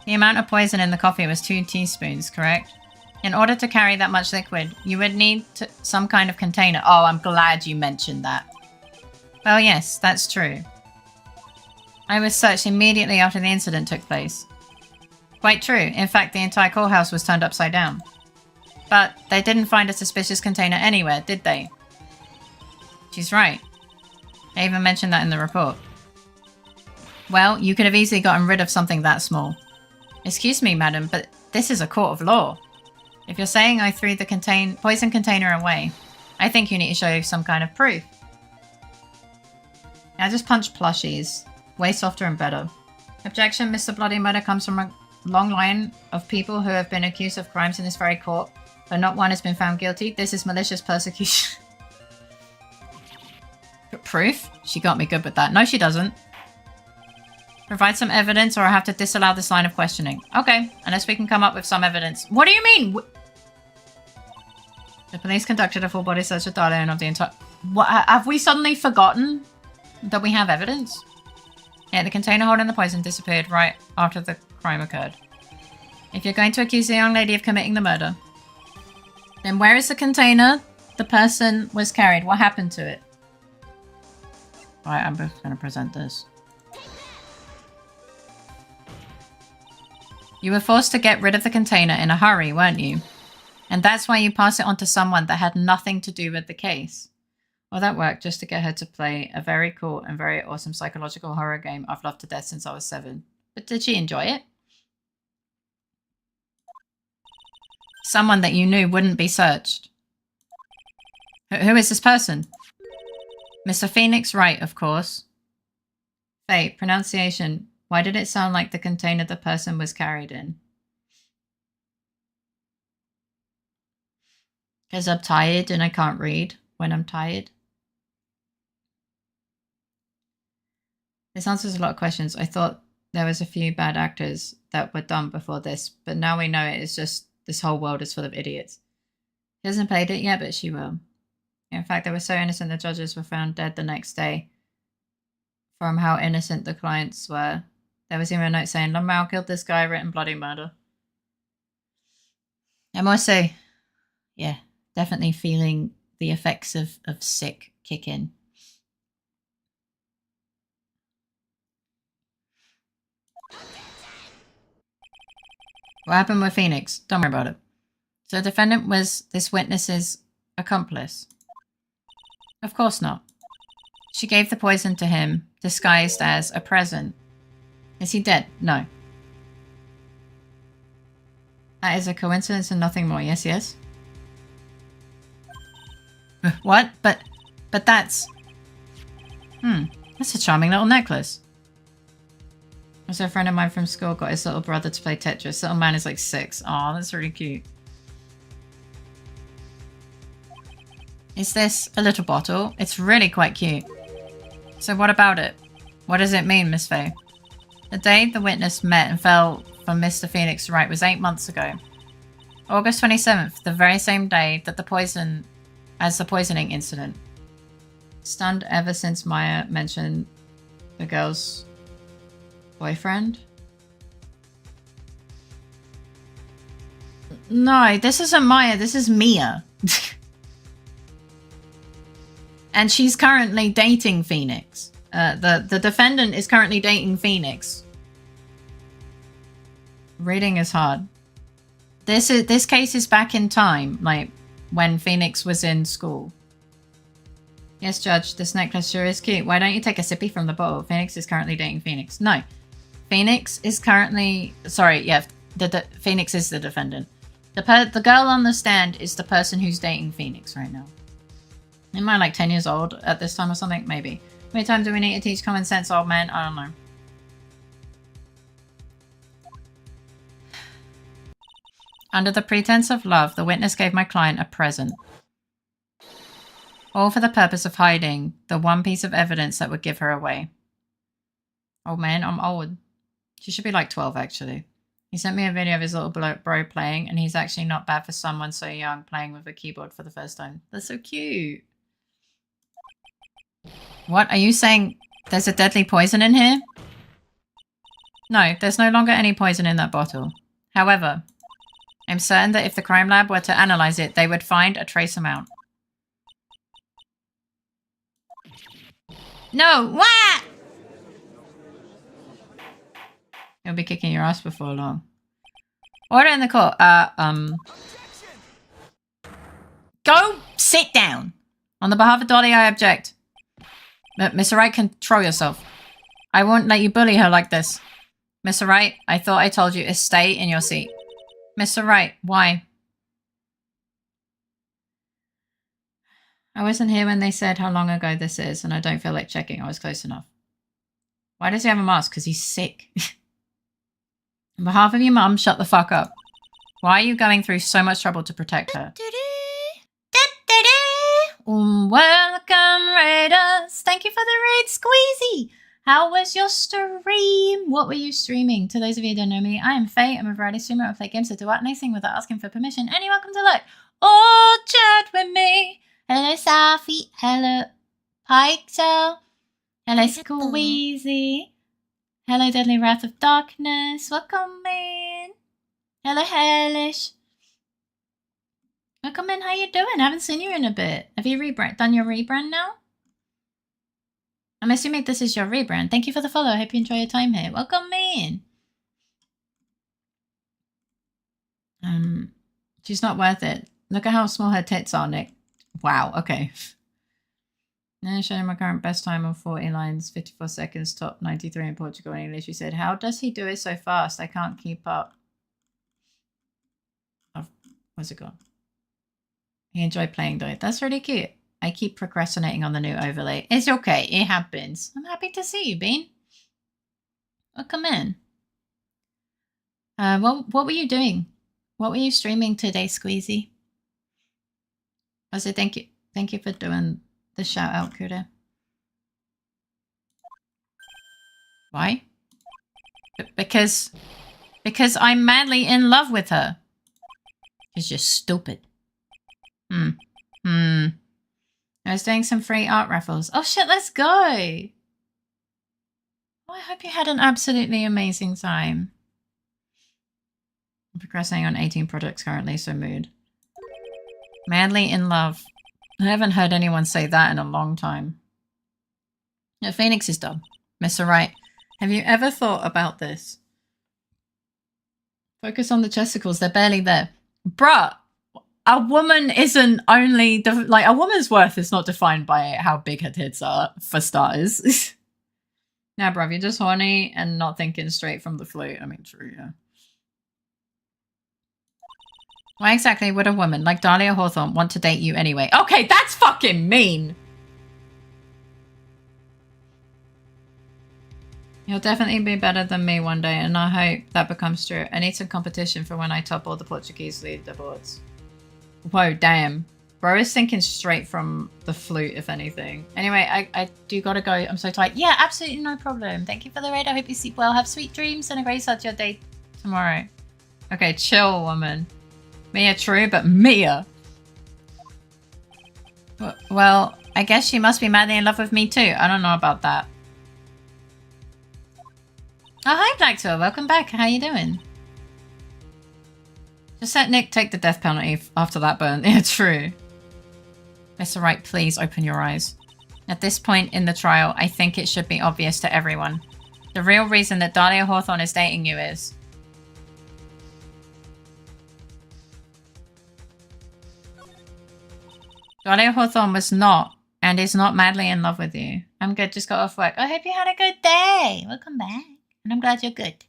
The amount of poison in the coffee was 2 teaspoons, correct? In order to carry that much liquid, you would need some kind of container. Oh, I'm glad you mentioned that. Well, yes, that's true. I was searched immediately after the incident took place. Quite true. In fact, the entire courthouse was turned upside down. But they didn't find a suspicious container anywhere, did they? She's right. I even mentioned that in the report. Well, you could have easily gotten rid of something that small. Excuse me, madam, but this is a court of law. If you're saying I threw the poison container away, I think you need to show some kind of proof. I just punched plushies. Way softer and better. Objection, Mr. Bloody Murder comes from a long line of people who have been accused of crimes in this very court, but not one has been found guilty. This is malicious persecution. Proof? She got me good with that. No, she doesn't. Provide some evidence or I have to disallow this line of questioning. Okay, unless we can come up with some evidence. What do you mean? The police conducted a full body search of Darlene of the entire... What, have we suddenly forgotten that we have evidence? Yeah, the container holding the poison disappeared right after the crime occurred. If you're going to accuse the young lady of committing the murder, then where is the container the person was carried? What happened to it? Alright, I'm just going to present this. You were forced to get rid of the container in a hurry, weren't you? And that's why you passed it on to someone that had nothing to do with the case. Well, that worked just to get her to play a very cool and very awesome psychological horror game I've loved to death since I was 7. But did she enjoy it? Someone that you knew wouldn't be searched. Who is this person? Mr. Phoenix Wright, of course. Faye, pronunciation. Why did it sound like the container the person was carried in? Because I'm tired and I can't read when I'm tired. This answers a lot of questions. I thought there was a few bad actors that were done before this, but now we know it is just this whole world is full of idiots. She hasn't played it yet, but she will. In fact, they were so innocent the judges were found dead the next day from how innocent the clients were. There was even a note saying, Lamau killed this guy, written bloody murder. I'm also, yeah, definitely feeling the effects of sick kick in. What happened with Phoenix? Don't worry about it. So the defendant was this witness's accomplice? Of course not. She gave the poison to him, disguised as a present. Is he dead? No. That is a coincidence and nothing more. Yes, yes. What? But that's... That's a charming little necklace. Also, a friend of mine from school got his little brother to play Tetris. Little man is like 6. Aw, that's really cute. Is this a little bottle? It's really quite cute. So what about it? What does it mean, Miss Faye? The day the witness met and fell for Mr. Phoenix Wright was 8 months ago. August 27th, the very same day that the poisoning incident. Stunned ever since Maya mentioned the girl's boyfriend. No, this isn't Maya. This is Mia. And she's currently dating Phoenix. The defendant is currently dating Phoenix. Reading is hard. This case is back in time, like when Phoenix was in school. Yes, Judge, this necklace sure is cute. Why don't you take a sippy from the bottle? Phoenix is currently dating Phoenix. No. Phoenix is currently... Sorry, yeah. Phoenix is the defendant. The girl on the stand is the person who's dating Phoenix right now. Am I like 10 years old at this time or something? Maybe. How many times do we need to teach common sense, old man? I don't know. Under the pretense of love, the witness gave my client a present. All for the purpose of hiding the one piece of evidence that would give her away. Oh man, I'm old. She should be like 12 actually. He sent me a video of his little bro playing, and he's actually not bad for someone so young playing with a keyboard for the first time. That's so cute. What? Are you saying there's a deadly poison in here? No, there's no longer any poison in that bottle. However, I'm certain that if the crime lab were to analyze it, they would find a trace amount. No! What? He'll be kicking your ass before long. Order in the court. Go sit down. On the behalf of Dolly, I object. Mr. Wright, control yourself. I won't let you bully her like this. Mr. Wright, I thought I told you to stay in your seat. Mr. Wright, why? I wasn't here when they said how long ago this is, and I don't feel like checking. I was close enough. Why does he have a mask? Because he's sick. On behalf of your mum, shut the fuck up. Why are you going through so much trouble to protect her? Welcome, Raiders. Thank you for the raid, Squeezy. How was your stream? What were you streaming? To those of you who don't know me, I am Faye. I'm a variety streamer. I play games that do what anything without asking for permission. And you're welcome to look or chat with me. Hello, Safi. Hello, Piketail. Hello, Squeezy. Hello, Deadly Wrath of Darkness. Welcome in. Hello, Hellish. Welcome in. How you doing? I haven't seen you in a bit. Have you done your rebrand now? I'm assuming this is your rebrand. Thank you for the follow. I hope you enjoy your time here. Welcome in. She's not worth it. Look at how small her tits are, Nick. Wow. Okay. Now showing my current best time on 40 lines, 54 seconds, top 93 in Portugal and English. She said, how does he do it so fast? I can't keep up. Oh, where's it gone? He enjoyed playing though. That's really cute. I keep procrastinating on the new overlay. It's okay. It happens. I'm happy to see you, Bean. Welcome in. What were you doing? What were you streaming today, Squeezy? I said thank you. Thank you for doing the shout out, Kuda. Why? Because I'm madly in love with her. She's just stupid. I was doing some free art raffles. Oh shit, let's go! Oh, I hope you had an absolutely amazing time. I'm procrastinating on 18 projects currently, so mood. Madly in love. I haven't heard anyone say that in a long time. No, Phoenix is dumb. Mr. Wright, have you ever thought about this? Focus on the chesticles, they're barely there. Bruh! A woman isn't only... like, a woman's worth is not defined by how big her tits are, for starters. Nah, bruv, you're just horny and not thinking straight from the flute. I mean, true, yeah. Why exactly would a woman like Dahlia Hawthorne want to date you anyway? Okay, that's fucking mean! You'll definitely be better than me one day, and I hope that becomes true. I need some competition for when I top all the Portuguese leaderboards. Whoa, damn. Bro is thinking straight from the flute, if anything. Anyway, I do gotta go. I'm so tired. Yeah, absolutely no problem. Thank you for the raid. I hope you sleep well. Have sweet dreams and a great start to your day tomorrow. Okay, chill, woman. Mia, true, but Mia. Well, I guess she must be madly in love with me too. I don't know about that. Oh, hi, Blacktail. Welcome back. How you doing? Just let Nick take the death penalty after that burn. Yeah, true. Mr. Wright, please open your eyes. At this point in the trial, I think it should be obvious to everyone. The real reason that Dahlia Hawthorne is dating you is... Dahlia Hawthorne was not and is not madly in love with you. I'm good, just got off work. I hope you had a good day. Welcome back. And I'm glad you're good.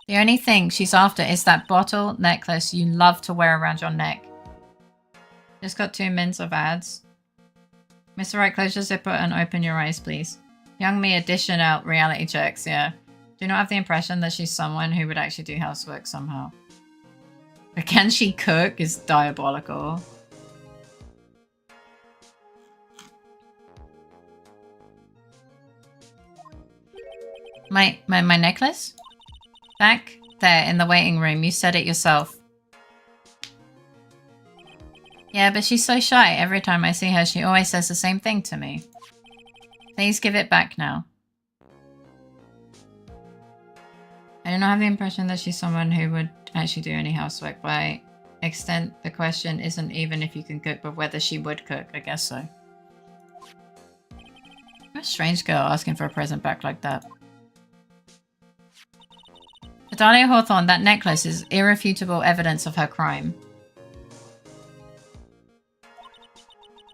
The only thing she's after is that bottle necklace you love to wear around your neck. Just got 2 minutes of ads. Mr. Wright, close your zipper and open your eyes, please. Young me addition out reality checks, yeah. Do not have the impression that she's someone who would actually do housework somehow. But can she cook is diabolical. My necklace? Back there in the waiting room, you said it yourself. Yeah, but she's so shy. Every time I see her, she always says the same thing to me. Please give it back now. I do not have the impression that she's someone who would actually do any housework. By extent, the question isn't even if you can cook, but whether she would cook. I guess so. What a strange girl asking for a present back like that. For Dahlia Hawthorne, that necklace is irrefutable evidence of her crime.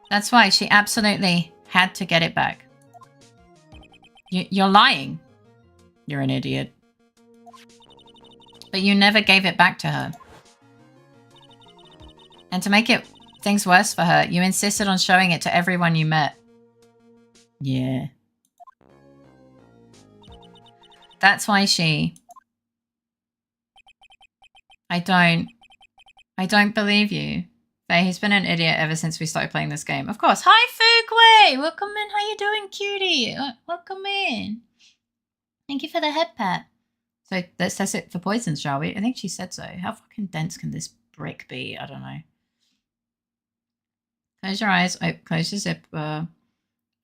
That's why she absolutely had to get it back. You're lying. You're an idiot. But you never gave it back to her. And to make things worse for her, you insisted on showing it to everyone you met. Yeah. That's why she... I don't believe you. Faye, he's been an idiot ever since we started playing this game. Of course. Hi, Fuguay! Welcome in. How you doing, cutie? Welcome in. Thank you for the head pat. So let's test it for poisons, shall we? I think she said so. How fucking dense can this brick be? I don't know. Close your eyes. Close your zipper.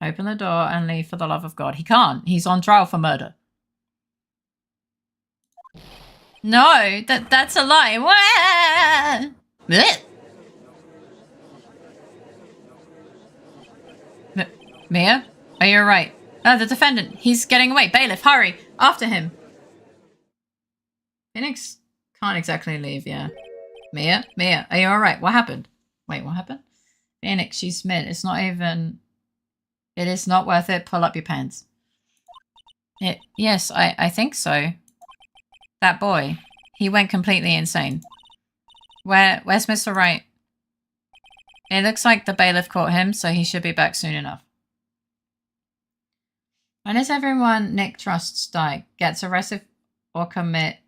Open the door and leave for the love of God. He can't. He's on trial for murder. No, that's a lie. Mia? Are you alright? The defendant. He's getting away. Bailiff, hurry. After him. Phoenix can't exactly leave, yeah. Mia? Are you alright? What happened? Wait, what happened? Phoenix, she's mid. It's not even... It is not worth it. Pull up your pants. Yes, I think so. That boy. He went completely insane. Where's Mr. Wright? It looks like the bailiff caught him, so he should be back soon enough. When does everyone Nick trusts die? Gets arrested or commit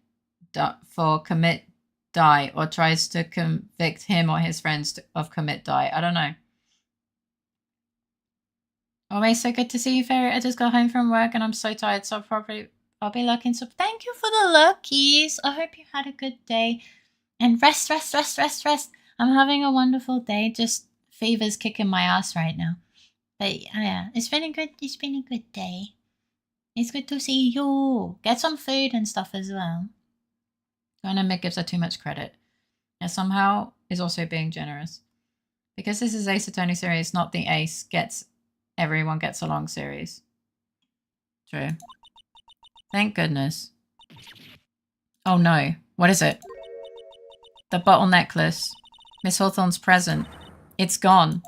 die, or tries to convict him or his friends of commit die? I don't know. Always so good to see you, Fairy. I just got home from work and I'm so tired, so I'll be looking. So thank you for the luckies. I hope you had a good day. And rest. I'm having a wonderful day. Just fever's kicking my ass right now. But yeah, it's been a good day. It's good to see you. Get some food and stuff as well. I know Mick gives her too much credit. And somehow is also being generous. Because this is Ace Attorney series, not the Ace Everyone Gets Along series. True. Thank goodness. Oh no. What is it? The bottle necklace. Miss Hawthorne's present. It's gone.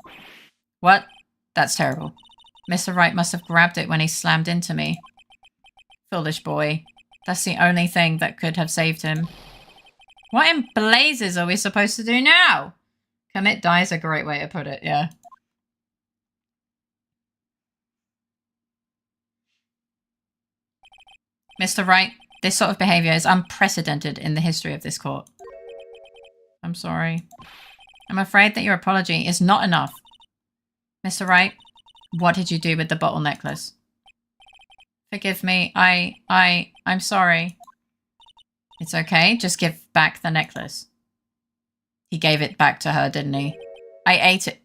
What? That's terrible. Mr. Wright must have grabbed it when he slammed into me. Foolish boy. That's the only thing that could have saved him. What in blazes are we supposed to do now? Commit die is a great way to put it, yeah. Mr. Wright, this sort of behavior is unprecedented in the history of this court. I'm sorry. I'm afraid that your apology is not enough. Mr. Wright, what did you do with the bottle necklace? Forgive me. I'm sorry. It's okay. Just give back the necklace. He gave it back to her, didn't he? I ate it.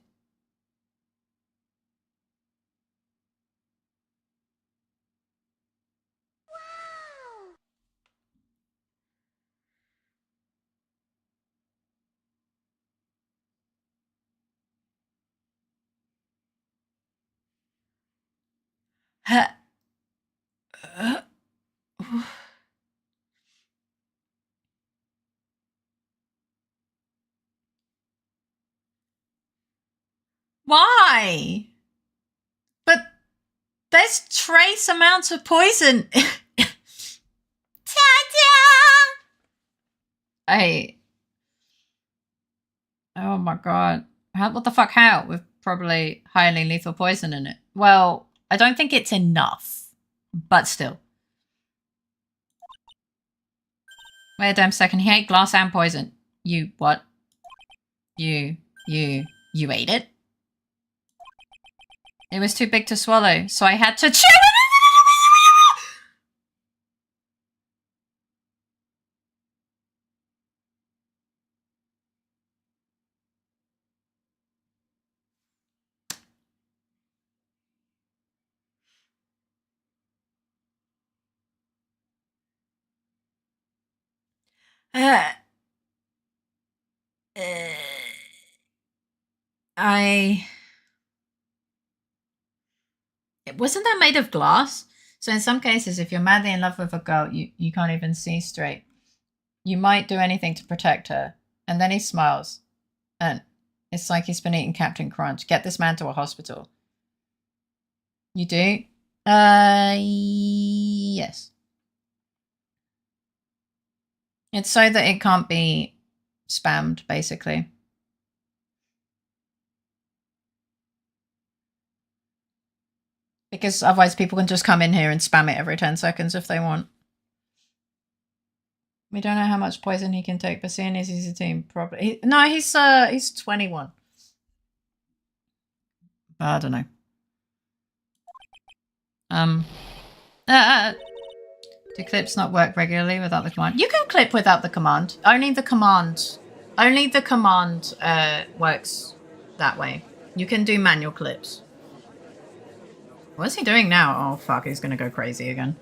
Why? But there's trace amounts of poison. Oh my god. What the fuck, how? With probably highly lethal poison in it. Well, I don't think it's enough. But still. Wait a damn second. He ate glass and poison. You what? You ate it? It was too big to swallow, so I had to chew it! Wasn't that made of glass? So in some cases, if you're madly in love with a girl, you can't even see straight. You might do anything to protect her. And then he smiles. And it's like he's been eating Captain Crunch. Get this man to a hospital. You do? Yes. It's so that it can't be spammed, basically. Because otherwise people can just come in here and spam it every 10 seconds if they want. We don't know how much poison he can take, but seeing as he's a team, probably. No, he's 21. But I don't know. Do clips not work regularly without the command? You can clip without the command. Only the command works that way. You can do manual clips. What's he doing now? Oh fuck, he's gonna go crazy again.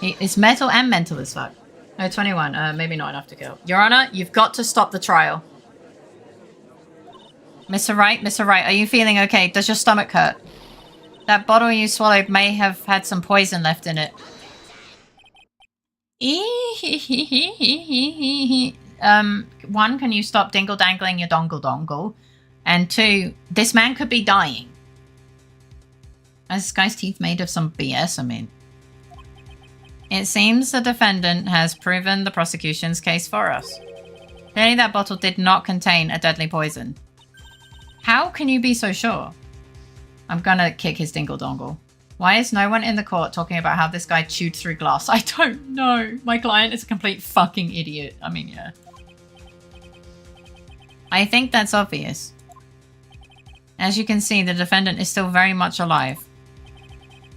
It's metal and mental as fuck. No, 21. Maybe not enough to kill. Your Honor, you've got to stop the trial. Mr. Wright, are you feeling okay? Does your stomach hurt? That bottle you swallowed may have had some poison left in it. One, can you stop dingle-dangling your dongle-dongle? And two, this man could be dying. Are this guy's teeth made of some BS? I mean... It seems the defendant has proven the prosecution's case for us. Clearly that bottle did not contain a deadly poison. How can you be so sure? I'm gonna kick his dingle-dongle. Why is no one in the court talking about how this guy chewed through glass? I don't know. My client is a complete fucking idiot. I mean, yeah. I think that's obvious. As you can see, the defendant is still very much alive.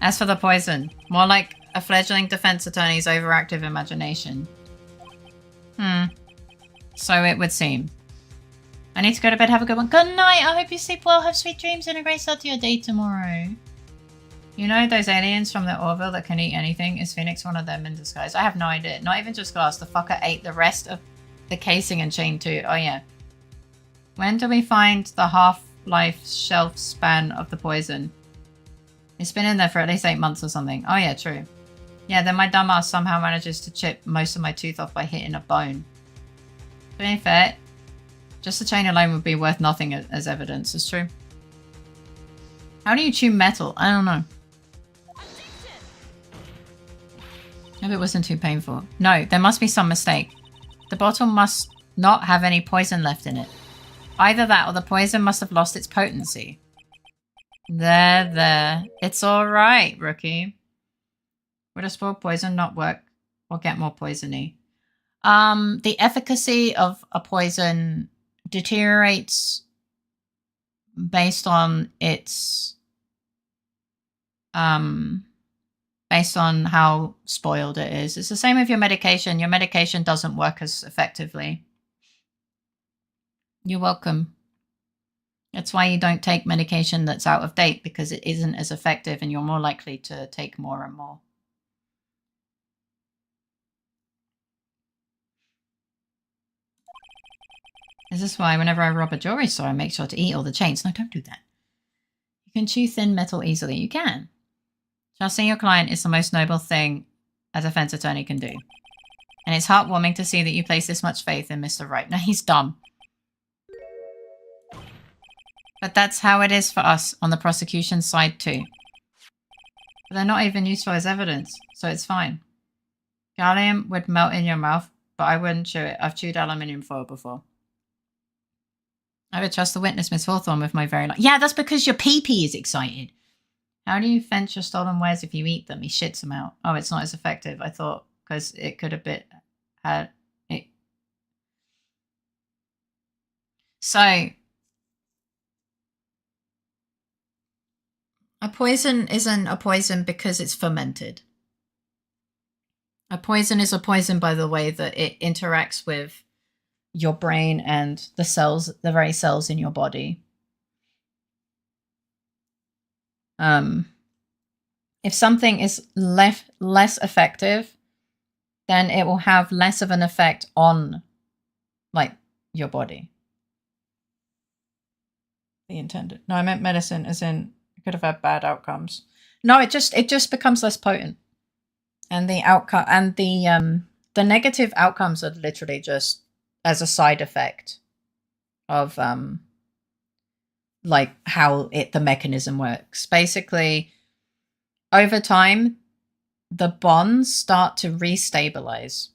As for the poison, more like a fledgling defense attorney's overactive imagination. So it would seem. I need to go to bed. Have a good one. Good night. I hope you sleep well. Have sweet dreams and a great start to your day tomorrow. You know those aliens from the Orville that can eat anything? Is Phoenix one of them in disguise? I have no idea. Not even just glass. The fucker ate the rest of the casing and chain too. Oh yeah. When do we find the half-life shelf span of the poison? It's been in there for at least 8 months or something. Oh yeah, true. Yeah, then my dumbass somehow manages to chip most of my tooth off by hitting a bone. To be fair, just the chain alone would be worth nothing as evidence. It's true. How do you chew metal? I don't know. Hope it wasn't too painful. No, there must be some mistake. The bottle must not have any poison left in it. Either that or the poison must have lost its potency. There. It's alright, rookie. Would a spore poison not work or get more poisony? The efficacy of a poison deteriorates based on its based on how spoiled it is. It's the same with your medication. Your medication doesn't work as effectively. You're welcome. That's why you don't take medication that's out of date, because it isn't as effective and you're more likely to take more and more. Is this why whenever I rob a jewelry store, I make sure to eat all the chains? No, don't do that. You can chew thin metal easily. You can. Trusting your client is the most noble thing a defense attorney can do. And it's heartwarming to see that you place this much faith in Mr. Wright. Now, he's dumb. But that's how it is for us on the prosecution side too. But they're not even useful as evidence, so it's fine. Gallium would melt in your mouth, but I wouldn't chew it. I've chewed aluminium foil before. I would trust the witness, Miss Hawthorne, with my very life. Yeah, that's because your pee-pee is excited. How do you fence your stolen wares if you eat them? He shits them out. Oh, it's not as effective. I thought, because it could have been had it. So, a poison isn't a poison because it's fermented. A poison is a poison by the way that it interacts with your brain and the cells, the very cells in your body. If something is less effective, then it will have less of an effect on, like, your body. The intended. No, I meant medicine, as in it could have had bad outcomes. No, it just becomes less potent, and the outcome and the negative outcomes are literally just as a side effect of like how the mechanism works. Basically, over time, the bonds start to restabilize.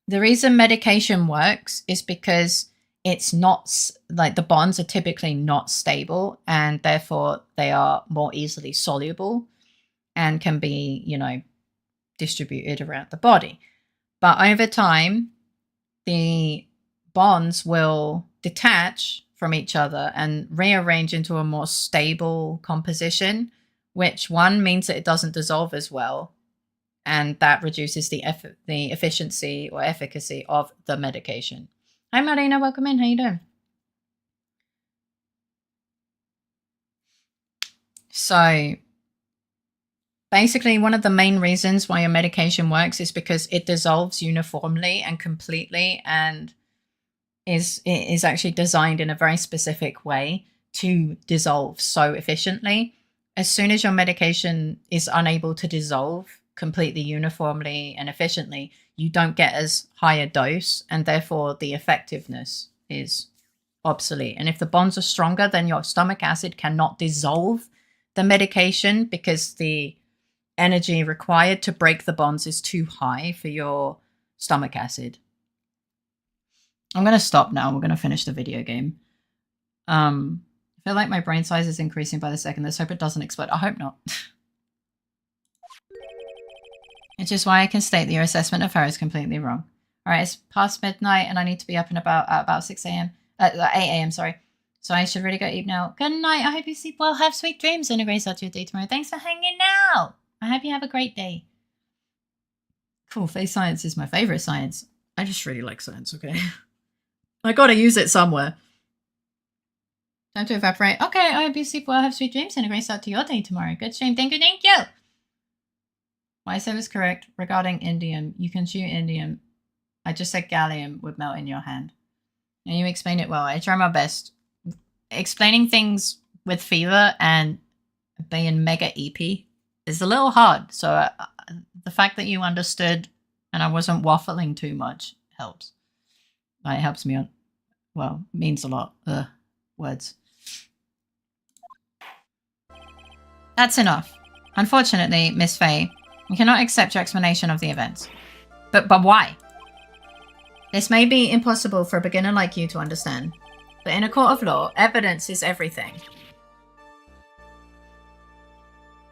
The reason medication works is because it's not, like, the bonds are typically not stable, and therefore they are more easily soluble and can be, you know, distributed around the body. But over time, the bonds will detach from each other and rearrange into a more stable composition, which one means that it doesn't dissolve as well, and that reduces the efficiency or efficacy of the medication. Hi Marina, welcome in. How you doing? So basically, one of the main reasons why your medication works is because it dissolves uniformly and completely, and is actually designed in a very specific way to dissolve so efficiently. As soon as your medication is unable to dissolve completely uniformly and efficiently, you don't get as high a dose, and therefore the effectiveness is obsolete. And if the bonds are stronger, then your stomach acid cannot dissolve the medication because the energy required to break the bonds is too high for your stomach acid. I'm going to stop now. We're going to finish the video game. I feel like my brain size is increasing by the second. Let's hope it doesn't explode. I hope not. Which is why I can state that your assessment of her is completely wrong. All right, it's past midnight and I need to be up and about at about 6 a.m. 8 a.m., sorry. So I should really go eat now. Good night. I hope you sleep well. Have sweet dreams and a great start to your day tomorrow. Thanks for hanging out. I hope you have a great day. Cool. Face science is my favorite science. I just really like science, okay? I gotta use it somewhere. Time to evaporate. Okay, I hope you sleep well. Have sweet dreams and a great start to your day tomorrow. Good stream. Thank you, thank you. What I said was correct regarding indium. You can chew indium. I just said gallium would melt in your hand. And you explain it well. I try my best. Explaining things with fever and being mega EP is a little hard. So the fact that you understood and I wasn't waffling too much helps. It helps me, well, means a lot. Words. That's enough. Unfortunately, Miss Faye, we cannot accept your explanation of the events. But why? This may be impossible for a beginner like you to understand, but in a court of law, evidence is everything.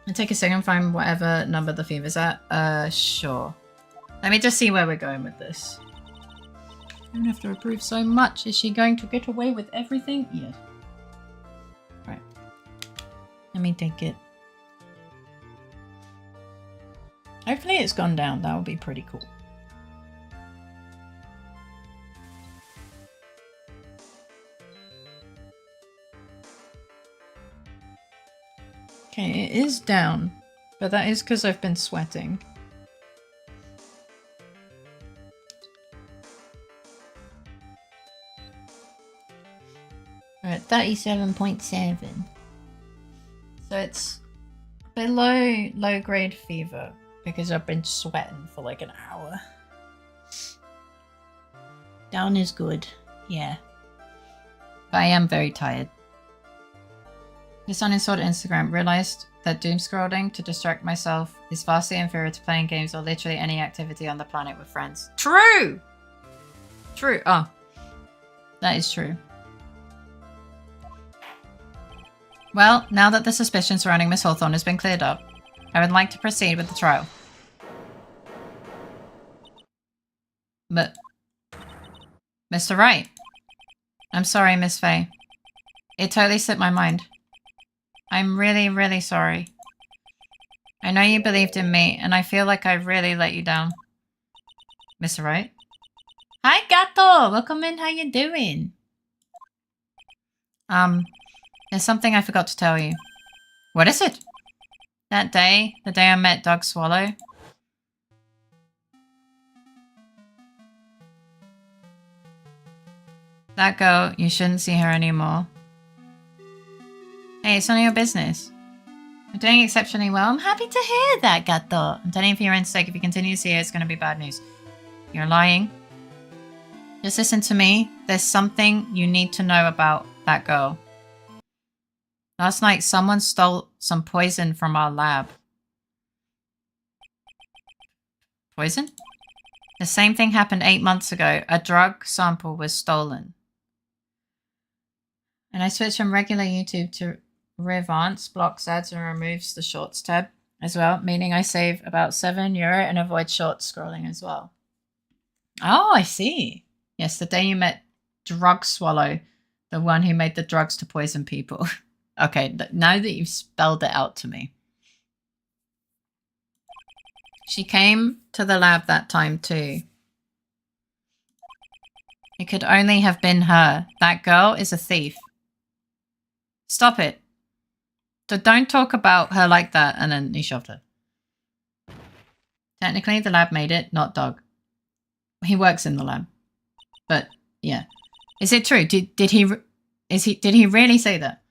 And take a second, find whatever number the fever's at. Sure. Let me just see where we're going with this. I don't have to approve so much. Is she going to get away with everything? Yes. Right. Let me take it. Hopefully it's gone down. That would be pretty cool. Okay, it is down. But that is because I've been sweating. We're at 37.7. So it's Below low-grade fever because I've been sweating for like an hour. Down is good, yeah. But I am very tired. This uninstalled Instagram, realized that doom scrolling to distract myself is vastly inferior to playing games or literally any activity on the planet with friends. True! True. Oh. That is true. Well, now that the suspicion surrounding Miss Hawthorne has been cleared up, I would like to proceed with the trial. But... Mr. Wright. I'm sorry, Miss Faye. It totally slipped my mind. I'm really, really sorry. I know you believed in me, and I feel like I really let you down. Mr. Wright? Hi, Gato! Welcome in, how you doing? There's something I forgot to tell you. What is it? That day, the day I met Doug Swallow. That girl, you shouldn't see her anymore. Hey, it's none of your business. I'm doing exceptionally well. I'm happy to hear that, Gato. I'm telling you for your own sake, if you continue to see her, it's going to be bad news. You're lying. Just listen to me. There's something you need to know about that girl. Last night, someone stole some poison from our lab. Poison? The same thing happened 8 months ago. A drug sample was stolen. And I switched from regular YouTube to Revance, blocks ads and removes the shorts tab as well, meaning I save about €7 and avoid short scrolling as well. Oh, I see. Yes, the day you met Drug Swallow, the one who made the drugs to poison people. Okay, now that you've spelled it out to me. She came to the lab that time too. It could only have been her. That girl is a thief. Stop it. So don't talk about her like that. And then he shoved her. Technically, the lab made it, not Doug. He works in the lab. But, yeah. Is it true? Did he really say that?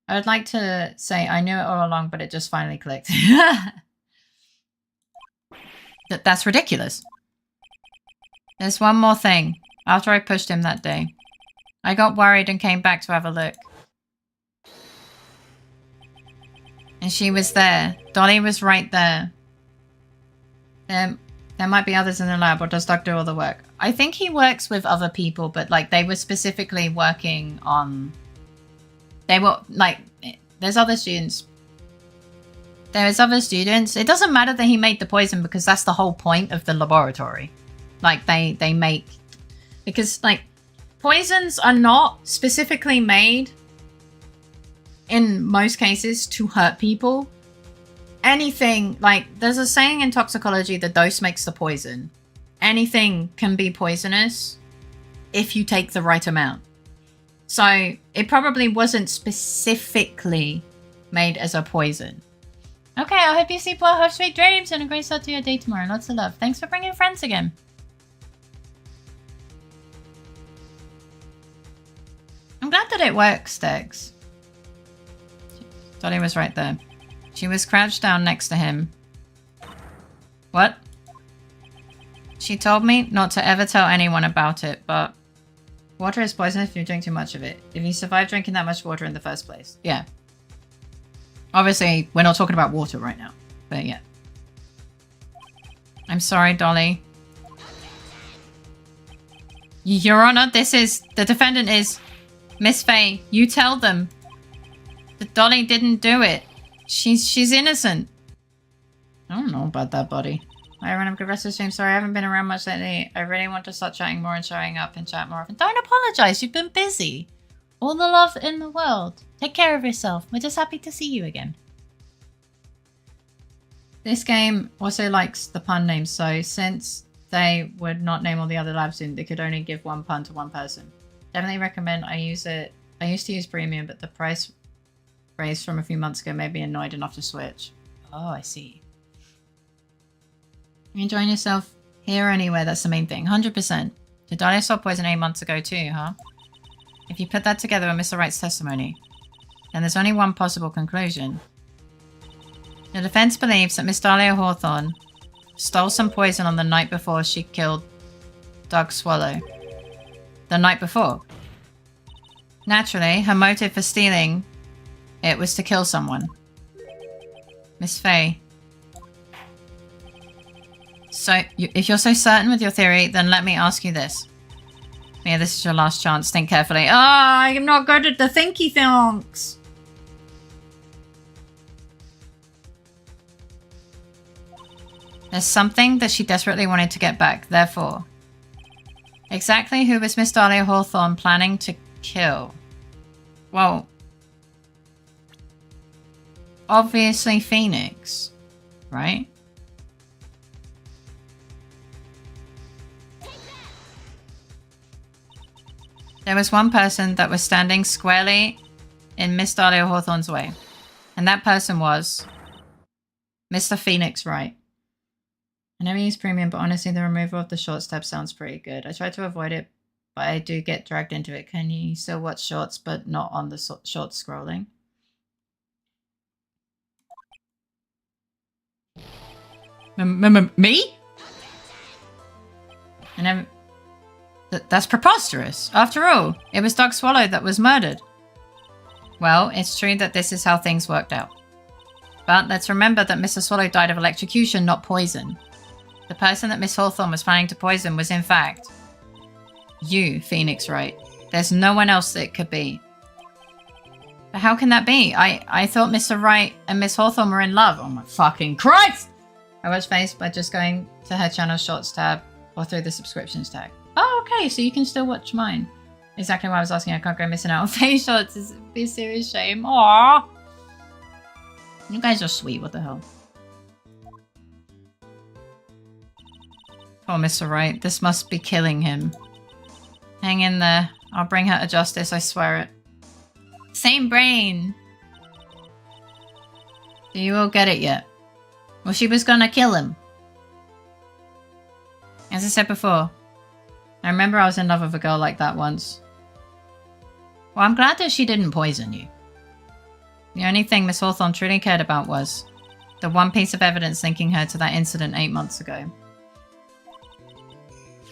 I would like to say I knew it all along, but it just finally clicked. That's ridiculous. There's one more thing. After I pushed him that day, I got worried and came back to have a look. And she was there. Dolly was right there. There might be others in the lab, or does Doug do all the work? I think he works with other people, but like they were specifically working on... They were like... There's other students. There's other students. It doesn't matter that he made the poison because that's the whole point of the laboratory. Like they make... Because like poisons are not specifically made in most cases to hurt people. Anything, like there's a saying in toxicology, the dose makes the poison. Anything can be poisonous if you take the right amount. So it probably wasn't specifically made as a poison. Okay, I hope you sleep well, have sweet dreams, and a great start to your day tomorrow. Lots of love. Thanks for bringing friends again. I'm glad that it works, Dex. Dolly was right there. She was crouched down next to him. What? She told me not to ever tell anyone about it, but... Water is poisonous if you drink too much of it. If you survive drinking that much water in the first place. Yeah. Obviously, we're not talking about water right now. But yeah. I'm sorry, Dolly. Your Honor, this is... The defendant is... Miss Faye. You tell them. That Dolly didn't do it. She's innocent. I don't know about that, buddy. Hi everyone, have a good rest of the stream. Sorry, I haven't been around much lately. I really want to start chatting more and showing up and chat more often. Don't apologize, you've been busy. All the love in the world. Take care of yourself. We're just happy to see you again. This game also likes the pun names, so since they would not name all the other labs in, they could only give one pun to one person. Definitely recommend I use it. I used to use premium, but the price raised from a few months ago made me annoyed enough to switch. Oh, I see. You enjoying yourself here or anywhere? That's the main thing. 100%. Did Dolly stop poison 8 months ago too, huh? If you put that together with Mr. Wright's testimony, then there's only one possible conclusion. The defense believes that Miss Dahlia Hawthorne stole some poison on the night before she killed Doug Swallow. The night before. Naturally, her motive for stealing it was to kill someone. Miss Faye. So, if you're so certain with your theory, then let me ask you this. Yeah, this is your last chance. Think carefully. Ah, I'm not good at the thinky things. There's something that she desperately wanted to get back, therefore. Exactly who was Miss Dahlia Hawthorne planning to kill? Well, obviously Phoenix, right? There was one person that was standing squarely in Miss Dahlia Hawthorne's way. And that person was Mr. Phoenix Wright. I never use premium, but honestly, the removal of the shorts tab sounds pretty good. I try to avoid it, but I do get dragged into it. Can you still watch shorts, but not on the shorts scrolling? Me? I never... That's preposterous. After all, it was Doug Swallow that was murdered. Well, it's true that this is how things worked out. But let's remember that Mr. Swallow died of electrocution, not poison. The person that Miss Hawthorne was planning to poison was in fact you, Phoenix Wright. There's no one else that it could be. But how can that be? I thought Mr. Wright and Miss Hawthorne were in love. Oh my fucking Christ! I watch Face by just going to her channel shorts tab or through the subscriptions tag. Oh, okay, so you can still watch mine. Exactly why I was asking. I can't go missing out on face shots. It's be a serious shame. Aww. You guys are sweet. What the hell? Poor Mr. Wright. This must be killing him. Hang in there. I'll bring her to justice. I swear it. Same brain. Do you all get it yet? Well, she was gonna kill him. As I said before, I remember I was in love with a girl like that once. Well, I'm glad that she didn't poison you. The only thing Miss Hawthorne truly cared about was the one piece of evidence linking her to that incident 8 months ago.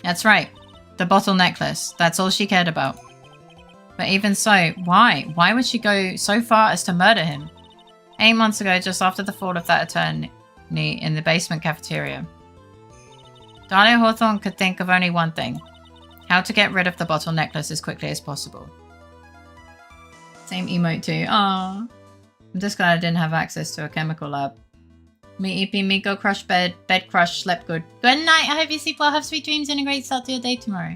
That's right. The bottle necklace. That's all she cared about. But even so, why? Why would she go so far as to murder him? 8 months ago, just after the fall of that attorney in the basement cafeteria. Dahlia Hawthorne could think of only one thing. How to get rid of the bottle necklace as quickly as possible. Same emote too. Aww. I'm just glad I didn't have access to a chemical lab. Me EP, me go crush bed crush, slept good. Good night, I hope you sleep well, have sweet dreams and a great start to your day tomorrow.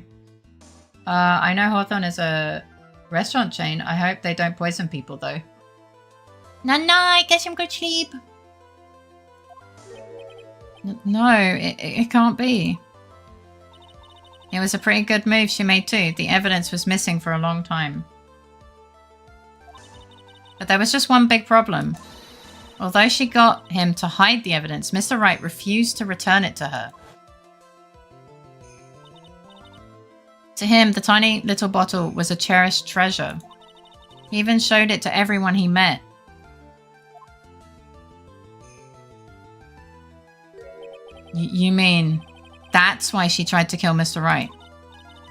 I know Hawthorne is a restaurant chain. I hope they don't poison people though. Night night, get some good sleep. No, it can't be. It was a pretty good move she made too. The evidence was missing for a long time. But there was just one big problem. Although she got him to hide the evidence, Mr. Wright refused to return it to her. To him, the tiny little bottle was a cherished treasure. He even showed it to everyone he met. You mean that's why she tried to kill Mr. Wright?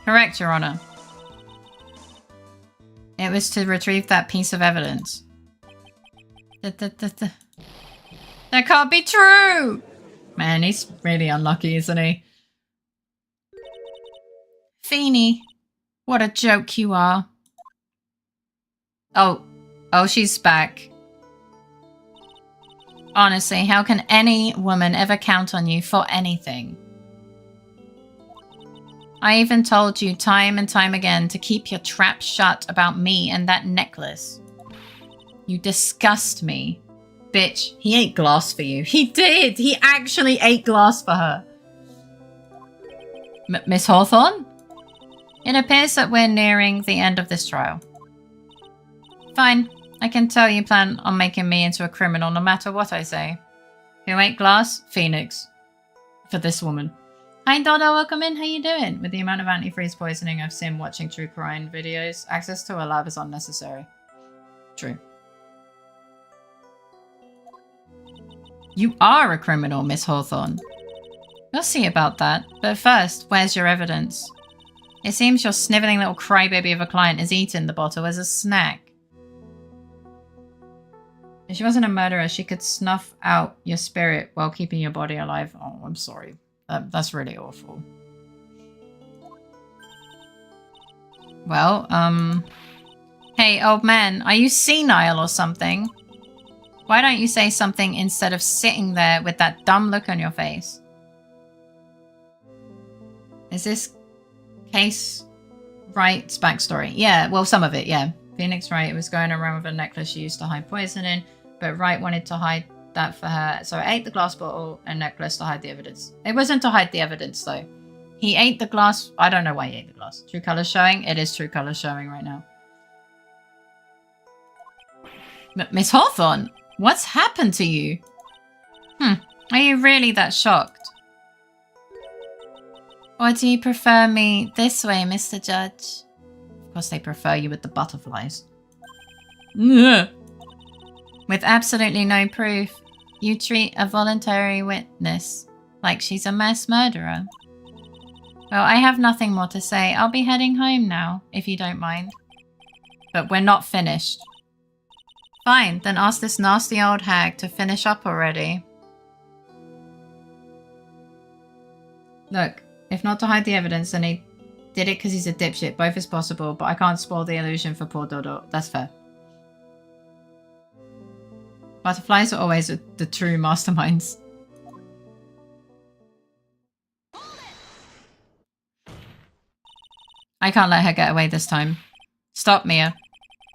Correct, Your Honor. It was to retrieve that piece of evidence. That can't be true! Man, he's really unlucky, isn't he? Feeny, what a joke you are. Oh, she's back. Honestly, how can any woman ever count on you for anything? I even told you time and time again to keep your trap shut about me and that necklace. You disgust me. Bitch, he ate glass for you. He did! He actually ate glass for her. Miss Hawthorne? It appears that we're nearing the end of this trial. Fine. I can tell you plan on making me into a criminal no matter what I say. Who ate glass? Phoenix. For this woman. Hi Dodo, welcome in. How you doing? With the amount of antifreeze poisoning I've seen watching true crime videos, access to a lab is unnecessary. True. You are a criminal, Miss Hawthorne. We'll see about that. But first, where's your evidence? It seems your sniveling little crybaby of a client has eaten the bottle as a snack. If she wasn't a murderer, she could snuff out your spirit while keeping your body alive. Oh, I'm sorry. That's really awful. Well, hey, old man, are you senile or something? Why don't you say something instead of sitting there with that dumb look on your face? Is this case Wright's backstory? Yeah, well, some of it, yeah. Phoenix Wright was going around with a necklace she used to hide poison in, but Wright wanted to hide that for her, so ate the glass bottle and necklace to hide the evidence. It wasn't to hide the evidence, though. He ate the glass. I don't know why he ate the glass. True colors showing? It is true colors showing right now. But Miss Hawthorne, what's happened to you? Are you really that shocked? Or do you prefer me this way, Mr. Judge? Of course they prefer you with the butterflies. With absolutely no proof, you treat a voluntary witness like she's a mass murderer. Well, I have nothing more to say. I'll be heading home now, if you don't mind. But we're not finished. Fine, then ask this nasty old hag to finish up already. Look, if not to hide the evidence, then he did it because he's a dipshit. Both is possible, but I can't spoil the illusion for poor Dodo. That's fair. Butterflies are always the true masterminds. I can't let her get away this time. Stop, Mia.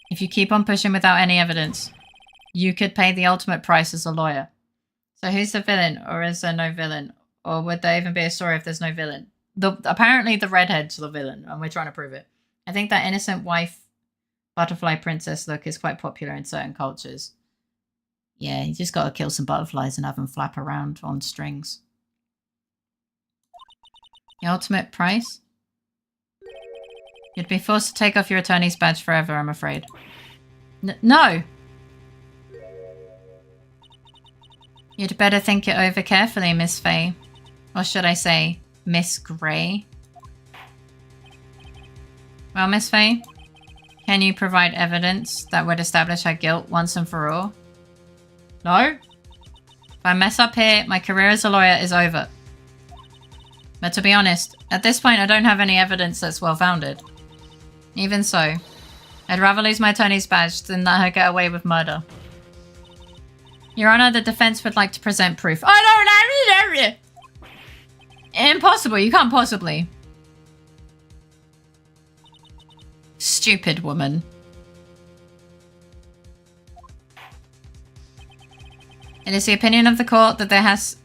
If you keep on pushing without any evidence, you could pay the ultimate price as a lawyer. So who's the villain, or is there no villain? Or would there even be a story if there's no villain? Apparently the redhead's the villain, and we're trying to prove it. I think that innocent wife, butterfly princess look is quite popular in certain cultures. Yeah, you just gotta kill some butterflies and have them flap around on strings. The ultimate price? You'd be forced to take off your attorney's badge forever, I'm afraid. No! You'd better think it over carefully, Miss Faye. Or should I say, Miss Grey? Well, Miss Faye, can you provide evidence that would establish her guilt once and for all? No? If I mess up here, my career as a lawyer is over. But to be honest, at this point I don't have any evidence that's well-founded. Even so, I'd rather lose my attorney's badge than let her get away with murder. Your Honor, the defense would like to present proof. I don't know! Impossible, you can't possibly. Stupid woman. It is the opinion of the court that there has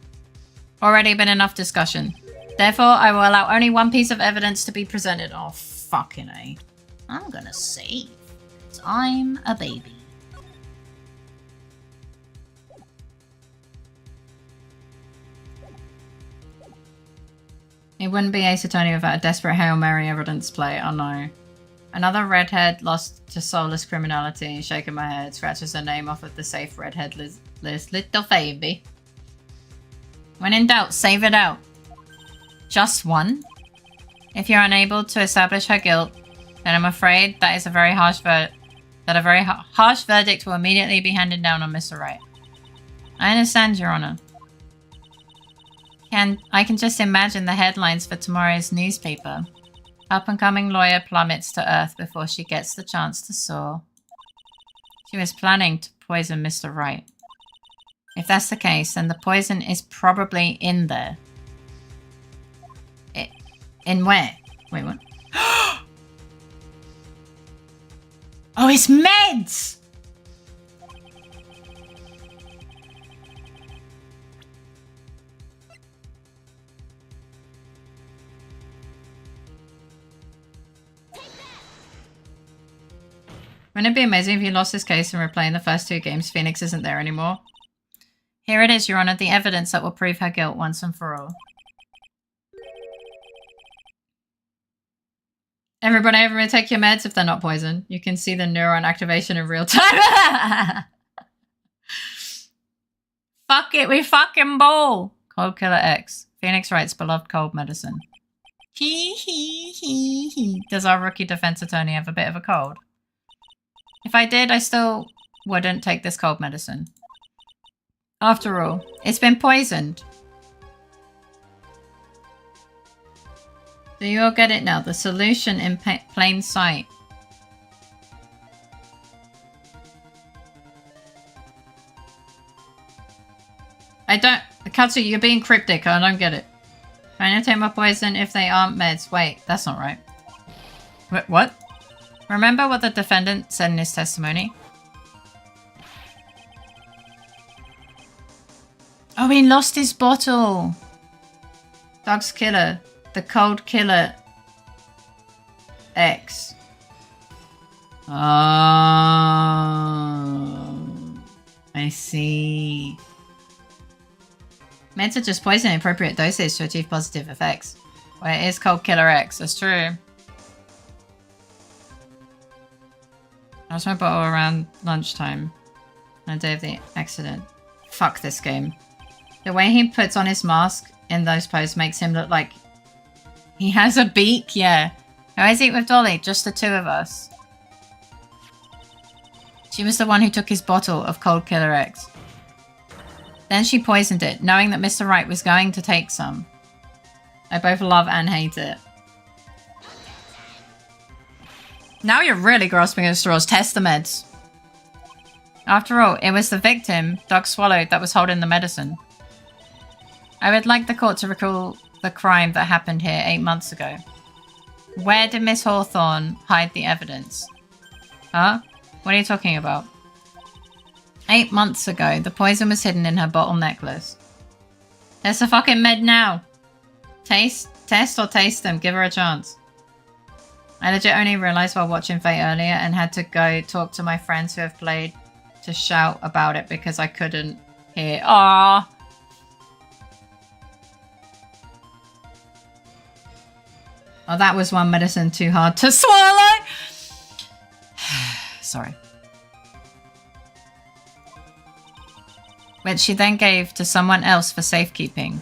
already been enough discussion. Therefore, I will allow only one piece of evidence to be presented. Oh, fucking A. I'm gonna save. 'Cause I'm a baby. It wouldn't be Ace Attorney without a desperate Hail Mary evidence play. Oh no. Another redhead lost to soulless criminality. Shaking my head, scratches her name off of the safe redhead list. LittleFaerii. When in doubt, save it out. Just one? If you're unable to establish her guilt, then I'm afraid that is a very harsh harsh verdict will immediately be handed down on Mr. Wright. I understand, Your Honor. I can just imagine the headlines for tomorrow's newspaper. Up-and-coming lawyer plummets to earth before she gets the chance to soar. She was planning to poison Mr. Wright. If that's the case, then the poison is probably in there. In where? Wait, what? Oh, it's meds! Wouldn't it be amazing if you lost this case and we're playing the first two games? Phoenix isn't there anymore. Here it is, Your Honor, the evidence that will prove her guilt once and for all. Everybody take your meds if they're not poison. You can see the neuron activation in real time. Fuck it, we fucking ball. Cold Killer X. Phoenix Wright's beloved cold medicine. He. Does our rookie defense attorney have a bit of a cold? If I did, I still wouldn't take this cold medicine. After all, it's been poisoned. Do you all get it now? The solution in plain sight. I don't... Katsu, you're being cryptic. I don't get it. Trying to take my poison if they aren't meds. Wait, that's not right. What? Remember what the defendant said in his testimony? Oh, he lost his bottle. Dog's killer. The cold killer. X. Oh. I see. Meds are just poison in appropriate doses to achieve positive effects. Well, it is Cold Killer X, that's true. I lost my bottle around lunchtime on the day of the accident. Fuck this game. The way he puts on his mask in those poses makes him look like he has a beak, yeah. How is it with Dolly? Just the two of us. She was the one who took his bottle of Cold Killer X. Then she poisoned it, knowing that Mr. Wright was going to take some. I both love and hate it. Now you're really grasping at straws. Test the meds. After all, it was the victim Doug swallowed that was holding the medicine. I would like the court to recall the crime that happened here 8 months ago. Where did Miss Hawthorne hide the evidence? Huh? What are you talking about? 8 months ago, the poison was hidden in her bottle necklace. There's the fucking med now. Test or taste them. Give her a chance. I legit only realized while watching Fate earlier and had to go talk to my friends who have played to shout about it because I couldn't hear. Aww. Oh, that was one medicine too hard to swallow. Sorry. Which she then gave to someone else for safekeeping.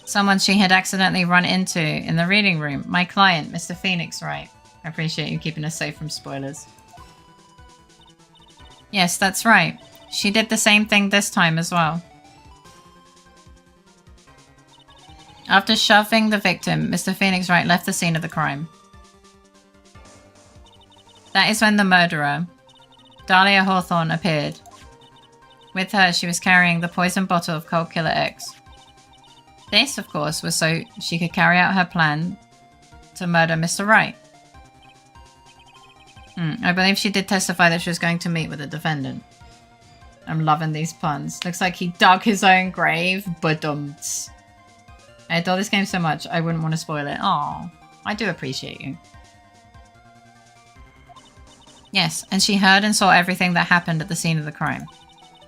Someone she had accidentally run into in the reading room. My client, Mr. Phoenix Wright. I appreciate you keeping us safe from spoilers. Yes, that's right. She did the same thing this time as well. After shoving the victim, Mr. Phoenix Wright left the scene of the crime. That is when the murderer, Dahlia Hawthorne, appeared. With her, she was carrying the poison bottle of Cold Killer X. This, of course, was so she could carry out her plan to murder Mr. Wright. I believe she did testify that she was going to meet with the defendant. I'm loving these puns. Looks like he dug his own grave, but-ums. I adore this game so much, I wouldn't want to spoil it. Aw, I do appreciate you. Yes, and she heard and saw everything that happened at the scene of the crime,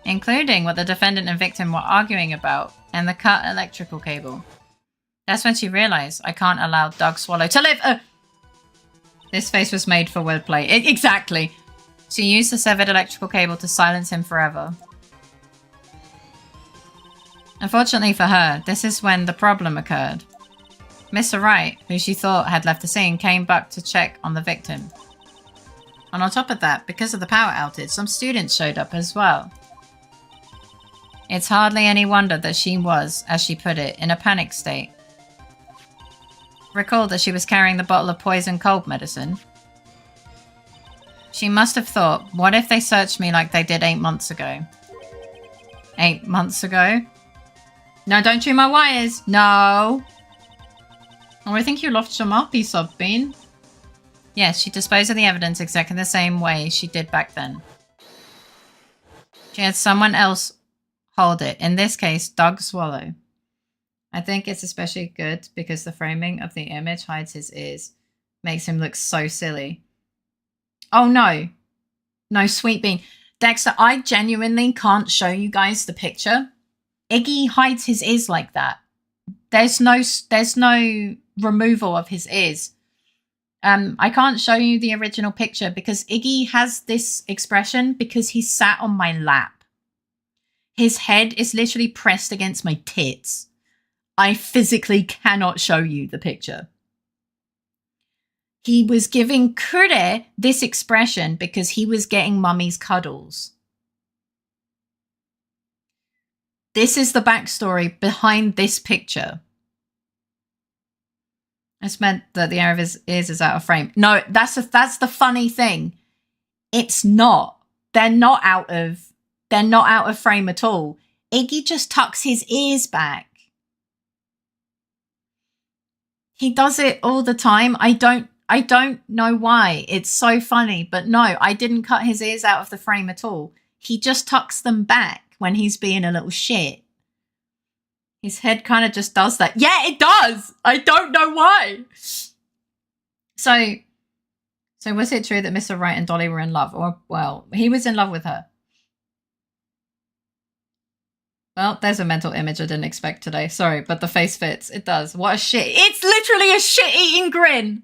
including what the defendant and victim were arguing about and the cut electrical cable. That's when she realized, I can't allow Doug Swallow to live. This face was made for wordplay. Exactly. She used the severed electrical cable to silence him forever. Unfortunately for her, this is when the problem occurred. Mr. Wright, who she thought had left the scene, came back to check on the victim. And on top of that, because of the power outage, some students showed up as well. It's hardly any wonder that she was, as she put it, in a panic state. Recall that she was carrying the bottle of poison cold medicine. She must have thought, what if they searched me like they did 8 months ago? 8 months ago? No, don't chew my wires! No! Oh, I think you lost some uppy sub-bean. Yes, she disposed of the evidence exactly the same way she did back then. She had someone else hold it, in this case, Doug Swallow. I think it's especially good because the framing of the image hides his ears. Makes him look so silly. Oh no. No, sweet bean. Dexter, I genuinely can't show you guys the picture. Iggy hides his ears like that. There's no removal of his ears. I can't show you the original picture because Iggy has this expression because he sat on my lap. His head is literally pressed against my tits. I physically cannot show you the picture. He was giving Kure this expression because he was getting mummy's cuddles. This is the backstory behind this picture. It's meant that the area of his ears is out of frame. No, that's the funny thing. It's not. They're not out of frame at all. Iggy just tucks his ears back. He does it all the time. I don't know why. It's so funny, but no, I didn't cut his ears out of the frame at all. He just tucks them back when he's being a little shit. His head kind of just does that. Yeah, it does. I don't know why. So was it true that Mr. Wright and Dolly were in love? Or, well, he was in love with her. Well, there's a mental image I didn't expect today. Sorry, but the face fits. It does. What a shit. It's literally a shit-eating grin.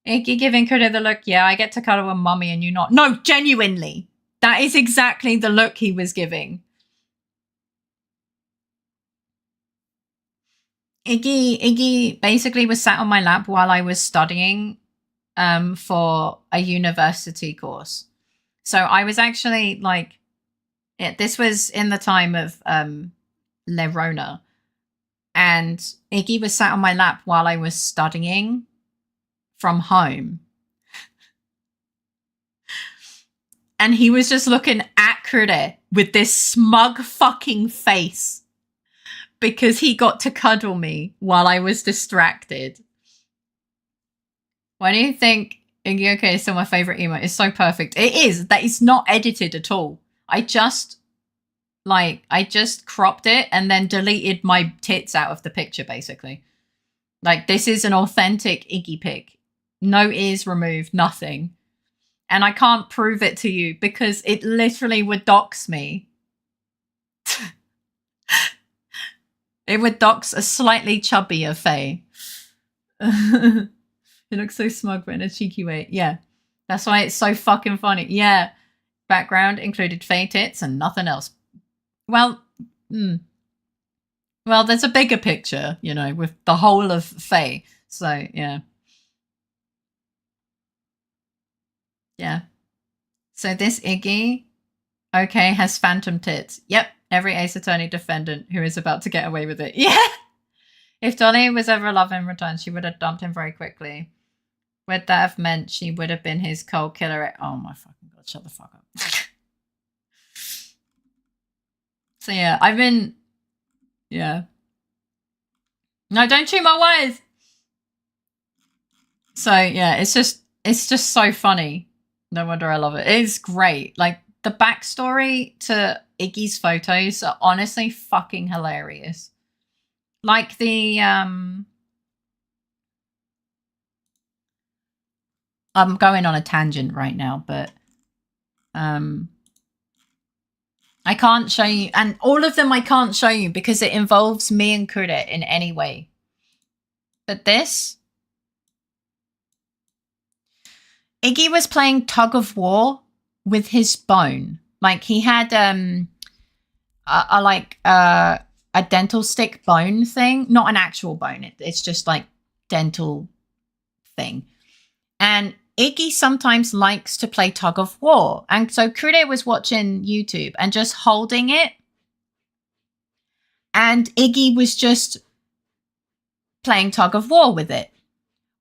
Iggy giving Kudo the look, yeah, I get to cuddle with mummy and you not. No, genuinely. That is exactly the look he was giving. Iggy basically was sat on my lap while I was studying for a university course. So I was actually like, this was in the time of Lerona. And Iggy was sat on my lap while I was studying from home. And he was just looking at Kure with this smug fucking face because he got to cuddle me while I was distracted. Why do you think Iggy Okay is still my favorite emote? It's so perfect. It is. That is not edited at all. I just cropped it and then deleted my tits out of the picture, basically. Like, this is an authentic Iggy pic. No ears removed, nothing. And I can't prove it to you because it literally would dox me. It would dox a slightly chubbier Faye. It looks so smug, but in a cheeky way. Yeah. That's why it's so fucking funny. Yeah. Background included Faye tits and nothing else. Well, well, there's a bigger picture, you know, with the whole of Faye. So, yeah. Yeah. So this Iggy, okay, has phantom tits. Yep. Every Ace Attorney defendant who is about to get away with it. Yeah. If Dolly was ever love in return, she would have dumped him very quickly. Would that have meant she would have been his cold killer? Oh my fucking god, shut the fuck up. So yeah, yeah. No, don't chew my wires. So yeah, it's just so funny. No wonder I love it. It's great. Like, the backstory to Iggy's photos are honestly fucking hilarious. Like the I'm going on a tangent right now, but I can't show you, and all of them I can't show you because it involves me and Kuda in any way. But this, Iggy was playing tug of war with his bone. Like, he had a dental stick bone thing, not an actual bone. It's just like dental thing. And Iggy sometimes likes to play tug of war. And so Kude was watching YouTube and just holding it. And Iggy was just playing tug of war with it.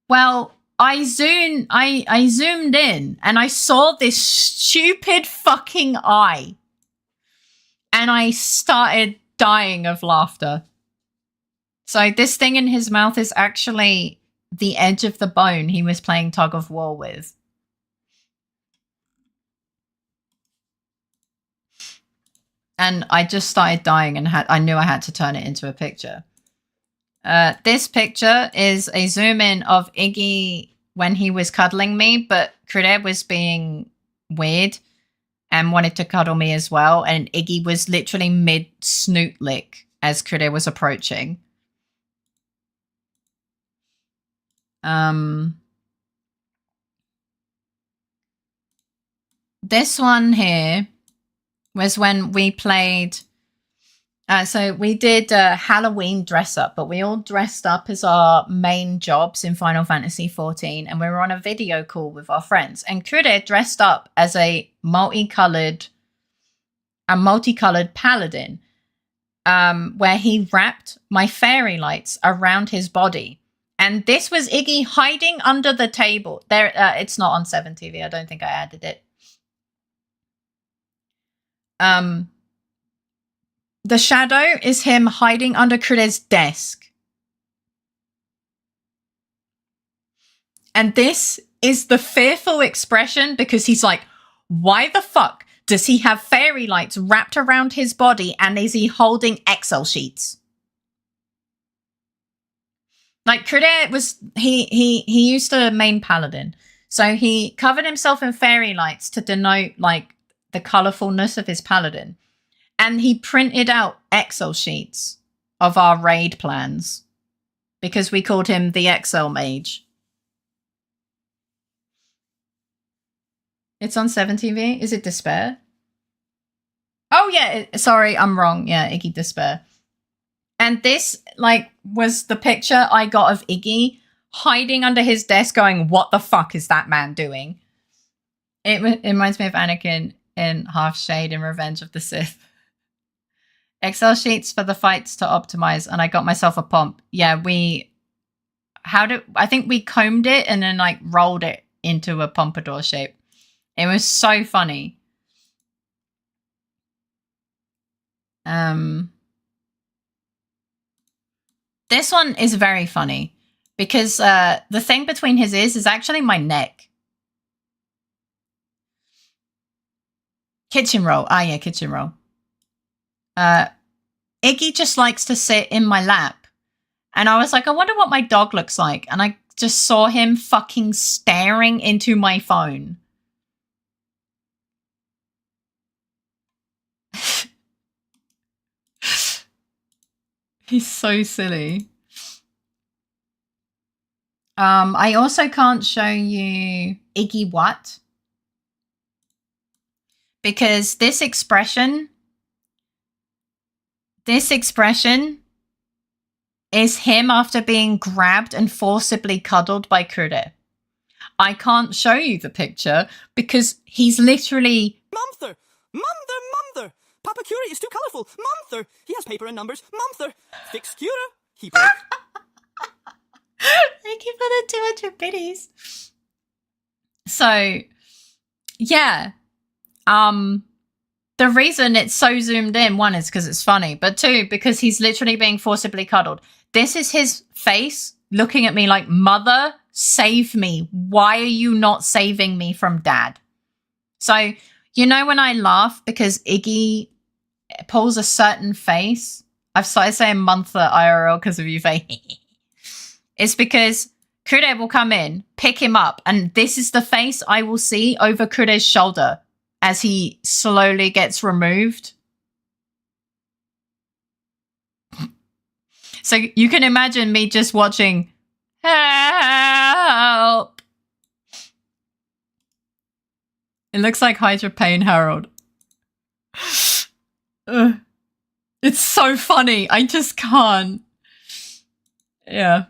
Well, I zoomed in and I saw this stupid fucking eye. And I started dying of laughter. So this thing in his mouth is actually the edge of the bone he was playing tug of war with. And I just started dying and I knew I had to turn it into a picture. This picture is a zoom in of Iggy when he was cuddling me, but Kude was being weird and wanted to cuddle me as well. And Iggy was literally mid snoot lick as Kude was approaching. This one here was when we played. So we did Halloween dress up, but we all dressed up as our main jobs in Final Fantasy XIV, and we were on a video call with our friends. And Krude dressed up as a multicolored paladin, where he wrapped my fairy lights around his body. And this was Iggy hiding under the table. There, it's not on 7TV. I don't think I added it. The shadow is him hiding under Krude's desk. And this is the fearful expression because he's like, why the fuck does he have fairy lights wrapped around his body and is he holding Excel sheets? Like Krude was, he used to main paladin. So he covered himself in fairy lights to denote like the colorfulness of his paladin. And he printed out Excel sheets of our raid plans because we called him the Excel Mage. It's on 7TV. Is it Despair? Oh, yeah. Sorry, I'm wrong. Yeah, Iggy Despair. And this, like, was the picture I got of Iggy hiding under his desk going, what the fuck is that man doing? It reminds me of Anakin in Half Shade in Revenge of the Sith. Excel sheets for the fights to optimize, and I got myself a pomp. Yeah, I think we combed it and then like rolled it into a pompadour shape. It was so funny. This one is very funny because the thing between his ears is actually my neck. Kitchen roll. Ah, yeah, kitchen roll. Iggy just likes to sit in my lap. And I was like, I wonder what my dog looks like. And I just saw him fucking staring into my phone. He's so silly. I also can't show you Iggy what. Because this expression is him after being grabbed and forcibly cuddled by Krude. I can't show you the picture because he's literally... Mumther! Mumther! Papa Curie is too colourful! Mumther! He has paper and numbers! Mumther! Fix Cura! He broke. Thank you for the 200 biddies. So, yeah. The reason it's so zoomed in, one, is because it's funny, but two, because he's literally being forcibly cuddled. This is his face looking at me like, mother, save me. Why are you not saving me from dad? So, you know when I laugh because Iggy pulls a certain face? I've started saying Mantha IRL because of you, Faye. It's because Krude will come in, pick him up, and this is the face I will see over Krude's shoulder as he slowly gets removed. So you can imagine me just watching, help. It looks like Hydra Payne Harold. It's so funny. I just can't. Yeah.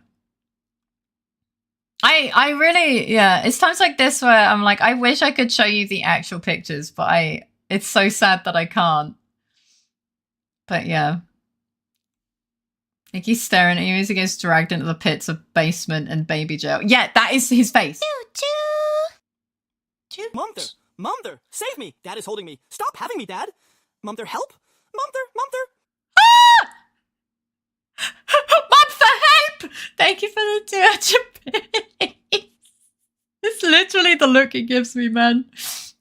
I really, yeah, it's times like this where I'm like, I wish I could show you the actual pictures, but it's so sad that I can't. But yeah. Iggy's staring at you as he gets dragged into the pits of basement and baby jail. Yeah, that is his face. Mumther, save me! Dad is holding me. Stop having me, Dad! Mumther, help! Mumther! Ah! Mumther, help! Thank you for the 200 biddies. It's literally the look it gives me, man.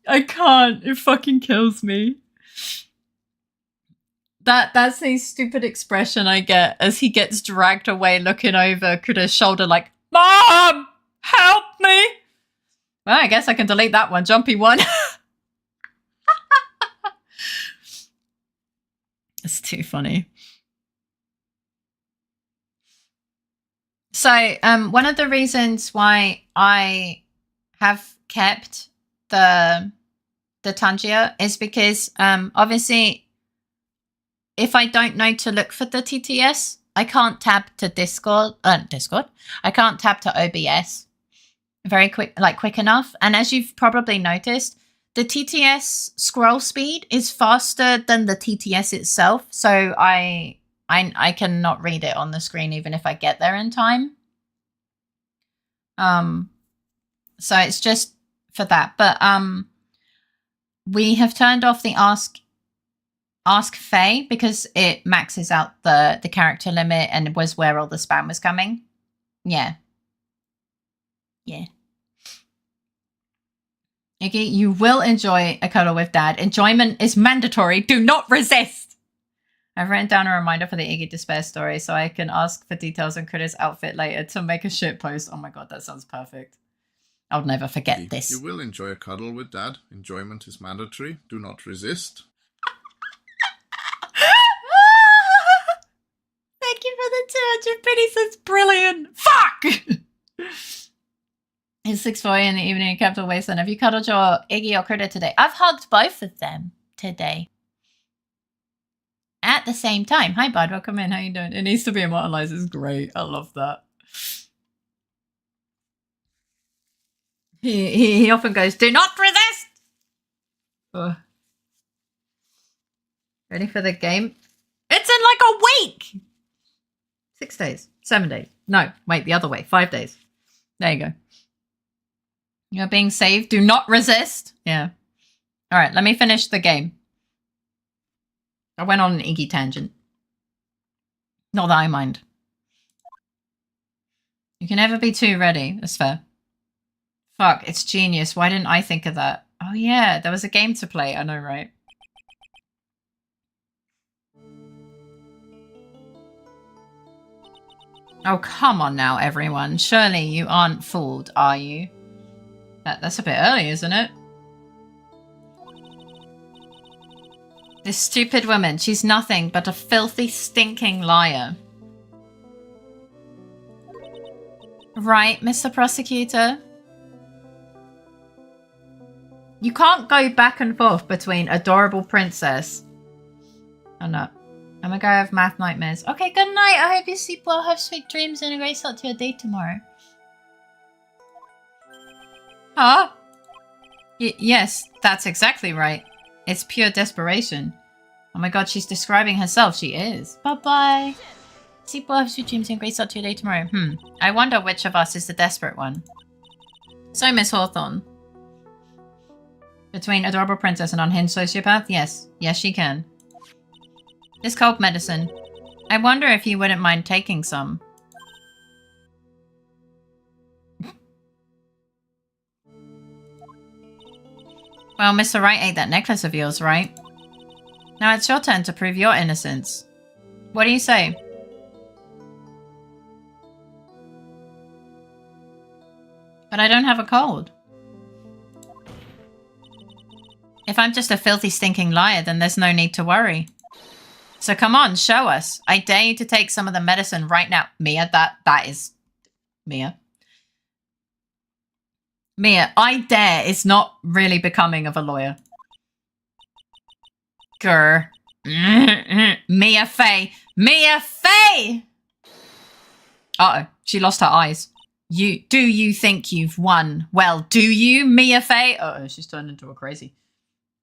I can't. It fucking kills me. That's a stupid expression I get as he gets dragged away looking over Kuda's shoulder like, Mom! Help me! Well, I guess I can delete that one. Jumpy one. It's too funny. So, one of the reasons why I have kept the the Tangia is because obviously if I don't know to look for the TTS, I can't tab to Discord. I can't tab to OBS very quick enough. And as you've probably noticed, the TTS scroll speed is faster than the TTS itself. So I cannot read it on the screen even if I get there in time. So it's just for that. But we have turned off the Ask Faye because it maxes out the character limit and was where all the spam was coming. Yeah. Yeah. Iggy, you will enjoy a cuddle with Dad. Enjoyment is mandatory. Do not resist. I've written down a reminder for the Iggy Despair story so I can ask for details on Critter's outfit later to make a shit post. Oh my god, that sounds perfect. I'll never forget this. You will enjoy a cuddle with Dad. Enjoyment is mandatory. Do not resist. Thank you for the 200 pennies. That's brilliant. Fuck! It's 6:40 in the evening in Capital Wasteland. Have you cuddled your Iggy or Critter today? I've hugged both of them today. At the same time. Hi, bud. Welcome in. How you doing? It needs to be immortalized. It's great. I love that. He often goes, do not resist! Ugh. Ready for the game? It's in like a week! 6 days. 7 days. No, wait, the other way. 5 days. There you go. You're being saved. Do not resist. Yeah. All right, let me finish the game. I went on an Iggy tangent. Not that I mind. You can never be too ready. That's fair. Fuck, it's genius. Why didn't I think of that? Oh yeah, there was a game to play. I know, right? Oh, come on now, everyone. Surely you aren't fooled, are you? That's a bit early, isn't it? This stupid woman, she's nothing but a filthy, stinking liar. Right, Mr. Prosecutor? You can't go back and forth between adorable princess. Oh no. I'm gonna go have math nightmares. Okay, good night. I hope you sleep well, have sweet dreams, and a great start to your day tomorrow. Huh? Yes, that's exactly right. It's pure desperation. Oh my god, she's describing herself. She is. Bye-bye. Sleep well, have sweet dreams, and a great start to your day tomorrow. I wonder which of us is the desperate one. So, Miss Hawthorne. Between adorable princess and unhinged sociopath? Yes. Yes, she can. This cold medicine. I wonder if you wouldn't mind taking some. Well, Mr. Wright ate that necklace of yours, right? Now it's your turn to prove your innocence. What do you say? But I don't have a cold. If I'm just a filthy, stinking liar, then there's no need to worry. So come on, show us. I dare you to take some of the medicine right now. Mia, that is... Mia. Mia, I dare is not really becoming of a lawyer. Grr. Mia Faye. Mia Faye! Uh-oh, she lost her eyes. Do you think you've won? Well, do you, Mia Faye? Uh-oh, she's turned into a crazy.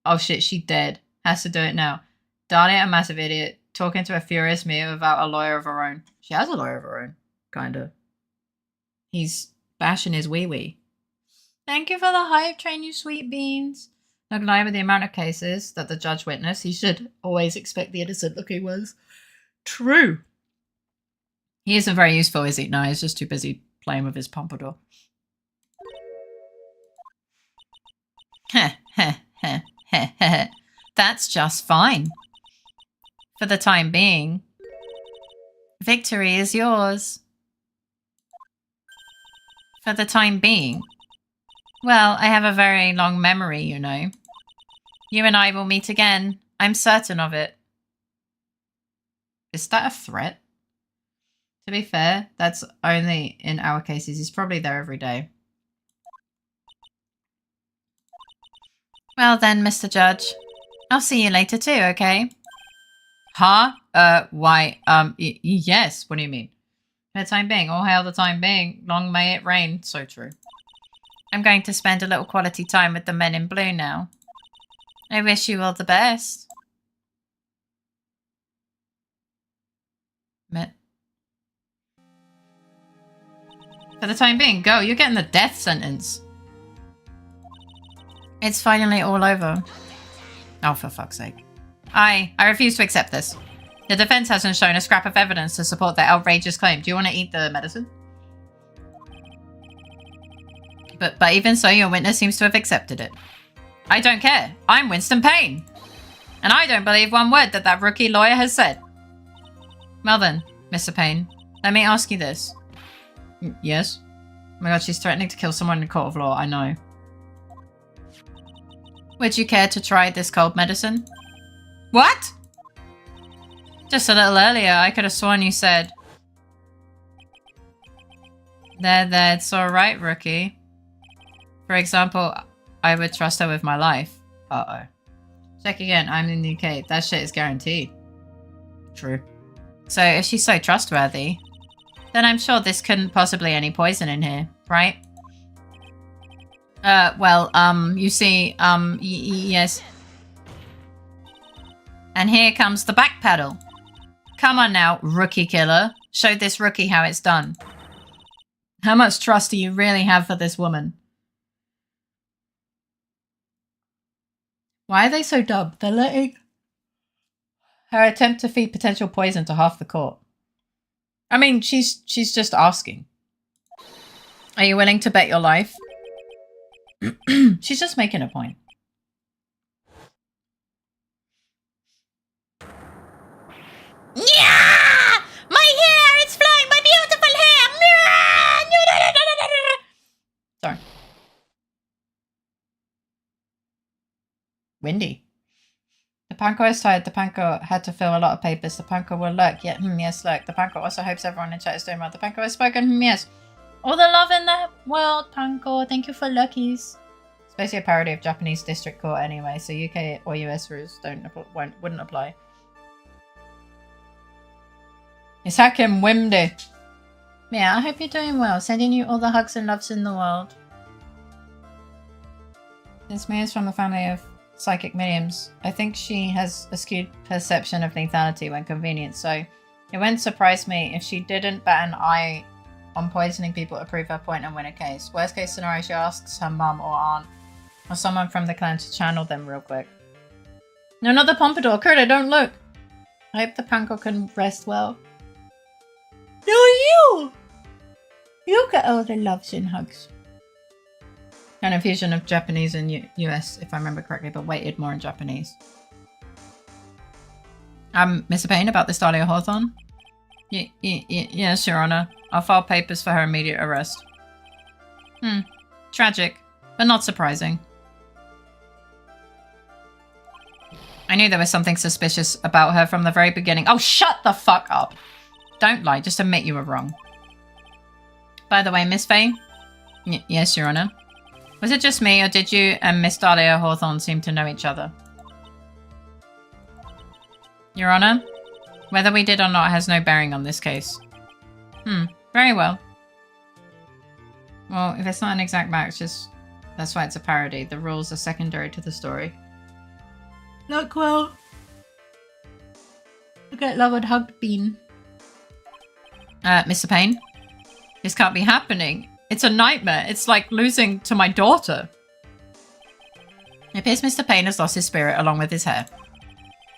Oh shit, she dead. Has to do it now. Darn it, a massive idiot. Talking to a furious Mia without a lawyer of her own. She has a lawyer of her own. Kinda. He's bashing his wee-wee. Thank you for the hype train, you sweet beans. Not gonna lie, with the amount of cases that the judge witnessed, he should always expect the innocent looking ones. True. He isn't very useful, is he? No, he's just too busy playing with his pompadour. Heh, heh, heh. That's just fine. For the time being. Victory is yours. For the time being. Well, I have a very long memory, you know. You and I will meet again. I'm certain of it. Is that a threat? To be fair, that's only in our cases. He's probably there every day. Well then, Mr. Judge. I'll see you later too, okay? Huh? Why, yes. What do you mean? For the time being. All hail the time being. Long may it rain. So true. I'm going to spend a little quality time with the men in blue now. I wish you all the best. For the time being, go. You're getting the death sentence. It's finally all over. Oh, for fuck's sake. I refuse to accept this. The defense hasn't shown a scrap of evidence to support their outrageous claim. Do you want to eat the medicine? But even so, your witness seems to have accepted it. I don't care. I'm Winston Payne. And I don't believe one word that rookie lawyer has said. Well then, Mr. Payne, let me ask you this. Yes? Oh my god, she's threatening to kill someone in a court of law, I know. Would you care to try this cold medicine? What? Just a little earlier, I could have sworn you said... There, it's alright, rookie. For example, I would trust her with my life. Uh-oh. Check again, I'm in the UK. That shit is guaranteed. True. So, if she's so trustworthy, then I'm sure this couldn't possibly any poison in here, right? You see, yes. And here comes the back pedal. Come on now, rookie killer. Show this rookie how it's done. How much trust do you really have for this woman? Why are they so dumb? They're letting her attempt to feed potential poison to half the court. I mean, she's just asking. Are you willing to bet your life? She's just making a point. Yeah! My hair! It's flying! My beautiful hair! Sorry. Windy. The Panko is tired. The Panko had to fill a lot of papers. The Panko will lurk. Yet, yes, lurk. The Panko also hopes everyone in chat is doing well. The Panko has spoken. Yes. All the love in the world, Panko. Thank you for luckies. It's basically a parody of Japanese district court anyway, so UK or US rules wouldn't apply. It's Hakim Wimdy. Yeah, I hope you're doing well. Sending you all the hugs and loves in the world. This man is from a family of psychic mediums. I think she has a skewed perception of lethality when convenient, so it wouldn't surprise me if she didn't bat an eye on poisoning people to prove her point and win a case. Worst case scenario, she asks her mum or aunt or someone from the clan to channel them real quick. No, not the pompadour. Curta, don't look. I hope the Panko can rest well. No, you! You get all the loves and hugs. Kind of fusion of Japanese and US, if I remember correctly, but weighted more in Japanese. Mr. Payne, about this Dahlia Hawthorne? Yes, Your Honor. I'll file papers for her immediate arrest. Tragic, but not surprising. I knew there was something suspicious about her from the very beginning. Oh, shut the fuck up! Don't lie, just admit you were wrong. By the way, Miss Faye? Yes, Your Honor. Was it just me, or did you and Miss Dahlia Hawthorne seem to know each other? Your Honor, whether we did or not has no bearing on this case. Very well. Well, if it's not an exact match, that's why it's a parody. The rules are secondary to the story. Look, well. Look at Love and Hugged Bean. Mr. Payne? This can't be happening. It's a nightmare. It's like losing to my daughter. It appears Mr. Payne has lost his spirit along with his hair.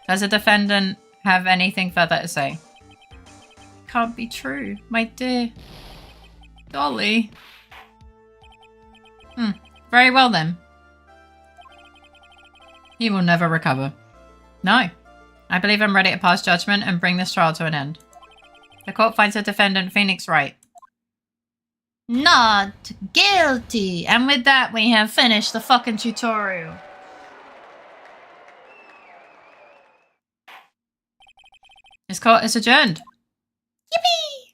Does the defendant have anything further to say? Can't be true, my dear Dolly. Very well then. He will never recover. No. I believe I'm ready to pass judgment and bring this trial to an end. The court finds the defendant Phoenix Wright not guilty. And with that, we have finished the fucking tutorial. This court is adjourned. Yippee!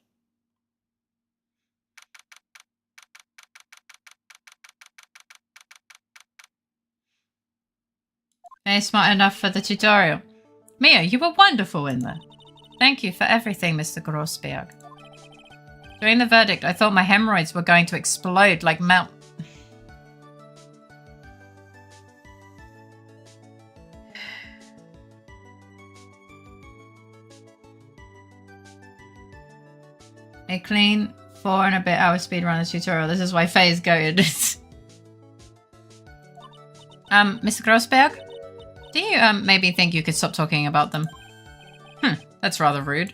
Very smart enough for the tutorial. Mia, you were wonderful in there. Thank you for everything, Mr. Grossberg. During the verdict, I thought my hemorrhoids were going to explode like melt. A clean 4 and a bit hour speedrun the tutorial. This is why Faye is goated. Mr. Grossberg? Do you, maybe think you could stop talking about them? That's rather rude.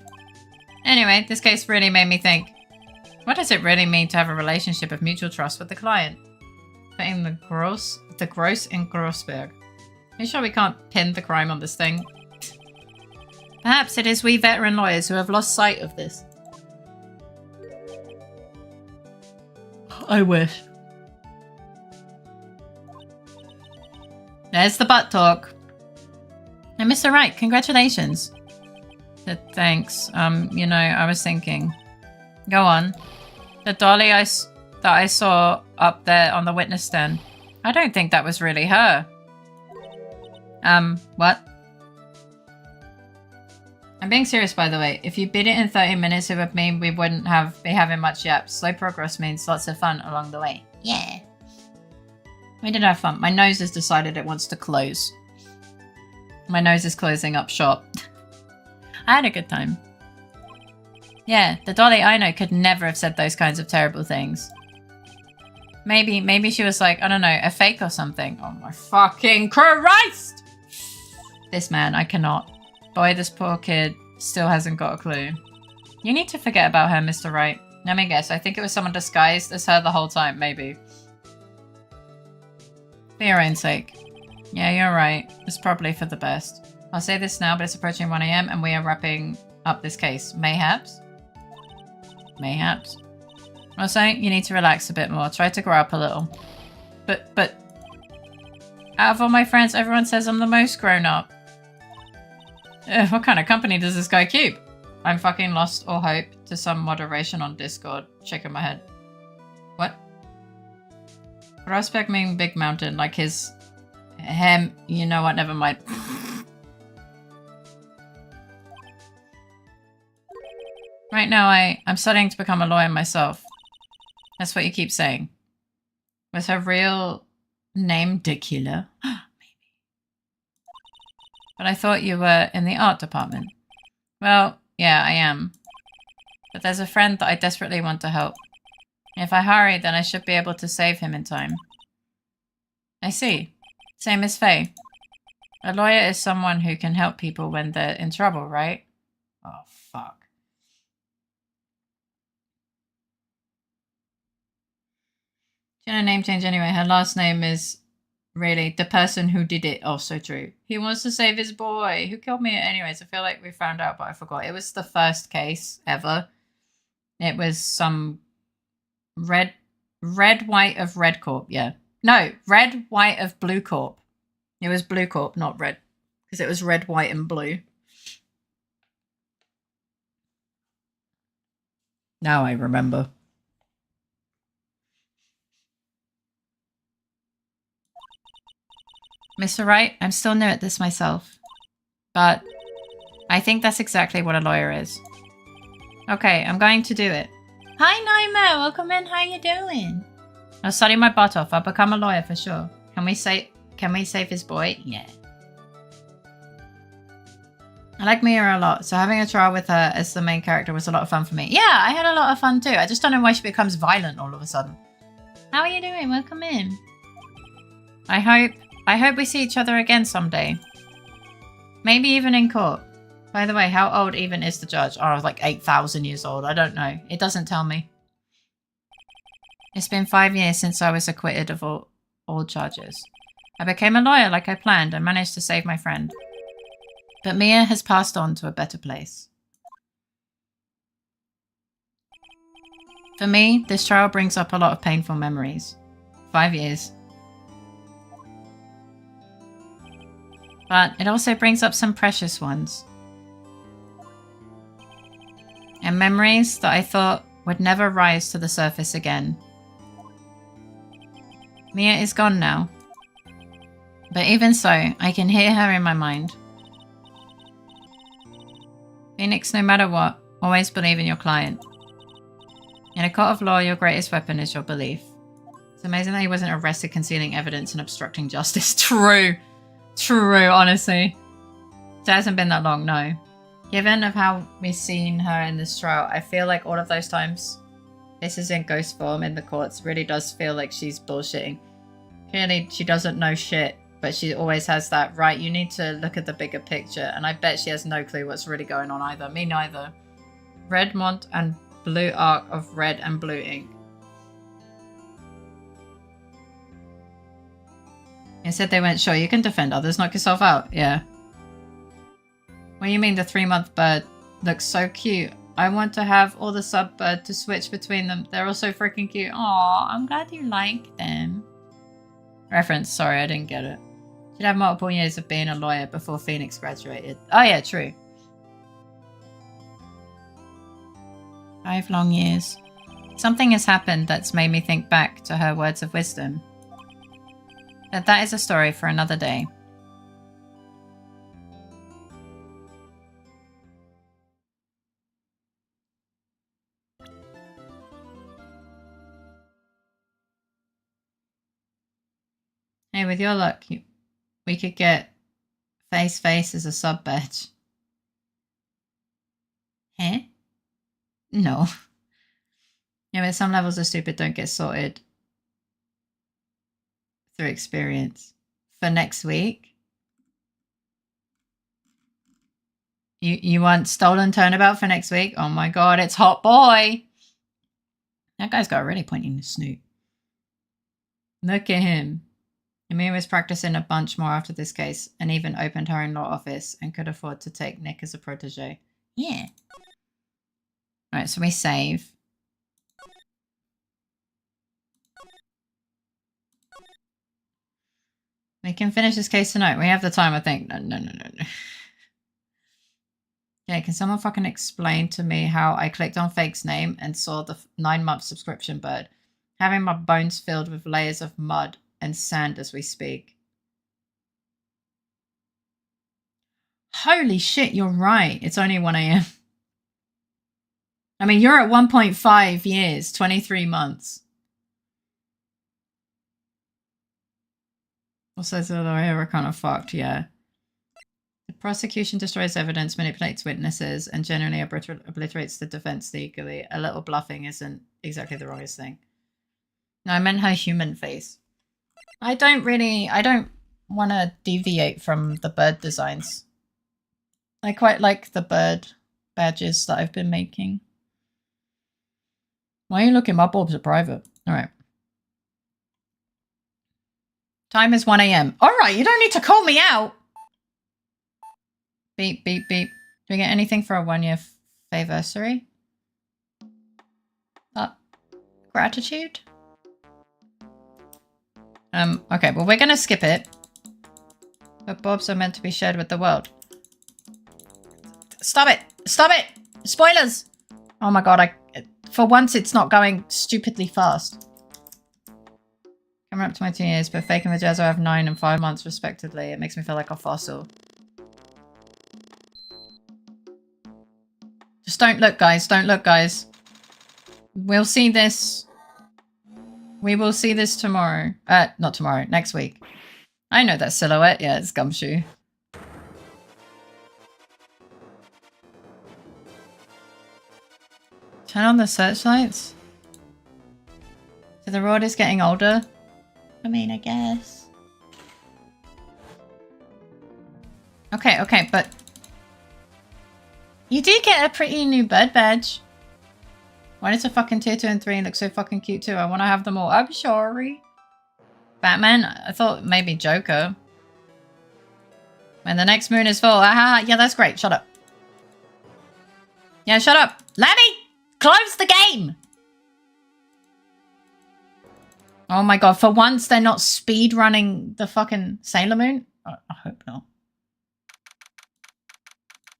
Anyway, this case really made me think. What does it really mean to have a relationship of mutual trust with the client? Putting the gross in Grossberg. Are you sure we can't pin the crime on this thing? Perhaps it is we veteran lawyers who have lost sight of this. I wish. There's the butt talk. And Mr. Wright, congratulations. Thanks. You know, I was thinking. Go on. The dolly that I saw up there on the witness stand. I don't think that was really her. What? I'm being serious, by the way. If you beat it in 30 minutes, it would mean we wouldn't be having much YAP. Slow progress means lots of fun along the way. Yeah. We did have fun. My nose has decided it wants to close. My nose is closing up shop. I had a good time. Yeah, the dolly I know could never have said those kinds of terrible things. Maybe she was like, I don't know, a fake or something. Oh my fucking Christ! This man, I cannot. Boy, this poor kid still hasn't got a clue. You need to forget about her, Mr. Wright. Let me guess, I think it was someone disguised as her the whole time, maybe. For your own sake. Yeah, you're right. It's probably for the best. I'll say this now, but it's approaching 1 AM and we are wrapping up this case. Mayhaps? Mayhaps. Also, you need to relax a bit more. Try to grow up a little. But... out of all my friends, everyone says I'm the most grown up. What kind of company does this guy keep? I'm fucking lost all hope to some moderation on Discord. Shaking my head. What? Prospect mean big mountain, like his... him. You know what, never mind. Right now, I'm studying to become a lawyer myself. That's what you keep saying. Was her real name Dicula? Maybe. But I thought you were in the art department. Well, yeah, I am. But there's a friend that I desperately want to help. If I hurry, then I should be able to save him in time. I see. Same as Faye. A lawyer is someone who can help people when they're in trouble, right? Oh, fuck. She had a name change anyway. Her last name is really the person who did it. Oh, so true. He wants to save his boy. Who killed me anyways? I feel like we found out, but I forgot. It was the first case ever. It was some red, white of Red Corp. Yeah. No, red, white of Blue Corp. It was Blue Corp, not red. Because it was red, white, and blue. Now I remember. Mr. Wright, I'm still new at this myself. But I think that's exactly what a lawyer is. Okay, I'm going to do it. Hi, Naima. Welcome in. How you doing? I'll study my butt off. I'll become a lawyer for sure. Can we save his boy? Yeah. I like Mia a lot, so having a trial with her as the main character was a lot of fun for me. Yeah, I had a lot of fun too. I just don't know why she becomes violent all of a sudden. How are you doing? Welcome in. I hope we see each other again someday. Maybe even in court. By the way, how old even is the judge? Oh, like 8,000 years old. I don't know. It doesn't tell me. It's been 5 years since I was acquitted of all charges. I became a lawyer like I planned and managed to save my friend. But Mia has passed on to a better place. For me, this trial brings up a lot of painful memories. 5 years. But it also brings up some precious ones. And memories that I thought would never rise to the surface again. Mia is gone now. But even so, I can hear her in my mind. Phoenix, no matter what, always believe in your client. In a court of law, your greatest weapon is your belief. It's amazing that he wasn't arrested concealing evidence and obstructing justice. True. True, honestly. It hasn't been that long, no. Given of how we've seen her in this trial, I feel like all of those times this is in ghost form in the courts really does feel like she's bullshitting. Clearly, she doesn't know shit, but she always has that, right, you need to look at the bigger picture, and I bet she has no clue what's really going on either. Me neither. Redmont and blue arc of red and blue ink. Instead they went, sure, you can defend others, knock yourself out. Yeah. What do you mean the 3-month bird looks so cute? I want to have all the sub bird to switch between them. They're all so freaking cute. Aw, I'm glad you like them. Reference, sorry, I didn't get it. She'd have multiple years of being a lawyer before Phoenix graduated. Oh yeah, true. 5 long years. Something has happened that's made me think back to her words of wisdom. But that is a story for another day. Hey, with your luck, we could get face as a sub badge. Huh? No. Yeah, but some levels of stupid don't get sorted through experience. For next week? You want stolen turnabout for next week? Oh my god, it's hot boy! That guy's got a really pointy snoot. Look at him. Amir was practicing a bunch more after this case and even opened her own law office and could afford to take Nick as a protege. Yeah. Alright, so we save. We can finish this case tonight. We have the time, I think. No. Yeah, can someone fucking explain to me how I clicked on Fake's name and saw the 9-month subscription bird, having my bones filled with layers of mud and sand as we speak. Holy shit, you're right. It's only 1 a.m. I mean, you're at 1.5 years, 23 months. Also, the lawyer are kind of fucked, yeah. The prosecution destroys evidence, manipulates witnesses, and generally obliterates the defense legally. A little bluffing isn't exactly the wrongest thing. No, I meant her human face. I don't want to deviate from the bird designs. I quite like the bird badges that I've been making. Why are you looking? My bulbs are private. Alright. Time is 1 a.m. Alright, you don't need to call me out! Beep, beep, beep. Do we get anything for a 1-year anniversary? Gratitude? Okay, well, we're gonna skip it. But bobs are meant to be shared with the world. Stop it! Stop it! Spoilers! Oh my god, for once it's not going stupidly fast. Coming up to my 2 years, but Fake and the Jazzo have 9 and 5 months respectively. It makes me feel like a fossil. Just don't look, guys. Don't look, guys. We'll see this. We will see this tomorrow. Not tomorrow. Next week. I know that silhouette. Yeah, it's Gumshoe. Turn on the searchlights. So the road is getting older. I mean, I guess. Okay, but... You do get a pretty new bird badge. Why does a fucking tier 2 and 3 look so fucking cute too? I want to have them all. I'm sorry. Batman? I thought maybe Joker. When the next moon is full. Aha, yeah, that's great. Shut up. Yeah, shut up. Lammy! Close the game! Oh my god, for once they're not speed running the fucking Sailor Moon? I hope not.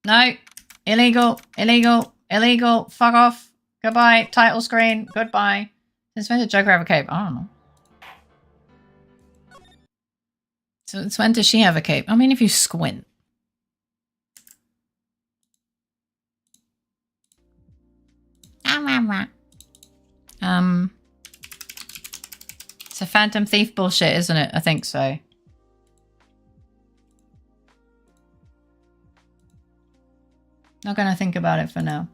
No. Illegal. Illegal. Illegal. Fuck off. Goodbye. Title screen. Goodbye. Since when did Joker have a cape? I don't know. So it's when does she have a cape? I mean, if you squint. It's a Phantom Thief bullshit, isn't it? I think so. Not gonna think about it for now.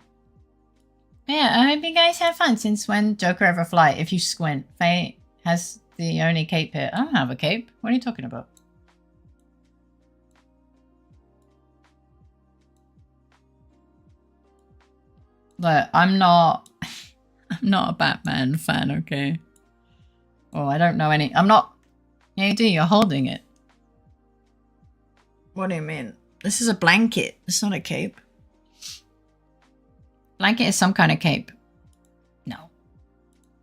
But yeah, I hope you guys have fun. Since when Joker ever fly? If you squint, Faye has the only cape here. I don't have a cape. What are you talking about? Look, I'm not a Batman fan, okay? Oh, I don't know any. I'm not. Yeah, you do. You're holding it. What do you mean? This is a blanket. It's not a cape. Blanket is some kind of cape. No.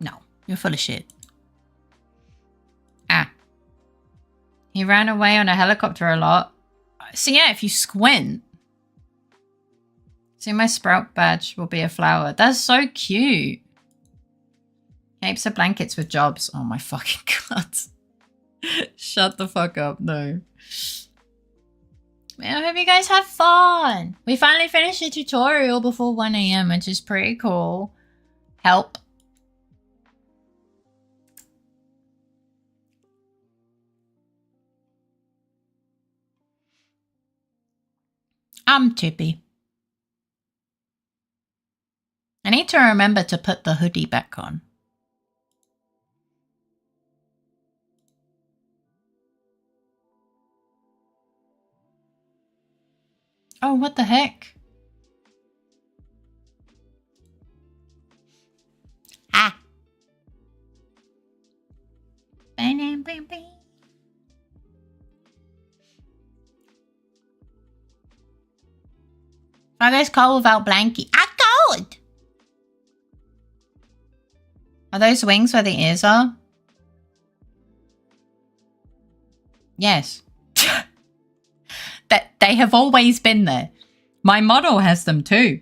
No. You're full of shit. Ah. He ran away on a helicopter a lot. So yeah, if you squint. See, my sprout badge will be a flower. That's so cute. Capes are blankets with jobs. Oh my fucking god. Shut the fuck up. No. I hope you guys have fun. We finally finished the tutorial before 1 AM, which is pretty cool. Help. I'm tippy. I need to remember to put the hoodie back on. Oh, what the heck? Ah. I guess cold without blankie. Ah, cold! Are those wings where the ears are? Yes. That they have always been there. My model has them too.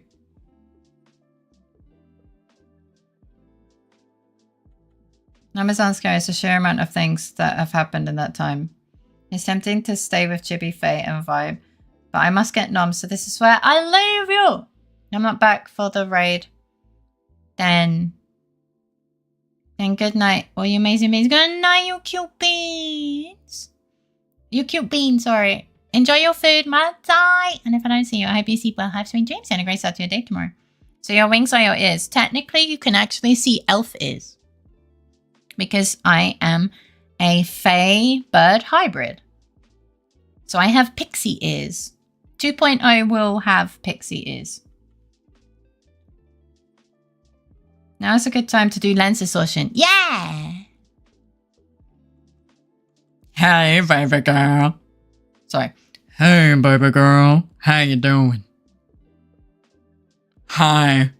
Amazon's carries a sheer amount of things that have happened in that time. It's tempting to stay with Chibi, Faye, and Vibe, but I must get Nom, so this is where I leave you. I'm not back for the raid. Then good night. All you amazing beans. Good night, you cute beans. You cute beans, sorry. Enjoy your food, my tie. And if I don't see you, I hope you sleep well, have sweet dreams, and a great start to your day tomorrow. So your wings are your ears. Technically, you can actually see elf ears. Because I am a Fae bird hybrid. So I have pixie ears. 2.0 will have pixie ears. Now is a good time to do lens distortion. Yeah! Hey, baby girl. Sorry. Hey, baby girl. How you doing? Hi.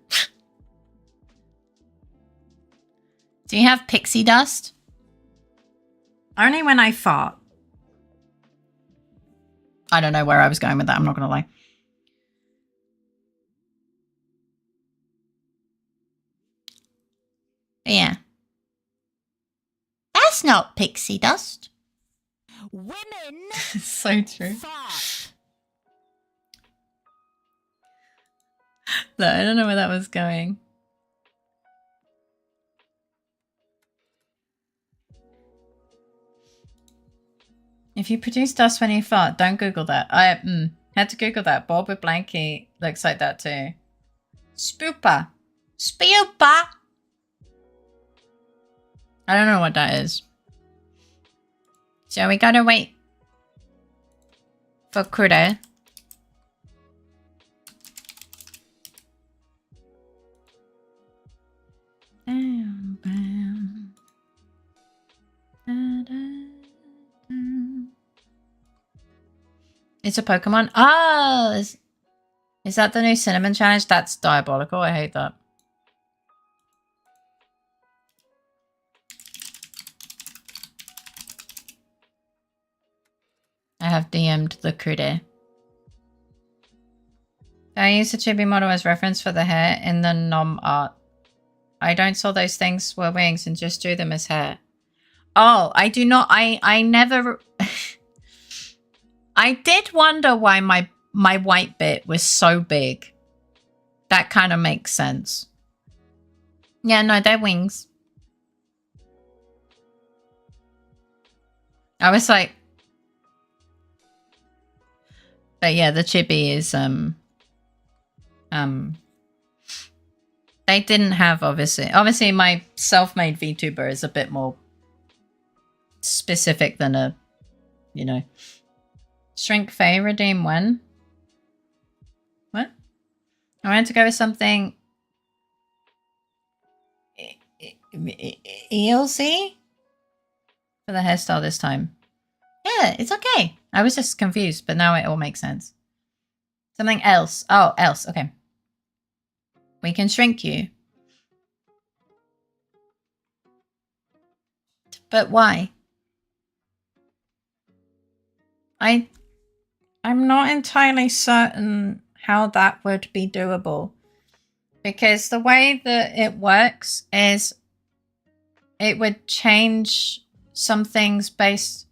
Do you have pixie dust? Only when I fart. I don't know where I was going with that, I'm not gonna lie. But yeah. That's not pixie dust. Women So true. fart. Look, I don't know where that was going. If you produce dust when you fart, don't Google that. I had to Google that. Bob with blankie looks like that too. Spooper. Spooper. I don't know what that is. So we gotta wait for Kuda. It's a Pokemon. Oh, is that the new cinnamon challenge? That's diabolical. I hate that. I have DM'd the Kude. I use the chibi model as reference for the hair in the nom art. I don't saw those things were wings and just drew them as hair. Oh, I do not. I never. I did wonder why my white bit was so big. That kind of makes sense. Yeah, no, they're wings. I was like... But yeah, the chibi is, they didn't have, obviously my self-made VTuber is a bit more specific than a, you know. Shrink Fae redeem when? What? I wanted to go with something... ELC? For the hairstyle this time. Yeah, it's okay. I was just confused, but now it all makes sense. Something else. Oh, else. Okay. We can shrink you. But why? I'm not entirely certain how that would be doable. Because the way that it works is it would change some things based...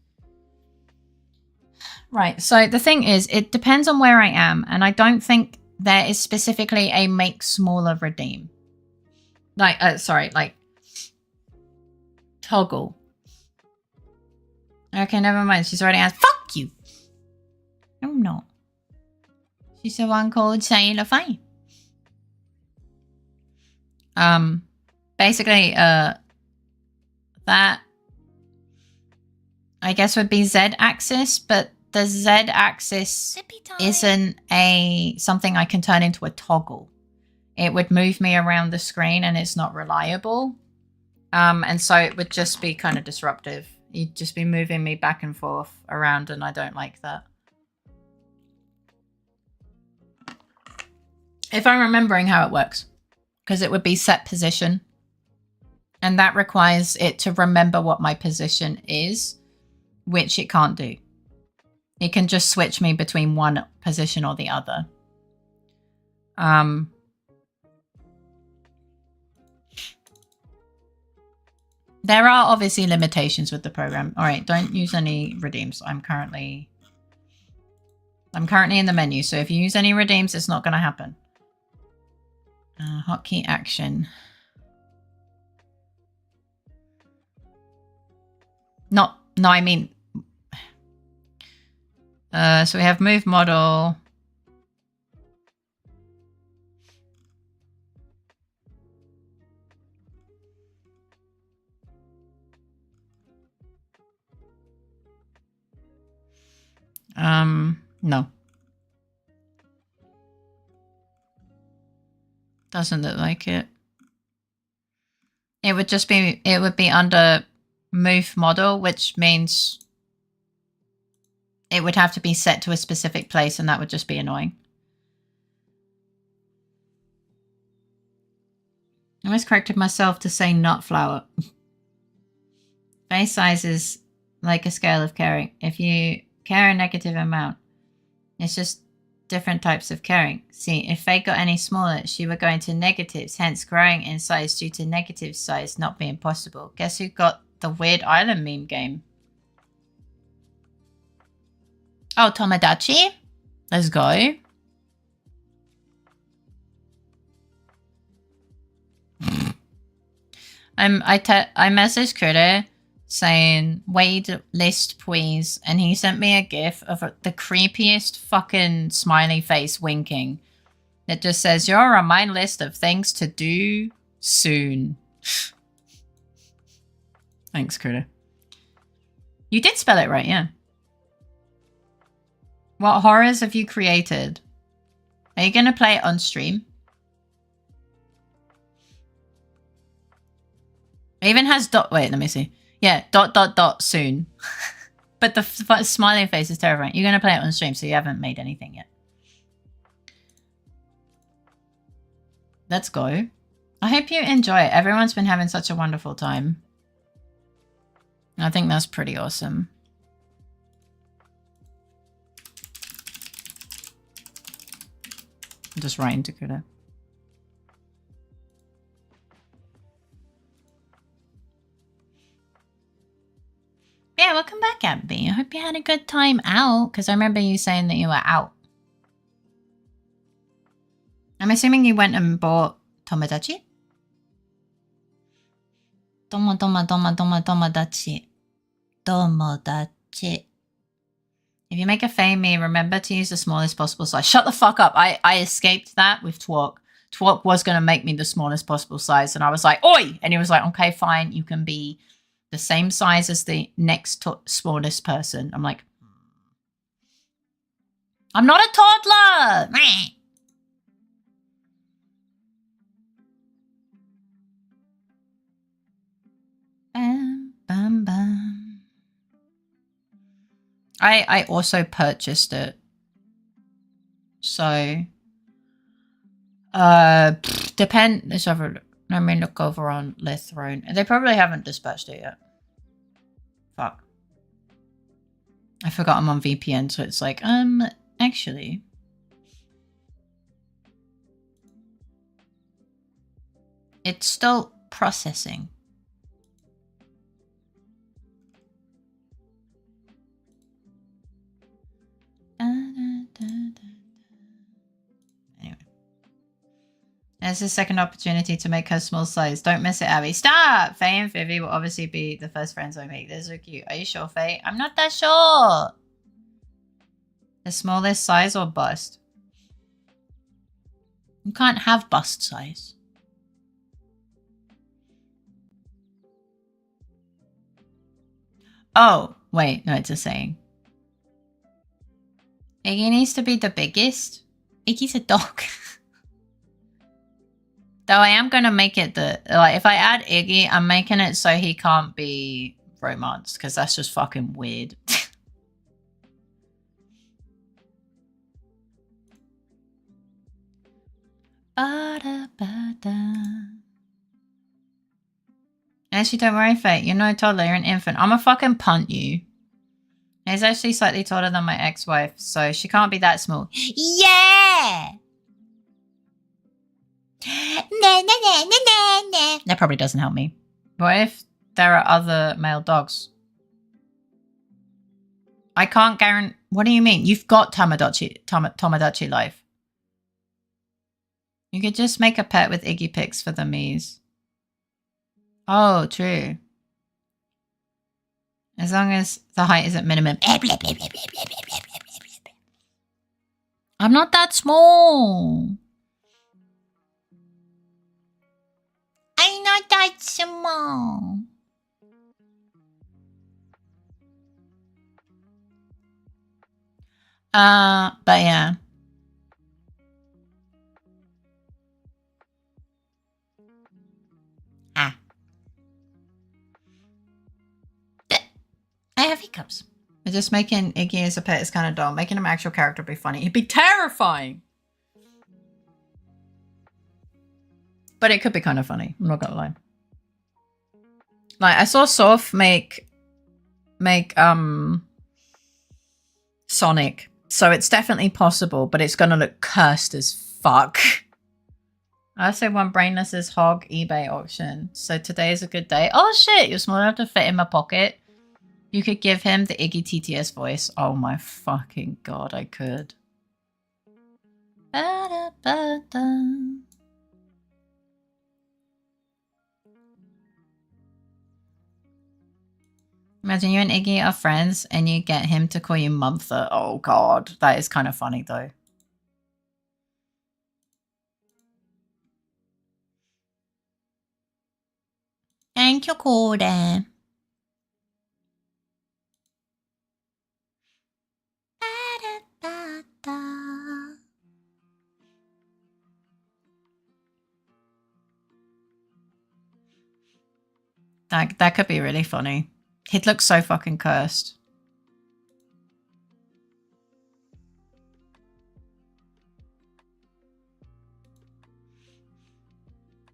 Right, so the thing is, it depends on where I am, and I don't think there is specifically a make smaller redeem. Like, sorry, like, toggle. Okay, never mind, she's already asked, fuck you! No, I'm not. She's the one called LittleFaerii. Basically, that, I guess would be Z-axis, but the Z-axis isn't something I can turn into a toggle. It would move me around the screen and it's not reliable. And so it would just be kind of disruptive. You'd just be moving me back and forth around and I don't like that. If I'm remembering how it works. Because it would be set position. And that requires it to remember what my position is, which it can't do. It can just switch me between one position or the other. There are obviously limitations with the program. All right, don't use any redeems. I'm currently in the menu, so if you use any redeems, it's not going to happen. Hotkey action. No, I mean... so we have move model. No. Doesn't look like it. It would just be, it would be under move model, which means it would have to be set to a specific place and that would just be annoying. I almost corrected myself to say nut flower. Face size is like a scale of caring. If you care a negative amount, it's just different types of caring. See, if Faye got any smaller, she would go into negatives, hence growing in size due to negative size not being possible. Guess who got the weird island meme game? Oh, Tomodachi? Let's go. I messaged Critter saying, Wade list please, and he sent me a gif of the creepiest fucking smiley face winking. It just says, you're on my list of things to do soon. Thanks, Critter. You did spell it right, yeah. What horrors have you created? Are you going to play it on stream? It even has dot... Wait, let me see. Yeah, ... soon. But the smiling face is terrifying. You're going to play it on stream, so you haven't made anything yet. Let's go. I hope you enjoy it. Everyone's been having such a wonderful time. I think that's pretty awesome. I'm just writing to Kuda. Yeah, welcome back, at me. I hope you had a good time out, because I remember you saying that you were out. I'm assuming you went and bought tomodachi? Tomodachi. Tomodachi. If you make a Fae me, remember to use the smallest possible size. Shut the fuck up. I escaped that with Twerk. Twerk was going to make me the smallest possible size. And I was like, oi! And he was like, okay, fine. You can be the same size as the next smallest person. I'm like, I'm not a toddler! Bam, bam, bam. I also purchased it. So, depend. Let's have a look. Let me look over on LittleFaerii. They probably haven't dispatched it yet. Fuck. I forgot I'm on VPN, so it's like, actually. It's still processing. Anyway. There's a second opportunity to make her small size. Don't miss it, Abby. Stop! Faye and Vivi will obviously be the first friends I make. They're so cute. Are you sure, Faye? I'm not that sure. The smallest size or bust? You can't have bust size. Oh, wait. No, it's a saying. Iggy needs to be the biggest. Iggy's a dog. Though I am going to make it the... Like, if I add Iggy, I'm making it so he can't be romanced. Because that's just fucking weird. Actually, don't worry, Fate. You're no toddler. You're an infant. I'm gonna fucking punt you. He's actually slightly taller than my ex-wife, so she can't be that small. Yeah! That probably doesn't help me. What if there are other male dogs? I can't guarantee... What do you mean? You've got Tomodachi life. You could just make a pet with Iggy pics for the Mies. Oh, true. As long as the height is at minimum. I'm not that small. I'm not that small. But yeah. I have hiccups. Just making Iggy as a pet is kind of dull. Making him an actual character would be funny. It'd be terrifying. But it could be kind of funny. I'm not gonna lie. Like, I saw Soph make Sonic. So it's definitely possible, but it's gonna look cursed as fuck. I also won Brainless's Hog eBay auction. So today is a good day. Oh shit, you're small enough to fit in my pocket. You could give him the Iggy TTS voice. Oh my fucking god, I could. Imagine you and Iggy are friends and you get him to call you Mumtha. Oh god, that is kind of funny though. Thank you, Corda. That could be really funny. He'd look so fucking cursed.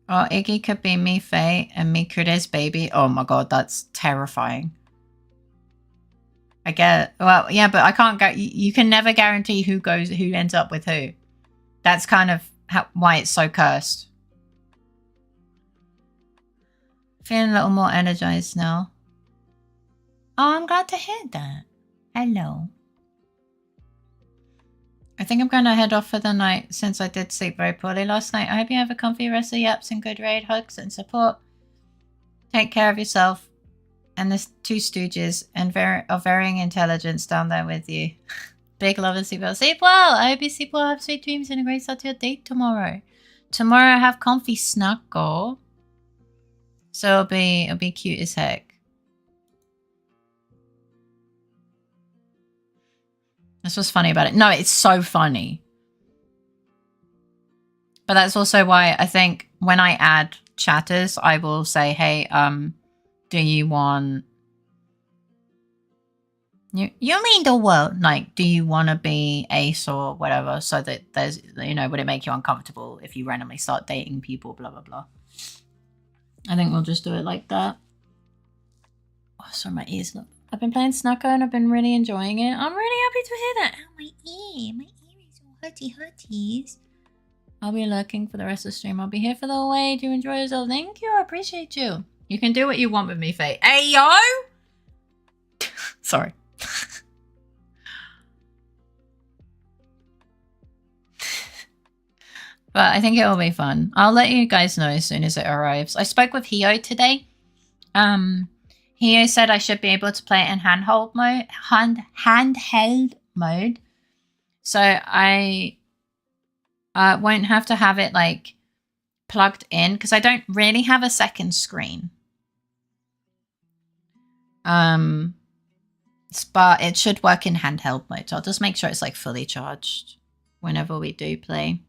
Oh, Iggy could be me, Faye, and Mikure's baby. Oh my god, that's terrifying. I get... Well, yeah, but I can't go... You can never guarantee who ends up with who. That's kind of why it's so cursed. Feeling a little more energized now. Oh, I'm glad to hear that. Hello. I think I'm going to head off for the night since I did sleep very poorly last night. I hope you have a comfy rest of the yaps and good raid. Hugs and support. Take care of yourself. And there's two stooges and of varying intelligence down there with you. Big love and sleep well. Sleep well! I hope you sleep well, have sweet dreams, and a great start to your date tomorrow. Tomorrow I have comfy snuggle. So it'll be cute as heck. That's what's funny about it. No, it's so funny. But that's also why I think when I add chatters, I will say, hey, do you want... You mean the world? Like, do you want to be ace or whatever? So that there's, you know, would it make you uncomfortable if you randomly start dating people, blah, blah, blah. I think we'll just do it like that. Oh, sorry, my ears look. I've been playing Snacko and I've been really enjoying it. I'm really happy to hear that. Oh, my ear is all hurties. I'll be lurking for the rest of the stream. I'll be here for the whole way. Do enjoy yourself. Thank you. I appreciate you. You can do what you want with me, Faye. Hey, yo! Sorry. But I think it will be fun. I'll let you guys know as soon as it arrives. I spoke with Hio today. Hio said I should be able to play it in handheld mode. So I won't have to have it like plugged in because I don't really have a second screen. But it should work in handheld mode. So I'll just make sure it's like fully charged whenever we do play.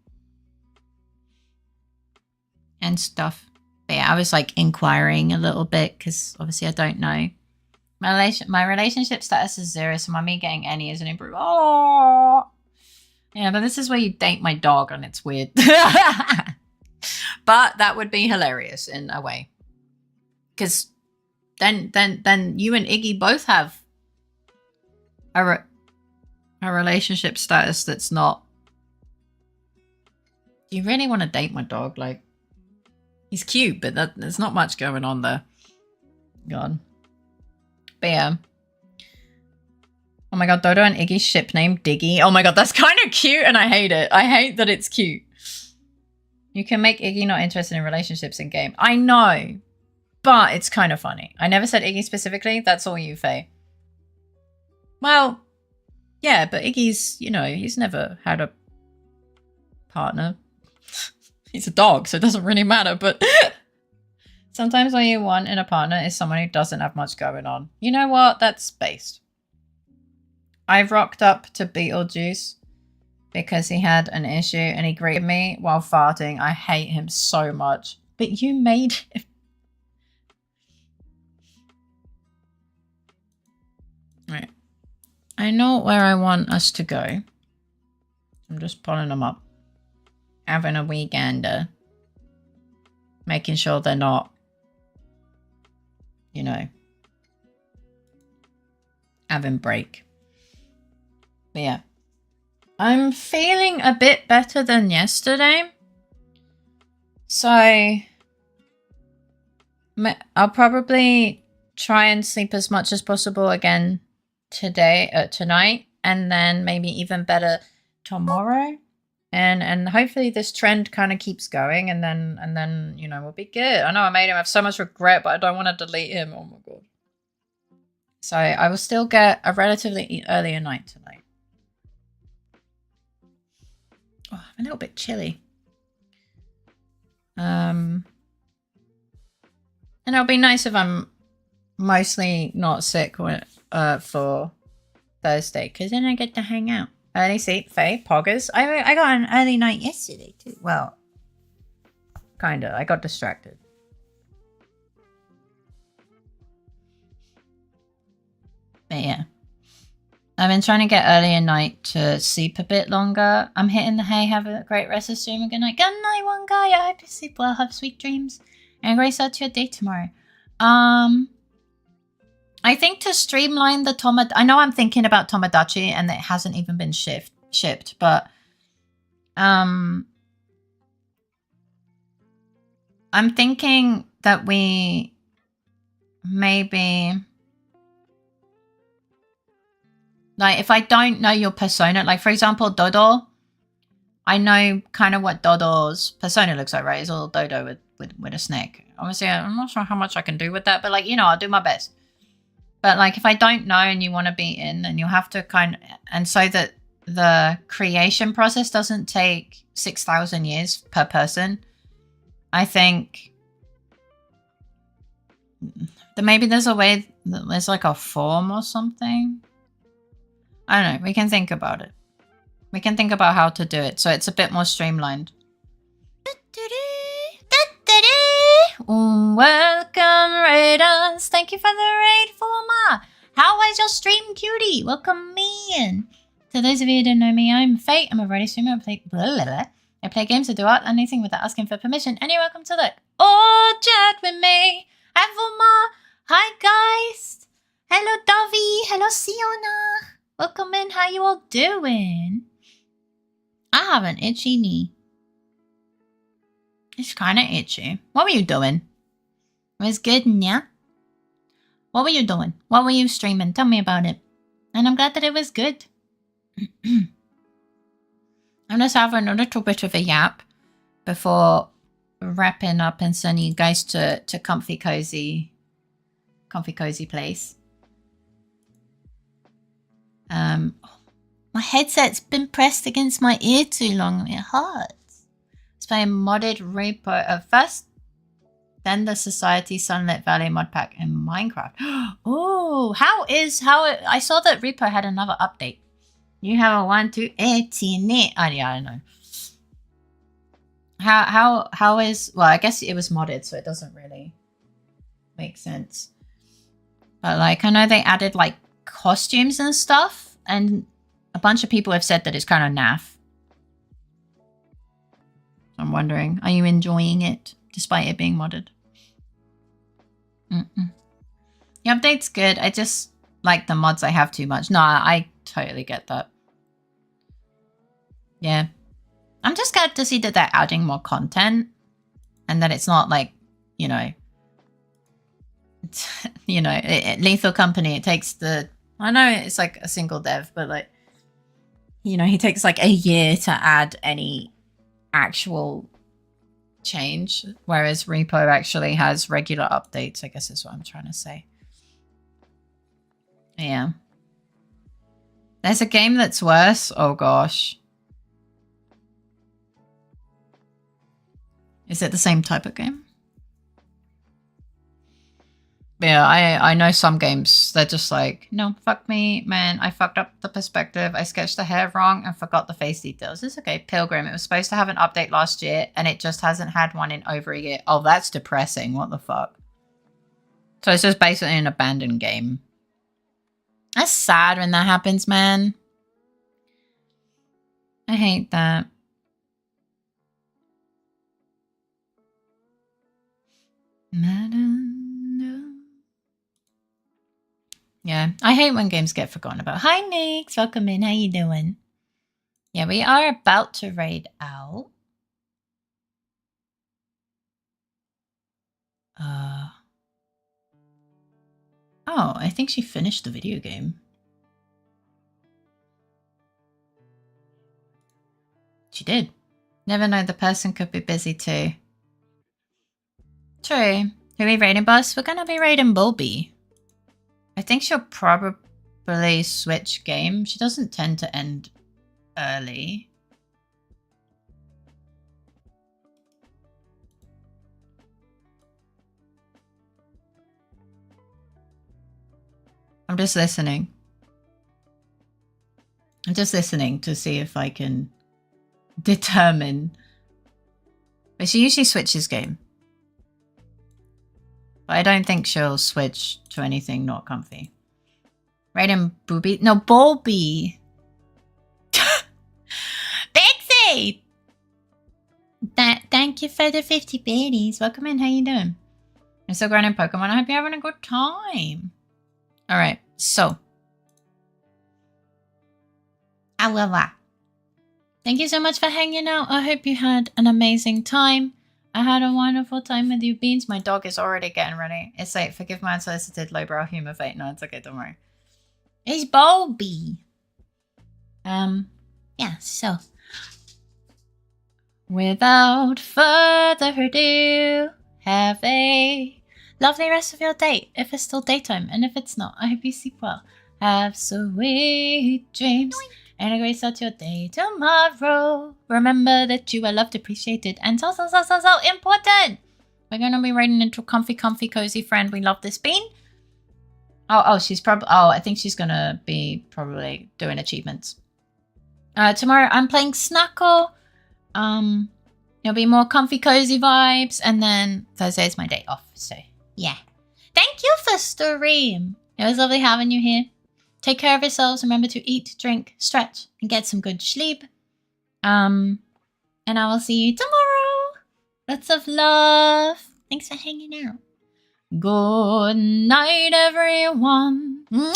And stuff. But yeah, I was like inquiring a little bit because obviously I don't know. My relationship status is 0, so me getting any is an improve. Oh, yeah, but this is where you date my dog, and it's weird. But that would be hilarious in a way, because then you and Iggy both have a relationship status that's not. Do you really want to date my dog? Like. He's cute, but there's not much going on there. God. But yeah. Oh my god, Dodo and Iggy's ship name, Diggy. Oh my god, that's kind of cute and I hate it. I hate that it's cute. You can make Iggy not interested in relationships in game. I know, but it's kind of funny. I never said Iggy specifically. That's all you, Faye. Well, yeah, but Iggy's, you know, he's never had a partner. He's a dog, so it doesn't really matter, but sometimes what you want in a partner is someone who doesn't have much going on. You know what? That's based. I've rocked up to Beetlejuice because he had an issue and he greeted me while farting. I hate him so much. But you made him. Right. I know where I want us to go. I'm just pulling them up. Having a weekend, making sure they're not, you know, having break. But yeah, I'm feeling a bit better than yesterday, so I'll probably try and sleep as much as possible again tonight, and then maybe even better tomorrow. And hopefully this trend kind of keeps going, and then you know, we'll be good. I know I made him have so much regret, but I don't want to delete him. Oh my god. So I will still get a relatively earlier night tonight. Oh, I'm a little bit chilly. And it'll be nice if I'm mostly not sick for Thursday, because then I get to hang out. Early sleep, Faye, poggers. I got an early night yesterday too. Well, kinda. I got distracted. But yeah. I've been trying to get earlier night to sleep a bit longer. I'm hitting the hay. Have a great rest of the stream. Good night. Good night, one guy. I hope you sleep well. Have sweet dreams. And a great start to your day tomorrow. I think to streamline the I know I'm thinking about Tomodachi and it hasn't even been shipped, but I'm thinking that we maybe Like, if I don't know your persona, like, for example, Dodo, I know kind of what Dodo's persona looks like, right? It's all Dodo with a snake. Obviously, I'm not sure how much I can do with that, but, like, you know, I'll do my best. But, like, if I don't know and you want to be in, then you'll have to kind of... And so that the creation process doesn't take 6,000 years per person, I think... that maybe there's a way... There's, like, a form or something. I don't know. We can think about it. We can think about how to do it so it's a bit more streamlined. Welcome, Raiders. Thank you for the raid, Forma. How was your stream, cutie? Welcome in. To those of you who don't know me, I'm Fate. I'm a variety streamer. I play games or do art, anything without asking for permission. And you're welcome to look or chat with me. Hi, Forma. Hi, guys. Hello, Dovey. Hello, Siona. Welcome in. How you all doing? I have an itchy knee. It's kind of itchy. What were you doing? It was good, yeah? What were you doing? What were you streaming? Tell me about it. And I'm glad that it was good. I'm just having a little bit of a yap before wrapping up and sending you guys to comfy cozy place. My headset's been pressed against my ear too long. It hurts. It's playing modded repo at first, then the Society Sunlit Valley mod pack in Minecraft. Oh, I saw that Repo had another update. You have a 1.2.18 it. Oh, yeah, I know. How is, well, I guess it was modded, so it doesn't really make sense. But like, I know they added like costumes and stuff, and a bunch of people have said that it's kind of naff. I'm wondering, are you enjoying it despite it being modded? The update's good. I just like the mods I have too much. No, I totally get that. Yeah. I'm just glad to see that they're adding more content and that it's not like, you know, Lethal Company, it takes I know it's like a single dev, but like, you know, he takes like a year to add any actual change, whereas Repo actually has regular updates, I guess is what I'm trying to say. Yeah. There's a game that's worse. Oh gosh. Is it the same type of game? Yeah, I know some games, they're just like, no, fuck me, man. I fucked up the perspective. I sketched the hair wrong and forgot the face details. It's okay. Pilgrim, it was supposed to have an update last year and it just hasn't had one in over a year. Oh, that's depressing. What the fuck? So it's just basically an abandoned game. That's sad when that happens, man. I hate that. Yeah, I hate when games get forgotten about. Hi, Nix. Welcome in. How you doing? Yeah, we are about to raid out. Oh, I think she finished the video game. She did. Never know, the person could be busy too. True. Who are we raiding, boss? We're gonna be raiding Bulby. I think she'll probably switch game. She doesn't tend to end early. I'm just listening. I'm just listening to see if I can determine. But she usually switches game. But I don't think she'll switch to anything not comfy. Raiden Booby. No, Bulby. Bixie! Thank you for the 50 biddies. Welcome in. How you doing? I'm still grinding Pokemon. I hope you're having a good time. Alright, so. Thank you so much for hanging out. I hope you had an amazing time. I had a wonderful time with you, Beans. My dog is already getting ready. It's like, forgive my unsolicited lowbrow humor, Fate. No, it's okay, don't worry. It's Bulby. Yeah, so without further ado, have a lovely rest of your day, if it's still daytime, and if it's not, I hope you sleep well. Have sweet dreams and a great start to your day tomorrow. Remember that you are loved, appreciated, and so important. We're going to be writing into comfy, cozy friend. We love this bean. She's probably... I think she's going to be probably doing achievements. Tomorrow I'm playing Snackle. There'll be more comfy, cozy vibes. And then Thursday is my day off. So, yeah. Thank you for stream. It was lovely having you here. Take care of yourselves. Remember to eat, drink, stretch, and get some good sleep. And I will see you tomorrow. Lots of love. Thanks for hanging out. Good night, everyone. Mwah!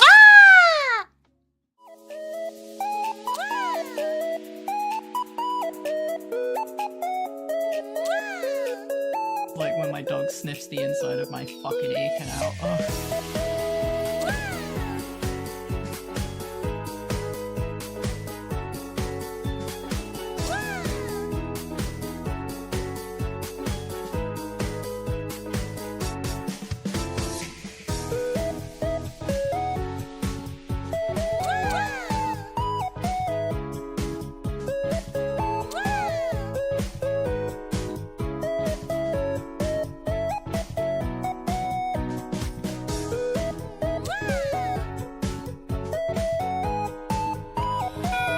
Like when my dog sniffs the inside of my fucking ear canal. Oh.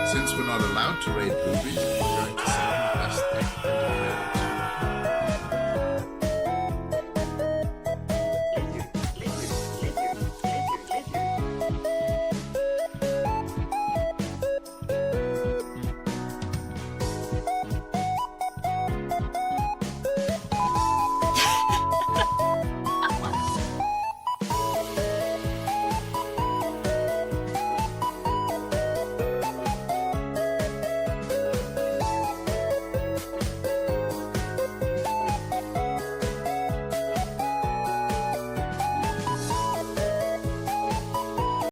Since we're not allowed to raid boobies, we're going to say the best thing.